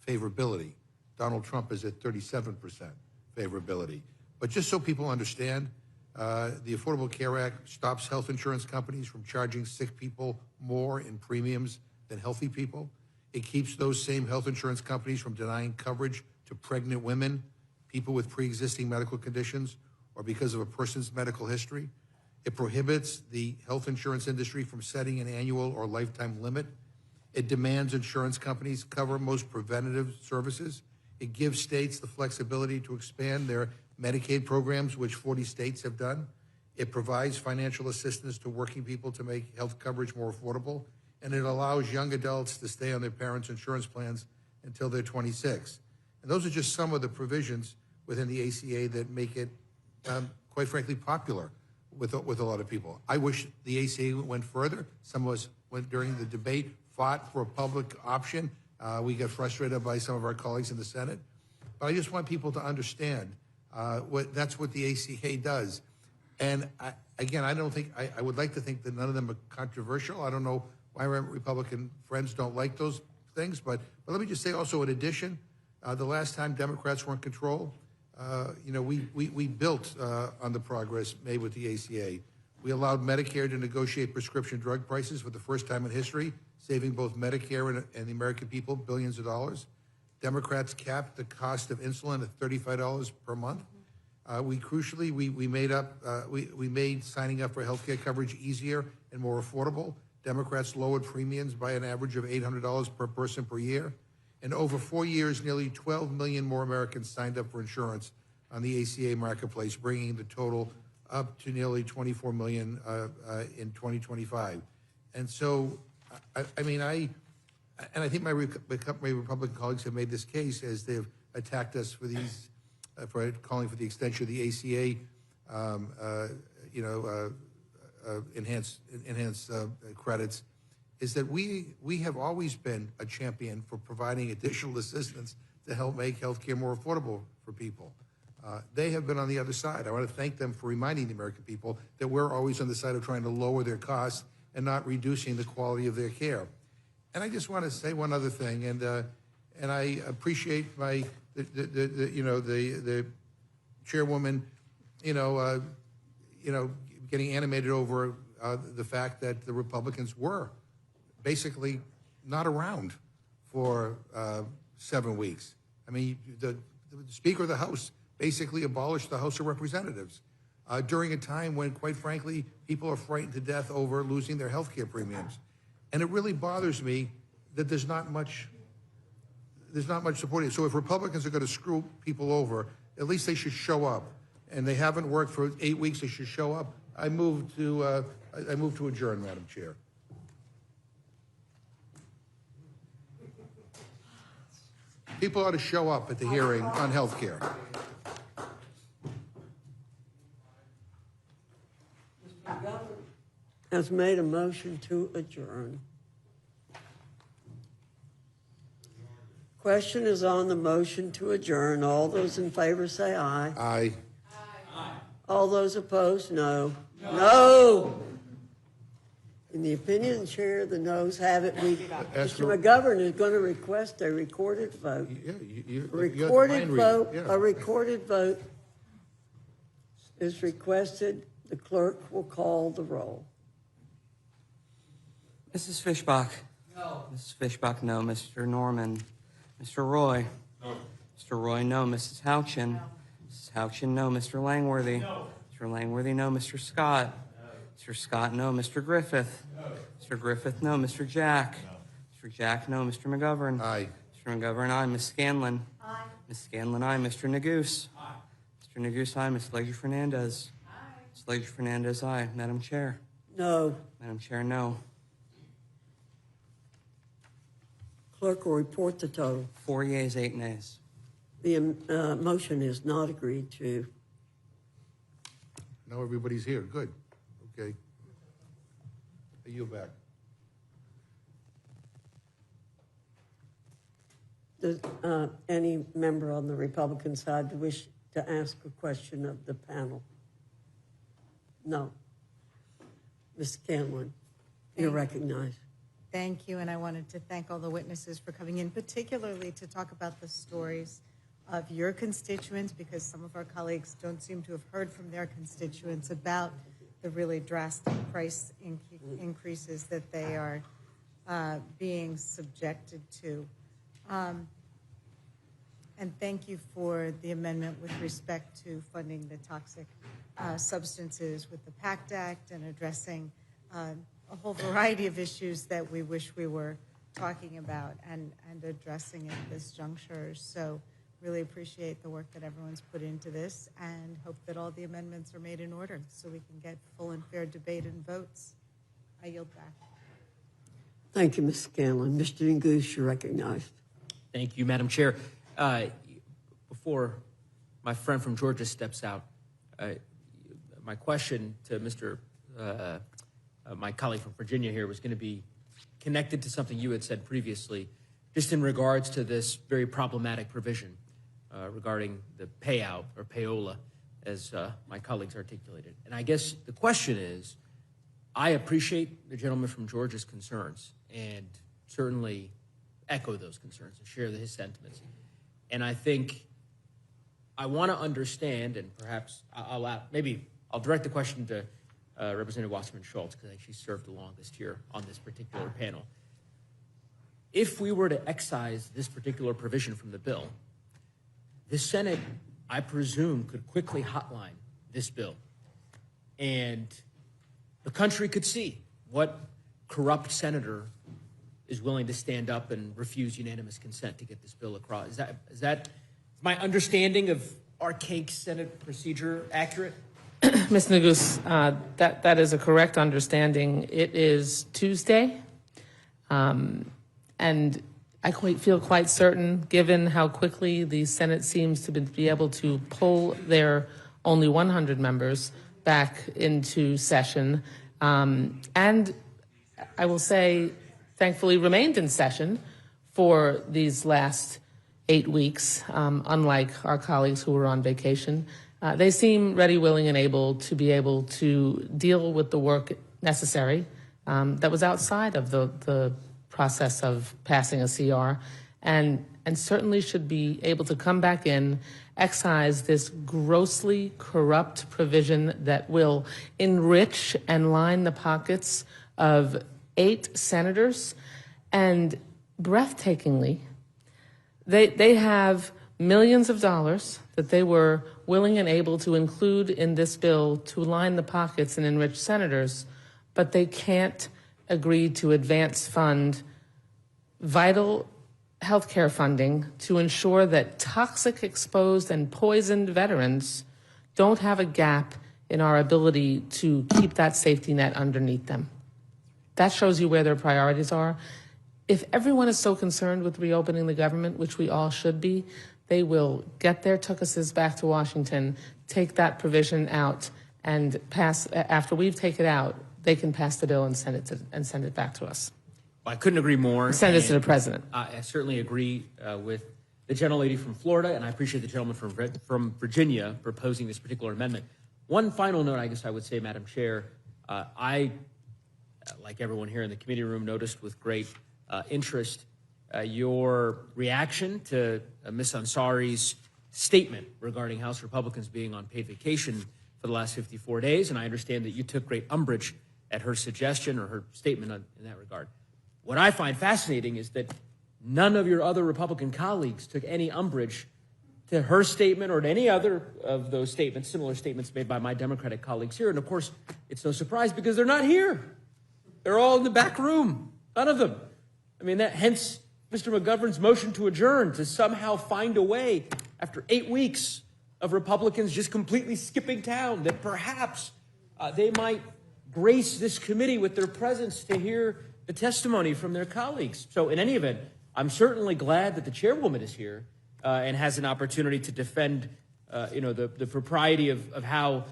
favorability. Donald Trump is at 37% favorability. But just so people understand, the Affordable Care Act stops health insurance companies from charging sick people more in premiums than healthy people. It keeps those same health insurance companies from denying coverage to pregnant women, people with pre-existing medical conditions, or because of a person's medical history. It prohibits the health insurance industry from setting an annual or lifetime limit. It demands insurance companies cover most preventative services. It gives states the flexibility to expand their Medicaid programs, which 40 states have done. It provides financial assistance to working people to make health coverage more affordable. And it allows young adults to stay on their parents' insurance plans until they're 26. And those are just some of the provisions within the ACA that make it, quite frankly, popular with a lot of people. I wish the ACA went further. Some of us went during the debate, fought for a public option. We got frustrated by some of our colleagues in the Senate. But I just want people to understand that's what the ACA does. And again, I don't think, I would like to think that none of them are controversial. I don't know why my Republican friends don't like those things, but let me just say also, in addition, the last time Democrats were in control, we built on the progress made with the ACA. We allowed Medicare to negotiate prescription drug prices for the first time in history, saving both Medicare and the American people billions of dollars. Democrats capped the cost of insulin at $35 per month. We made signing up for healthcare coverage easier and more affordable. Democrats lowered premiums by an average of $800 per person per year. And over 4 years, nearly 12 million more Americans signed up for insurance on the ACA marketplace, bringing the total up to nearly 24 million in 2025. And so, I think my Republican colleagues have made this case as they've attacked us for these, for calling for the extension of the ACA, enhanced credits, is that we have always been a champion for providing additional assistance to help make healthcare more affordable for people. They have been on the other side. I want to thank them for reminding the American people that we're always on the side of trying to lower their costs and not reducing the quality of their care. And I just want to say one other thing, and I appreciate the chairwoman, getting animated over the fact that the Republicans were basically not around for 7 weeks. I mean, the Speaker of the House basically abolished the House of Representatives during a time when, quite frankly, people are frightened to death over losing their health care premiums. And it really bothers me that there's not much support. So if Republicans are going to screw people over, at least they should show up. And they haven't worked for 8 weeks, they should show up. I move to adjourn, Madam Chair. People ought to show up at the hearing on health care. Has made a motion to adjourn. Question is on the motion to adjourn. All those in favor say aye. Aye. All those opposed, no. No. In the opinion of the chair, the noes have it. Mr. McGovern is going to request a recorded vote. A recorded vote is requested. The clerk will call the roll. Mrs. Fishbach? No. Mrs. Fishbach, no. Mr. Norman? Mr. Roy? No. Mr. Roy, no. Mrs. Houchin? No. Mrs. Houchin, no. Mr. Langworthy? No. Mr. Langworthy, no. Mr. Scott? No. Mr. Scott, no. Mr. Griffith? No. Mr. Griffith, no. Mr. Jack? No. Mr. Jack, no. Mr. McGovern? Aye. Mr. McGovern, aye. Ms. Scanlon? Aye. Ms. Scanlon, aye. Mr. Neguse? Aye. Mr. Neguse, aye. Ms. Leger-Fernandez? Aye. Ms. Leger-Fernandez, aye. Madam Chair? No. Madam Chair, no. Clerk will report the total. 4 yeas, 8 nays. The motion is not agreed to. Now everybody's here. Good. Okay. I yield back. Does any member on the Republican side wish to ask a question of the panel? No. Ms. Scanlon, you're recognized. Thank you, and I wanted to thank all the witnesses for coming in, particularly to talk about the stories of your constituents, because some of our colleagues don't seem to have heard from their constituents about the really drastic price increases that they are being subjected to. And thank you for the amendment with respect to funding the toxic substances with the PACT Act and addressing a whole variety of issues that we wish we were talking about and addressing at this juncture. So really appreciate the work that everyone's put into this and hope that all the amendments are made in order so we can get full and fair debate and votes. I yield back. Thank you, Ms. Scanlon. Mr. Neguse, you're recognized. Thank you, Madam Chair. Before my friend from Georgia steps out, my question to my colleague from Virginia here was going to be connected to something you had said previously, just in regards to this very problematic provision regarding the payout or payola, as my colleagues articulated. And I guess the question is, I appreciate the gentleman from Georgia's concerns and certainly echo those concerns and share his sentiments. And I think I want to understand, and perhaps I'll direct the question to Representative Wasserman-Schultz, because she served the longest here on this particular panel. If we were to excise this particular provision from the bill, the Senate, I presume, could quickly hotline this bill, and the country could see what corrupt senator is willing to stand up and refuse unanimous consent to get this bill across. Is that my understanding of archaic Senate procedure accurate? Ms. Nagus, that is a correct understanding. It is Tuesday, and I feel quite certain, given how quickly the Senate seems to be able to pull their only 100 members back into session, and I will say, thankfully, remained in session for these last 8 weeks, unlike our colleagues who were on vacation. They seem ready, willing, and able to deal with the work necessary that was outside of the process of passing a CR, and certainly should be able to come back in, excise this grossly corrupt provision that will enrich and line the pockets of 8 senators, and breathtakingly, they have millions of dollars that they were willing and able to include in this bill to line the pockets and enrich senators, but they can't agree to advance fund vital healthcare funding to ensure that toxic, exposed, and poisoned veterans don't have a gap in our ability to keep that safety net underneath them. That shows you where their priorities are. If everyone is so concerned with reopening the government, which we all should be, they will get their tuchuses back to Washington, take that provision out, and pass. After we've taken it out, they can pass the bill and send it back to us. Well, I couldn't agree more. Send it to the president. I certainly agree with the gentlelady from Florida, and I appreciate the gentleman from Virginia proposing this particular amendment. One final note, I guess I would say, Madam Chair, I, like everyone here in the committee room, noticed with great interest your reaction to Ms. Ansari's statement regarding House Republicans being on paid vacation for the last 54 days, and I understand that you took great umbrage at her suggestion or her statement in that regard. What I find fascinating is that none of your other Republican colleagues took any umbrage to her statement or to any other of those statements, similar statements made by my Democratic colleagues here. And of course, it's no surprise because they're not here. They're all in the back room, none of them. I mean, hence Mr. McGovern's motion to adjourn, to somehow find a way, after 8 weeks of Republicans just completely skipping town, that perhaps they might grace this committee with their presence to hear the testimony from their colleagues. So in any event, I'm certainly glad that the chairwoman is here and has an opportunity to defend the propriety of how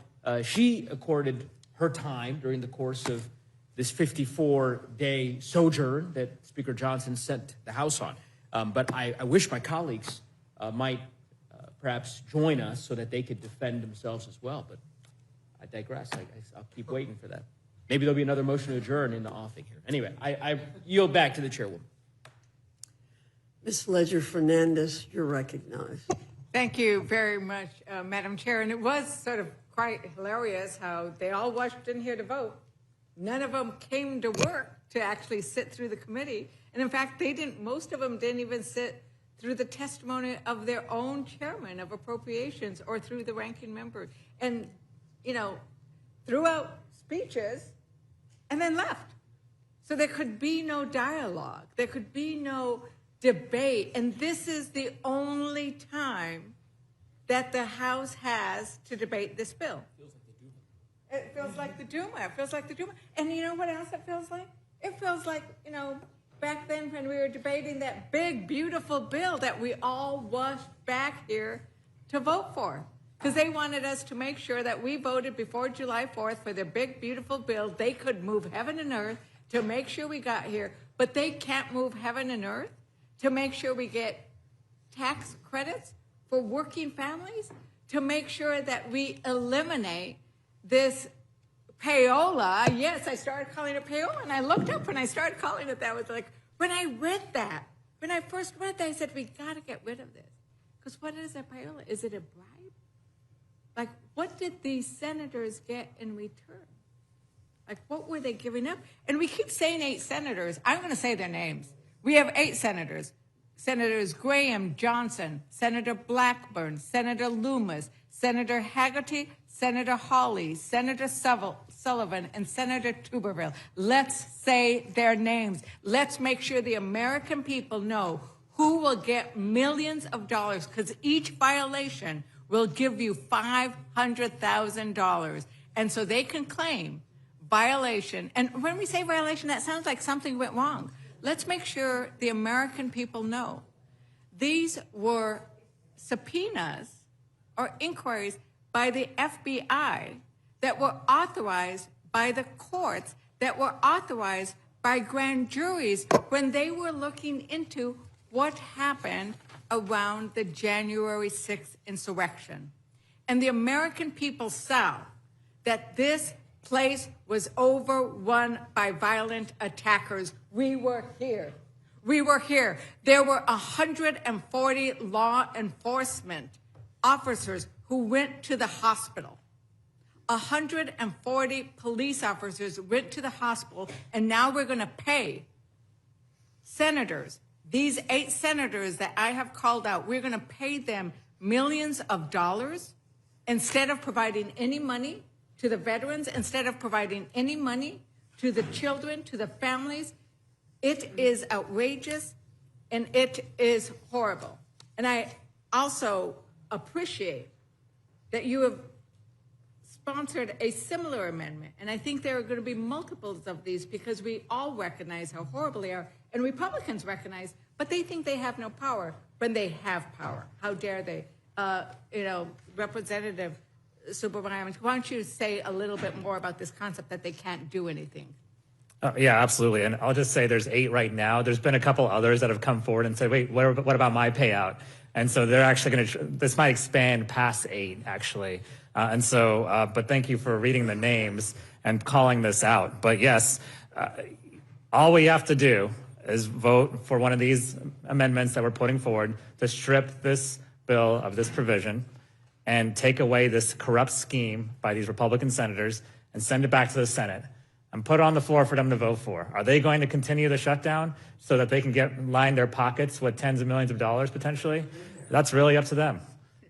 she accorded her time during the course of this 54-day sojourn that Speaker Johnson sent the House on. But I wish my colleagues might perhaps join us so that they could defend themselves as well. But I digress. I'll keep waiting for that. Maybe there'll be another motion to adjourn in the offing here. Anyway, I yield back to the chairwoman. Ms. Ledger-Fernandez, you're recognized. Thank you very much, Madam Chair. And it was sort of quite hilarious how they all rushed in here to vote. None of them came to work to actually sit through the committee. And in fact, most of them didn't even sit through the testimony of their own chairman of appropriations or through the ranking member. And, threw out speeches and then left. So there could be no dialogue. There could be no debate. And this is the only time that the House has to debate this bill. It feels like the Duma. It feels like the Duma. And you know what else it feels like? It feels like, back then when we were debating that big, beautiful bill that we all rushed back here to vote for. because they wanted us to make sure that we voted before July 4th for their big, beautiful bill. They could move heaven and earth to make sure we got here, but they can't move heaven and earth to make sure we get tax credits for working families, to make sure that we eliminate this payola. Yes, I started calling it payola, and I looked up when I started calling it that. I was like, when I read that, when I first read that, I said, we got to get rid of this. Because what is a payola? Is it a bribe? Like, what did these senators get in return? Like, what were they giving up? And we keep saying 8 senators. I'm going to say their names. We have 8 senators. Senators Graham, Johnson, Senator Blackburn, Senator Loomis, Senator Haggerty, Senator Hawley, Senator Sullivan, and Senator Tuberville. Let's say their names. Let's make sure the American people know who will get millions of dollars, because each violation will give you $500,000. And so they can claim violation. And when we say violation, that sounds like something went wrong. Let's make sure the American people know. These were subpoenas or inquiries by the FBI that were authorized by the courts, that were authorized by grand juries when they were looking into what happened around the January 6th insurrection. And the American people saw that this place was overrun by violent attackers. We were here. We were here. There were 140 law enforcement officers who went to the hospital. 140 police officers went to the hospital, and now we're going to pay senators, these 8 senators that I have called out, we're going to pay them millions of dollars instead of providing any money to the veterans, instead of providing any money to the children, to the families. It is outrageous, and it is horrible. And I also appreciate that you have sponsored a similar amendment, and I think there are going to be multiples of these, because we all recognize how horrible they are, and Republicans recognize, but they think they have no power when they have power. How dare they? Representative Superman, why don't you say a little bit more about this concept that they can't do anything? Yeah, absolutely. And I'll just say there's 8 right now. There's been a couple others that have come forward and said, wait, what about my payout? And so they're actually going to, this might expand past 8, actually. But thank you for reading the names and calling this out. But yes, all we have to do is vote for one of these amendments that we're putting forward to strip this bill of this provision and take away this corrupt scheme by these Republican senators and send it back to the Senate and put it on the floor for them to vote for. Are they going to continue the shutdown so that they can line their pockets with tens of millions of dollars potentially? That's really up to them.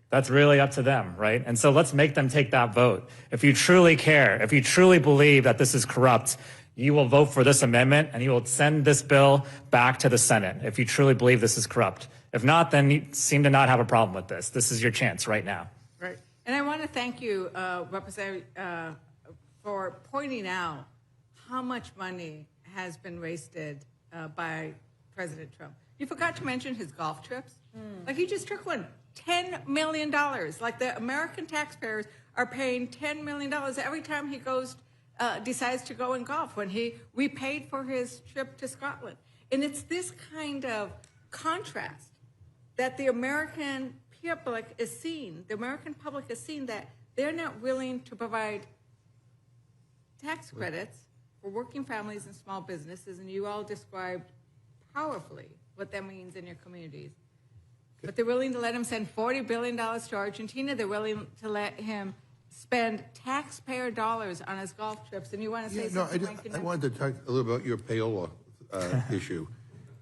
That's really up to them, right? And so let's make them take that vote. If you truly care, if you truly believe that this is corrupt, you will vote for this amendment and you will send this bill back to the Senate if you truly believe this is corrupt. If not, then you seem to not have a problem with this. This is your chance right now. Right. And I want to thank you, Representative, for pointing out how much money has been wasted by President Trump. You forgot to mention his golf trips. Like, he just took one. $10 million. Like, the American taxpayers are paying $10 million every time he goes, decides to go and golf. We paid for his trip to Scotland. And it's this kind of contrast that the American public is seeing. The American public is seeing that they're not willing to provide tax credits for working families and small businesses, and you all described powerfully what that means in your communities. But they're willing to let him send $40 billion to Argentina. They're willing to let him spend taxpayer dollars on his golf trips. And you want to say something? I wanted to talk a little about your payola issue.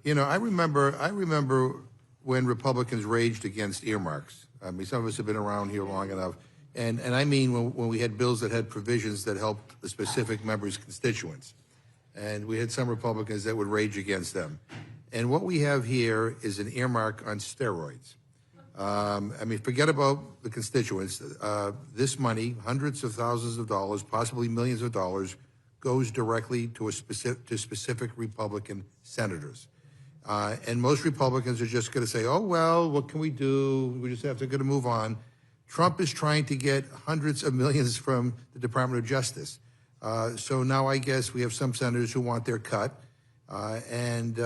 I remember when Republicans raged against earmarks. I mean, some of us have been around here long enough. And I mean when we had bills that had provisions that helped the specific members' constituents. And we had some Republicans that would rage against them. And what we have here is an earmark on steroids. I mean, forget about the constituents. This money, hundreds of thousands of dollars, possibly millions of dollars, goes directly to specific Republican senators. And most Republicans are just going to say, oh, well, what can we do? We just have to move on. Trump is trying to get hundreds of millions from the Department of Justice. So now I guess we have some senators who want their cut. And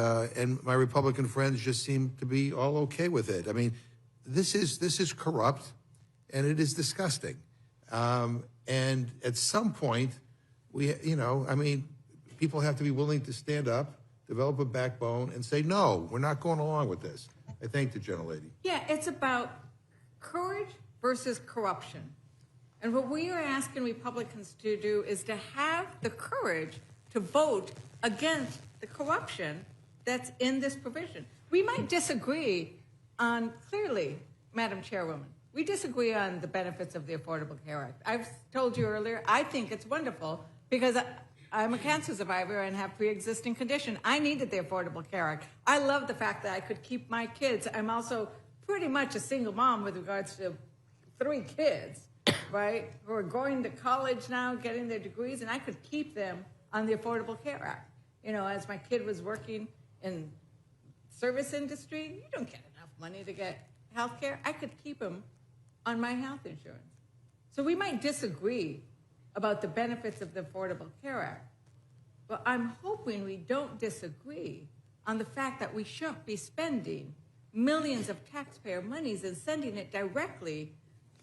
my Republican friends just seem to be all okay with it. I mean, this is corrupt, and it is disgusting. And at some point, people have to be willing to stand up, develop a backbone, and say, no, we're not going along with this. I thank the gentlelady. Yeah, it's about courage versus corruption. And what we are asking Republicans to do is to have the courage to vote against the corruption that's in this provision. We might disagree on, clearly, Madam Chairwoman, we disagree on the benefits of the Affordable Care Act. I've told you earlier, I think it's wonderful because I'm a cancer survivor and have pre-existing condition. I needed the Affordable Care Act. I love the fact that I could keep my kids. I'm also pretty much a single mom with regards to 3 kids, right, who are going to college now, getting their degrees, and I could keep them on the Affordable Care Act. As my kid was working in service industry, you don't get enough money to get health care. I could keep him on my health insurance. So we might disagree about the benefits of the Affordable Care Act, but I'm hoping we don't disagree on the fact that we shouldn't be spending millions of taxpayer monies and sending it directly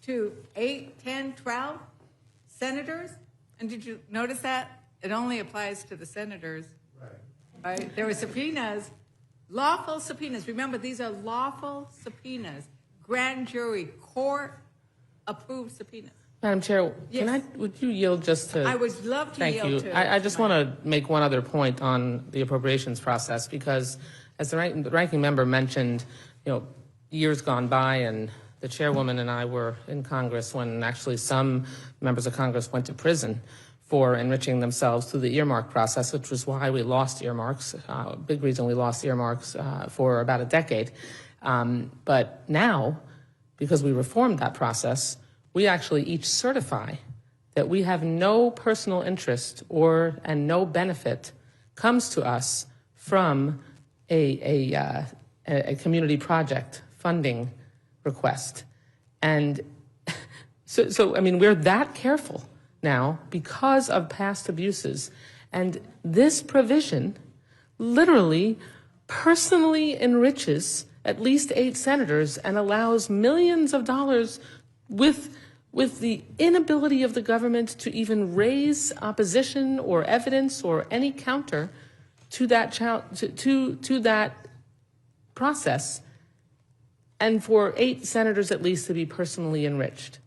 to 8, 10, 12 senators. And did you notice that? It only applies to the senators. Right? There were subpoenas, lawful subpoenas. Remember, these are lawful subpoenas, grand jury, court-approved subpoenas. Madam Chair, Yes. would you yield just to? I would love to Thank yield you. to. I just want to make one other point on the appropriations process, because as the ranking member mentioned, years gone by, and the chairwoman and I were in Congress when actually some members of Congress went to prison for enriching themselves through the earmark process, which was why we lost earmarks, a big reason we lost earmarks for about a decade. But now, because we reformed that process, we actually each certify that we have no personal interest and no benefit comes to us from a community project funding request. And so we're that careful now because of past abuses. And this provision literally personally enriches at least 8 senators and allows millions of dollars with the inability of the government to even raise opposition or evidence or any counter to that to that process, and for 8 senators at least to be personally enriched.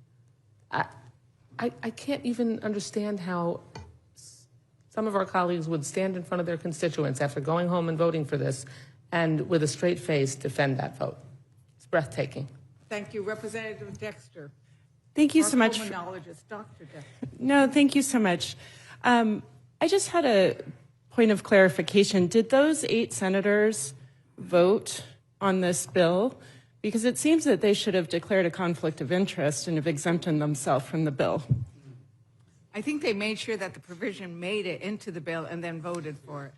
I can't even understand how some of our colleagues would stand in front of their constituents after going home and voting for this and with a straight face defend that vote. It's breathtaking. Thank you, Representative Dexter. Thank you Our so much. pulmonologist, Dr. Dexter. No, thank you so much. I just had a point of clarification. Did those 8 senators vote on this bill? Because it seems that they should have declared a conflict of interest and have exempted themselves from the bill. I think they made sure that the provision made it into the bill and then voted for it.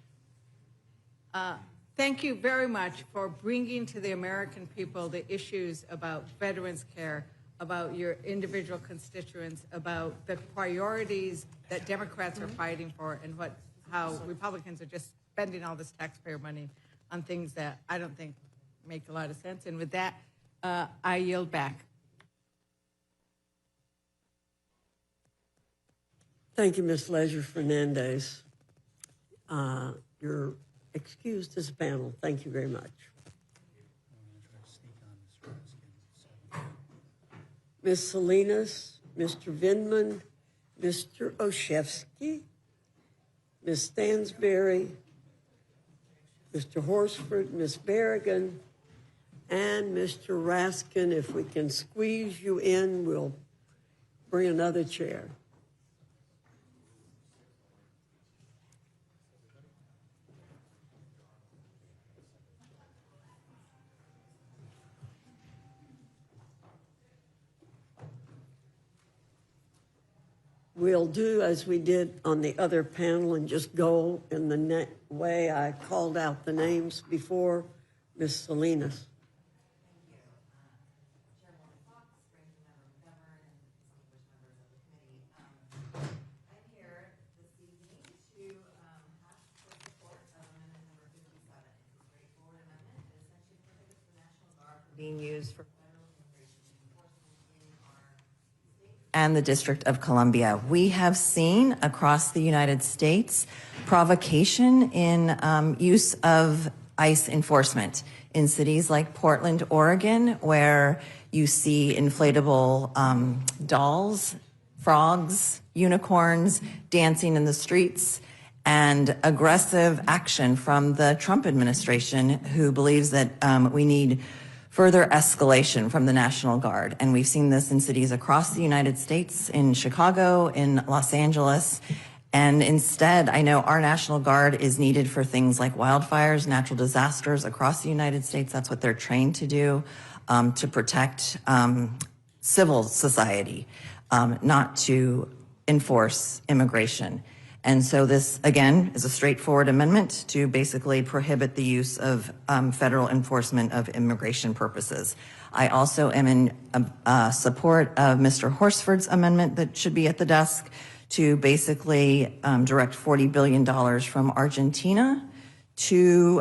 Thank you very much for bringing to the American people the issues about veterans care, about your individual constituents, about the priorities that Democrats are fighting for, and how Republicans are just spending all this taxpayer money on things that I don't think make a lot of sense. And with that, I yield back. Thank you, Ms. Leisure Fernandez. You're excused as a panel. Thank you very much. Ms. Salinas, Mr. Vindman, Mr. Oshevsky, Ms. Stansberry, Mr. Horsford, Ms. Berrigan, and Mr. Raskin. If we can squeeze you in, we'll bring another chair. We'll do as we did on the other panel and just go in the way I called out the names before. Ms. Salinas. being used for and the District of Columbia. We have seen across the United States provocation in use of ICE enforcement in cities like Portland, Oregon, where you see inflatable dolls, frogs, unicorns dancing in the streets, and aggressive action from the Trump administration, who believes that we need further escalation from the National Guard. And we've seen this in cities across the United States, in Chicago, in Los Angeles. And instead, I know our National Guard is needed for things like wildfires, natural disasters across the United States. That's what they're trained to do, to protect civil society, not to enforce immigration. And so this, again, is a straightforward amendment to basically prohibit the use of federal enforcement of immigration purposes. I also am in support of Mr. Horsford's amendment that should be at the desk to basically direct $40 billion from Argentina to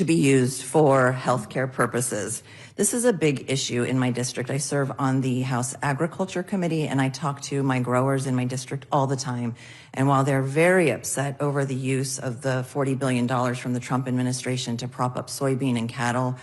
be used for healthcare purposes. This is a big issue in my district. I serve on the House Agriculture Committee, and I talk to my growers in my district all the time. And while they're very upset over the use of the $40 billion from the Trump administration to prop up soybean and cattle,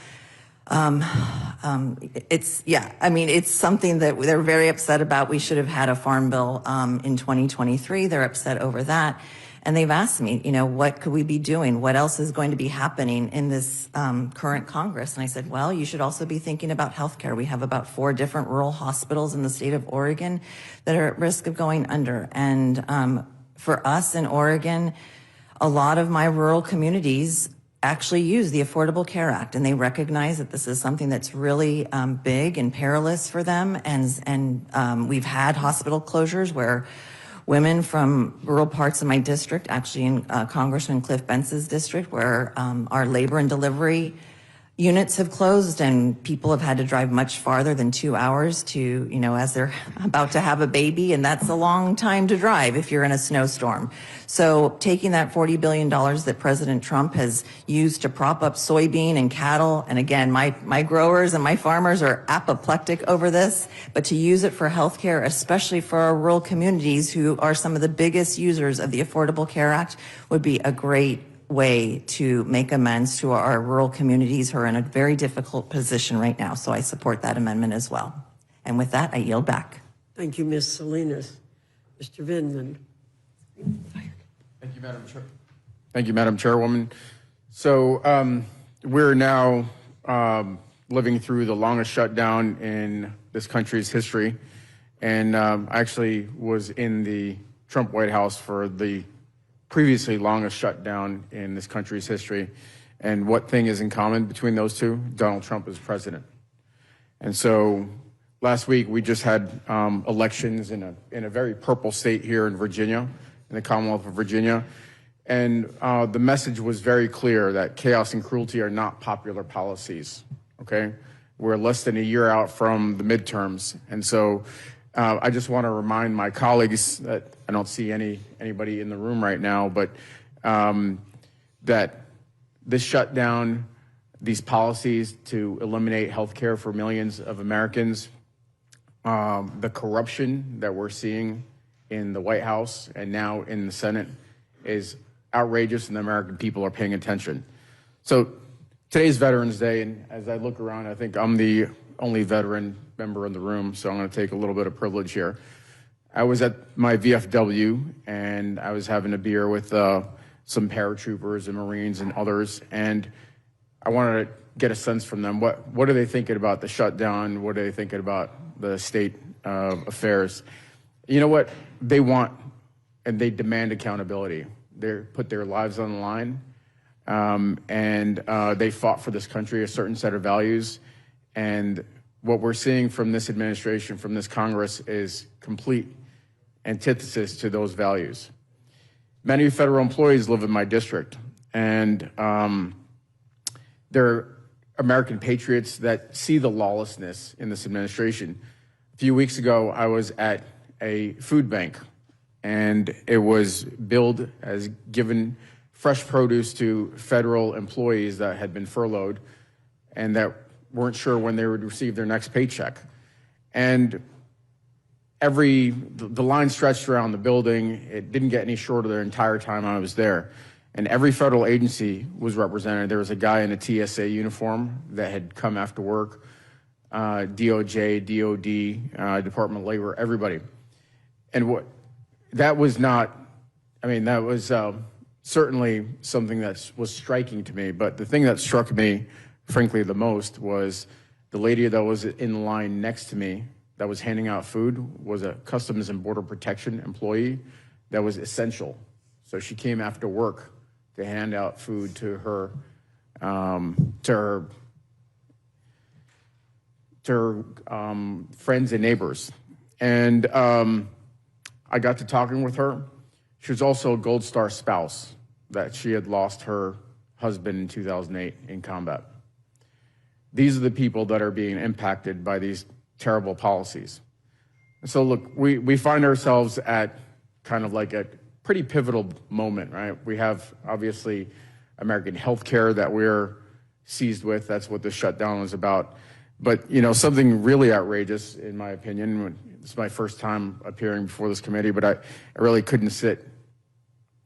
it's something that they're very upset about. We should have had a farm bill in 2023. They're upset over that. And they've asked me, what could we be doing? What else is going to be happening in this current Congress? And I said, well, you should also be thinking about healthcare. We have about 4 different rural hospitals in the state of Oregon that are at risk of going under. And for us in Oregon, a lot of my rural communities actually use the Affordable Care Act, and they recognize that this is something that's really big and perilous for them. And we've had hospital closures where women from rural parts of my district, actually in Congressman Cliff Bence's district, where our labor and delivery units have closed and people have had to drive much farther than 2 hours to, as they're about to have a baby, and that's a long time to drive if you're in a snowstorm. So taking that $40 billion that President Trump has used to prop up soybean and cattle, and again, my growers and my farmers are apoplectic over this, but to use it for healthcare, especially for our rural communities who are some of the biggest users of the Affordable Care Act, would be a great way to make amends to our rural communities who are in a very difficult position right now. So I support that amendment as well. And with that, I yield back. Thank you, Ms. Salinas. Mr. Vindman. Thank you, Madam Chair. Thank you, Madam Chairwoman. So we're now living through the longest shutdown in this country's history. And I actually was in the Trump White House for the previously longest shutdown in this country's history. And what thing is in common between those two? Donald Trump is president. And so last week we just had elections in a very purple state here in Virginia, in the Commonwealth of Virginia. And the message was very clear that chaos and cruelty are not popular policies, okay? We're less than a year out from the midterms. And so I just want to remind my colleagues that I don't see anybody in the room right now, but that this shutdown, these policies to eliminate health care for millions of Americans, the corruption that we're seeing in the White House and now in the Senate is outrageous, and the American people are paying attention. So today's Veterans Day, and as I look around, I think I'm the only veteran member in the room, so I'm going to take a little bit of privilege here. I was at my VFW, and I was having a beer with some paratroopers and Marines and others, and I wanted to get a sense from them. What are they thinking about the shutdown? What are they thinking about the state of affairs? You know what? They want and they demand accountability. They put their lives on the line, and they fought for this country, a certain set of values. And what we're seeing from this administration, from this Congress, is complete antithesis to those values. Many federal employees live in my district, and they're American patriots that see the lawlessness in this administration. A few weeks ago, I was at a food bank, and it was billed as giving fresh produce to federal employees that had been furloughed and that weren't sure when they would receive their next paycheck. And the line stretched around the building. It didn't get any shorter the entire time I was there. And every federal agency was represented. There was a guy in a TSA uniform that had come after work, DOJ, DOD, Department of Labor, everybody. And that was certainly something that was striking to me. But the thing that struck me, frankly, the most was the lady that was in the line next to me that was handing out food was a Customs and Border Protection employee that was essential. So she came after work to hand out food to her friends and neighbors. And I got to talking with her. She was also a Gold Star spouse that she had lost her husband in 2008 in combat. These are the people that are being impacted by these terrible policies. So look, we find ourselves at kind of like a pretty pivotal moment, right? We have obviously American healthcare that we're seized with. That's what the shutdown was about. But something really outrageous, in my opinion. This is my first time appearing before this committee, but I really couldn't sit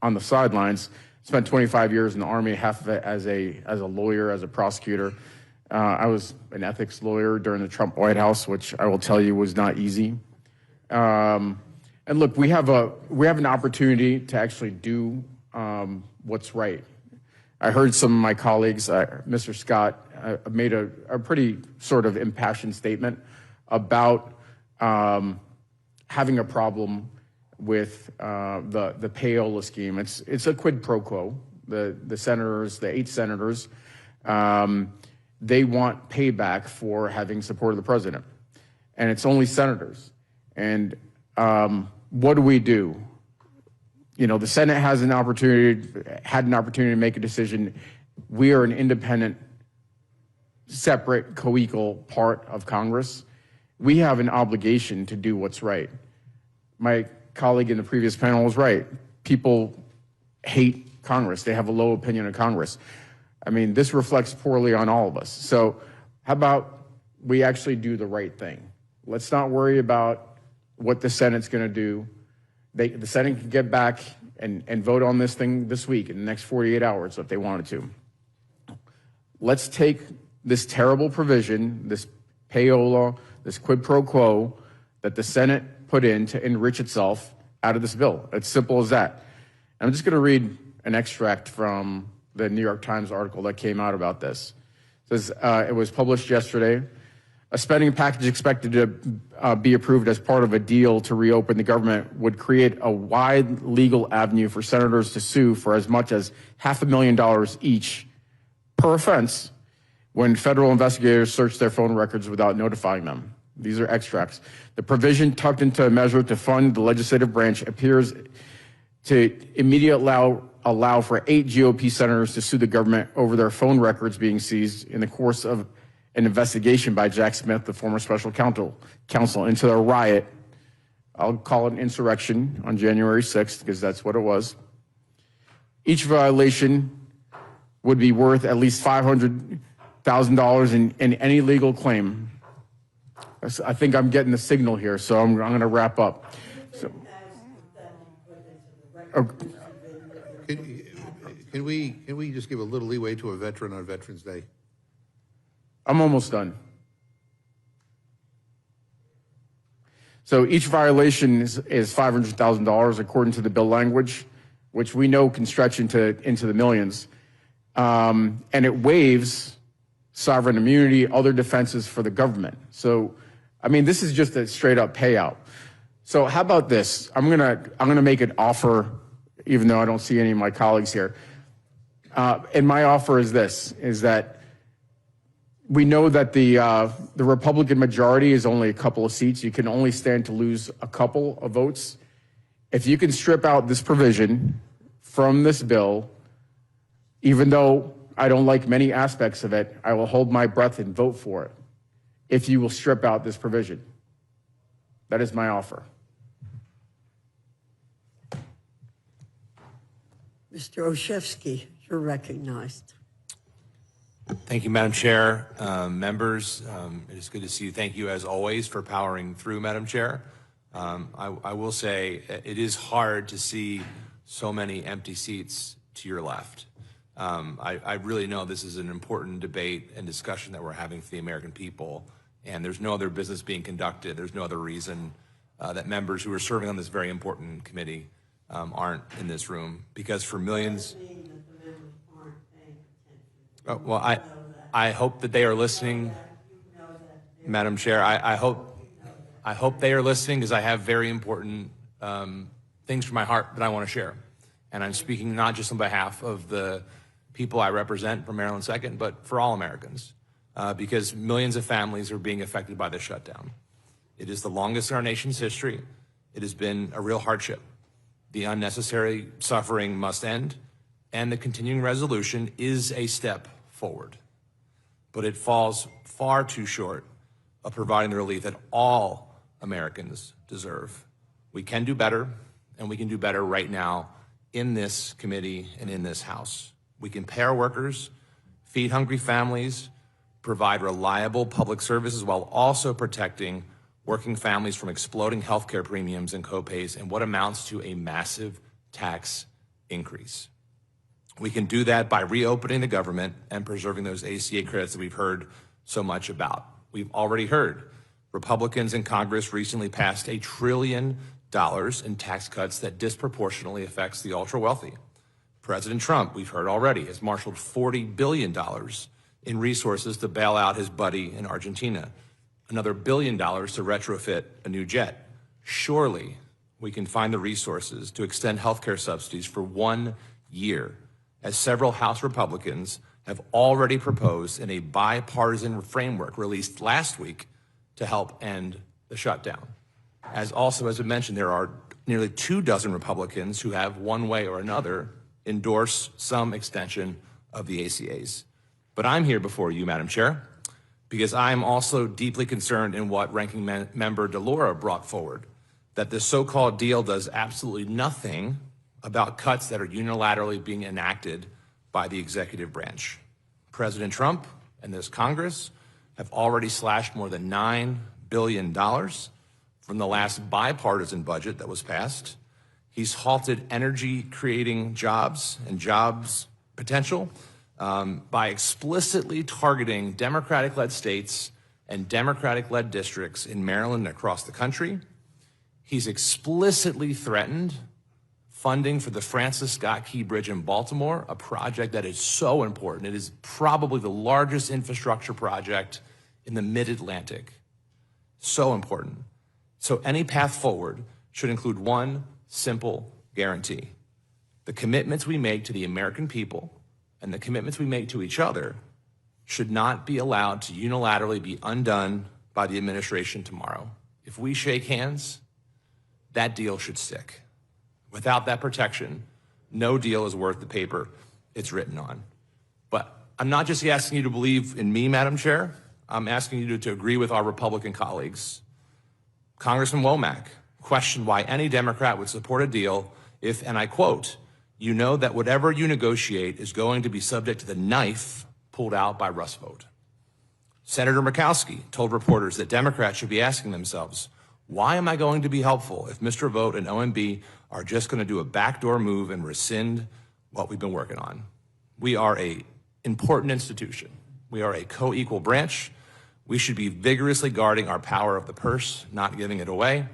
on the sidelines. Spent 25 years in the Army, half of it as a lawyer, as a prosecutor. I was an ethics lawyer during the Trump White House, which I will tell you was not easy. And look, we have an opportunity to actually do what's right. I heard some of my colleagues, Mr. Scott, made a pretty sort of impassioned statement about having a problem with the payola scheme. It's a quid pro quo. The senators, the 8 senators, they want payback for having supported the president. And it's only senators. And what do? The Senate had an opportunity to make a decision. We are an independent, separate, co-equal part of Congress. We have an obligation to do what's right. My colleague in the previous panel was right. People hate Congress. They have a low opinion of Congress. I mean, this reflects poorly on all of us. So how about we actually do the right thing? Let's not worry about what the Senate's going to do. The Senate can get back and vote on this thing this week in the next 48 hours if they wanted to. Let's take this terrible provision, this payola, this quid pro quo that the Senate put in to enrich itself out of this bill. It's simple as that. And I'm just going to read an extract from the New York Times article that came out about this. It says, it was published yesterday. A spending package expected to be approved as part of a deal to reopen the government would create a wide legal avenue for senators to sue for as much as $500,000 each per offense when federal investigators search their phone records without notifying them. These are extracts. The provision tucked into a measure to fund the legislative branch appears to immediately allow for 8 GOP senators to sue the government over their phone records being seized in the course of an investigation by Jack Smith, the former special counsel, into a riot. I'll call it an insurrection on January 6th because that's what it was. Each violation would be worth at least $500,000 in any legal claim. I think I'm getting the signal here, so I'm going to wrap up. So, Can we just give a little leeway to a veteran on Veterans Day? I'm almost done. So each violation is $500,000 according to the bill language, which we know can stretch into the millions. And it waives sovereign immunity, other defenses for the government. So, I mean, this is just a straight up payout. So how about this? I'm gonna make an offer, even though I don't see any of my colleagues here. And my offer is this, is that we know that the Republican majority is only a couple of seats. You can only stand to lose a couple of votes. If you can strip out this provision from this bill, even though I don't like many aspects of it, I will hold my breath and vote for it if you will strip out this provision. That is my offer. Mr. Olszewski, you're recognized. Thank you, Madam Chair. Members, it is good to see you. Thank you, as always, for powering through, Madam Chair. I will say it is hard to see so many empty seats to your left. I really know this is an important debate and discussion that we're having for the American people, and there's no other business being conducted. There's no other reason that members who are serving on this very important committee aren't in this room, because for millions... Well, I hope that they are listening, Madam Chair. I hope they are listening, because I have very important things from my heart that I want to share. And I'm speaking not just on behalf of the people I represent from Maryland 2nd, but for all Americans, because millions of families are being affected by this shutdown. It is the longest in our nation's history. It has been a real hardship. The unnecessary suffering must end, and the continuing resolution is a step forward. But it falls far too short of providing the relief that all Americans deserve. We can do better, and we can do better right now in this committee and in this House. We can pay our workers, feed hungry families, provide reliable public services while also protecting working families from exploding healthcare premiums and copays and what amounts to a massive tax increase. We can do that by reopening the government and preserving those ACA credits that we've heard so much about. We've already heard Republicans in Congress recently passed $1 trillion in tax cuts that disproportionately affects the ultra-wealthy. President Trump, we've heard already, has marshaled $40 billion in resources to bail out his buddy in Argentina, another $1 billion to retrofit a new jet. Surely we can find the resources to extend healthcare subsidies for 1 year, as several House Republicans have already proposed in a bipartisan framework released last week to help end the shutdown. As I mentioned, there are nearly 24 Republicans who have, one way or another, endorsed some extension of the ACAs. But I'm here before you, Madam Chair, because I'm also deeply concerned in what Ranking Member DeLauro brought forward, that this so-called deal does absolutely nothing about cuts that are unilaterally being enacted by the executive branch. President Trump and this Congress have already slashed more than $9 billion from the last bipartisan budget that was passed. He's halted energy-creating jobs and jobs potential by explicitly targeting Democratic-led states and Democratic-led districts in Maryland and across the country. He's explicitly threatened funding for the Francis Scott Key Bridge in Baltimore, a project that is so important. It is probably the largest infrastructure project in the mid-Atlantic. So important. So any path forward should include one simple guarantee. The commitments we make to the American people and the commitments we make to each other should not be allowed to unilaterally be undone by the administration tomorrow. If we shake hands, that deal should stick. Without that protection, no deal is worth the paper it's written on. But I'm not just asking you to believe in me, Madam Chair. I'm asking you to agree with our Republican colleagues. Congressman Womack questioned why any Democrat would support a deal if, and I quote, "You know that whatever you negotiate is going to be subject to the knife pulled out by Russ Vought." Senator Murkowski told reporters that Democrats should be asking themselves, why am I going to be helpful if Mr. Vought and OMB are just going to do a backdoor move and rescind what we've been working on? We are an important institution. We are a co-equal branch. We should be vigorously guarding our power of the purse, not giving it away.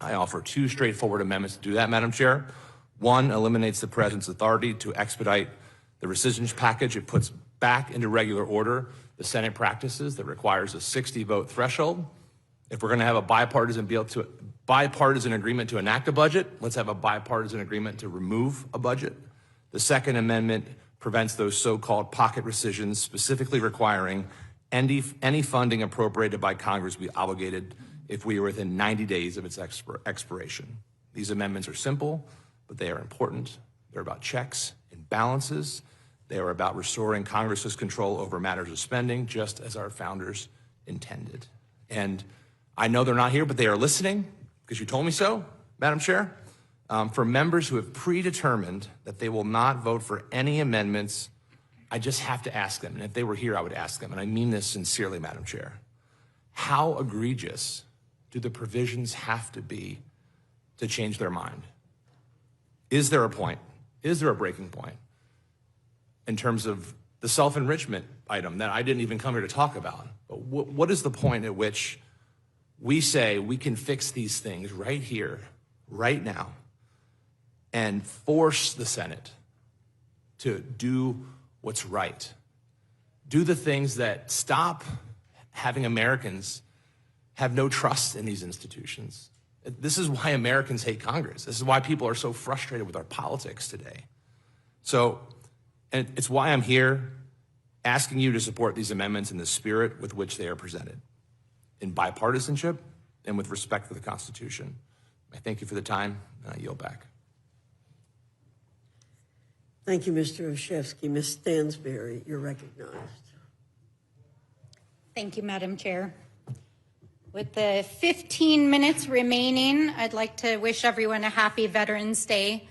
I offer 2 straightforward amendments to do that, Madam Chair. One eliminates the President's authority to expedite the rescission package. It puts back into regular order the Senate practices that requires a 60-vote threshold. If we're going to have a bipartisan agreement to enact a budget, let's have a bipartisan agreement to remove a budget. The Second Amendment prevents those so-called pocket rescissions, specifically requiring any funding appropriated by Congress be obligated if we are within 90 days of its expiration. These amendments are simple, but they are important. They're about checks and balances. They are about restoring Congress's control over matters of spending, just as our founders intended. And I know they're not here, but they are listening, because you told me so, Madam Chair. For members who have predetermined that they will not vote for any amendments I just have to ask them, and if they were here, I would ask them, and I mean this sincerely, Madam Chair. How egregious do the provisions have to be to change their mind? Is there a point? Is there a breaking point in terms of the self-enrichment item that I didn't even come here to talk about? But what is the point at which we say we can fix these things right here, right now, and force the Senate to do what's right? Do the things that stop having Americans have no trust in these institutions. This is why Americans hate Congress. This is why people are so frustrated with our politics today. So, and it's why I'm here asking you to support these amendments in the spirit with which they are presented, in bipartisanship and with respect for the Constitution. I thank you for the time, and I yield back. Thank you, Mr. Olszewski. Ms. Stansberry, you're recognized. Thank you, Madam Chair. With the 15 minutes remaining, I'd like to wish everyone a happy Veterans Day.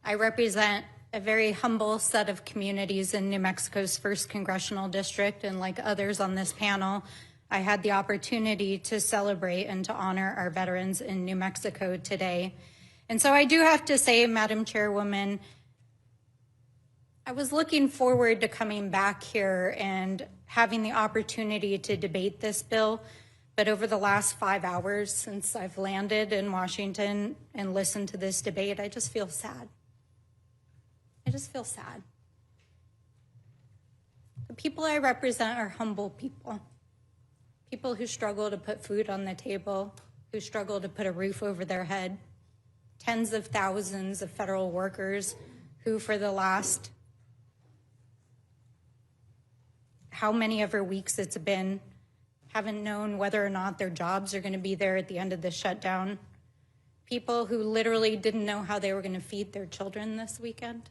I represent a very humble set of communities in New Mexico's 1st Congressional District, and like others on this panel, I had the opportunity to celebrate and to honor our veterans in New Mexico today. And so I do have to say, Madam Chairwoman, I was looking forward to coming back here and having the opportunity to debate this bill, but over the last 5 hours since I've landed in Washington and listened to this debate, I just feel sad. I just feel sad. The people I represent are humble people. People who struggle to put food on the table, who struggle to put a roof over their head. Tens of thousands of federal workers who for the last how many ever weeks it's been, haven't known whether or not their jobs are going to be there at the end of the shutdown. People who literally didn't know how they were going to feed their children this weekend.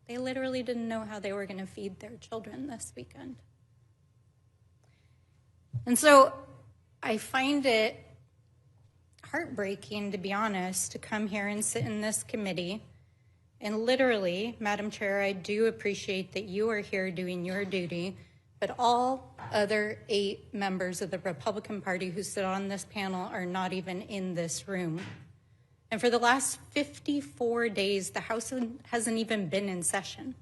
They literally didn't know how they were going to feed their children this weekend. And so I find it heartbreaking, to be honest, to come here and sit in this committee. And literally, Madam Chair, I do appreciate that you are here doing your duty, but all other 8 members of the Republican Party who sit on this panel are not even in this room. And for the last 54 days, the House hasn't even been in session.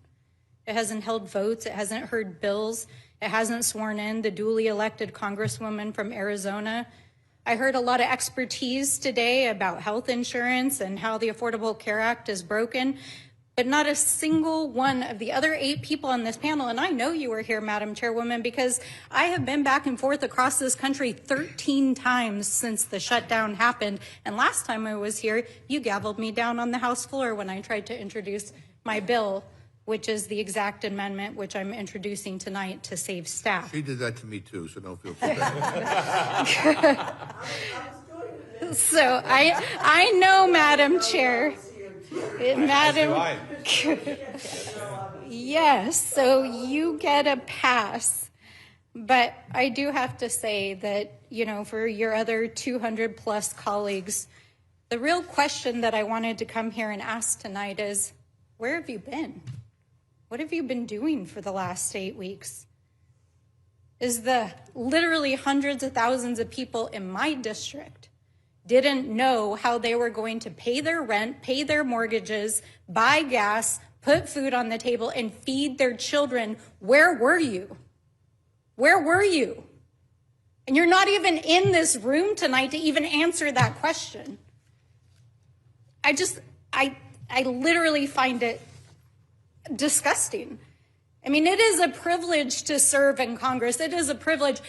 It hasn't held votes, it hasn't heard bills, it hasn't sworn in the duly elected Congresswoman from Arizona. I heard a lot of expertise today about health insurance and how the Affordable Care Act is broken, but not a single one of the other 8 people on this panel, and I know you were here, Madam Chairwoman, because I have been back and forth across this country 13 times since the shutdown happened, and last time I was here, you gavelled me down on the House floor when I tried to introduce my bill, which is the exact amendment which I'm introducing tonight to save staff. She did that to me too, so don't feel too bad. So I know, Madam Chair. Madam, yes, so you get a pass. But I do have to say that, you know, for your other 200 plus colleagues, the real question that I wanted to come here and ask tonight is, where have you been? What have you been doing for the last 8 weeks? Is the literally hundreds of thousands of people in my district didn't know how they were going to pay their rent, pay their mortgages, buy gas, put food on the table, and feed their children, where were you? Where were you? And you're not even in this room tonight to even answer that question. I literally find it disgusting. I mean, it is a privilege to serve in Congress. It is a privilege.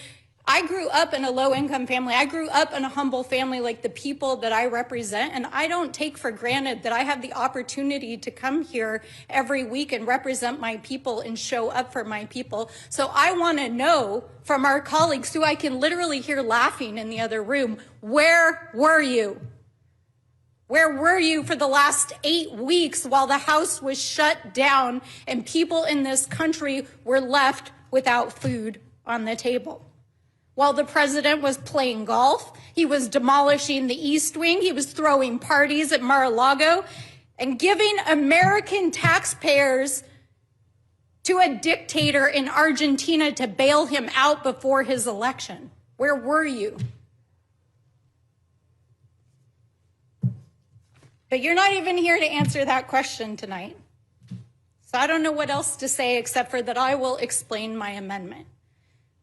I grew up in a low-income family. I grew up in a humble family like the people that I represent, and I don't take for granted that I have the opportunity to come here every week and represent my people and show up for my people. So I want to know from our colleagues who I can literally hear laughing in the other room, where were you? Where were you for the last 8 weeks while the House was shut down and people in this country were left without food on the table? While the president was playing golf, he was demolishing the East Wing, he was throwing parties at Mar-a-Lago and giving American taxpayers to a dictator in Argentina to bail him out before his election? Where were you? But you're not even here to answer that question tonight. So I don't know what else to say except for that I will explain my amendment,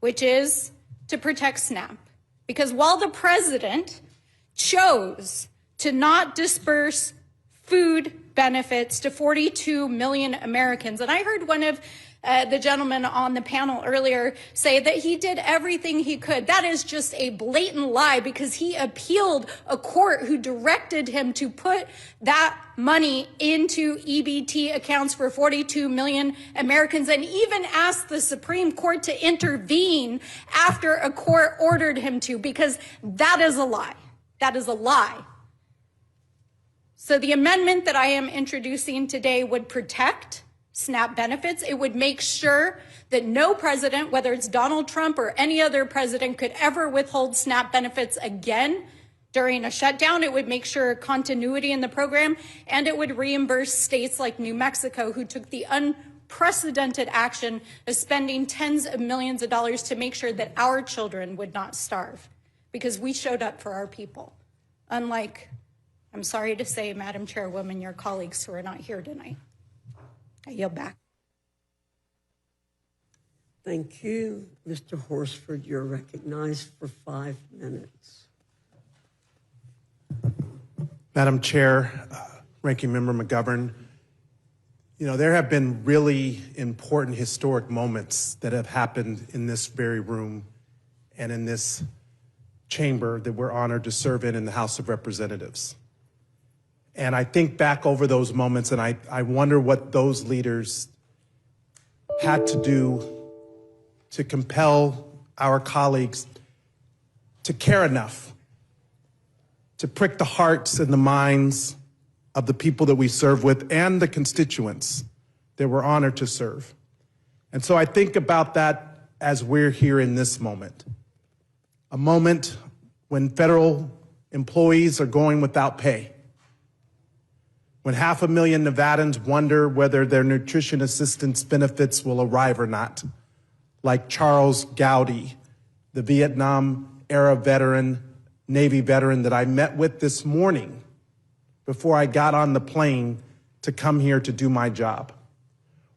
which is to protect SNAP. Because while the president chose to not disperse food benefits to 42 million Americans, and I heard one of the gentlemen on the panel earlier say that he did everything he could. That is just a blatant lie, because he appealed a court who directed him to put that money into EBT accounts for 42 million Americans, and even asked the Supreme Court to intervene after a court ordered him to, because that is a lie. That is a lie. So the amendment that I am introducing today would protect SNAP benefits. It would make sure that no president, whether it's Donald Trump or any other president, could ever withhold SNAP benefits again during a shutdown. It would make sure continuity in the program, and it would reimburse states like New Mexico, who took the unprecedented action of spending tens of millions of dollars to make sure that our children would not starve, because we showed up for our people. Unlike, I'm sorry to say, Madam Chairwoman, your colleagues who are not here tonight. I yield back. Thank you. Mr. Horsford, you're recognized for 5 minutes. Madam Chair, Ranking Member McGovern, you know, there have been really important historic moments that have happened in this very room and in this chamber that we're honored to serve in the House of Representatives. And I think back over those moments, and I wonder what those leaders had to do to compel our colleagues to care enough to prick the hearts and the minds of the people that we serve with and the constituents that we're honored to serve. And so I think about that as we're here in this moment, a moment when federal employees are going without pay, when 500,000 Nevadans wonder whether their nutrition assistance benefits will arrive or not, like Charles Gowdy, the Vietnam-era veteran, Navy veteran that I met with this morning before I got on the plane to come here to do my job.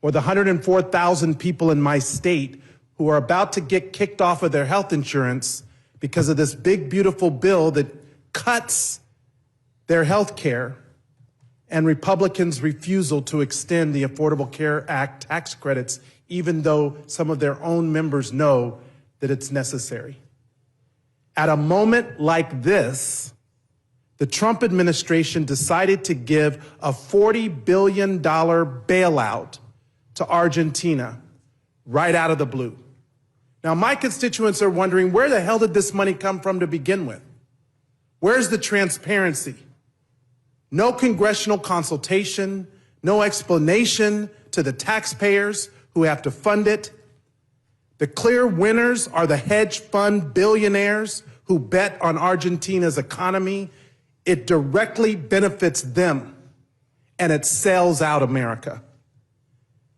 Or the 104,000 people in my state who are about to get kicked off of their health insurance because of this big, beautiful bill that cuts their health care, and Republicans' refusal to extend the Affordable Care Act tax credits, even though some of their own members know that it's necessary. At a moment like this, the Trump administration decided to give a $40 billion bailout to Argentina right out of the blue. Now, my constituents are wondering, where the hell did this money come from to begin with? Where's the transparency? No congressional consultation, no explanation to the taxpayers who have to fund it. The clear winners are the hedge fund billionaires who bet on Argentina's economy. It directly benefits them, and it sells out America.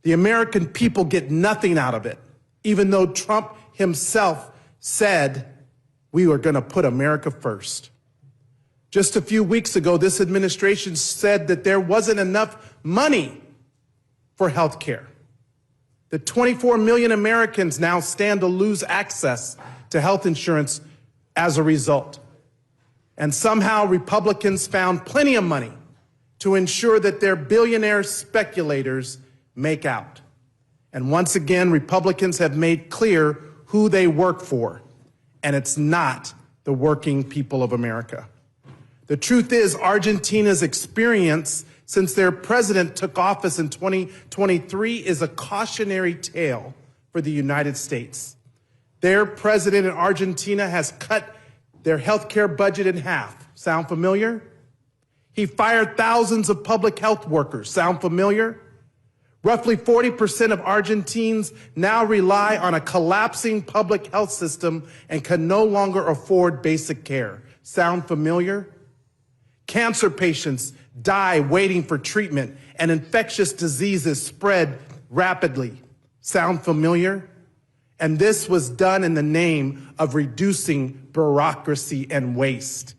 The American people get nothing out of it, even though Trump himself said we were going to put America first. Just a few weeks ago, this administration said that there wasn't enough money for health care, that 24 million Americans now stand to lose access to health insurance as a result. And somehow Republicans found plenty of money to ensure that their billionaire speculators make out. And once again, Republicans have made clear who they work for, and it's not the working people of America. The truth is, Argentina's experience since their president took office in 2023 is a cautionary tale for the United States. Their president in Argentina has cut their health care budget in half. Sound familiar? He fired thousands of public health workers. Sound familiar? Roughly 40% of Argentines now rely on a collapsing public health system and can no longer afford basic care. Sound familiar? Cancer patients die waiting for treatment, and infectious diseases spread rapidly. Sound familiar? And this was done in the name of reducing bureaucracy and waste.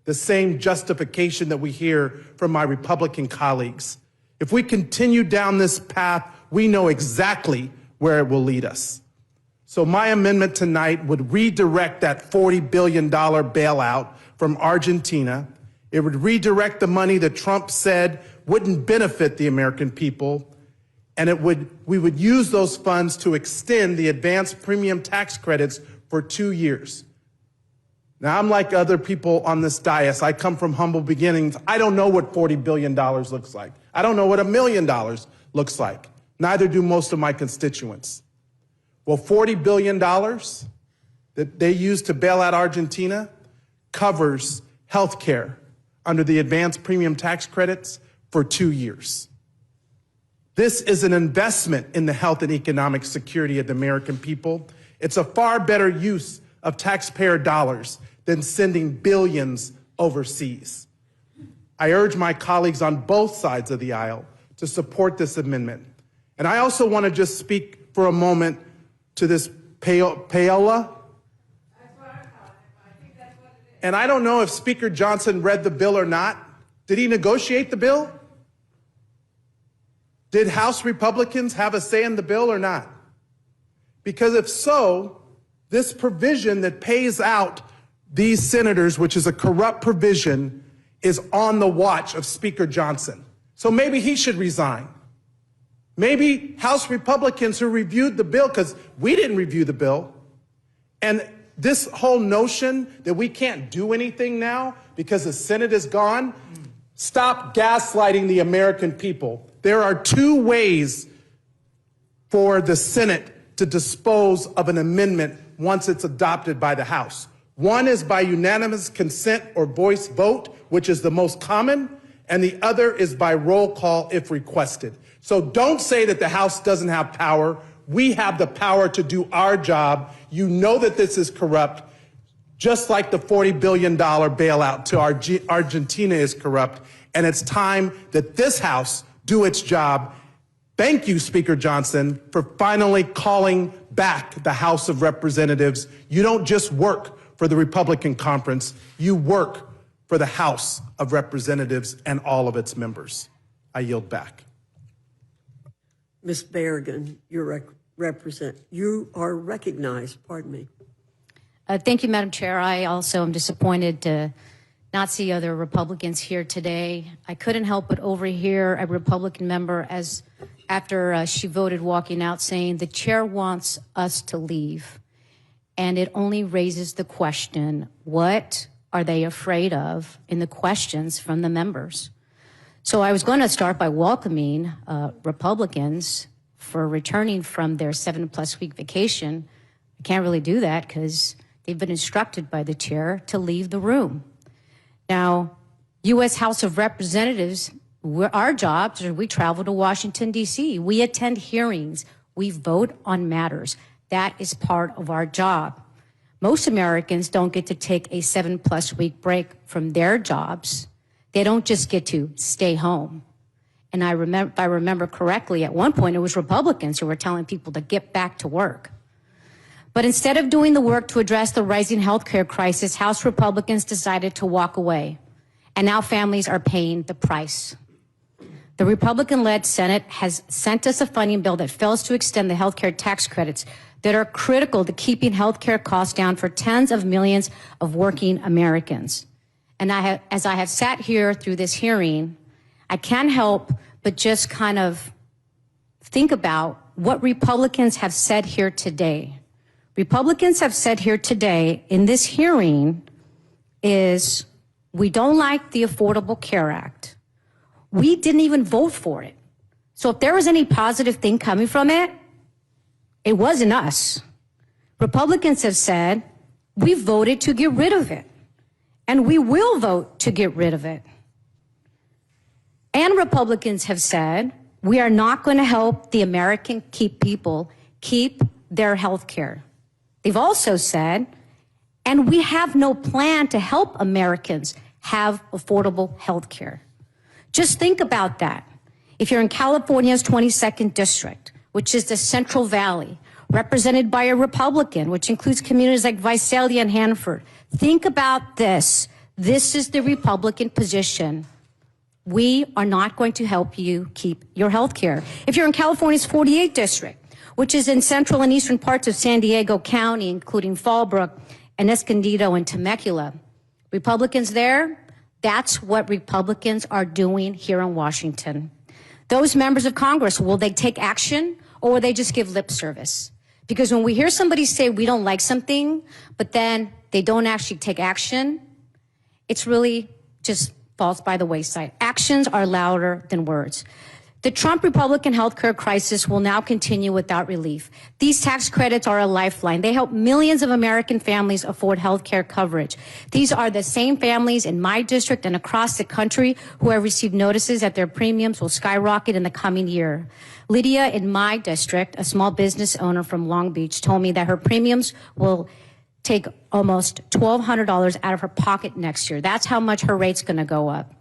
The same justification that we hear from my Republican colleagues. If we continue down this path, we know exactly where it will lead us. So my amendment tonight would redirect that $40 billion bailout from Argentina. It would redirect the money that Trump said wouldn't benefit the American people. And we would use those funds to extend the advanced premium tax credits for 2 years. Now, I'm like other people on this dais. I come from humble beginnings. I don't know what $40 billion looks like. I don't know what $1 million looks like. Neither do most of my constituents. Well, $40 billion that they use to bail out Argentina covers health care under the advanced premium tax credits for 2 years. This is an investment in the health and economic security of the American people. It's a far better use of taxpayer dollars than sending billions overseas. I urge my colleagues on both sides of the aisle to support this amendment. And I also want to just speak for a moment to this payola. And I don't know if Speaker Johnson read the bill or not. Did he negotiate the bill? Did House Republicans have a say in the bill or not? Because if so, this provision that pays out these senators, which is a corrupt provision, is on the watch of Speaker Johnson. So maybe he should resign. Maybe House Republicans who reviewed the bill, because we didn't review the bill, and this whole notion that we can't do anything now because the Senate is gone, stop gaslighting the American people. There are 2 ways for the Senate to dispose of an amendment once it's adopted by the House. One is by unanimous consent or voice vote, which is the most common, and the other is by roll call if requested. So don't say that the House doesn't have power. We have the power to do our job. You know that this is corrupt, just like the $40 billion bailout to Argentina is corrupt, and it's time that this House do its job. Thank you, Speaker Johnson, for finally calling back the House of Representatives. You don't just work for the Republican conference, you work for the House of Representatives and all of its members. I yield back. Ms. Berrigan, you are recognized. Pardon me. Thank you, Madam Chair. I also am disappointed to not see other Republicans here today. I couldn't help but overhear a Republican member after she voted walking out saying the chair wants us to leave. And it only raises the question, what are they afraid of in the questions from the members? So I was going to start by welcoming Republicans for returning from their 7+ week vacation. I can't really do that because they've been instructed by the chair to leave the room. Now, U.S. House of Representatives, our jobs are we travel to Washington, D.C. We attend hearings. We vote on matters. That is part of our job. Most Americans don't get to take a 7+ week break from their jobs. They don't just get to stay home. And if I remember correctly, at one point it was Republicans who were telling people to get back to work. But instead of doing the work to address the rising healthcare crisis, House Republicans decided to walk away. And now families are paying the price. The Republican-led Senate has sent us a funding bill that fails to extend the healthcare tax credits that are critical to keeping healthcare costs down for tens of millions of working Americans. And as I have sat here through this hearing, I can't help but just kind of think about what Republicans have said here today. Republicans have said here today in this hearing is we don't like the Affordable Care Act. We didn't even vote for it. So if there was any positive thing coming from it, it wasn't us. Republicans have said we voted to get rid of it, and we will vote to get rid of it. And Republicans have said we are not going to help the American people keep their health care. They've also said, and we have no plan to help Americans have affordable health care. Just think about that. If you're in California's 22nd district, which is the Central Valley, represented by a Republican, which includes communities like Visalia and Hanford. Think about this. This is the Republican position. We are not going to help you keep your health care. If you're in California's 48th district, which is in central and eastern parts of San Diego County, including Fallbrook and Escondido and Temecula, Republicans there, that's what Republicans are doing here in Washington. Those members of Congress, will they take action or will they just give lip service? Because when we hear somebody say we don't like something, but then they don't actually take action, it's really just falls by the wayside. Actions are louder than words. The Trump Republican healthcare crisis will now continue without relief. These tax credits are a lifeline. They help millions of American families afford healthcare coverage. These are the same families in my district and across the country who have received notices that their premiums will skyrocket in the coming year. Lydia in my district, a small business owner from Long Beach, told me that her premiums will take almost $1,200 out of her pocket next year. That's how much her rate's going to go up.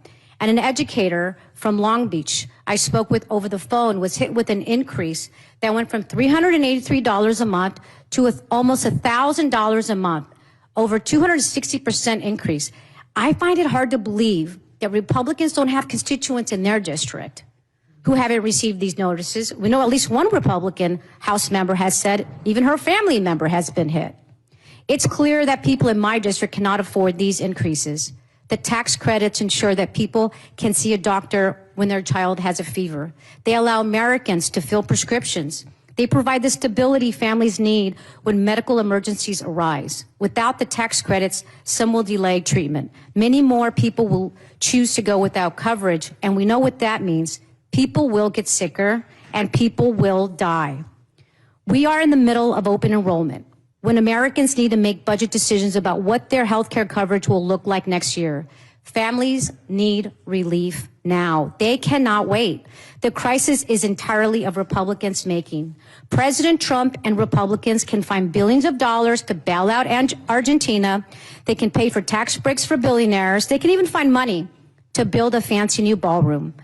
And an educator from Long Beach I spoke with over the phone was hit with an increase that went from $383 a month to almost $1,000 a month, over 260% increase. I find it hard to believe that Republicans don't have constituents in their district who haven't received these notices. We know at least one Republican House member has said even her family member has been hit. It's clear that people in my district cannot afford these increases. The tax credits ensure that people can see a doctor when their child has a fever. They allow Americans to fill prescriptions. They provide the stability families need when medical emergencies arise. Without the tax credits, some will delay treatment. Many more people will choose to go without coverage, and we know what that means. People will get sicker, and people will die. We are in the middle of open enrollment, when Americans need to make budget decisions about what their health care coverage will look like next year. Families need relief now. They cannot wait. The crisis is entirely of Republicans' making. President Trump and Republicans can find billions of dollars to bail out Argentina. They can pay for tax breaks for billionaires. They can even find money to build a fancy new ballroom.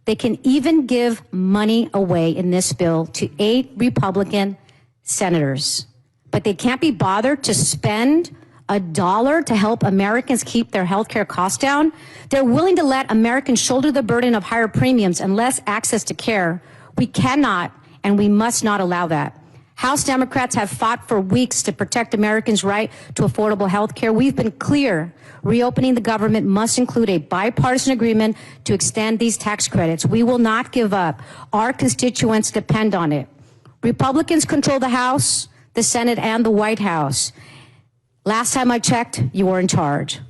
They can even give money away in this bill to 8 Republican senators. But they can't be bothered to spend $1 to help Americans keep their health care costs down. They're willing to let Americans shoulder the burden of higher premiums and less access to care. We cannot and we must not allow that. House Democrats have fought for weeks to protect Americans' right to affordable health care. We've been clear. Reopening the government must include a bipartisan agreement to extend these tax credits. We will not give up. Our constituents depend on it. Republicans control the House, the Senate, and the White House. Last time I checked, you were in charge.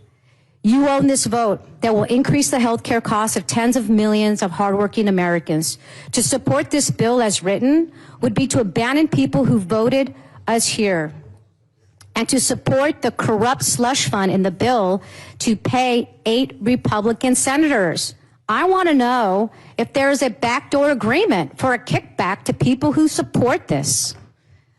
You own this vote that will increase the health care costs of tens of millions of hardworking Americans. To support this bill as written would be to abandon people who voted us here, and to support the corrupt slush fund in the bill to pay 8 Republican senators. I want to know if there is a backdoor agreement for a kickback to people who support this.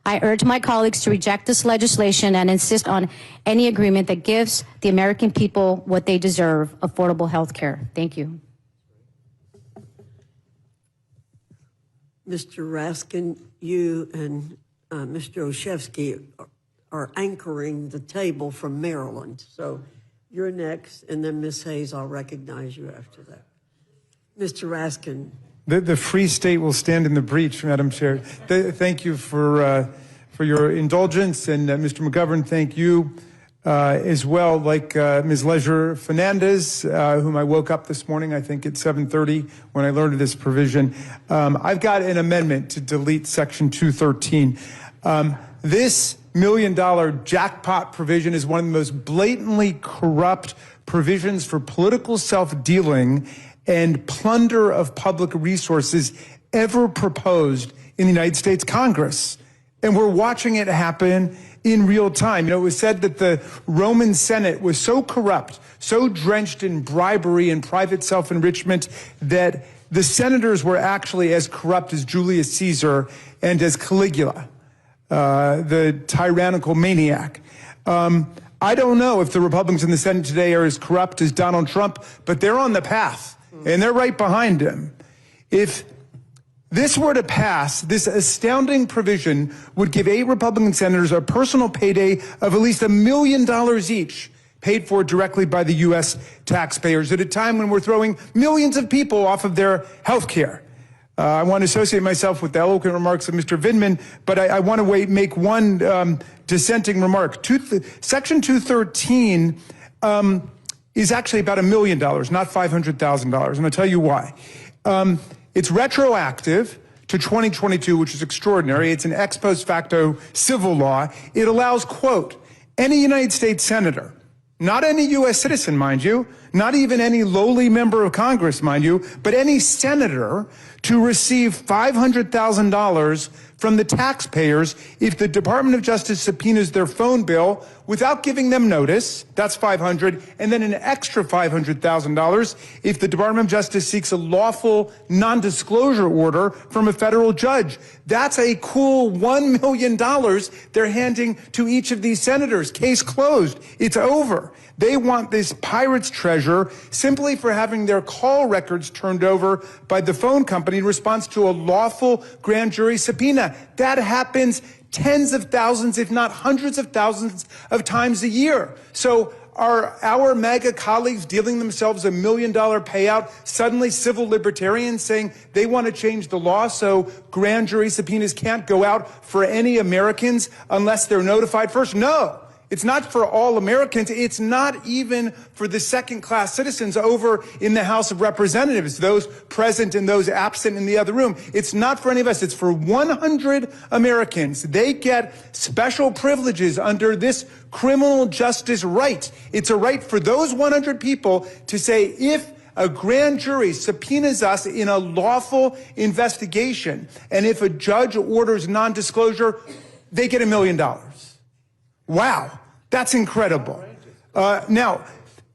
I urge my colleagues to reject this legislation and insist on any agreement that gives the American people what they deserve, affordable health care. Thank you. Mr. Raskin, you and Mr. Olszewski are anchoring the table from Maryland. So you're next, and then Ms. Hayes, I'll recognize you after that. Mr. Raskin. The Free State will stand in the breach, Madam Chair. Thank you for your indulgence, and Mr. McGovern, thank you as well. Like Ms. Leisure Fernandez, whom I woke up this morning, I think at 7:30 when I learned of this provision. I've got an amendment to delete Section 213. This $1 million jackpot provision is one of the most blatantly corrupt provisions for political self-dealing and plunder of public resources ever proposed in the United States Congress. And we're watching it happen in real time. You know, it was said that the Roman Senate was so corrupt, so drenched in bribery and private self-enrichment, that the senators were actually as corrupt as Julius Caesar and as Caligula, the tyrannical maniac. I don't know if the Republicans in the Senate today are as corrupt as Donald Trump, but they're on the path. And they're right behind him. If this were to pass, this astounding provision would give 8 Republican senators a personal payday of at least $1 million each, paid for directly by the U.S. taxpayers at a time when we're throwing millions of people off of their health care. I want to associate myself with the eloquent remarks of Mr. Vindman, but I want to make one dissenting remark. Section 213 is actually about $1 million, not $500,000, and I'll tell you why. It's retroactive to 2022, which is extraordinary. It's an ex post facto civil law. It allows, quote, any United States senator, not any U.S. citizen, mind you, not even any lowly member of Congress, mind you, but any senator to receive $500,000 from the taxpayers if the Department of Justice subpoenas their phone bill without giving them notice. That's $500,000, and then an extra $500,000 if the Department of Justice seeks a lawful non-disclosure order from a federal judge. That's a cool $1 million they're handing to each of these senators. Case closed. It's over. They want this pirate's treasure simply for having their call records turned over by the phone company in response to a lawful grand jury subpoena. That happens tens of thousands, if not hundreds of thousands of times a year. So are our MAGA colleagues dealing themselves $1 million payout, suddenly civil libertarians saying they want to change the law so grand jury subpoenas can't go out for any Americans unless they're notified first? No. It's not for all Americans. It's not even for the second-class citizens over in the House of Representatives, those present and those absent in the other room. It's not for any of us. It's for 100 Americans. They get special privileges under this criminal justice right. It's a right for those 100 people to say, if a grand jury subpoenas us in a lawful investigation, and if a judge orders non-disclosure, they get $1 million. Wow, that's incredible. Now,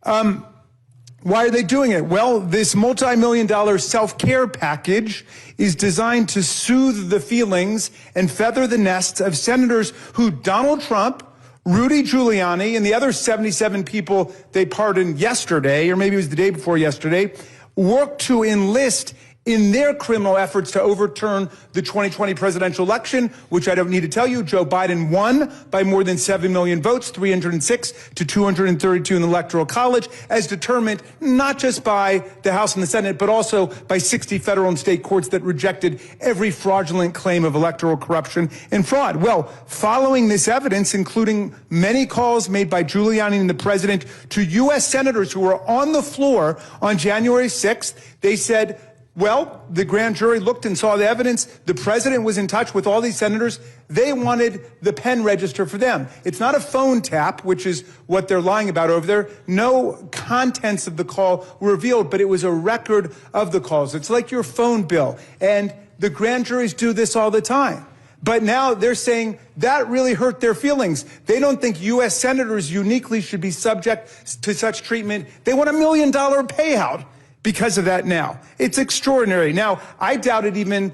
why are they doing it? Well, this multi-million-dollar self-care package is designed to soothe the feelings and feather the nests of senators who Donald Trump, Rudy Giuliani, and the other 77 people they pardoned yesterday, or maybe it was the day before yesterday, worked to enlist in their criminal efforts to overturn the 2020 presidential election, which I don't need to tell you, Joe Biden won by more than 7 million votes, 306 to 232 in the Electoral College, as determined not just by the House and the Senate, but also by 60 federal and state courts that rejected every fraudulent claim of electoral corruption and fraud. Well, following this evidence, including many calls made by Giuliani and the president to U.S. senators who were on the floor on January 6th, they said, well, the grand jury looked and saw the evidence. The president was in touch with all these senators. They wanted the pen register for them. It's not a phone tap, which is what they're lying about over there. No contents of the call were revealed, but it was a record of the calls. It's like your phone bill. And the grand juries do this all the time. But now they're saying that really hurt their feelings. They don't think U.S. senators uniquely should be subject to such treatment. They want $1 million payout because of that now. It's extraordinary. Now, I doubt it even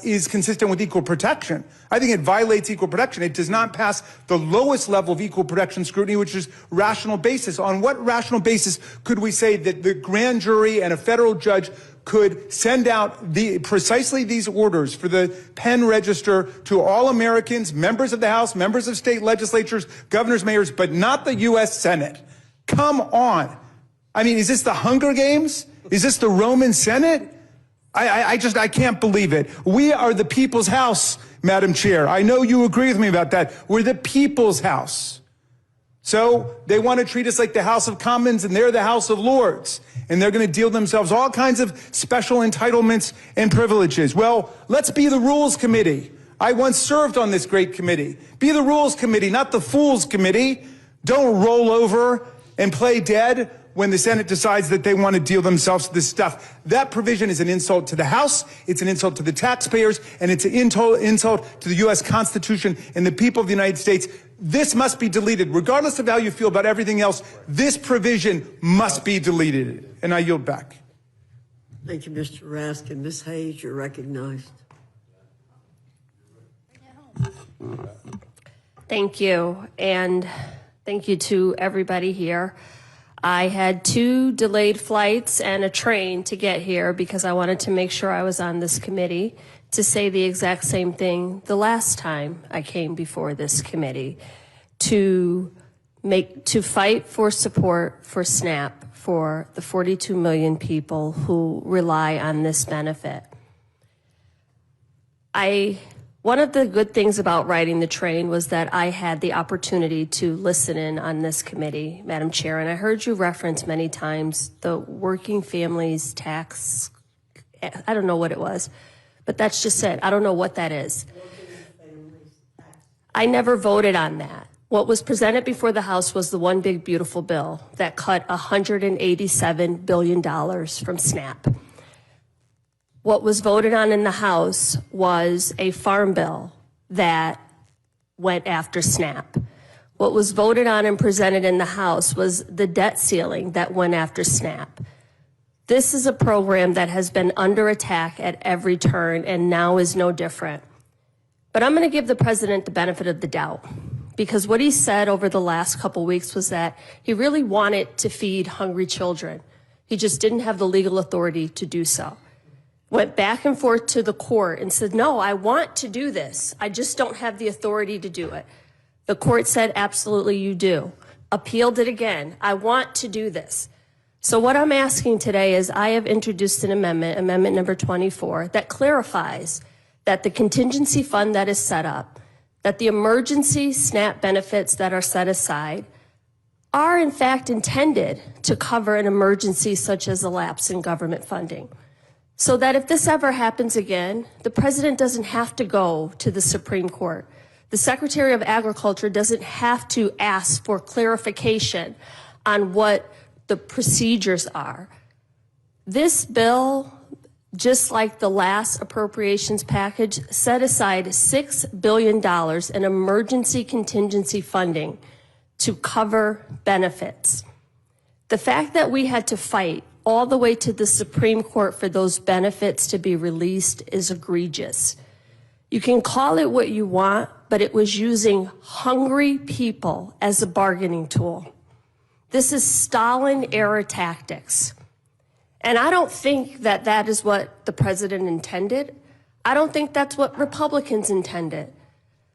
is consistent with equal protection. I think it violates equal protection. It does not pass the lowest level of equal protection scrutiny, which is rational basis. On what rational basis could we say that the grand jury and a federal judge could send out precisely these orders for the pen register to all Americans, members of the House, members of state legislatures, governors, mayors, but not the U.S. Senate? Come on. I mean, is this the Hunger Games? Is this the Roman Senate? I can't believe it. We are the people's house, Madam Chair. I know you agree with me about that. We're the people's house. So they want to treat us like the House of Commons, and they're the House of Lords. And they're going to deal themselves all kinds of special entitlements and privileges. Well, let's be the Rules Committee. I once served on this great committee. Be the Rules Committee, not the Fools Committee. Don't roll over and play dead when the Senate decides that they want to deal themselves with this stuff. That provision is an insult to the House, it's an insult to the taxpayers, and it's an insult to the U.S. Constitution and the people of the United States. This must be deleted. Regardless of how you feel about everything else, this provision must be deleted. And I yield back. Thank you, Mr. Raskin. Ms. Hayes, you're recognized. Thank you, and thank you to everybody here. I had 2 delayed flights and a train to get here because I wanted to make sure I was on this committee to say the exact same thing the last time I came before this committee, to fight for support for SNAP for the 42 million people who rely on this benefit. One of the good things about riding the train was that I had the opportunity to listen in on this committee, Madam Chair, and I heard you reference many times the working families tax. I don't know what it was, but that's just it. I don't know what that is. I never voted on that. What was presented before the House was the one big beautiful bill that cut $187 billion from SNAP. What was voted on in the House was a farm bill that went after SNAP. What was voted on and presented in the House was the debt ceiling that went after SNAP. This is a program that has been under attack at every turn and now is no different. But I'm going to give the president the benefit of the doubt, because what he said over the last couple weeks was that he really wanted to feed hungry children. He just didn't have the legal authority to do so. Went back and forth to the court and said, no, I want to do this. I just don't have the authority to do it. The court said, absolutely you do. Appealed it again. I want to do this. So what I'm asking today is I have introduced an amendment, amendment number 24, that clarifies that the contingency fund that is set up, that the emergency SNAP benefits that are set aside are in fact intended to cover an emergency such as a lapse in government funding. So that if this ever happens again, the president doesn't have to go to the Supreme Court. The Secretary of Agriculture doesn't have to ask for clarification on what the procedures are. This bill, just like the last appropriations package, set aside $6 billion in emergency contingency funding to cover benefits. The fact that we had to fight all the way to the Supreme Court for those benefits to be released is egregious. You can call it what you want, but it was using hungry people as a bargaining tool. This is Stalin-era tactics. And I don't think that that is what the president intended. I don't think that's what Republicans intended.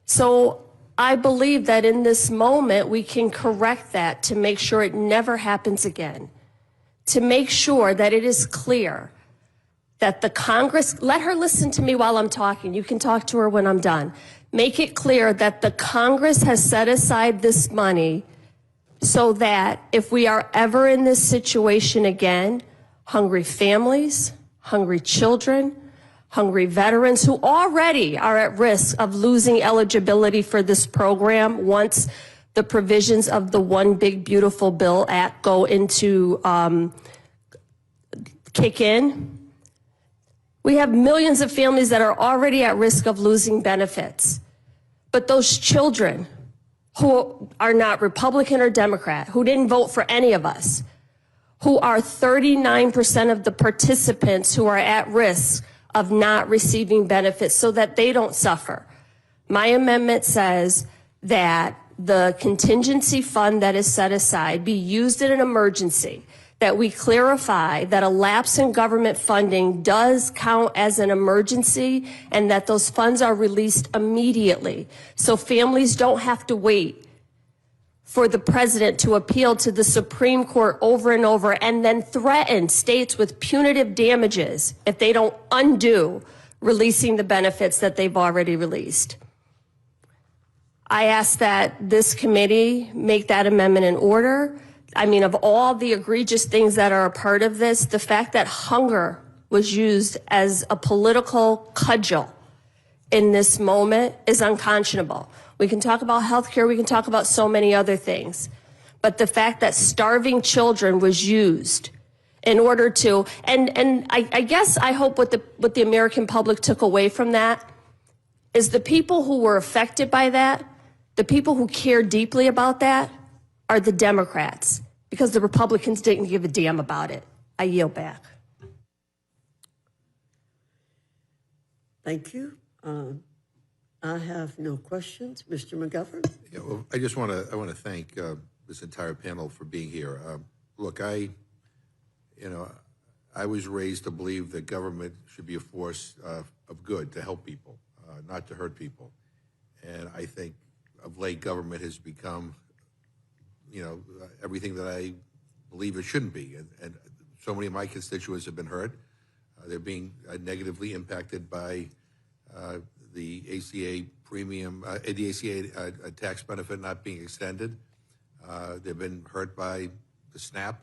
So I believe that in this moment, we can correct that to make sure it never happens again. To make sure that it is clear that the Congress, let her listen to me while I'm talking. You can talk to her when I'm done. Make it clear that the Congress has set aside this money so that if we are ever in this situation again, hungry families, hungry children, hungry veterans who already are at risk of losing eligibility for this program once the provisions of the One Big Beautiful Bill Act go into kick in. We have millions of families that are already at risk of losing benefits. But those children who are not Republican or Democrat, who didn't vote for any of us, who are 39% of the participants who are at risk of not receiving benefits so that they don't suffer. My amendment says that the contingency fund that is set aside be used in an emergency, that we clarify that a lapse in government funding does count as an emergency and that those funds are released immediately so families don't have to wait for the president to appeal to the Supreme Court over and over and then threaten states with punitive damages if they don't undo releasing the benefits that they've already released. I ask that this committee make that amendment in order. I mean, of all the egregious things that are a part of this, the fact that hunger was used as a political cudgel in this moment is unconscionable. We can talk about healthcare, we can talk about so many other things, but the fact that starving children was used in order to, and I guess I hope what the American public took away from that is the people who were affected by that, the people who care deeply about that are the Democrats, because the Republicans didn't give a damn about it. I yield back. Thank you. I have no questions. Mr. McGovern? Yeah, well, I want to thank this entire panel for being here. look, I was raised to believe that government should be a force of good to help people, not to hurt people. And I think of late government has become, everything that I believe it shouldn't be. And so many of my constituents have been hurt. They're being negatively impacted by the ACA premium, the ACA tax benefit not being extended. They've been hurt by the SNAP,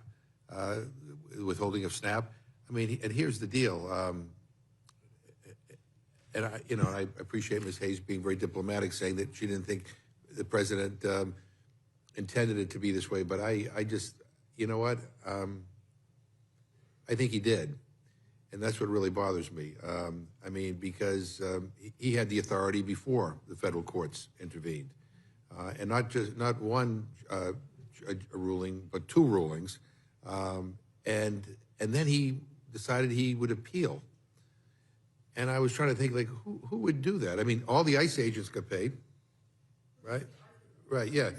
withholding of SNAP. I mean, and here's the deal. And I appreciate Ms. Hayes being very diplomatic, saying that she didn't think the president intended it to be this way. But I just, you know what? I think he did. And that's what really bothers me. I mean, because he had the authority before the federal courts intervened. And not one ruling, but two rulings. And then he decided he would appeal. And I was trying to think, like, who would do that? I mean, all the ICE agents got paid, right? Right, yeah.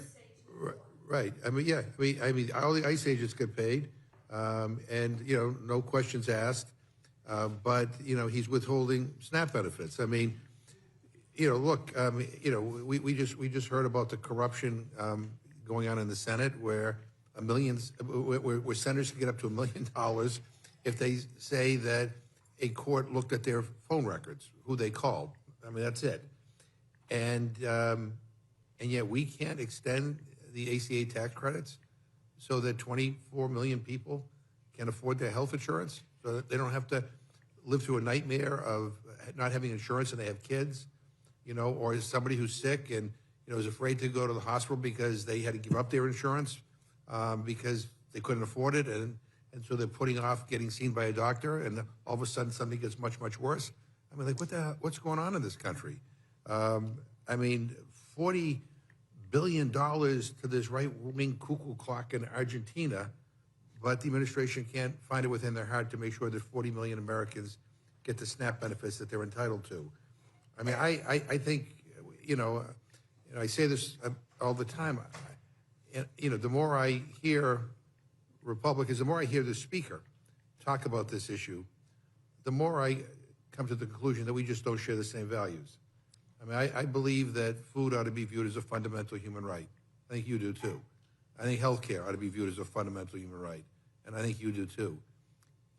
Right. I mean, yeah. I mean, all the ICE agents get paid, and, no questions asked. But, he's withholding SNAP benefits. I mean, look, we just heard about the corruption going on in the Senate where where senators can get up to $1 million if they say that a court looked at their phone records, who they called. I mean, that's it. And yet we can't extend the ACA tax credits so that 24 million people can afford their health insurance, so that they don't have to live through a nightmare of not having insurance and they have kids, or is somebody who's sick and, is afraid to go to the hospital because they had to give up their insurance because they couldn't afford it. And so they're putting off getting seen by a doctor, and all of a sudden something gets much, much worse. I mean, like, what's going on in this country? I mean, $40 billion to this right-wing cuckoo clock in Argentina, but the administration can't find it within their heart to make sure that 40 million Americans get the SNAP benefits that they're entitled to. I mean, I think, I say this all the time. The more I hear Republicans, the more I hear the speaker talk about this issue, the more I come to the conclusion that we just don't share the same values. I mean, I believe that food ought to be viewed as a fundamental human right. I think you do too. I think healthcare ought to be viewed as a fundamental human right, and I think you do too.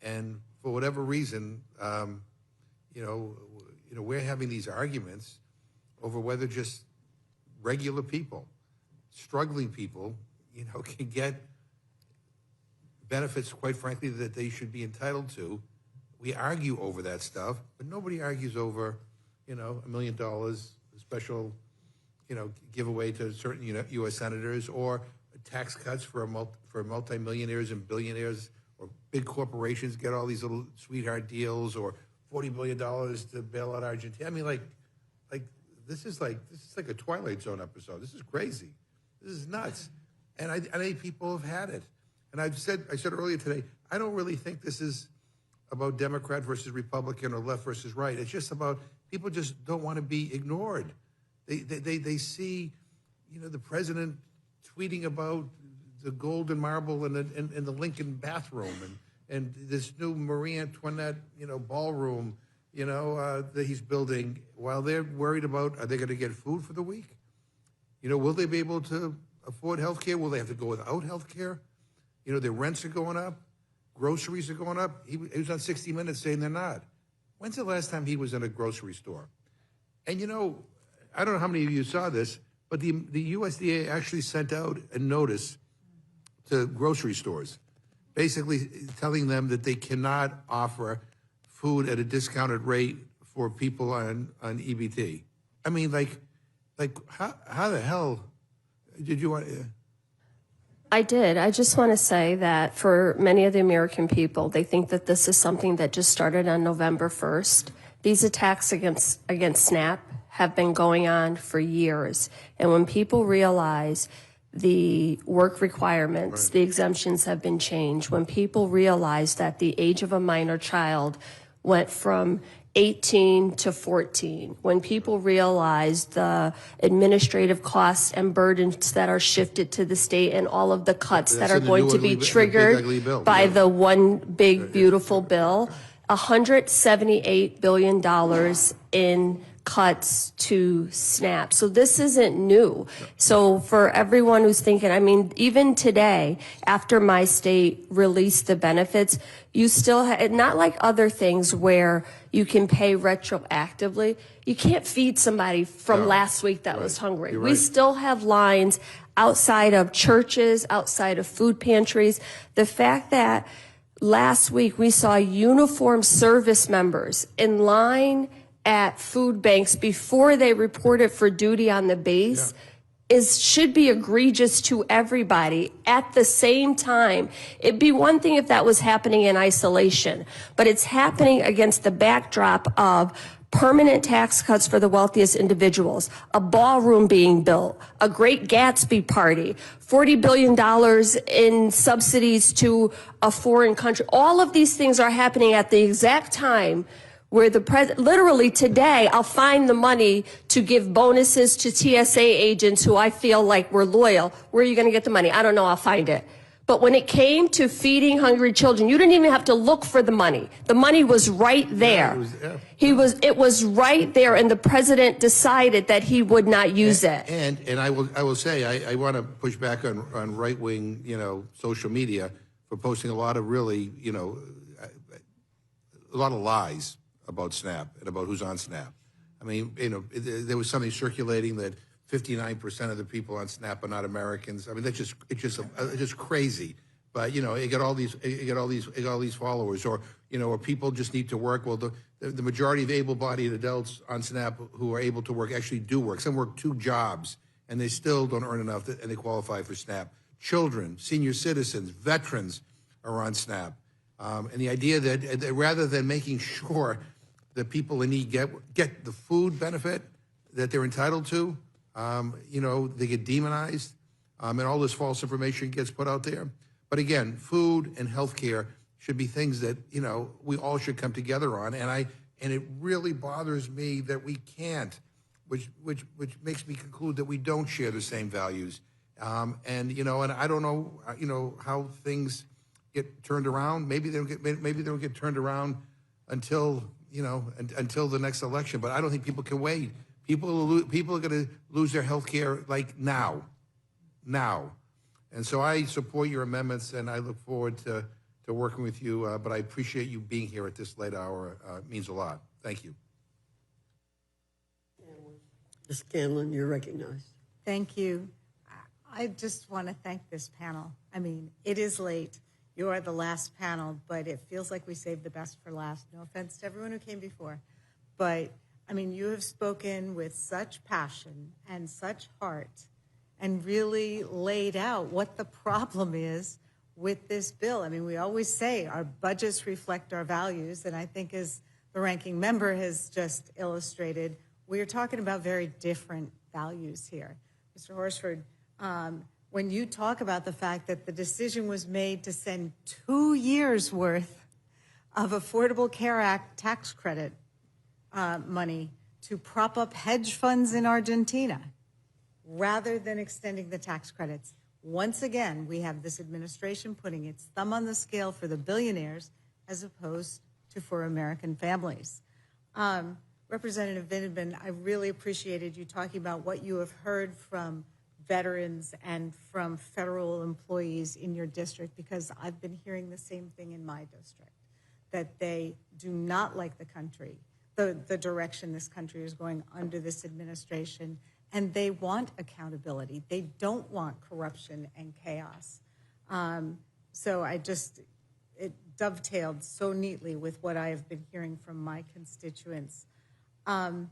And for whatever reason, we're having these arguments over whether just regular people, struggling people, can get benefits, quite frankly, that they should be entitled to. We argue over that stuff, but nobody argues over, $1 million, a special, giveaway to certain U.S. senators, or tax cuts for multimillionaires and billionaires, or big corporations get all these little sweetheart deals, or $40 billion to bail out Argentina. I mean, like this is like a Twilight Zone episode. This is crazy. This is nuts. And I think people have had it. And I said earlier today, I don't really think this is about Democrat versus Republican or left versus right. It's just about people just don't want to be ignored. They see, the president tweeting about the golden marble in the Lincoln bathroom and this new Marie Antoinette, ballroom, that he's building, while they're worried about, are they going to get food for the week? Will they be able to afford health care? Will they have to go without health care? Their rents are going up. Groceries are going up. He was on 60 Minutes saying they're not. When's the last time he was in a grocery store? And, I don't know how many of you saw this, but the USDA actually sent out a notice to grocery stores, basically telling them that they cannot offer food at a discounted rate for people on EBT. I mean, like how the hell did you want? I did. I just want to say that for many of the American people, they think that this is something that just started on November 1st. These attacks against SNAP have been going on for years. And when people realize the work requirements, the exemptions have been changed, when people realize that the age of a minor child went from 18 to 14, when people realize the administrative costs and burdens that are shifted to the state and all of the cuts that are going to be triggered by the one big beautiful bill, $178 billion in cuts to SNAP. So this isn't new. So for everyone who's thinking, I mean, even today, after my state released the benefits, you still have, not like other things where you can pay retroactively. You can't feed somebody from last week that was hungry. We still have lines outside of churches, outside of food pantries. The fact that last week we saw uniformed service members in line at food banks before they reported for duty on the base should be egregious to everybody. At the same time, it'd be one thing if that was happening in isolation, but it's happening against the backdrop of permanent tax cuts for the wealthiest individuals, a ballroom being built, a Great Gatsby party, $40 billion in subsidies to a foreign country. All of these things are happening at the exact time where the president, literally today, I'll find the money to give bonuses to TSA agents who I feel like were loyal. Where are you going to get the money? I don't know. I'll find it. But when it came to feeding hungry children, you didn't even have to look for the money. The money was right there. It was right there, and the president decided that he would not use it. And I will say, I want to push back on right-wing, social media for posting a lot of really, a lot of lies about SNAP and about who's on SNAP. I mean, there was something circulating that 59% of the people on SNAP are not Americans. I mean, it's just crazy. But you got all these followers, or or people just need to work. Well, the majority of able-bodied adults on SNAP who are able to work actually do work. Some work 2 jobs, and they still don't earn enough, and they qualify for SNAP. Children, senior citizens, veterans are on SNAP, and the idea that rather than making sure that people in need get the food benefit that they're entitled to, they get demonized, and all this false information gets put out there. But again, food and healthcare should be things that we all should come together on. And it really bothers me that we can't, which makes me conclude that we don't share the same values. And I don't know how things get turned around. Maybe they don't get turned around until until the next election. But I don't think people can wait. People are going to lose their health care like now. And so I support your amendments, and I look forward to working with you. But I appreciate you being here at this late hour. It means a lot. Thank you. Ms. Scanlon, you're recognized. Thank you. I just want to thank this panel. I mean, it is late. You are the last panel, but it feels like we saved the best for last. No offense to everyone who came before. But, I mean, you have spoken with such passion and such heart and really laid out what the problem is with this bill. I mean, we always say our budgets reflect our values, and I think as the ranking member has just illustrated, we are talking about very different values here. Mr. Horsford, when you talk about the fact that the decision was made to send 2 years worth of Affordable Care Act tax credit money to prop up hedge funds in Argentina, rather than extending the tax credits, once again, we have this administration putting its thumb on the scale for the billionaires as opposed to for American families. Representative Vindman, I really appreciated you talking about what you have heard from veterans and from federal employees in your district, because I've been hearing the same thing in my district, that they do not like the country, the direction this country is going under this administration, and they want accountability. They don't want corruption and chaos. So it dovetailed so neatly with what I have been hearing from my constituents. And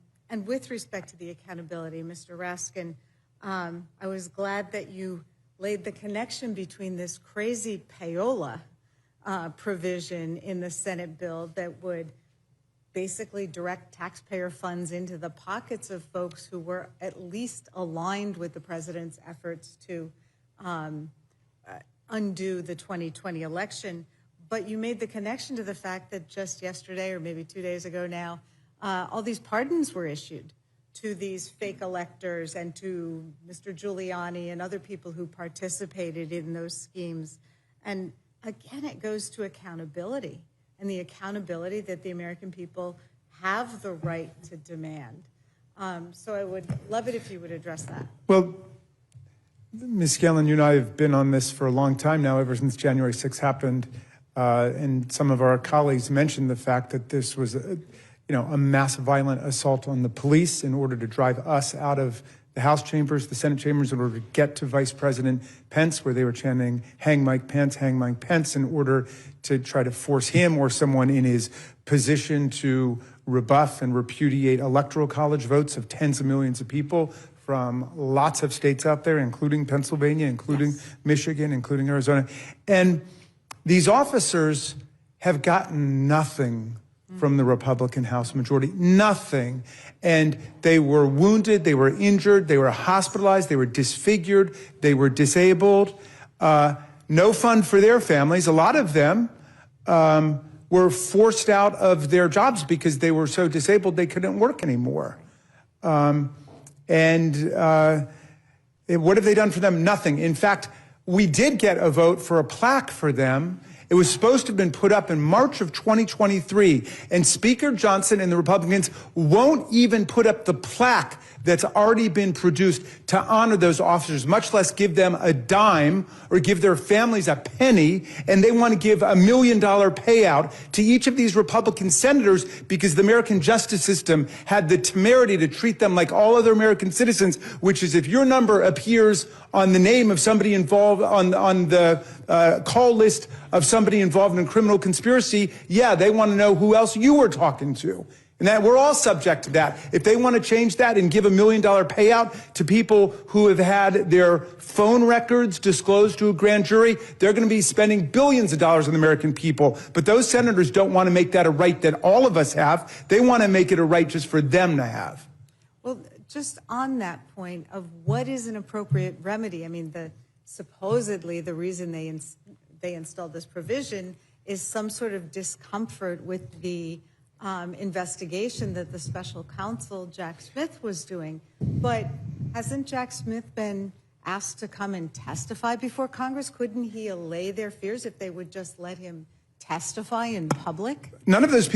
with respect to the accountability, Mr. Raskin, I was glad that you laid the connection between this crazy payola provision in the Senate bill that would basically direct taxpayer funds into the pockets of folks who were at least aligned with the president's efforts to undo the 2020 election. But you made the connection to the fact that just yesterday, or maybe 2 days ago now, all these pardons were issued to these fake electors and to Mr. Giuliani and other people who participated in those schemes. And again, it goes to accountability and the accountability that the American people have the right to demand. So I would love it if you would address that. Well, Ms. Scanlon, you and I have been on this for a long time now, ever since January 6th happened. And some of our colleagues mentioned the fact that this was a mass violent assault on the police in order to drive us out of the House chambers, the Senate chambers, in order to get to Vice President Pence, where they were chanting, "Hang Mike Pence, hang Mike Pence," in order to try to force him or someone in his position to rebuff and repudiate electoral college votes of tens of millions of people from lots of states out there, including Pennsylvania, including Michigan, including Arizona. And these officers have gotten nothing from the Republican House majority, nothing. And they were wounded, they were injured, they were hospitalized, they were disfigured, they were disabled. No fun for their families. A lot of them were forced out of their jobs because they were so disabled they couldn't work anymore. What have they done for them? Nothing. In fact, we did get a vote for a plaque for them. It was supposed to have been put up in March of 2023, and Speaker Johnson and the Republicans won't even put up the plaque that's already been produced to honor those officers, much less give them a dime or give their families a penny. And they want to give $1 million payout to each of these Republican senators because the American justice system had the temerity to treat them like all other American citizens, which is if your number appears on the name of somebody involved on the call list of somebody involved in a criminal conspiracy, yeah, they want to know who else you were talking to. And that we're all subject to that. If they want to change that and give $1 million payout to people who have had their phone records disclosed to a grand jury, they're going to be spending billions of dollars on the American people. But those senators don't want to make that a right that all of us have. They want to make it a right just for them to have. Well, just on that point of what is an appropriate remedy, I mean, supposedly the reason they installed this provision is some sort of discomfort with the investigation that the special counsel, Jack Smith, was doing. But hasn't Jack Smith been asked to come and testify before Congress? Couldn't he allay their fears if they would just let him testify in public? None of those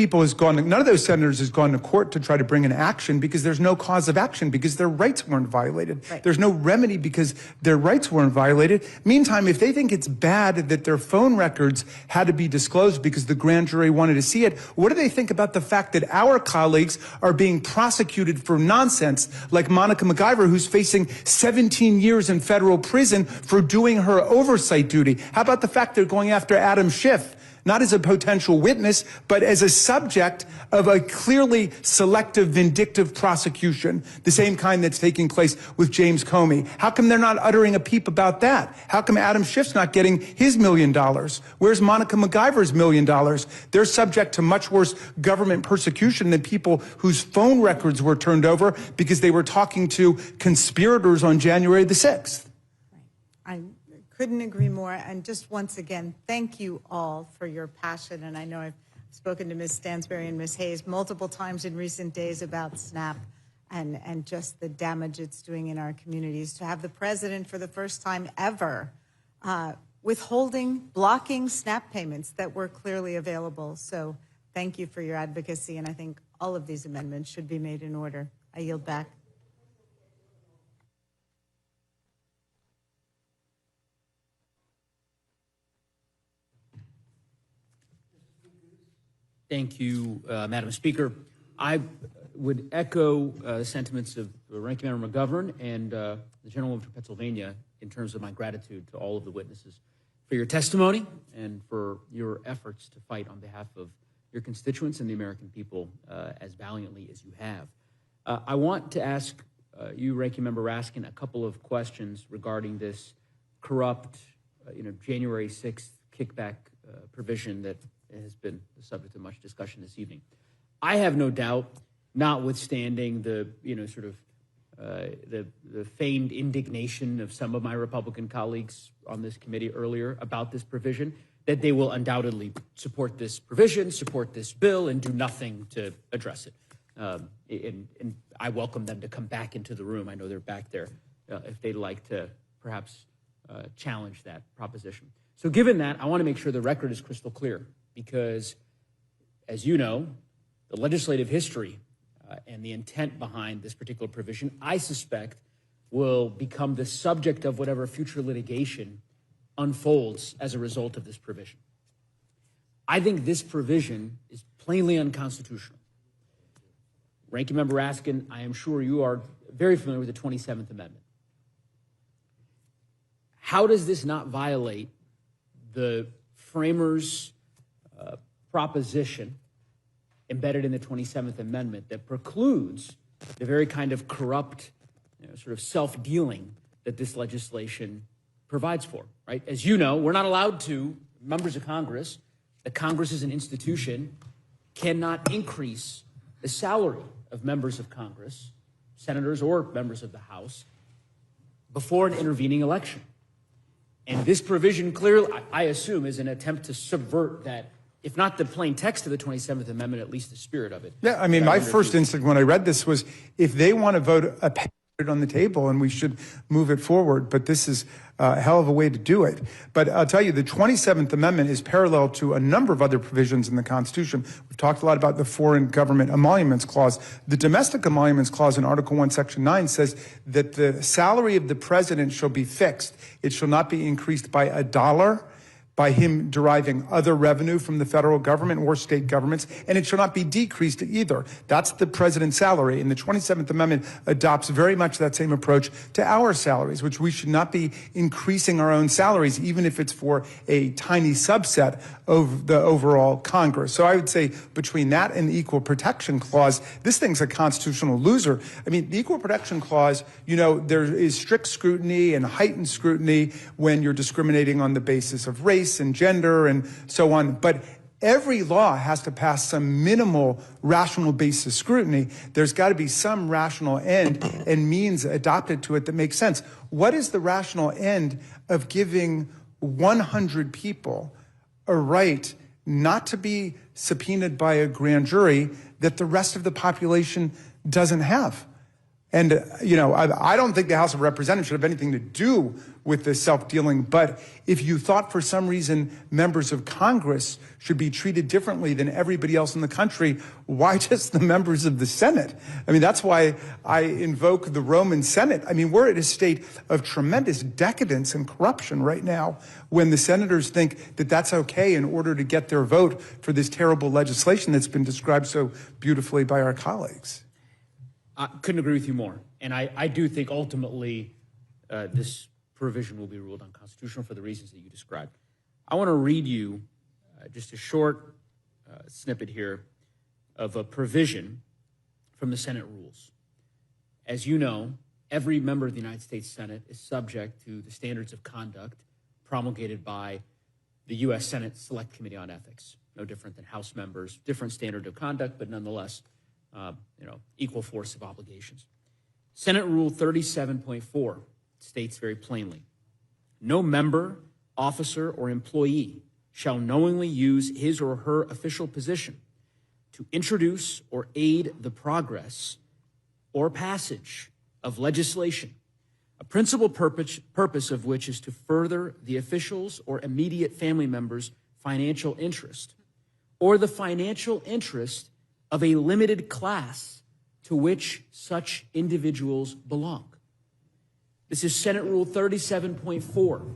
senators has gone to court to try to bring an action because there's no cause of action because their rights weren't violated. Right. There's no remedy because their rights weren't violated. Meantime, if they think it's bad that their phone records had to be disclosed because the grand jury wanted to see it, what do they think about the fact that our colleagues are being prosecuted for nonsense, like Monica MacGyver, who's facing 17 years in federal prison for doing her oversight duty? How about the fact they're going after Adam Schiff? Not as a potential witness, but as a subject of a clearly selective, vindictive prosecution, the same kind that's taking place with James Comey. How come they're not uttering a peep about that? How come Adam Schiff's not getting his $1 million? Where's Monica MacGyver's $1 million? They're subject to much worse government persecution than people whose phone records were turned over because they were talking to conspirators on January the 6th. I couldn't agree more. And just once again, thank you all for your passion. And I know I've spoken to Ms. Stansberry and Ms. Hayes multiple times in recent days about SNAP and just the damage it's doing in our communities. To have the president for the first time ever blocking SNAP payments that were clearly available. So thank you for your advocacy. And I think all of these amendments should be made in order. I yield back. Thank you, Madam Speaker. I would echo the sentiments of Ranking Member McGovern and the gentleman from Pennsylvania in terms of my gratitude to all of the witnesses for your testimony and for your efforts to fight on behalf of your constituents and the American people as valiantly as you have. I want to ask you, Ranking Member Raskin, a couple of questions regarding this corrupt, January 6th kickback provision that has been the subject of much discussion this evening. I have no doubt, notwithstanding the the feigned indignation of some of my Republican colleagues on this committee earlier about this provision, that they will undoubtedly support this provision, support this bill, and do nothing to address it. And I welcome them to come back into the room. I know they're back there if they'd like to perhaps challenge that proposition. So given that, I want to make sure the record is crystal clear because, as you know, the legislative history and the intent behind this particular provision, I suspect, will become the subject of whatever future litigation unfolds as a result of this provision. I think this provision is plainly unconstitutional. Ranking Member Raskin, I am sure you are very familiar with the 27th Amendment. How does this not violate the framers' proposition embedded in the 27th Amendment that precludes the very kind of corrupt, sort of self-dealing that this legislation provides for, right? As you know, we're not allowed to, members of Congress, the Congress as an institution cannot increase the salary of members of Congress, senators or members of the House, before an intervening election. And this provision clearly, I assume, is an attempt to subvert that, if not the plain text of the 27th Amendment, at least the spirit of it. Yeah, I mean, my first instinct when I read this was, if they want to vote a it on the table and we should move it forward, but this is a hell of a way to do it. But I'll tell you, the 27th Amendment is parallel to a number of other provisions in the Constitution. We've talked a lot about the Foreign Government Emoluments Clause. The Domestic Emoluments Clause in Article 1, Section 9 says that the salary of the president shall be fixed. It shall not be increased by $1 by him deriving other revenue from the federal government or state governments, and it shall not be decreased either. That's the president's salary, and the 27th Amendment adopts very much that same approach to our salaries, which we should not be increasing our own salaries, even if it's for a tiny subset of the overall Congress. So I would say between that and the Equal Protection Clause, this thing's a constitutional loser. I mean, the Equal Protection Clause, you know, there is strict scrutiny and heightened scrutiny when you're discriminating on the basis of race and gender and so on. But every law has to pass some minimal rational basis scrutiny. There's got to be some rational end and means adopted to it that makes sense. What is the rational end of giving 100 people a right not to be subpoenaed by a grand jury that the rest of the population doesn't have? And, you know, I don't think the House of Representatives should have anything to do with this self-dealing, but if you thought for some reason members of Congress should be treated differently than everybody else in the country, why just the members of the Senate? I mean, that's why I invoke the Roman Senate. I mean, we're at a state of tremendous decadence and corruption right now when the senators think that that's okay in order to get their vote for this terrible legislation that's been described so beautifully by our colleagues. I couldn't agree with you more. And I do think ultimately this provision will be ruled unconstitutional for the reasons that you described. I want to read you just a short snippet here of a provision from the Senate rules. As you know, every member of the United States Senate is subject to the standards of conduct promulgated by the U.S. Senate Select Committee on Ethics. No different than House members, different standard of conduct, but nonetheless, equal force of obligations. Senate Rule 37.4 states very plainly, no member, officer, or employee shall knowingly use his or her official position to introduce or aid the progress or passage of legislation, a principal purpose of which is to further the official's or immediate family member's financial interest, or the financial interest of a limited class to which such individuals belong. This is Senate Rule 37.4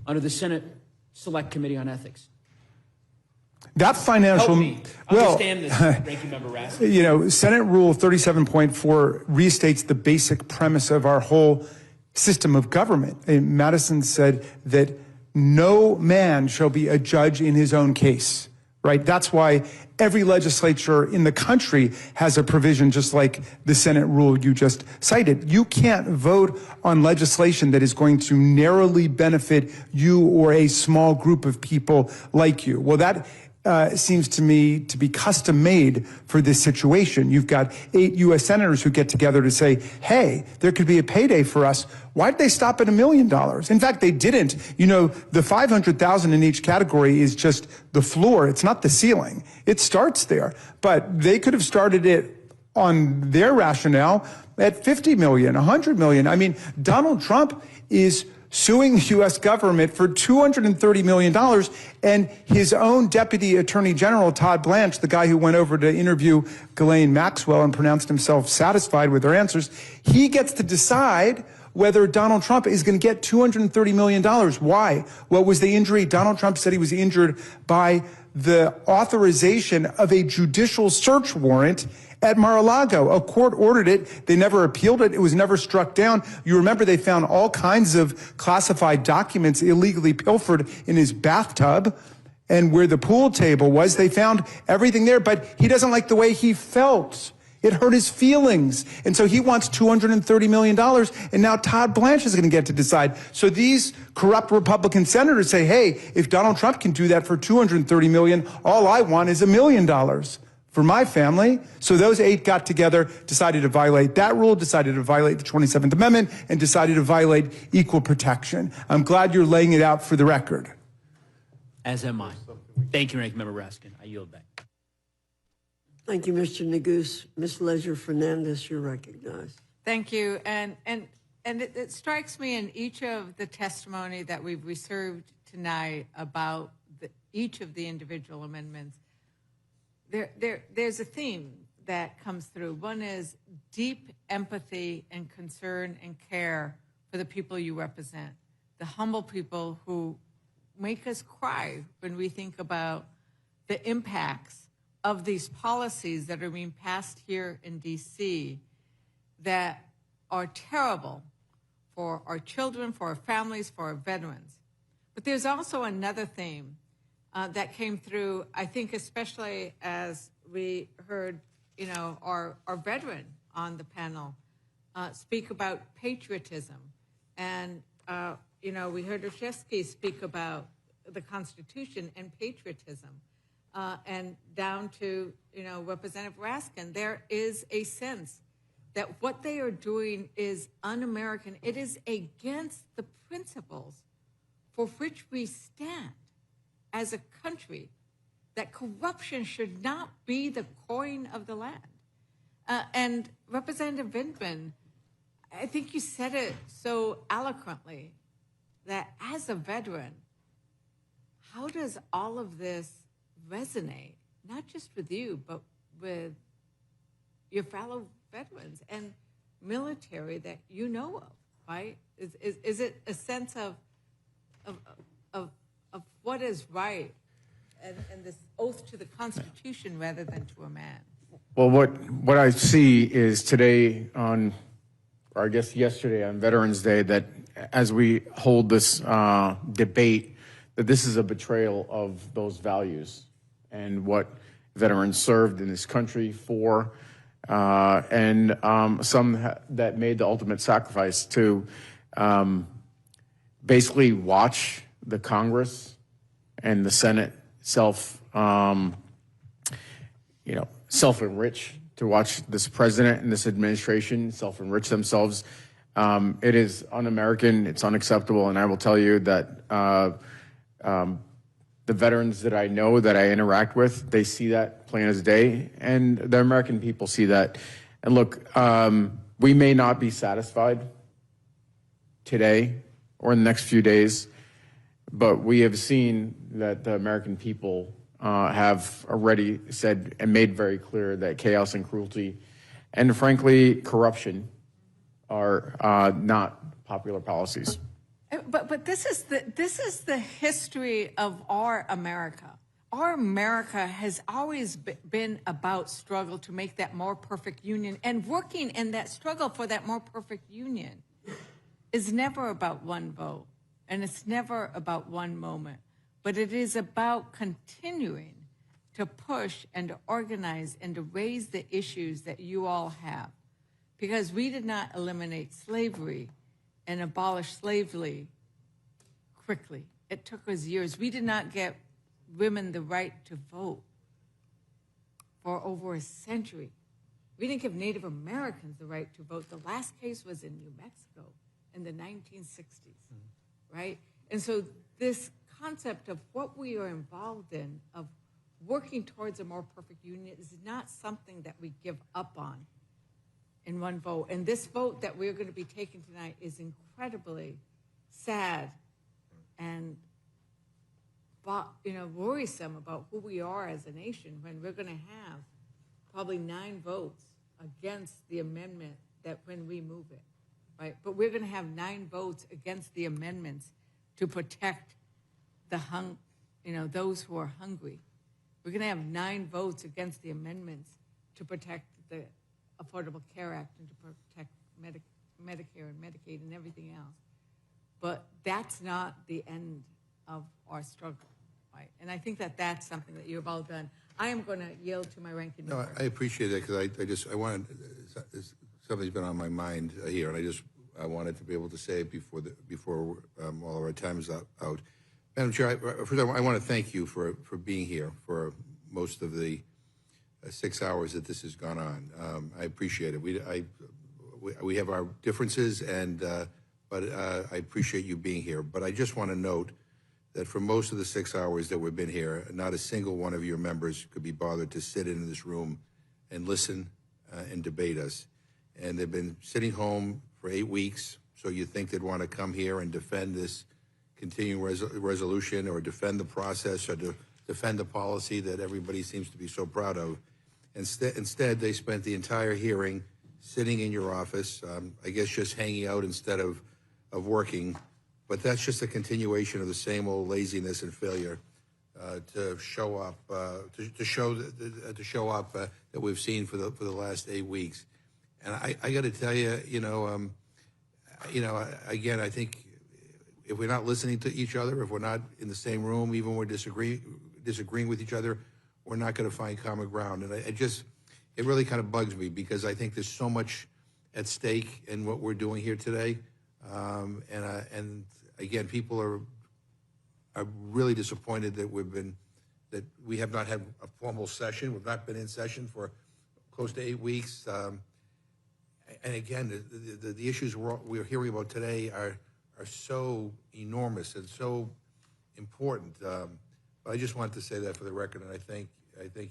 under the Senate Select Committee on Ethics. That financial, Help me understand this, Ranking Member Raskin. You know, Senate Rule 37.4 restates the basic premise of our whole system of government. And Madison said that no man shall be a judge in his own case, right? That's why every legislature in the country has a provision just like the Senate rule you just cited. You can't vote on legislation that is going to narrowly benefit you or a small group of people like you. Well, that seems to me to be custom made for this situation. You've got 8 U.S. senators who get together to say, hey, there could be a payday for us. Why did they stop at $1 million? In fact, they didn't. You know, the $500,000 in each category is just the floor. It's not the ceiling. It starts there. But they could have started it on their rationale at 50 million, 100 million. I mean, Donald Trump is suing the U.S. government for $230 million, and his own Deputy Attorney General, Todd Blanche, the guy who went over to interview Ghislaine Maxwell and pronounced himself satisfied with her answers, he gets to decide whether Donald Trump is going to get $230 million. Why? What was the injury? Donald Trump said he was injured by the authorization of a judicial search warrant at Mar-a-Lago. A court ordered it. They never appealed it. It was never struck down. You remember they found all kinds of classified documents illegally pilfered in his bathtub, and where the pool table was, they found everything there, but he doesn't like the way he felt. It hurt his feelings. And so he wants $230 million, and now Todd Blanche is going to get to decide. So these corrupt Republican senators say, hey, if Donald Trump can do that for $230 million, all I want is $1 million for my family. So those 8 got together, decided to violate that rule, decided to violate the 27th Amendment, and decided to violate equal protection. I'm glad you're laying it out for the record. As am I. Thank you, Ranking Member Raskin. I yield back. Thank you, Mr. Neguse. Ms. Leisure Fernandez, you're recognized. Thank you. And it strikes me in each of the testimony that we've received tonight about each of the individual amendments, there's a theme that comes through. One is deep empathy and concern and care for the people you represent, the humble people who make us cry when we think about the impacts of these policies that are being passed here in D.C. that are terrible for our children, for our families, for our veterans. But there's also another theme that came through, I think, especially as we heard, our veteran on the panel speak about patriotism. And, we heard Oshesky speak about the Constitution and patriotism. And down to, Representative Raskin, there is a sense that what they are doing is un-American. It is against the principles for which we stand as a country, that corruption should not be the coin of the land. And Representative Vindman, I think you said it so eloquently, that as a veteran, how does all of this resonate, not just with you, but with your fellow veterans and military that you know of, right? Is it a sense of what is right and this oath to the Constitution rather than to a man? Well, what I see is today or I guess yesterday on Veterans Day, that as we hold this debate, that this is a betrayal of those values and what veterans served in this country for, and some that made the ultimate sacrifice to basically watch the Congress and the Senate self-enrich, to watch this president and this administration self-enrich themselves. It is un-American, it's unacceptable, and I will tell you that the veterans that I know, that I interact with, they see that plain as day, and the American people see that. And look, we may not be satisfied today or in the next few days, but we have seen that the American people have already said and made very clear that chaos and cruelty and, frankly, corruption are not popular policies. But this is the history of our America. Our America has always been about struggle to make that more perfect union, and working in that struggle for that more perfect union is never about one vote, and it's never about one moment, but it is about continuing to push and to organize and to raise the issues that you all have, because we did not eliminate slavery and abolish slavery quickly. It took us years. We did not get women the right to vote for over a century. We didn't give Native Americans the right to vote. The last case was in New Mexico in the 1960s, right? And so this concept of what we are involved in, of working towards a more perfect union is not something that we give up on in one vote. And this vote that we're going to be taking tonight is incredibly sad and worrisome about who we are as a nation when we're going to have probably 9 votes against the amendment that when we move it, right? But we're going to have 9 votes against the amendments to protect those who are hungry. We're going to have 9 votes against the amendments to protect the Affordable Care Act and to protect Medicare and Medicaid and everything else. But that's not the end of our struggle, right? And I think that that's something that you've all done. I am going to yield to my ranking member. No, I appreciate that because I wanted, something's been on my mind here, and I wanted to be able to say it before all of our time is out. Madam Chair, first I want to thank you for being here for most of the 6 hours that this has gone on. I appreciate it. We have our differences, but I appreciate you being here. But I just want to note that for most of the 6 hours that we've been here, not a single one of your members could be bothered to sit in this room and listen and debate us. And they've been sitting home for 8 weeks, so you think they'd want to come here and defend this continuing resolution or defend the process or defend the policy that everybody seems to be so proud of. Instead, they spent the entire hearing sitting in your office, I guess just hanging out instead of working. But that's just a continuation of the same old laziness and failure to show up, to show up that we've seen for the last 8 weeks. And I got to tell you, again, I think if we're not listening to each other, if we're not in the same room, even when we're disagreeing with each other, we're not going to find common ground. And it really kind of bugs me because I think there's so much at stake in what we're doing here today. And again, people are really disappointed that we have not had a formal session. We've not been in session for close to 8 weeks. And again, the issues we're hearing about today are so enormous and so important. But I just wanted to say that for the record, and I thank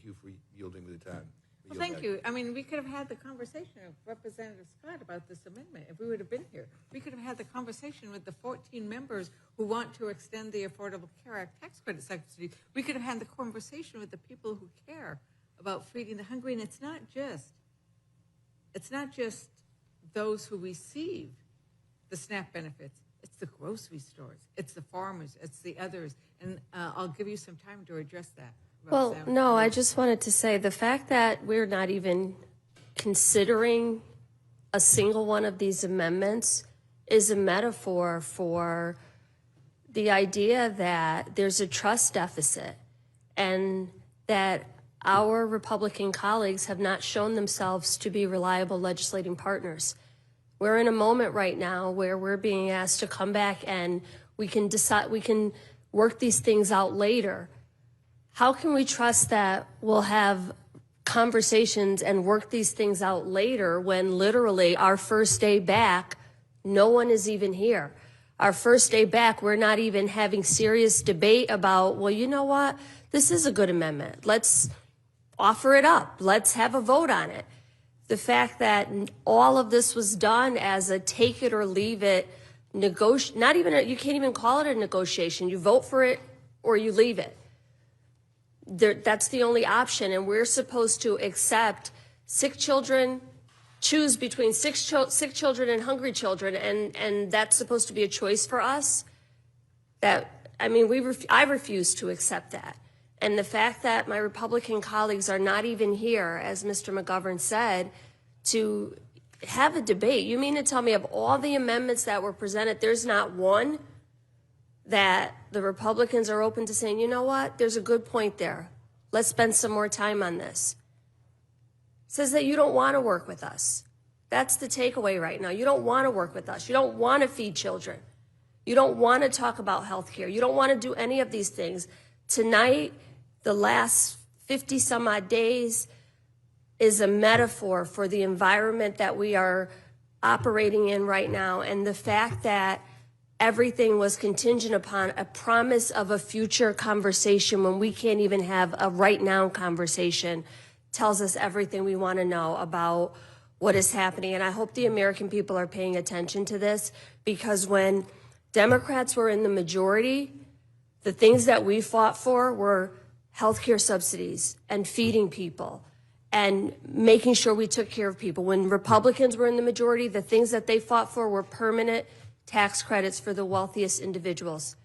you for yielding me the time. Well, thank you. I mean, we could have had the conversation of Representative Scott about this amendment if we would have been here. We could have had the conversation with the 14 members who want to extend the Affordable Care Act tax credit subsidy. We could have had the conversation with the people who care about feeding the hungry. And it's not just those who receive the SNAP benefits. It's the grocery stores. It's the farmers. It's the others. And I'll give you some time to address that. Well, no, I just wanted to say the fact that we're not even considering a single one of these amendments is a metaphor for the idea that there's a trust deficit and that our Republican colleagues have not shown themselves to be reliable legislating partners. We're in a moment right now where we're being asked to come back and we can work these things out later. How can we trust that we'll have conversations and work these things out later when literally our first day back, no one is even here? Our first day back, we're not even having serious debate about, well, you know what? This is a good amendment. Let's offer it up. Let's have a vote on it. The fact that all of this was done as a take it or leave it you can't even call it a negotiation. You vote for it or you leave it. That's the only option, and we're supposed to accept sick children, choose between sick children and hungry children, and that's supposed to be a choice for us. I refuse to accept that. And the fact that my Republican colleagues are not even here, as Mr. McGovern said, to have a debate. You mean to tell me of all the amendments that were presented, there's not one that the Republicans are open to saying, you know what, there's a good point there. Let's spend some more time on this. It says that you don't want to work with us. That's the takeaway right now. You don't want to work with us. You don't want to feed children. You don't want to talk about health care. You don't want to do any of these things. Tonight, the last 50 some odd days is a metaphor for the environment that we are operating in right now, and the fact that everything was contingent upon a promise of a future conversation when we can't even have a right now conversation, tells us everything we want to know about what is happening. And I hope the American people are paying attention to this, because when Democrats were in the majority, the things that we fought for were healthcare subsidies and feeding people and making sure we took care of people. When Republicans were in the majority, the things that they fought for were permanent tax credits for the wealthiest individuals.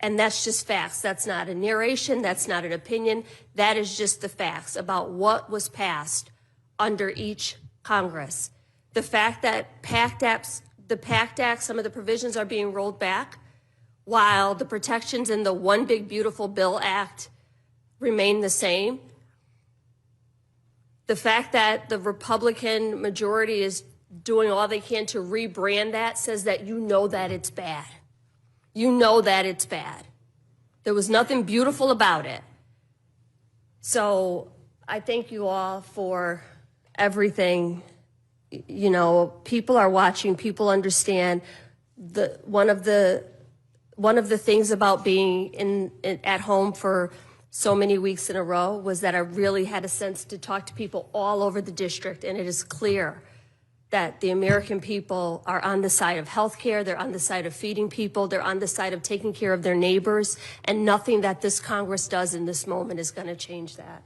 And that's just facts. That's not a narration. That's not an opinion. That is just the facts about what was passed under each Congress. The fact that the PACT Act, some of the provisions are being rolled back, while the protections in the One Big Beautiful Bill Act remain the same. The fact that the Republican majority is doing all they can to rebrand that says that you know that it's bad. You know that it's bad. There was nothing beautiful about it. So I thank you all for everything. You know, people are watching, people understand. One of the things about being at home for so many weeks in a row was that I really had a sense to talk to people all over the district, and it is clear that the American people are on the side of healthcare, they're on the side of feeding people, they're on the side of taking care of their neighbors, and nothing that this Congress does in this moment is going to change that.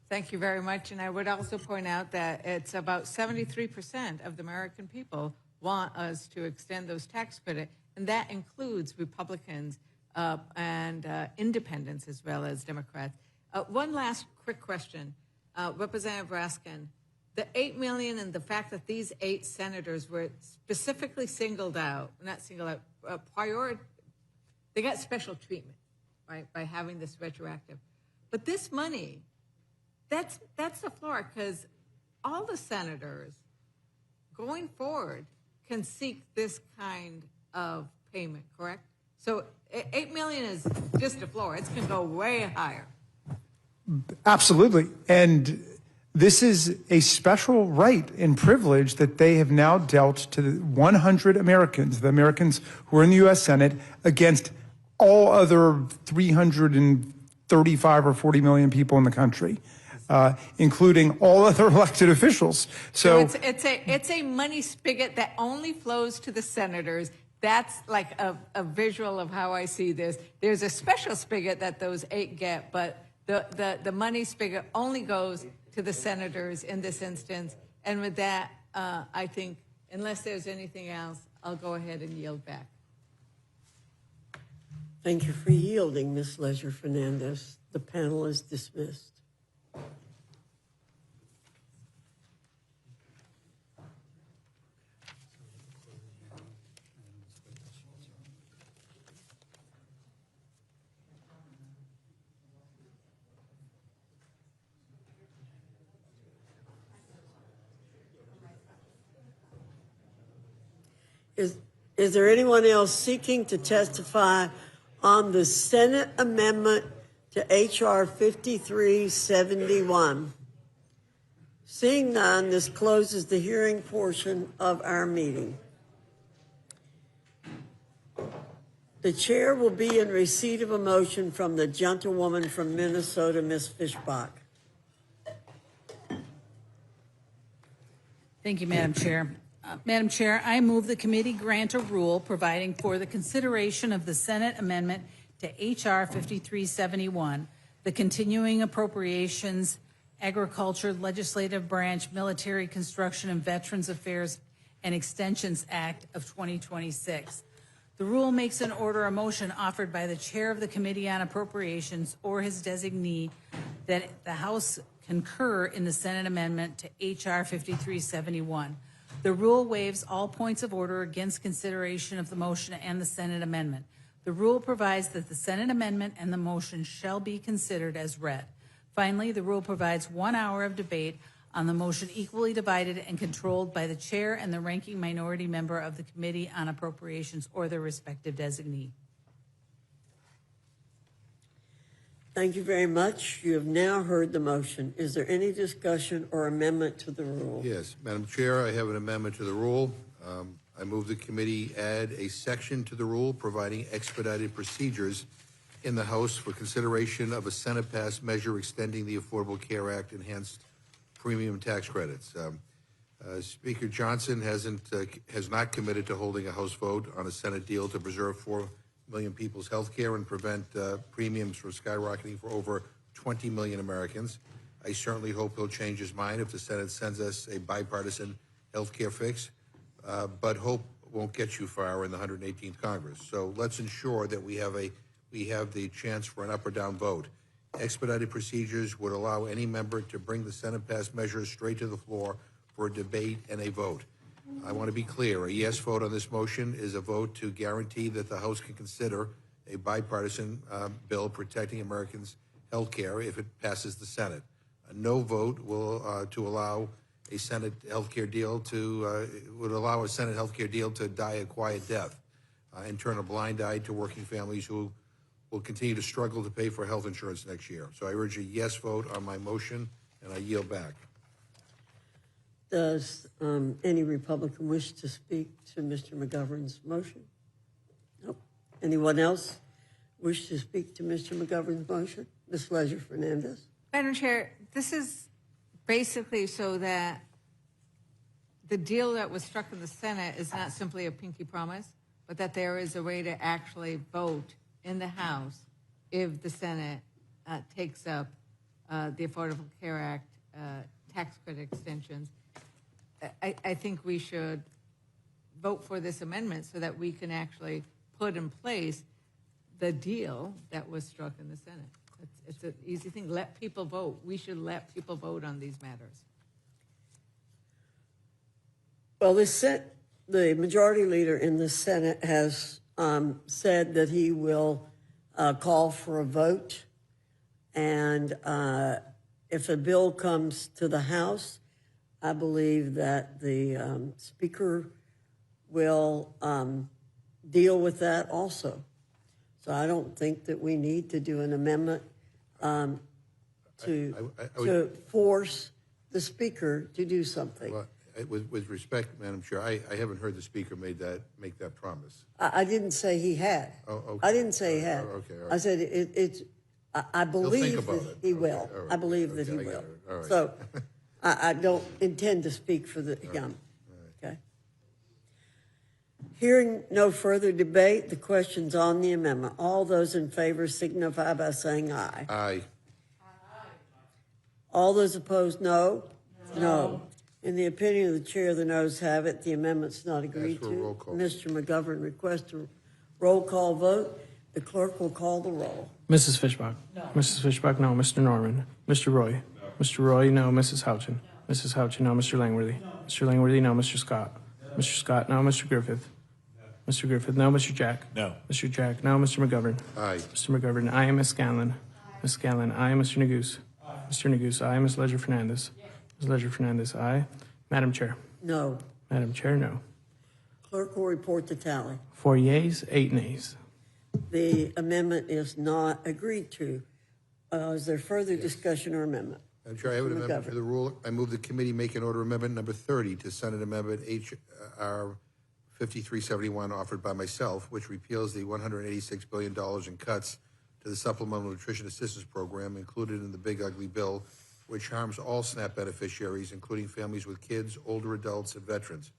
Thank you very much. And I would also point out that it's about 73% of the American people want us to extend those tax credits, and that includes Republicans and independents as well as Democrats. One last quick question. Representative Raskin, the $8 million and the fact that these 8 senators were specifically singled out, they got special treatment, right, by having this retroactive. But this money, that's the floor, because all the senators going forward can seek this kind of payment, correct? So $8 million is just the floor. It's going to go way higher. Absolutely. And this is a special right and privilege that they have now dealt to the 100 Americans, the Americans who are in the U.S. Senate, against all other 335 or 40 million people in the country, including all other elected officials. So it's a money spigot that only flows to the senators. That's like a visual of how I see this. There's a special spigot that those 8 get, but the money spigot only goes to the senators in this instance. And with that, I think, unless there's anything else, I'll go ahead and yield back. Thank you for yielding, Ms. Leisure-Fernandez. The panel is dismissed. Is there anyone else seeking to testify on the Senate amendment to H.R. 5371? Seeing none, this closes the hearing portion of our meeting. The chair will be in receipt of a motion from the gentlewoman from Minnesota, Ms. Fishbach. Thank you, Madam Chair. Madam Chair, I move the committee grant a rule providing for the consideration of the Senate amendment to H.R. 5371, the Continuing Appropriations, Agriculture, Legislative Branch, Military Construction, and Veterans Affairs and Extensions Act of 2026. The rule makes an order, a motion offered by the chair of the Committee on Appropriations or his designee that the House concur in the Senate amendment to H.R. 5371. The rule waives all points of order against consideration of the motion and the Senate amendment. The rule provides that the Senate amendment and the motion shall be considered as read. Finally, the rule provides 1 hour of debate on the motion equally divided and controlled by the chair and the ranking minority member of the Committee on Appropriations or their respective designee. Thank you very much. You have now heard the motion. Is there any discussion or amendment to the rule? Yes, Madam Chair, I have an amendment to the rule. I move the committee add a section to the rule providing expedited procedures in the House for consideration of a Senate-passed measure extending the Affordable Care Act enhanced premium tax credits. Speaker Johnson has not committed to holding a House vote on a Senate deal to preserve 4 million people's health care and prevent premiums from skyrocketing for over 20 million Americans. I certainly hope he'll change his mind if the Senate sends us a bipartisan health care fix, but hope won't get you far in the 118th Congress. So let's ensure that we have the chance for an up or down vote. Expedited procedures would allow any member to bring the Senate-passed measures straight to the floor for a debate and a vote. I want to be clear, a yes vote on this motion is a vote to guarantee that the House can consider a bipartisan bill protecting Americans' health care if it passes the Senate. A no vote will to allow a Senate health care deal to would allow a Senate health care deal to die a quiet death and turn a blind eye to working families who will continue to struggle to pay for health insurance next year. So I urge a yes vote on my motion, and I yield back. Does any Republican wish to speak to Mr. McGovern's motion? Nope. Anyone else wish to speak to Mr. McGovern's motion? Ms. Leisure-Fernandez. Madam Chair, this is basically so that the deal that was struck in the Senate is not simply a pinky promise, but that there is a way to actually vote in the House if the Senate takes up the Affordable Care Act tax credit extensions. I think we should vote for this amendment so that we can actually put in place the deal that was struck in the Senate. It's an easy thing. Let people vote. We should let people vote on these matters. Well, the majority leader in the Senate has said that he will call for a vote, and if a bill comes to the House, I believe that the Speaker will deal with that also. So I don't think that we need to do an amendment to force the Speaker to do something. Well, with respect, Madam Chair, I haven't heard the Speaker make that promise. I didn't say he had. Oh, okay. I didn't say he had. Okay, all right. I said I believe that he will. Okay, all right. I believe that he Okay, I will. got it. All right. So I don't intend to speak for the young. Okay. Hearing no further debate, the question's on the amendment. All those in favor signify by saying aye. Aye. All those opposed, no? No. In the opinion of the chair, the noes have it. The amendment's not agreed for a roll to. call. Mr. McGovern requests a roll call vote. The clerk will call the roll. Mrs. Fishbach? No. Mrs. Fishbach, no. Mr. Norman? Mr. Roy? No. Mr. Roy, no. Mrs. Houchin? No. Mrs. Houchin, no. Mr. Langworthy? No. Mr. Langworthy, no. Mr. Scott? No. Mr. Scott, no. Mr. Griffith? No. Mr. Griffith, no. Mr. Jack? No. Mr. Jack, no. Mr. McGovern? Aye. Mr. McGovern, aye. Ms. Scanlon? Ms. Scanlon, aye. Mr. Neguse? Aye. Mr. Neguse, aye. Ms. Leisure-Fernandez? Ms. Leisure-Fernandez, aye. Madam Chair? No. Madam Chair, no. Clerk will report the tally. 4 yeas, 8 nays. The amendment is not agreed to. Is there further discussion or amendment? Madam Chair, I have an amendment to the rule. I move the committee make an order amendment number 30 to Senate Amendment H.R. 5371 offered by myself, which repeals the $186 billion in cuts to the Supplemental Nutrition Assistance Program included in the Big Ugly Bill, which harms all SNAP beneficiaries, including families with kids, older adults, and veterans.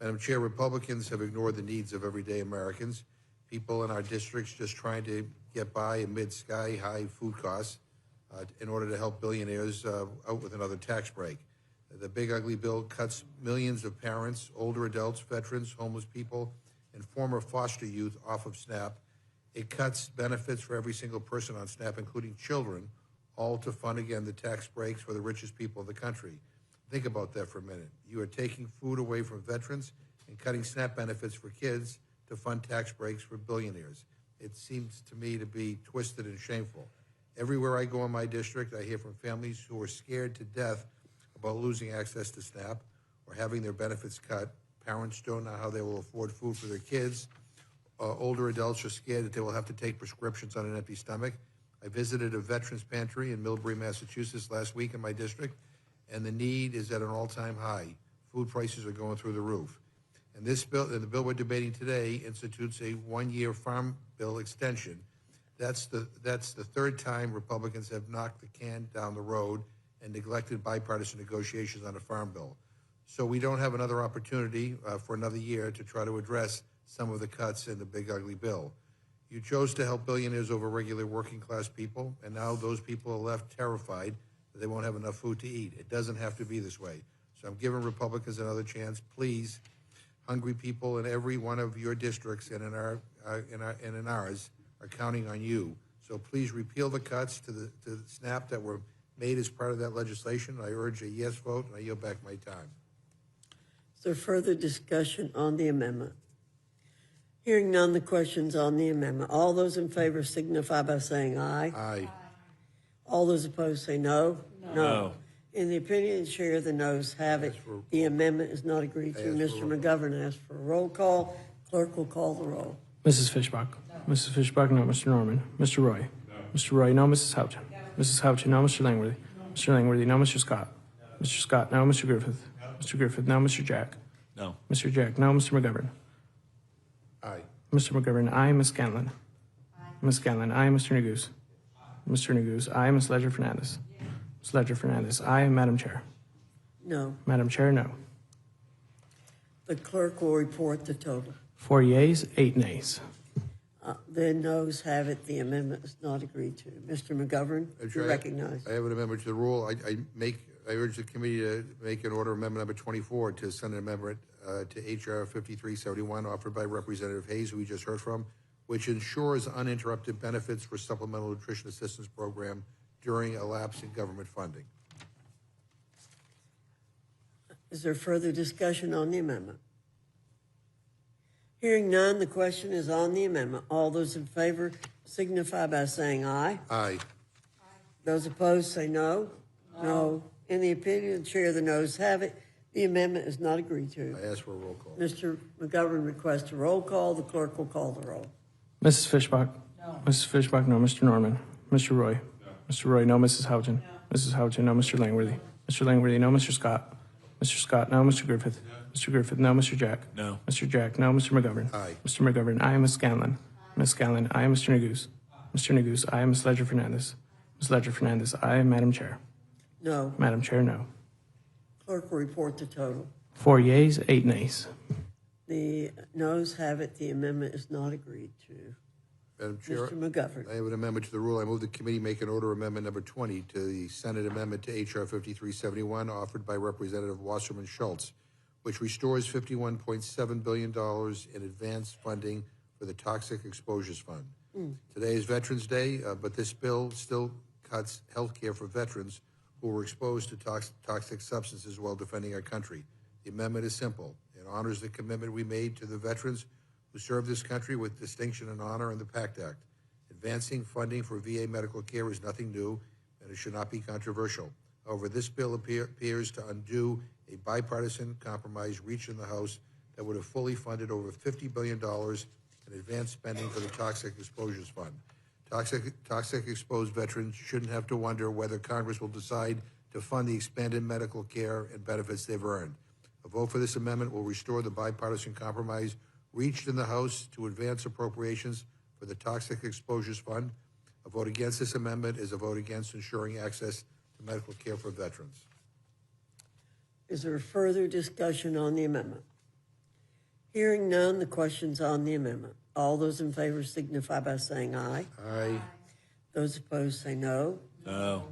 Madam Chair, Republicans have ignored the needs of everyday Americans, people in our districts just trying to get by amid sky-high food costs in order to help billionaires out with another tax break. The Big Ugly Bill cuts millions of parents, older adults, veterans, homeless people, and former foster youth off of SNAP. It cuts benefits for every single person on SNAP, including children, all to fund, again, the tax breaks for the richest people in the country. Think about that for a minute. You are taking food away from veterans and cutting SNAP benefits for kids to fund tax breaks for billionaires. It seems to me to be twisted and shameful. Everywhere I go in my district, I hear from families who are scared to death about losing access to SNAP or having their benefits cut. Parents don't know how they will afford food for their kids. Older adults are scared that they will have to take prescriptions on an empty stomach. I visited a veterans pantry in Millbury, Massachusetts last week in my district, and the need is at an all-time high. Food prices are going through the roof. And this bill, and the bill we're debating today, institutes a one-year farm bill extension. That's the third time Republicans have knocked the can down the road and neglected bipartisan negotiations on a farm bill. So we don't have another opportunity for another year to try to address some of the cuts in the big ugly bill. You chose to help billionaires over regular working class people, and now those people are left terrified that they won't have enough food to eat. It doesn't have to be this way. So I'm giving Republicans another chance. Please, hungry people in every one of your districts and in ours are counting on you. So please repeal the cuts to the SNAP that were made as part of that legislation. I urge a yes vote, and I yield back my time. Is there further discussion on the amendment? Hearing none, the question's on the amendment. All those in favor signify by saying aye. Aye. All those opposed say no. No. In the opinion of the chair, the noes have it. The amendment is not agreed to. Mr. McGovern asks for a roll call. Clerk will call the roll. Mrs. Fishbach? No. Mrs. Fishbach, no. Mr. Norman? Mr. Roy? No. Mr. Roy, no. Mrs. Houchin? No. Mrs. Houchin, no. Mr. Langworthy? No. Mr. Langworthy, no. Mr. Scott? No. Mr. Scott, no. Mr. Griffith? No. Mr. Griffith, no. Mr. Jack? No. Mr. Jack, no. Mr. McGovern? Aye. Mr. McGovern, aye. Ms. Scanlon? Aye. Ms. Scanlon, aye. Mr. Neguse? Mr. Neguse, aye. Ms. Ledger Fernandez? Ms. Ledger Fernandez, aye. Madam Chair? No. Madam Chair, no. The clerk will report the total. 4 yeas, 8 nays. The noes have it. The amendment is not agreed to. Mr. McGovern, you recognize. I have an amendment to the rule. I urge the committee to make an order amendment number 24 to send an amendment to HR 5371 offered by Representative Hayes, who we just heard from, which ensures uninterrupted benefits for supplemental nutrition assistance program during a lapse in government funding. Is there further discussion on the amendment? Hearing none, the question is on the amendment. All those in favor signify by saying aye. Aye. Those opposed say no. No. In the opinion of the chair, the noes have it. The amendment is not agreed to. I ask for a roll call. Mr. McGovern requests a roll call. The clerk will call the roll. Mrs. Fishbach? No. Mrs. Fishbach, no. Mr. Norman? Mr. Roy? No. Mr. Roy, no. Mrs. Houchin? No. Mrs. Houchin, no. Mr. Langworthy? Mr. Langworthy, no. Mr. Scott? Mr. Scott, no. Mr. Griffith? No. Mr. Griffith, no. Mr. Jack? No. Mr. Jack, no. Mr. McGovern? Aye. Mr. McGovern, aye. Ms. Scanlon? Ms. Scanlon, aye. Mr. Neguse? Mr. Neguse, aye. Ms. Ledger Fernandez? Ms. Ledger Fernandez, aye. Madam Chair? No. Madam Chair, no. Clerk will report the total. 4 yeas, 8 nays. The noes have it. The amendment is not agreed to. Madam Chair, Mr. McGovern. I have an amendment to the rule. I move the committee make an order amendment number 20 to the Senate amendment to HR 5371 offered by Representative Wasserman Schultz, which restores $51.7 billion in advance funding for the Toxic Exposures Fund. Today is Veterans Day, but this bill still cuts health care for veterans who were exposed to toxic substances while defending our country. The amendment is simple. It honors the commitment we made to the veterans who served this country with distinction and honor in the PACT Act. Advancing funding for VA medical care is nothing new, and it should not be controversial. However, this bill appears to undo a bipartisan compromise reached in the House that would have fully funded over $50 billion in advanced spending for the Toxic Exposures Fund. Toxic exposed veterans shouldn't have to wonder whether Congress will decide to fund the expanded medical care and benefits they've earned. A vote for this amendment will restore the bipartisan compromise reached in the House to advance appropriations for the Toxic Exposures Fund. A vote against this amendment is a vote against ensuring access to medical care for veterans. Is there further discussion on the amendment? Hearing none, the question's on the amendment. All those in favor signify by saying aye. Aye. Those opposed say no. No.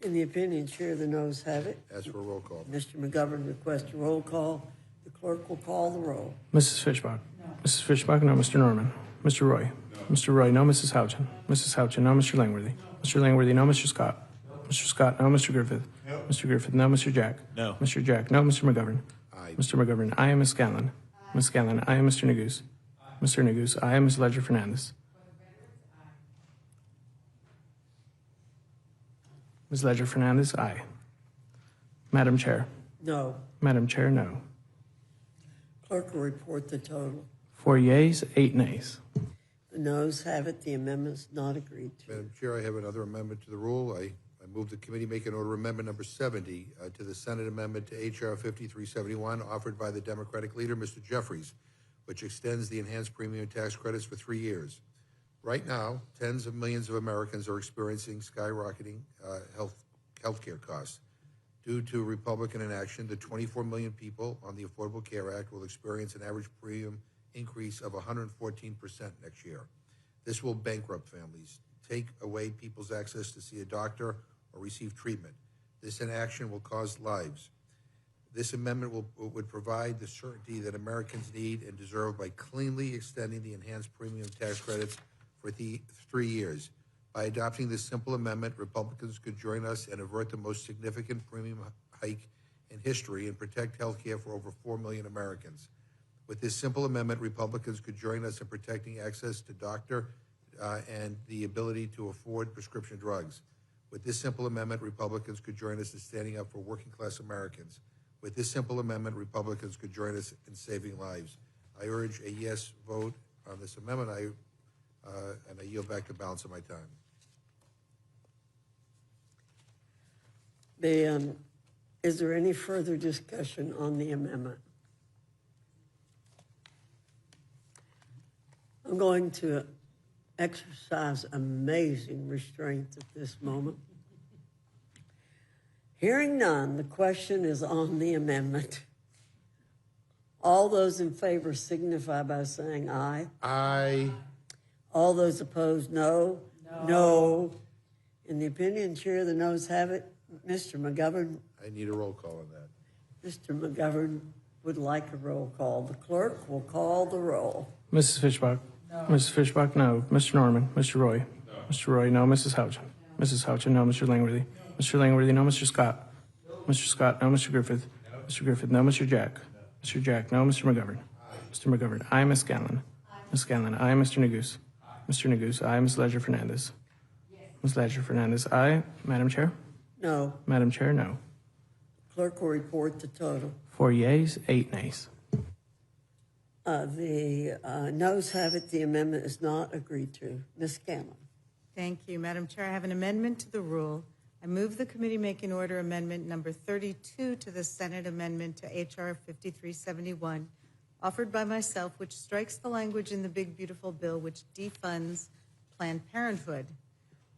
In the opinion, chair, the noes have it. Ask for a roll call. Mr. McGovern requests a roll call. The clerk will call the roll. Mrs. Fishbach? No. Mrs. Fishbach, no. Mr. Norman? Mr. Roy? No. Mr. Roy, no. Mrs. Houchin? Mrs. Houchin, no. Mr. Langworthy? No. Mr. Langworthy, no. Mr. Scott? No. Mr. Scott, no. Mr. Griffith? No. Mr. Griffith, no. Mr. Jack? No. Mr. Jack, no. Mr. McGovern? Aye. Mr. McGovern, aye. Ms. Scanlon? Ms. Scanlon, aye. Mr. Neguse? Mr. Neguse, aye. Ms. Ledger Fernandez? Ms. Ledger Fernandez, aye. Madam Chair? No. Madam Chair, no. Clerk will report the total. 4 yeas, 8 nays. The noes have it. The amendment's not agreed to. Madam Chair, I have another amendment to the rule. I move the committee make an order amendment number 70 to the Senate amendment to H.R. 5371 offered by the Democratic leader, Mr. Jeffries, which extends the enhanced premium tax credits for 3 years. Right now, tens of millions of Americans are experiencing skyrocketing healthcare costs. Due to Republican inaction, the 24 million people on the Affordable Care Act will experience an average premium increase of 114% next year. This will bankrupt families, take away people's access to see a doctor or receive treatment. This inaction will cost lives. This amendment would provide the certainty that Americans need and deserve by cleanly extending the enhanced premium tax credits for 3 years. By adopting this simple amendment, Republicans could join us and avert the most significant premium hike in history and protect health care for over 4 million Americans. With this simple amendment, Republicans could join us in protecting access to doctor and the ability to afford prescription drugs. With this simple amendment, Republicans could join us in standing up for working class Americans. With this simple amendment, Republicans could join us in saving lives. I urge a yes vote on this amendment. And I yield back the balance of my time. Is there any further discussion on the amendment? I'm going to exercise amazing restraint at this moment. Hearing none, the question is on the amendment. All those in favor signify by saying aye. Aye. All those opposed, no. No. In the opinion, Chair, the noes have it. Mr. McGovern. I need a roll call on that. Mr. McGovern would like a roll call. The clerk will call the roll. Mrs. Fishbach? No. Mrs. Fishbach, no. Mr. Norman? Mr. Roy? No. Mr. Roy, no. Mrs. Houchin? No. Mrs. Houchin, no. Mr. Langworthy? No. Mr. Langworthy, no. Mr. Scott? No. Mr. Scott, no. Mr. Griffith? No. Mr. Griffith, no. Mr. Jack? No. Mr. Jack, no. Mr. McGovern? Aye. Mr. McGovern, aye. Ms. Scanlon? Aye. Ms. Scanlon, aye. Mr. Neguse? Aye. Mr. Neguse, aye. Ms. Ledger-Fernandez? Yes. Ms. Ledger-Fernandez, aye. Madam Chair? No. Madam Chair, no. Clerk will report the total. 4 yeas, 8 nays. The noes have it. The amendment is not agreed to. Ms. Scanlon. Thank you, Madam Chair. I have an amendment to the rule. I move the committee make an order amendment number 32 to the Senate amendment to H.R. 5371, offered by myself, which strikes the language in the big, beautiful bill which defunds Planned Parenthood.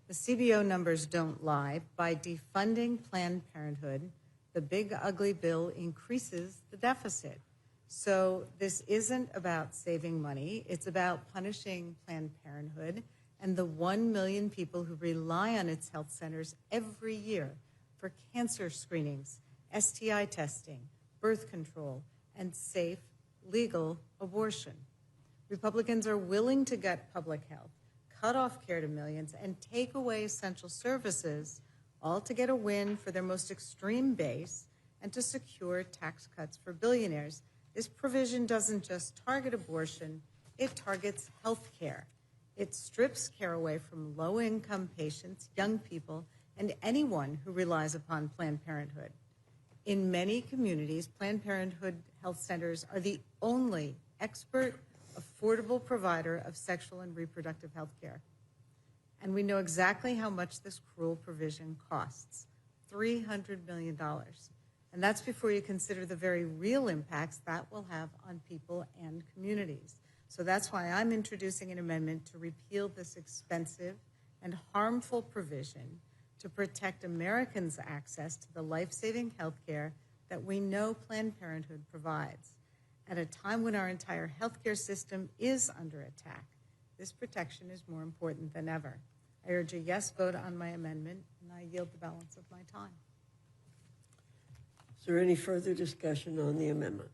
The CBO numbers don't lie. By defunding Planned Parenthood, the big, ugly bill increases the deficit. So this isn't about saving money. It's about punishing Planned Parenthood and the 1 million people who rely on its health centers every year for cancer screenings, STI testing, birth control, and safe, legal abortion. Republicans are willing to gut public health, cut off care to millions, and take away essential services, all to get a win for their most extreme base and to secure tax cuts for billionaires. This provision doesn't just target abortion, it targets health care. It strips care away from low-income patients, young people, and anyone who relies upon Planned Parenthood. In many communities, Planned Parenthood health centers are the only expert, affordable provider of sexual and reproductive health care. And we know exactly how much this cruel provision costs, $300 million. And that's before you consider the very real impacts that will have on people and communities. So that's why I'm introducing an amendment to repeal this expensive and harmful provision to protect Americans' access to the life-saving health care that we know Planned Parenthood provides. At a time when our entire healthcare system is under attack, this protection is more important than ever. I urge a yes vote on my amendment, and I yield the balance of my time. Is there any further discussion on the amendment?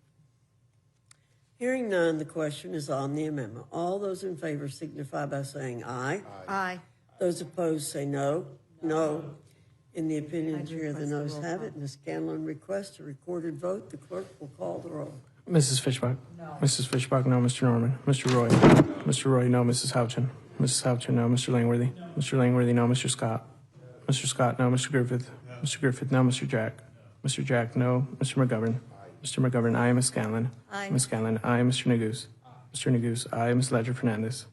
Hearing none, the question is on the amendment. All those in favor signify by saying aye. Aye. Those opposed say no. No. In the opinion, Chair, the noes have it. Ms. Scanlon requests a recorded vote. The clerk will call the roll. Mrs. Fishbach? No. Mrs. Fishbach, no. Mr. Norman? Mr. Roy? No. Mr. Roy, no. Mrs. Houchin? Mrs. Houchin, no. Mr. Langworthy? No. Mr. Langworthy, no. Mr. Scott? No. Mr. Scott, no. Mr. Griffith? No. Mr. Griffith, no. Mr. Jack? No. Mr. Jack, no. Mr. McGovern? Aye. Mr. McGovern, aye. Ms. Scanlon? Aye. Ms. Scanlon, aye. Mr. Neguse? Aye. Mr. Neguse, aye. Ms. Ledger-Fernandez?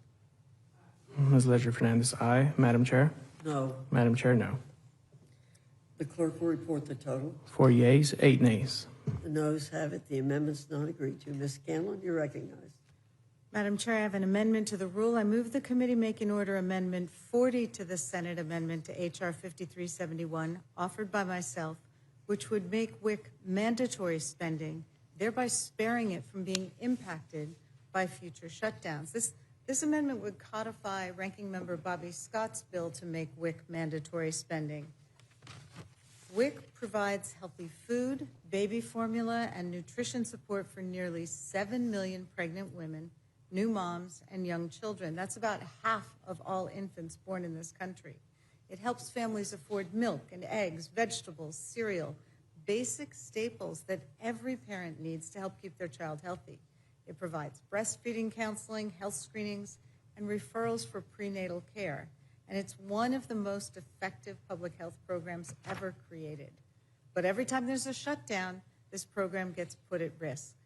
Ms. Ledger-Fernandez, aye. Madam Chair? No. Madam Chair, no. The clerk will report the total. 4 yeas, 8 nays. The noes have it. The amendment's not agreed to. Ms. Scanlon, you're recognized. Madam Chair, I have an amendment to the rule. I move the committee make in order Amendment 40 to the Senate amendment to H.R. 5371, offered by myself, which would make WIC mandatory spending, thereby sparing it from being impacted by future shutdowns. This amendment would codify Ranking Member Bobby Scott's bill to make WIC mandatory spending. WIC provides healthy food, baby formula, and nutrition support for nearly 7 million pregnant women, new moms, and young children. That's about half of all infants born in this country. It helps families afford milk and eggs, vegetables, cereal, basic staples that every parent needs to help keep their child healthy. It provides breastfeeding counseling, health screenings, and referrals for prenatal care. And it's one of the most effective public health programs ever created. But every time there's a shutdown, this program gets put at risk.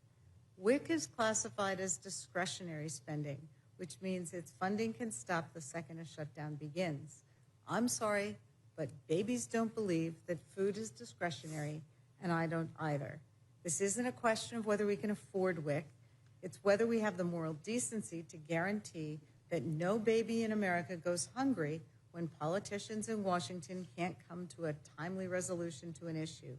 WIC is classified as discretionary spending, which means its funding can stop the second a shutdown begins. I'm sorry, but babies don't believe that food is discretionary, and I don't either. This isn't a question of whether we can afford WIC. It's whether we have the moral decency to guarantee that no baby in America goes hungry when politicians in Washington can't come to a timely resolution to an issue.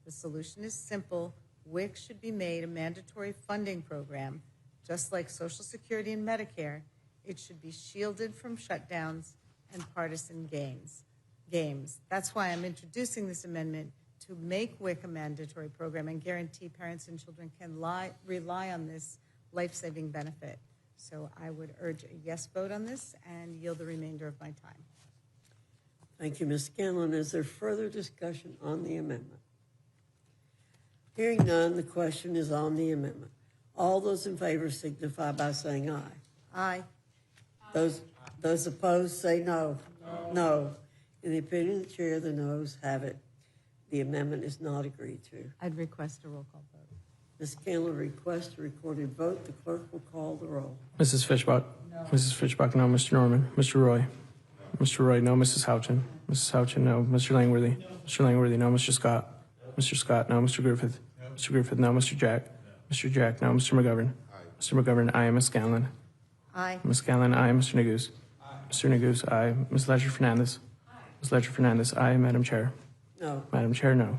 The solution is simple. WIC should be made a mandatory funding program, just like Social Security and Medicare. It should be shielded from shutdowns and partisan games. That's why I'm introducing this amendment to make WIC a mandatory program and guarantee parents and children can rely on this life-saving benefit. So I would urge a yes vote on this and yield the remainder of my time. Thank you, Ms. Scanlon. Is there further discussion on the amendment? Hearing none, the question is on the amendment. All those in favor signify by saying aye. Aye. Those opposed say no. No. In the opinion of the chair, the noes have it. The amendment is not agreed to. I'd request a roll call vote. Ms. Scanlon requests a recorded vote. The clerk will call the roll. Mrs. Fishbach? No. Mrs. Fishbach, no. Mr. Norman? Mr. Roy? No. Mr. Roy, no. Mrs. Houchin? Mrs. Houchin, no. Mr. Langworthy? No. Mr. Langworthy, no. Mr. Scott? Mr. Scott, no. Mr. Griffith? No. Mr. Griffith, no. Mr. Jack? Mr. Jack, no. Mr. McGovern? Aye. Mr. McGovern, aye. Ms. Scanlon? Aye. Ms. Scanlon, aye. Mr. Neguse? Aye. Mr. Neguse, aye. Ms. Ledger Fernandez? Aye. Ms. Ledger Fernandez, aye. Madam Chair? No. Madam Chair, no.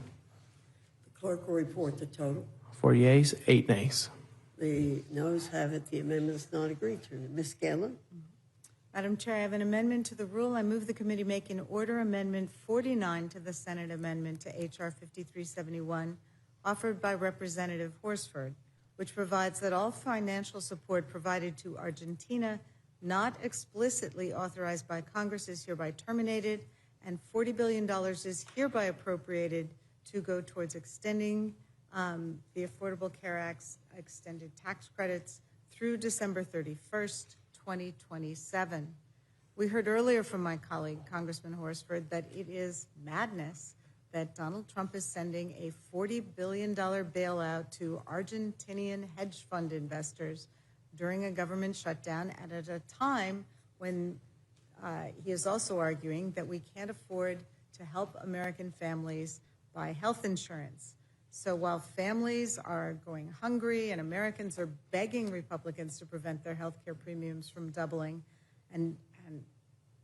The clerk will report the total. 4 yeas, 8 nays. The noes have it. The amendment is not agreed to. Ms. Scanlon? Madam Chair, I have an amendment to the rule. I move the committee make in order Amendment 49 to the Senate amendment to H.R. 5371, offered by Representative Horsford, which provides that all financial support provided to Argentina not explicitly authorized by Congress is hereby terminated, and $40 billion is hereby appropriated to go towards extending the Affordable Care Act's extended tax credits through December 31st, 2027. We heard earlier from my colleague, Congressman Horsford, that it is madness that Donald Trump is sending a $40 billion bailout to Argentinian hedge fund investors during a government shutdown and at a time when he is also arguing that we can't afford to help American families buy health insurance. So while families are going hungry and Americans are begging Republicans to prevent their health care premiums from doubling, and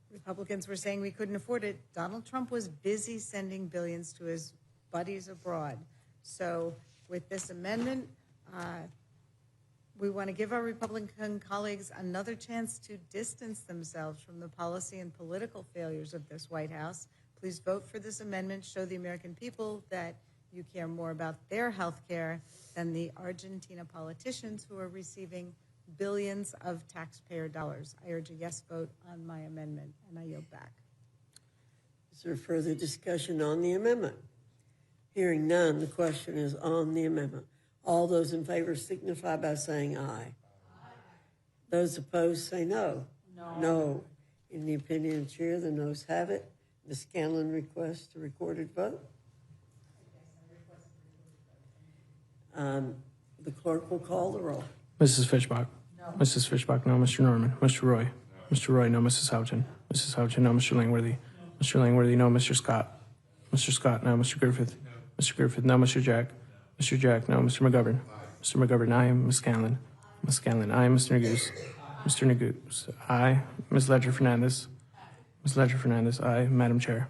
Republicans were saying we couldn't afford it, Donald Trump was busy sending billions to his buddies abroad. So with this amendment, we want to give our Republican colleagues another chance to distance themselves from the policy and political failures of this White House. Please vote for this amendment. Show the American people that you care more about their health care than the Argentina politicians who are receiving billions of taxpayer dollars. I urge a yes vote on my amendment, and I yield back. Is there further discussion on the amendment? Hearing none, the question is on the amendment. All those in favor signify by saying aye. Those opposed say no. No. In the opinion of the chair, the noes have it. Ms. Scanlon requests a recorded vote. The clerk will call the roll. Mrs. Fishbach? No. Mrs. Fishbach, no. Mr. Norman? Mr. Roy? No. Mr. Roy, no. Mrs. Houchin? Mrs. Houchin, no. Mr. Langworthy? No. Mr. Langworthy, no. Mr. Scott? Mr. Scott, no. Mr. Griffith? No. Mr. Griffith, no. Mr. Jack? Mr. Jack, no. Mr. McGovern? Mr. McGovern, aye. Ms. Scanlon? Ms. Scanlon, aye. Mr. Neguse? Mr. Neguse, aye. Ms. Ledger Fernandez? Ms. Ledger Fernandez, aye. Madam Chair?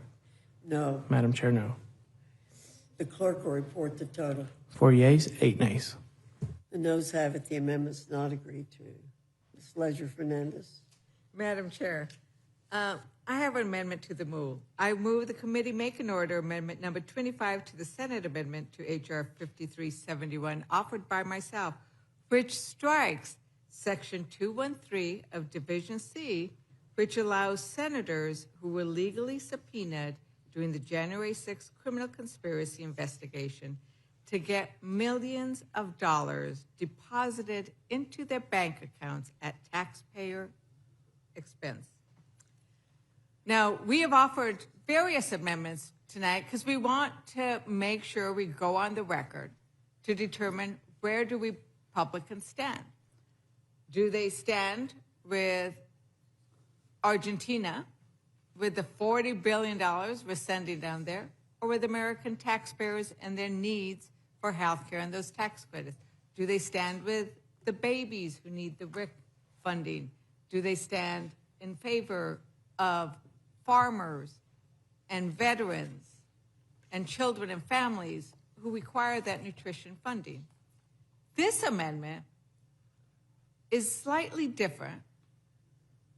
No. Madam Chair, no. The clerk will report the total. 4 yeas, 8 nays. The noes have it. The amendment's not agreed to. Ms. Ledger Fernandez. Madam Chair, I have an amendment to the move. I move the committee make an order amendment number 25 to the Senate amendment to H.R. 5371 offered by myself, which strikes Section 213 of Division C, which allows senators who were legally subpoenaed during the January 6th criminal conspiracy investigation to get millions of dollars deposited into their bank accounts at taxpayer expense. Now, we have offered various amendments tonight because we want to make sure we go on the record to determine where do we Republicans stand. Do they stand with Argentina, with the $40 billion we're sending down there, or with American taxpayers and their needs for health care and those tax credits? Do they stand with the babies who need the WIC funding? Do they stand in favor of farmers and veterans and children and families who require that nutrition funding? This amendment is slightly different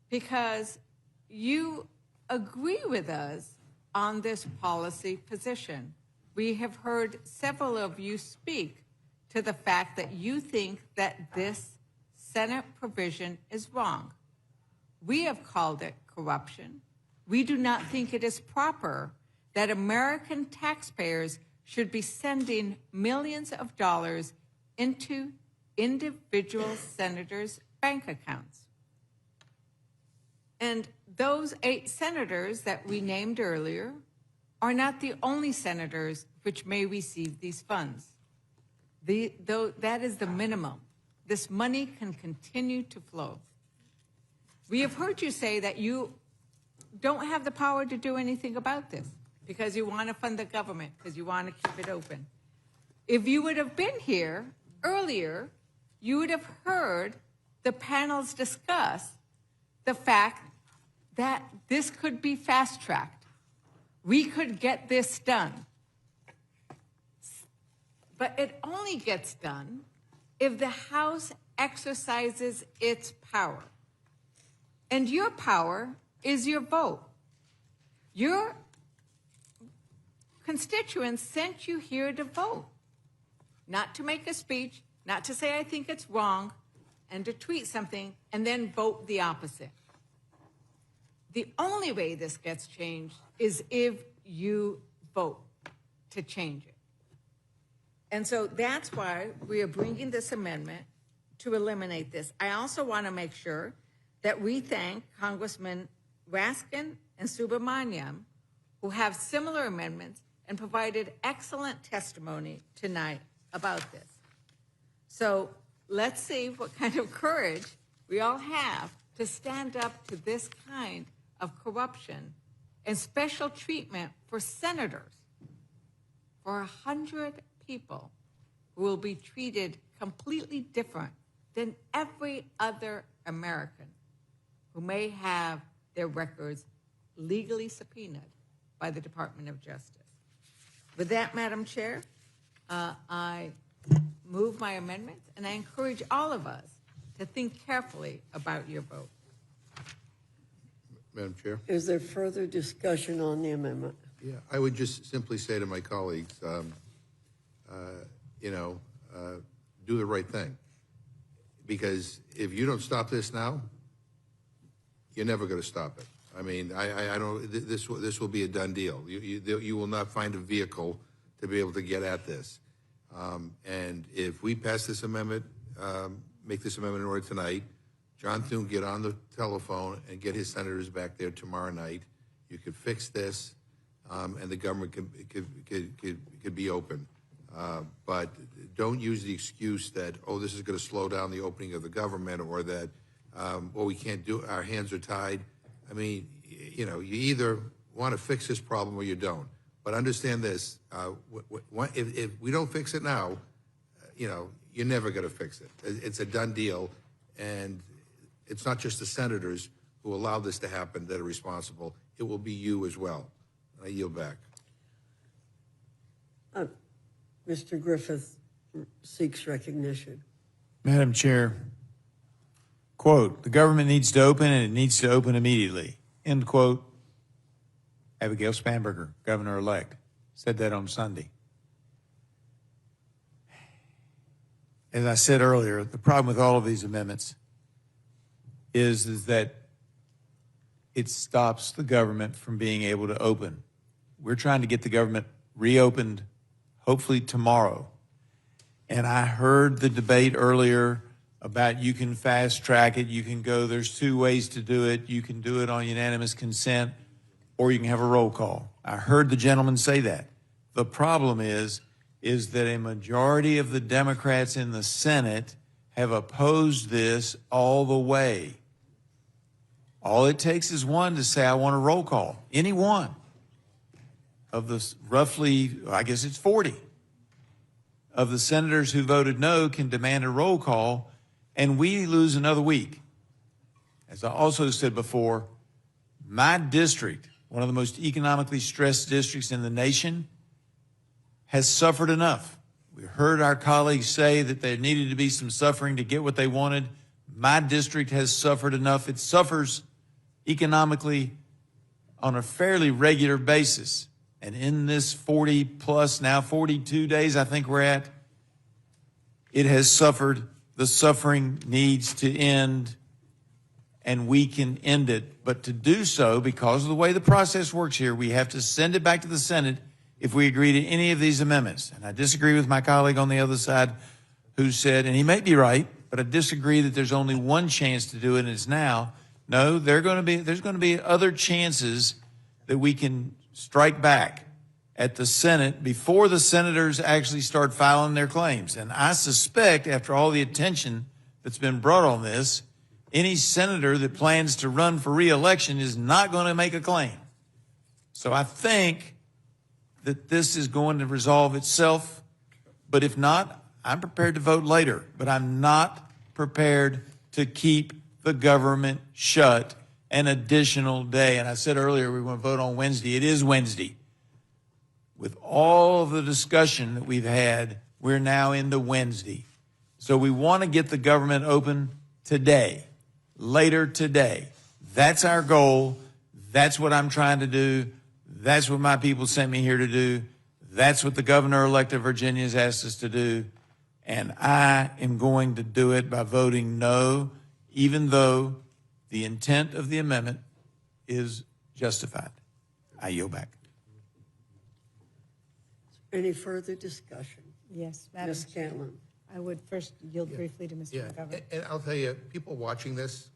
because you agree with us on this policy position. We have heard several of you speak to the fact that you think that this Senate provision is wrong. We have called it corruption. We do not think it is proper that American taxpayers should be sending millions of dollars into individual senators' bank accounts. And those 8 senators that we named earlier are not the only senators which may receive these funds. That is the minimum. This money can continue to flow. We have heard you say that you don't have the power to do anything about this because you want to fund the government, because you want to keep it open. If you would have been here earlier, you would have heard the panels discuss the fact that this could be fast-tracked. We could get this done. But it only gets done if the House exercises its power. And your power is your vote. Your constituents sent you here to vote, not to make a speech, not to say I think it's wrong, and to tweet something and then vote the opposite. The only way this gets changed is if you vote to change it. And so that's why we are bringing this amendment to eliminate this. I also want to make sure that we thank Congressman Raskin and Subramaniam, who have similar amendments and provided excellent testimony tonight about this. So let's see what kind of courage we all have to stand up to this kind of corruption and special treatment for senators, for 100 people who will be treated completely different than every other American who may have their records legally subpoenaed by the Department of Justice. With that, Madam Chair, I move my amendments, and I encourage all of us to think carefully about your vote. Madam Chair? Is there further discussion on the amendment? Yeah, I would just simply say to my colleagues, do the right thing. Because if you don't stop this now, you're never going to stop it. I mean, I don't. This will be a done deal. You will not find a vehicle to be able to get at this. And if we pass this amendment, make this amendment in order tonight, John Thune get on the telephone and get his senators back there tomorrow night. You could fix this, and the government could be open. But don't use the excuse that, oh, this is going to slow down the opening of the government, or that, well, we can't do, our hands are tied. I mean, you either want to fix this problem or you don't. But understand this, if we don't fix it now, you're never going to fix it. It's a done deal, and it's not just the senators who allow this to happen that are responsible. It will be you as well. I yield back. Mr. Griffith seeks recognition. Madam Chair, quote, the government needs to open and it needs to open immediately, end quote. Abigail Spanberger, governor-elect, said that on Sunday. As I said earlier, the problem with all of these amendments is that it stops the government from being able to open. We're trying to get the government reopened, hopefully tomorrow. And I heard the debate earlier about you can fast track it, you can go, there's two ways to do it. You can do it on unanimous consent, or you can have a roll call. I heard the gentleman say that. The problem is that a majority of the Democrats in the Senate have opposed this all the way. All it takes is one to say, I want a roll call. Any one of the roughly, I guess it's 40, of the senators who voted no can demand a roll call, and we lose another week. As I also said before, my district, one of the most economically stressed districts in the nation, has suffered enough. We heard our colleagues say that there needed to be some suffering to get what they wanted. My district has suffered enough. It suffers economically on a fairly regular basis. And in this 40 plus, now 42 days I think we're at, it has suffered. The suffering needs to end, and we can end it. But to do so, because of the way the process works here, we have to send it back to the Senate if we agree to any of these amendments. And I disagree with my colleague on the other side who said, and he may be right, but I disagree that there's only one chance to do it, and it's now. No, there's going to be other chances that we can strike back at the Senate before the senators actually start filing their claims. And I suspect, after all the attention that's been brought on this, any senator that plans to run for re-election is not going to make a claim. So I think that this is going to resolve itself. But if not, I'm prepared to vote later. But I'm not prepared to keep the government shut an additional day. And I said earlier we want to vote on Wednesday. It is Wednesday. With all the discussion that we've had, we're now into Wednesday. So we want to get the government open today, later today. That's our goal. That's what I'm trying to do. That's what my people sent me here to do. That's what the governor-elect of Virginia has asked us to do. And I am going to do it by voting no, even though the intent of the amendment is justified. I yield back. Any further discussion? Yes, Madam Ms. Scanlon. I would first yield briefly to Mr. McGovern. And I'll tell you, people watching this,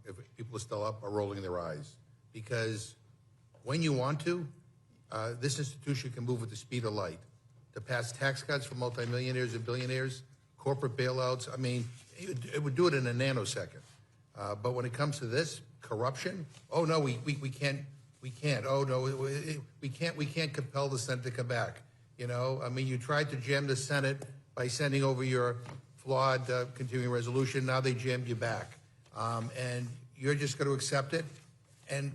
if people are still up, are rolling their eyes. Because when you want to, this institution can move with the speed of light. To pass tax cuts for multimillionaires and billionaires, corporate bailouts, I mean, it would do it in a nanosecond. But when it comes to this, corruption, oh no, we can't, oh no, we can't compel the Senate to come back. You know, I mean, you tried to jam the Senate by sending over your flawed continuing resolution. Now they jammed you back. And you're just going to accept it. And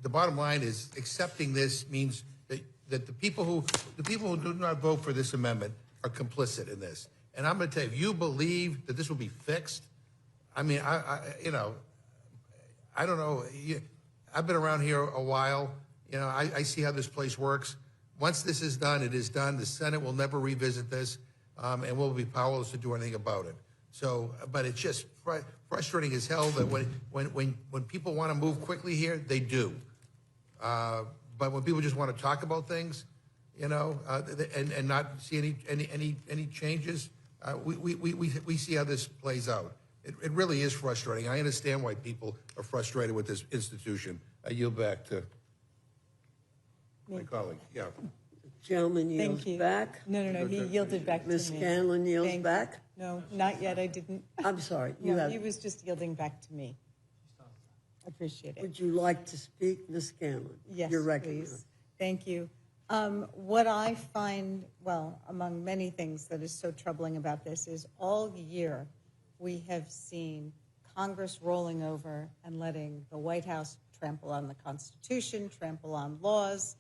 the bottom line is accepting this means that the people who do not vote for this amendment are complicit in this. And I'm going to tell you, if you believe that this will be fixed, I mean, I don't know. I've been around here a while. You know, I see how this place works. Once this is done, it is done. The Senate will never revisit this, and we'll be powerless to do anything about it. So, but it's just frustrating as hell that when people want to move quickly here, they do. But when people just want to talk about things, you know, and not see any changes, we see how this plays out. It really is frustrating. I understand why people are frustrated with this institution. I yield back to my colleague. Yeah. Gentleman yields back. No, he yielded back to me. Ms. Scanlon yields back. No, not yet. I didn't. I'm sorry. He was just yielding back to me. Appreciate it. Would you like to speak, Ms. Scanlon? Yes, You're recognized. please. Thank you. What I find, well, among many things that is so troubling about this is all year we have seen Congress rolling over and letting the White House trample on the Constitution, trample on laws,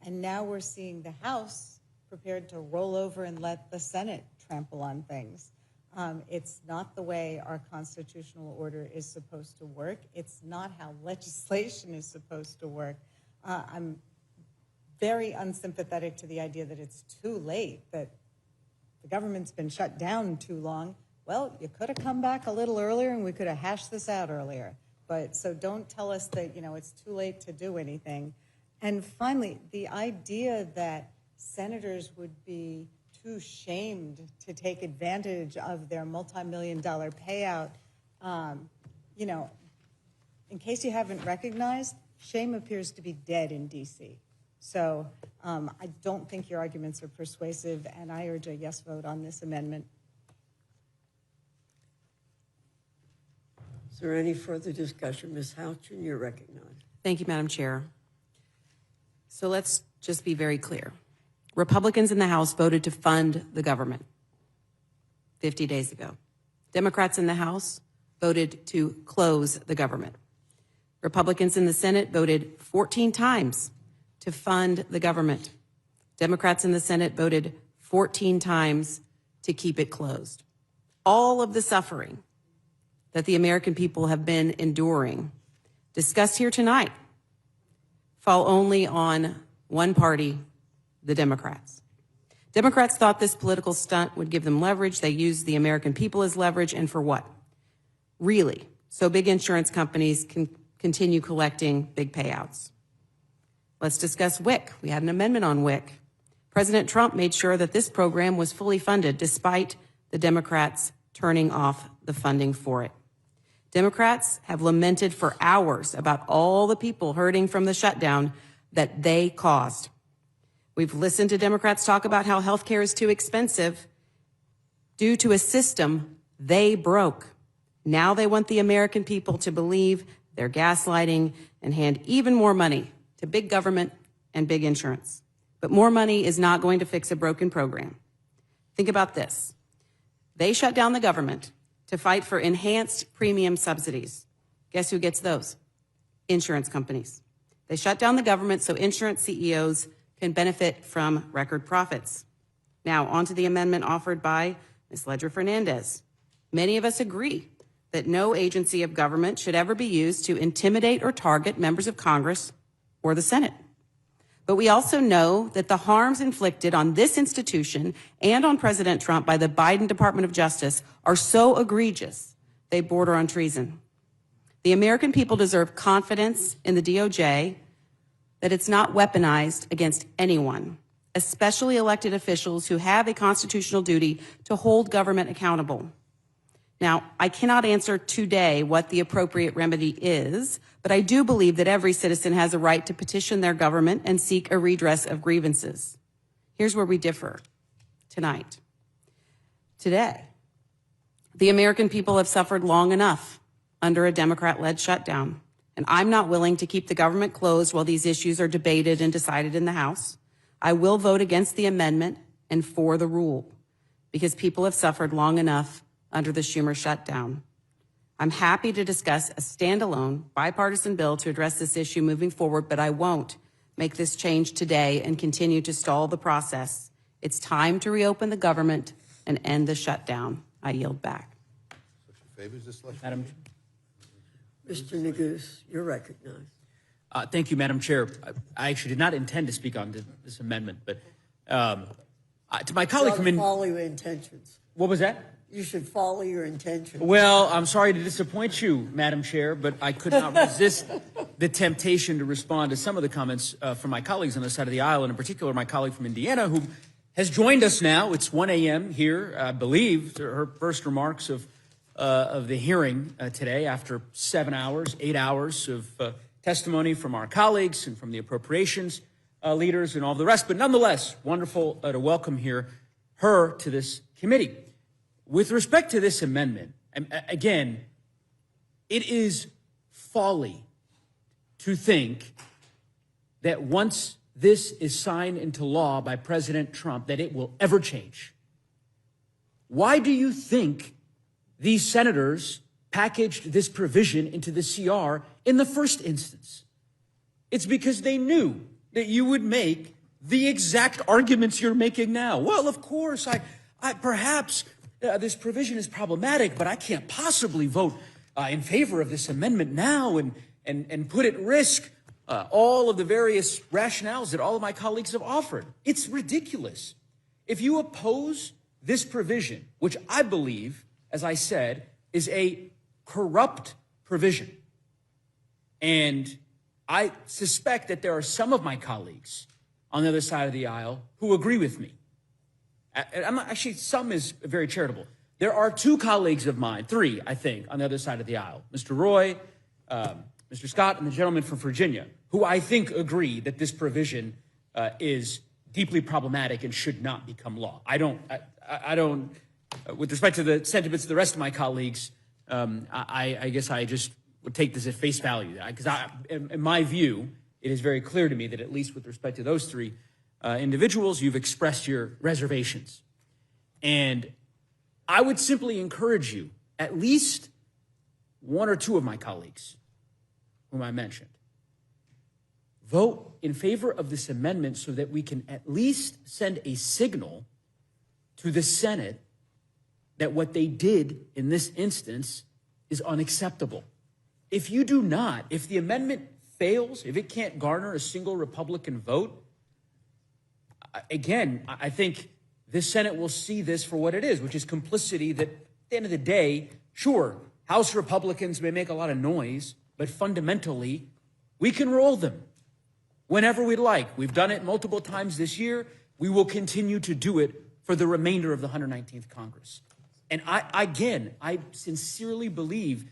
and now we're seeing the House prepared to roll over and let the Senate trample on things. It's not the way our constitutional order is supposed to work. It's not how legislation is supposed to work. I'm very unsympathetic to the idea that it's too late, that the government's been shut down too long. Well, you could have come back a little earlier and we could have hashed this out earlier. But so don't tell us that, it's too late to do anything. And finally, the idea that senators would be too shamed to take advantage of their multi-million-dollar payout, in case you haven't recognized, shame appears to be dead in D.C. So I don't think your arguments are persuasive, and I urge a yes vote on this amendment. Is there any further discussion? Ms. Houchin, you're recognized. Thank you, Madam Chair. So let's just be very clear. Republicans in the House voted to fund the government 50 days ago. Democrats in the House voted to close the government. Republicans in the Senate voted 14 times to fund the government. Democrats in the Senate voted 14 times to keep it closed. All of the suffering that the American people have been enduring, discussed here tonight, fall only on one party, the Democrats. Democrats thought this political stunt would give them leverage. They used the American people as leverage, and for what? Really, so big insurance companies can continue collecting big payouts. Let's discuss WIC. We had an amendment on WIC. President Trump made sure that this program was fully funded despite the Democrats turning off the funding for it. Democrats have lamented for hours about all the people hurting from the shutdown that they caused. We've listened to Democrats talk about how health care is too expensive due to a system they broke. Now they want the American people to believe they're gaslighting and hand even more money to big government and big insurance. But more money is not going to fix a broken program. Think about this. They shut down the government to fight for enhanced premium subsidies. Guess who gets those? Insurance companies. They shut down the government so insurance CEOs can benefit from record profits. Now, on to the amendment offered by Ms. Ledger-Fernandez. Many of us agree that no agency of government should ever be used to intimidate or target members of Congress or the Senate. But we also know that the harms inflicted on this institution and on President Trump by the Biden Department of Justice are so egregious, they border on treason. The American people deserve confidence in the DOJ that it's not weaponized against anyone, especially elected officials who have a constitutional duty to hold government accountable. Now, I cannot answer today what the appropriate remedy is, but I do believe that every citizen has a right to petition their government and seek a redress of grievances. Here's where we differ tonight. Today, the American people have suffered long enough under a Democrat-led shutdown, and I'm not willing to keep the government closed while these issues are debated and decided in the House. I will vote against the amendment and for the rule because people have suffered long enough under the Schumer shutdown. I'm happy to discuss a standalone bipartisan bill to address this issue moving forward, but I won't make this change today and continue to stall the process. It's time to reopen the government and end the shutdown. I yield back. Favors this legislation? Madam, Mr. Neguse, you're recognized. thank you, Madam Chair. I actually did not intend to speak on this amendment, but to my colleague from Follow your intentions. What was that? You should follow your intentions. Well, I'm sorry to disappoint you, Madam Chair, but I could not resist the temptation to respond to some of the comments from my colleagues on the side of the aisle, and in particular my colleague from Indiana, who has joined us now. It's 1 a.m. here, I believe, her first remarks of the hearing today after 7 hours, 8 hours of testimony from our colleagues and from the appropriations leaders and all the rest. But nonetheless, wonderful to welcome her to this committee. With respect to this amendment, again, it is folly to think that once this is signed into law by President Trump that it will ever change. Why do you think these senators packaged this provision into the CR in the first instance? It's because they knew that you would make the exact arguments you're making now. Well, of course, perhaps this provision is problematic, but I can't possibly vote in favor of this amendment now and put at risk all of the various rationales that all of my colleagues have offered. It's ridiculous. If you oppose this provision, which I believe, as I said, is a corrupt provision, and I suspect that there are some of my colleagues on the other side of the aisle who agree with me. Actually, some is very charitable. There are two colleagues of mine, three, I think, on the other side of the aisle, Mr. Roy, Mr. Scott, and the gentleman from Virginia, who I think agree that this provision is deeply problematic and should not become law. I don't, with respect to the sentiments of the rest of my colleagues, I guess I just would take this at face value. Because in my view, it is very clear to me that at least with respect to those three individuals, you've expressed your reservations. And I would simply encourage you, at least one or two of my colleagues whom I mentioned, vote in favor of this amendment so that we can at least send a signal to the Senate that what they did in this instance is unacceptable. If you do not, if the amendment fails, if it can't garner a single Republican vote, again, I think this Senate will see this for what it is, which is complicity that at the end of the day, sure, House Republicans may make a lot of noise, but fundamentally, we can roll them whenever we'd like. We've done it multiple times this year. We will continue to do it for the remainder of the 119th Congress. And I sincerely believe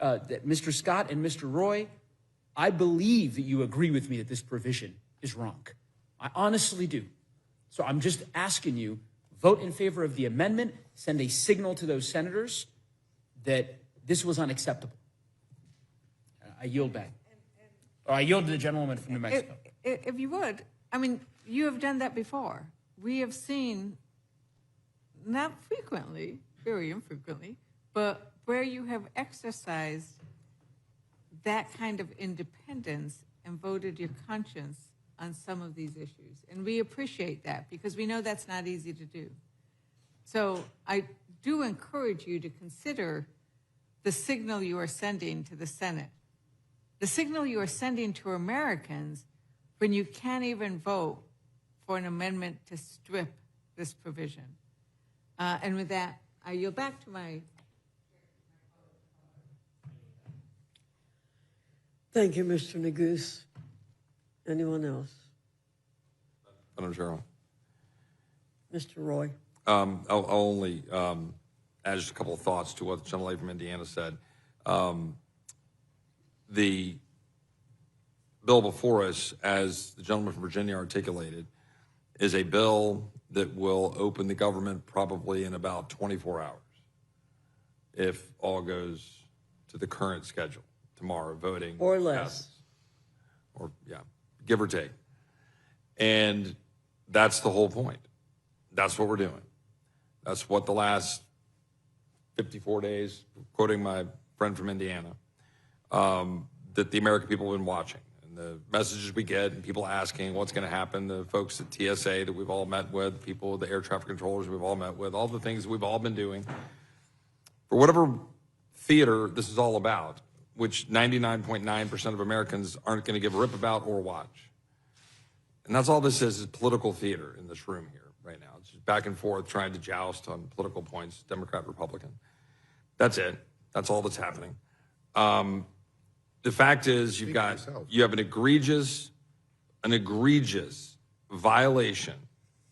that Mr. Scott and Mr. Roy, I believe that you agree with me that this provision is wrong. I honestly do. So I'm just asking you, vote in favor of the amendment, send a signal to those senators that this was unacceptable. I yield back. Or I yield to the gentlewoman from New Mexico. If you would, I mean, you have done that before. We have seen, not frequently, very infrequently, but where you have exercised that kind of independence and voted your conscience on some of these issues. And we appreciate that because we know that's not easy to do. So I do encourage you to consider the signal you are sending to the Senate, the signal you are sending to Americans when you can't even vote for an amendment to strip this provision. And with that, I yield back to my... Thank you, Mr. Neguse. Anyone else? Madam Chair. Mr. Roy. I'll only add just a couple of thoughts to what the gentlelady from Indiana said. The bill before us, as the gentleman from Virginia articulated, is a bill that will open the government probably in about 24 hours if all goes to the current schedule tomorrow, voting. Or less. Or, yeah, give or take. And that's the whole point. That's what we're doing. That's what the last 54 days, quoting my friend from Indiana, that the American people have been watching. And the messages we get and people asking what's going to happen, the folks at TSA that we've all met with, people, the air traffic controllers we've all met with, all the things we've all been doing. For whatever theater this is all about, which 99.9% of Americans aren't going to give a rip about or watch. And that's all this is political theater in this room here right now. It's just back and forth trying to joust on political points, Democrat, Republican. That's it. That's all that's happening. The fact is you have an egregious violation,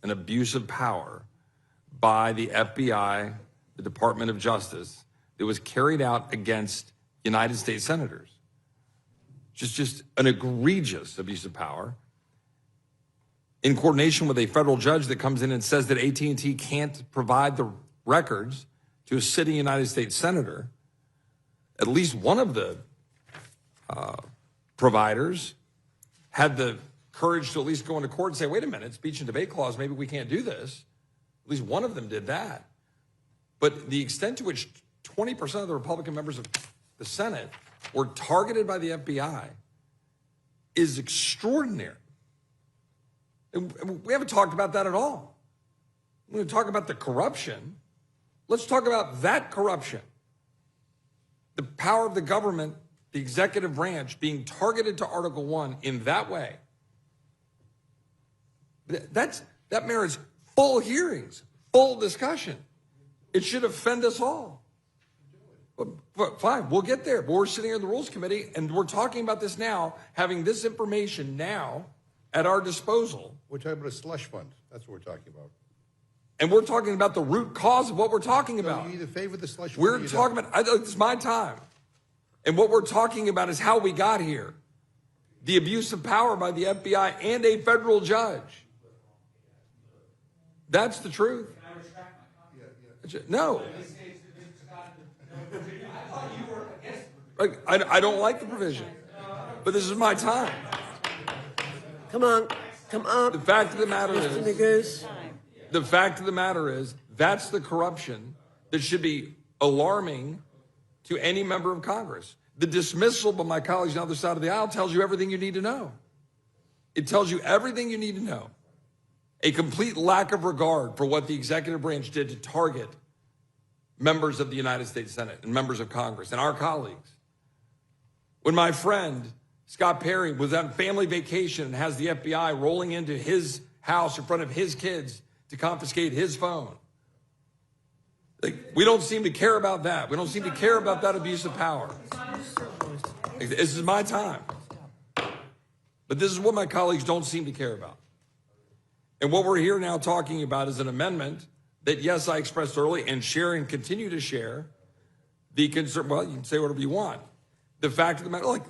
an abuse of power by the FBI, the Department of Justice, that was carried out against United States senators. Just an egregious abuse of power in coordination with a federal judge that comes in and says that AT&T can't provide the records to a sitting United States senator. At least one of the providers had the courage to at least go into court and say, wait a minute, speech and debate clause, maybe we can't do this. At least one of them did that. But the extent to which 20% of the Republican members of the Senate were targeted by the FBI is extraordinary. And we haven't talked about that at all. We're going to talk about the corruption. Let's talk about that corruption. The power of the government, the executive branch, being targeted to Article 1 in that way. That merits full hearings, full discussion. It should offend us all. But fine, we'll get there. But we're sitting here in the Rules Committee, and we're talking about this now, having this information now at our disposal. We're talking about a slush fund. That's what we're talking about. And we're talking about the root cause of what we're talking about. So you either favor the slush fund We're or you talking don't. about, it's my time. And what we're talking about is how we got here. The abuse of power by the FBI and a federal judge. That's the truth. No. I don't like the provision, but this is my time. Come on. The fact of the matter Mr. is, Nicosia. the fact of the matter is, that's the corruption that should be alarming to any member of Congress. The dismissal by my colleagues on the other side of the aisle tells you everything you need to know. It tells you everything you need to know. A complete lack of regard for what the executive branch did to target members of the United States Senate and members of Congress and our colleagues. When my friend Scott Perry was on family vacation and has the FBI rolling into his house in front of his kids to confiscate his phone. We don't seem to care about that. We don't seem to care about that abuse of power. This is my time. But this is what my colleagues don't seem to care about. And what we're here now talking about is an amendment that, yes, I expressed early and share and continue to share the concern. Well, you can say whatever you want. The fact of the matter,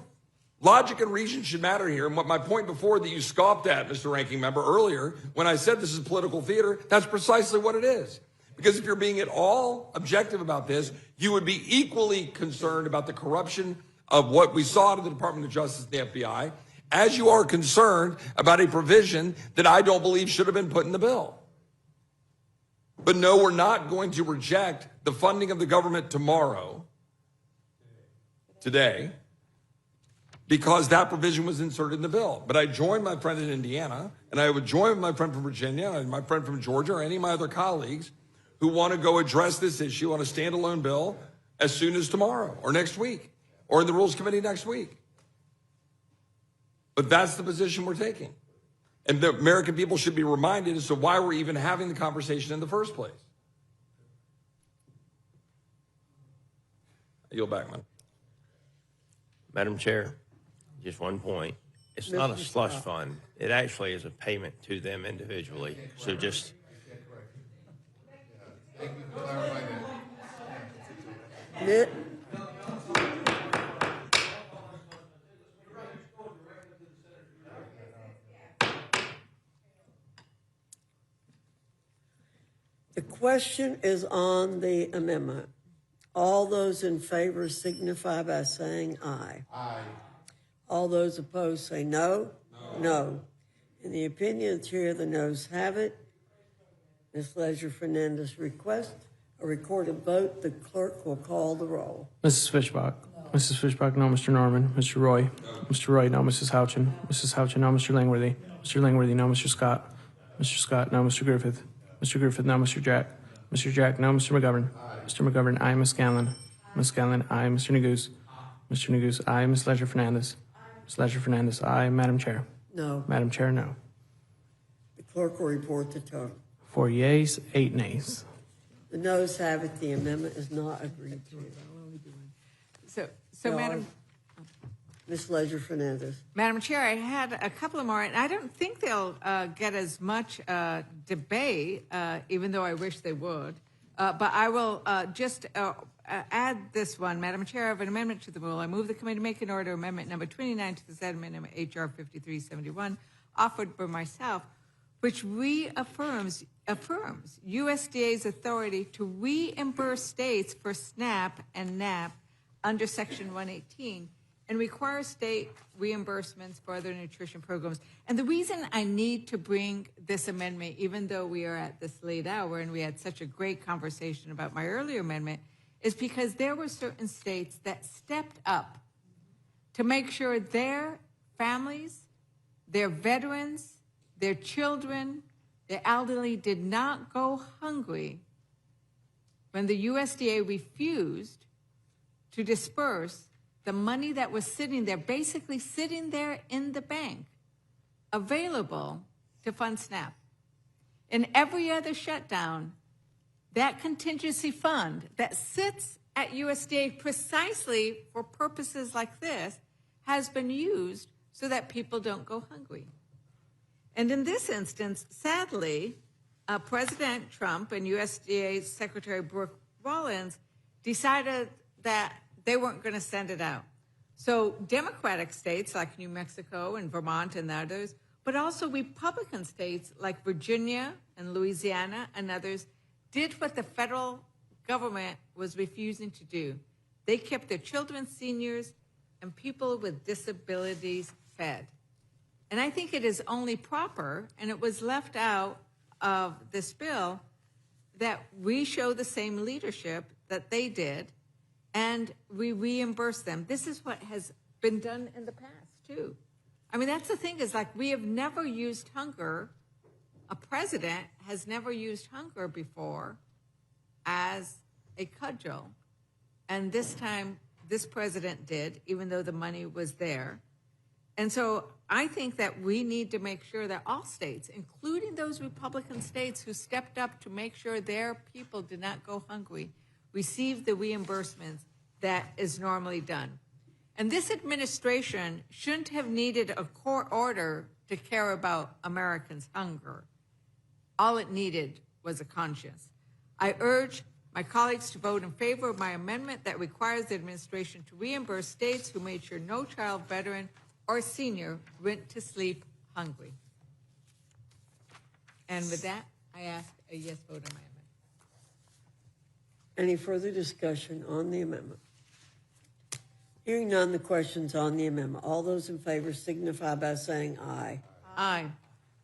logic and reason should matter here. And what my point before that you scoffed at, Mr. Ranking Member, earlier, when I said this is political theater, that's precisely what it is. Because if you're being at all objective about this, you would be equally concerned about the corruption of what we saw in the Department of Justice and the FBI, as you are concerned about a provision that I don't believe should have been put in the bill. But no, we're not going to reject the funding of the government today, because that provision was inserted in the bill. But I joined my friend in Indiana, and I would join my friend from Virginia, and my friend from Georgia, or any of my other colleagues who want to go address this issue on a standalone bill as soon as tomorrow, or next week, or in the Rules Committee next week. But that's the position we're taking. And the American people should be reminded as to why we're even having the conversation in the first place. I yield back, man. Madam Chair, just one point. It's not a slush fund. It actually is a payment to them individually. So just... Thank you for clarifying that. Nick? The question is on the amendment. All those in favor signify by saying aye. Aye. All those opposed say no. No. In the opinion of the chair, the noes have it. Ms. Leisure-Fernandez requests a recorded vote. The clerk will call the roll. Mrs. Fishbach. No. Mrs. Fishbach, no. Mr. Norman. Mr. Roy. No. Mr. Roy, no. Mrs. Houchin. Mrs. Houchin, no. Mr. Langworthy. Mr. Langworthy, no. Mr. Scott. Mr. Scott, no. Mr. Griffith. Mr. Griffith, no. Mr. Jack. Mr. Jack, no. Mr. McGovern. Aye. Mr. McGovern, aye. Ms. Scanlon. Ms. Scanlon, aye. Mr. Neguse. Mr. Neguse, aye. Ms. Leisure-Fernandez. Ms. Leisure-Fernandez, aye. Madam Chair. No. Madam Chair, no. The clerk will report the total. 4 yeas, 8 nays. The noes have it. The amendment is not agreed to. So Madam... Ms. Leisure-Fernandez. Madam Chair, I had a couple of more, and I don't think they'll get as much debate, even though I wish they would. But I will just add this one. Madam Chair, I have an amendment to the rule. I move the committee make an order amendment number 29 to the Senate Amendment H.R. 5371, offered by myself, which reaffirms USDA's authority to reimburse states for SNAP and NAP under Section 118, and require state reimbursements for other nutrition programs. And the reason I need to bring this amendment, even though we are at this late hour and we had such a great conversation about my earlier amendment, is because there were certain states that stepped up to make sure their families, their veterans, their children, their elderly did not go hungry when the USDA refused to disperse the money that was sitting there, basically sitting there in the bank, available to fund SNAP. In every other shutdown, that contingency fund that sits at USDA precisely for purposes like this has been used so that people don't go hungry. And in this instance, sadly, President Trump and USDA Secretary Brooke Rollins decided that they weren't going to send it out. So Democratic states like New Mexico and Vermont and others, but also Republican states like Virginia and Louisiana and others did what the federal government was refusing to do. They kept their children, seniors, and people with disabilities fed. And I think it is only proper, and it was left out of this bill, that we show the same leadership that they did, and we reimburse them. This is what has been done in the past, too. I mean, that's the thing, is like we have never used hunger. A president has never used hunger before as a cudgel. And this time, this president did, even though the money was there. And so I think that we need to make sure that all states, including those Republican states who stepped up to make sure their people did not go hungry, receive the reimbursements that is normally done. And this administration shouldn't have needed a court order to care about Americans' hunger. All it needed was a conscience. I urge my colleagues to vote in favor of my amendment that requires the administration to reimburse states who made sure no child, veteran, or senior went to sleep hungry. And with that, I ask a yes vote on my amendment. Any further discussion on the amendment? Hearing none, the question's on the amendment. All those in favor signify by saying aye. Aye.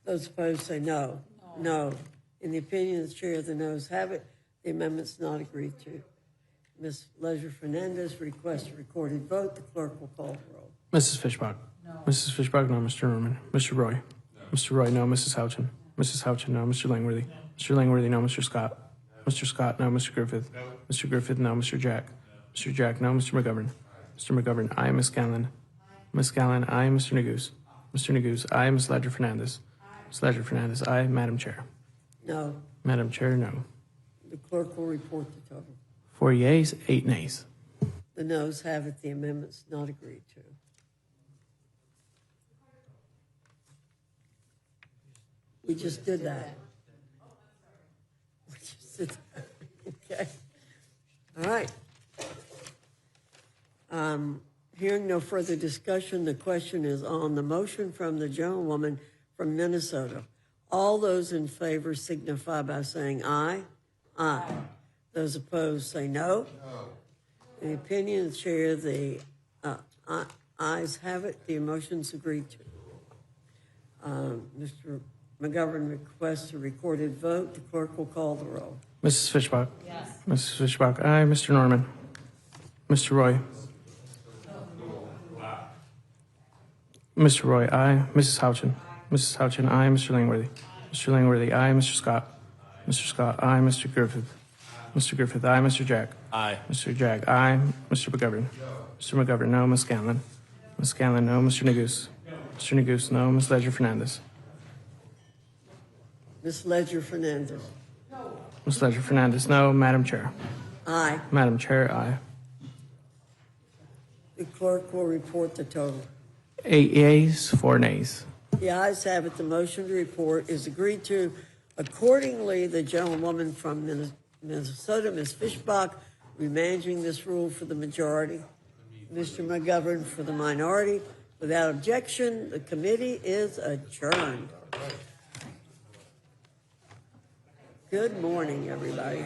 Those opposed say no. No. In the opinion of the chair, the noes have it. The amendment's not agreed to. Ms. Leisure-Fernandez requests a recorded vote. The clerk will call the roll. Mrs. Fishbach? No. Mrs. Fishbach, no. Mr. Norman? Mr. Roy? No. Mr. Roy, no. Mrs. Houchin? Mrs. Houchin, no. Mr. Langworthy? No. Mr. Langworthy, no. Mr. Scott? No. Mr. Scott, no. Mr. Griffith? No. Mr. Griffith, no. Mr. Jack? No. Mr. Jack, no. Mr. McGovern? Mr. McGovern, aye. Ms. Scanlon? Ms. Scanlon, aye. Mr. Neguse? Mr. Neguse, aye. Ms. Leisure-Fernandez? Ms. Leisure-Fernandez, aye. Madam Chair? No. Madam Chair, no. The clerk will report the total. 4 yeas, 8 nays. The noes have it. The amendment's not agreed to. We just did that. We just did that. Okay. All right. Hearing no further discussion, the question is on the motion from the gentlewoman from Minnesota. All those in favor signify by saying aye. Aye. Those opposed say no. No. In the opinion of the chair, the ayes have it. The motion's agreed to. Mr. McGovern requests a recorded vote. The clerk will call the roll. Mrs. Fishbach? Yes. Mrs. Fishbach, aye. Mr. Norman? Mr. Roy? Mr. Roy, aye. Mrs. Houchin? Mrs. Houchin, aye. Mr. Langworthy? Mr. Langworthy, aye. Mr. Scott? Mr. Scott, aye. Mr. Griffith? Mr. Griffith, aye. Mr. Jack? Aye. Mr. Jack, aye. Mr. McGovern? Mr. McGovern, no. Ms. Scanlon? Ms. Scanlon, no. Mr. Neguse? Mr. Neguse, no. Ms. Leisure-Fernandez? Ms. Leisure-Fernandez? Ms. Leisure-Fernandez, no. Madam Chair? Aye. Madam Chair, aye. The clerk will report the total. 8 yeas, 4 nays. The ayes have it. The motion to report is agreed to. Accordingly, the gentlewoman from Minnesota, Ms. Fishbach, remanaging this rule for the majority, Mr. McGovern for the minority. Without objection, the committee is adjourned. Good morning, everybody.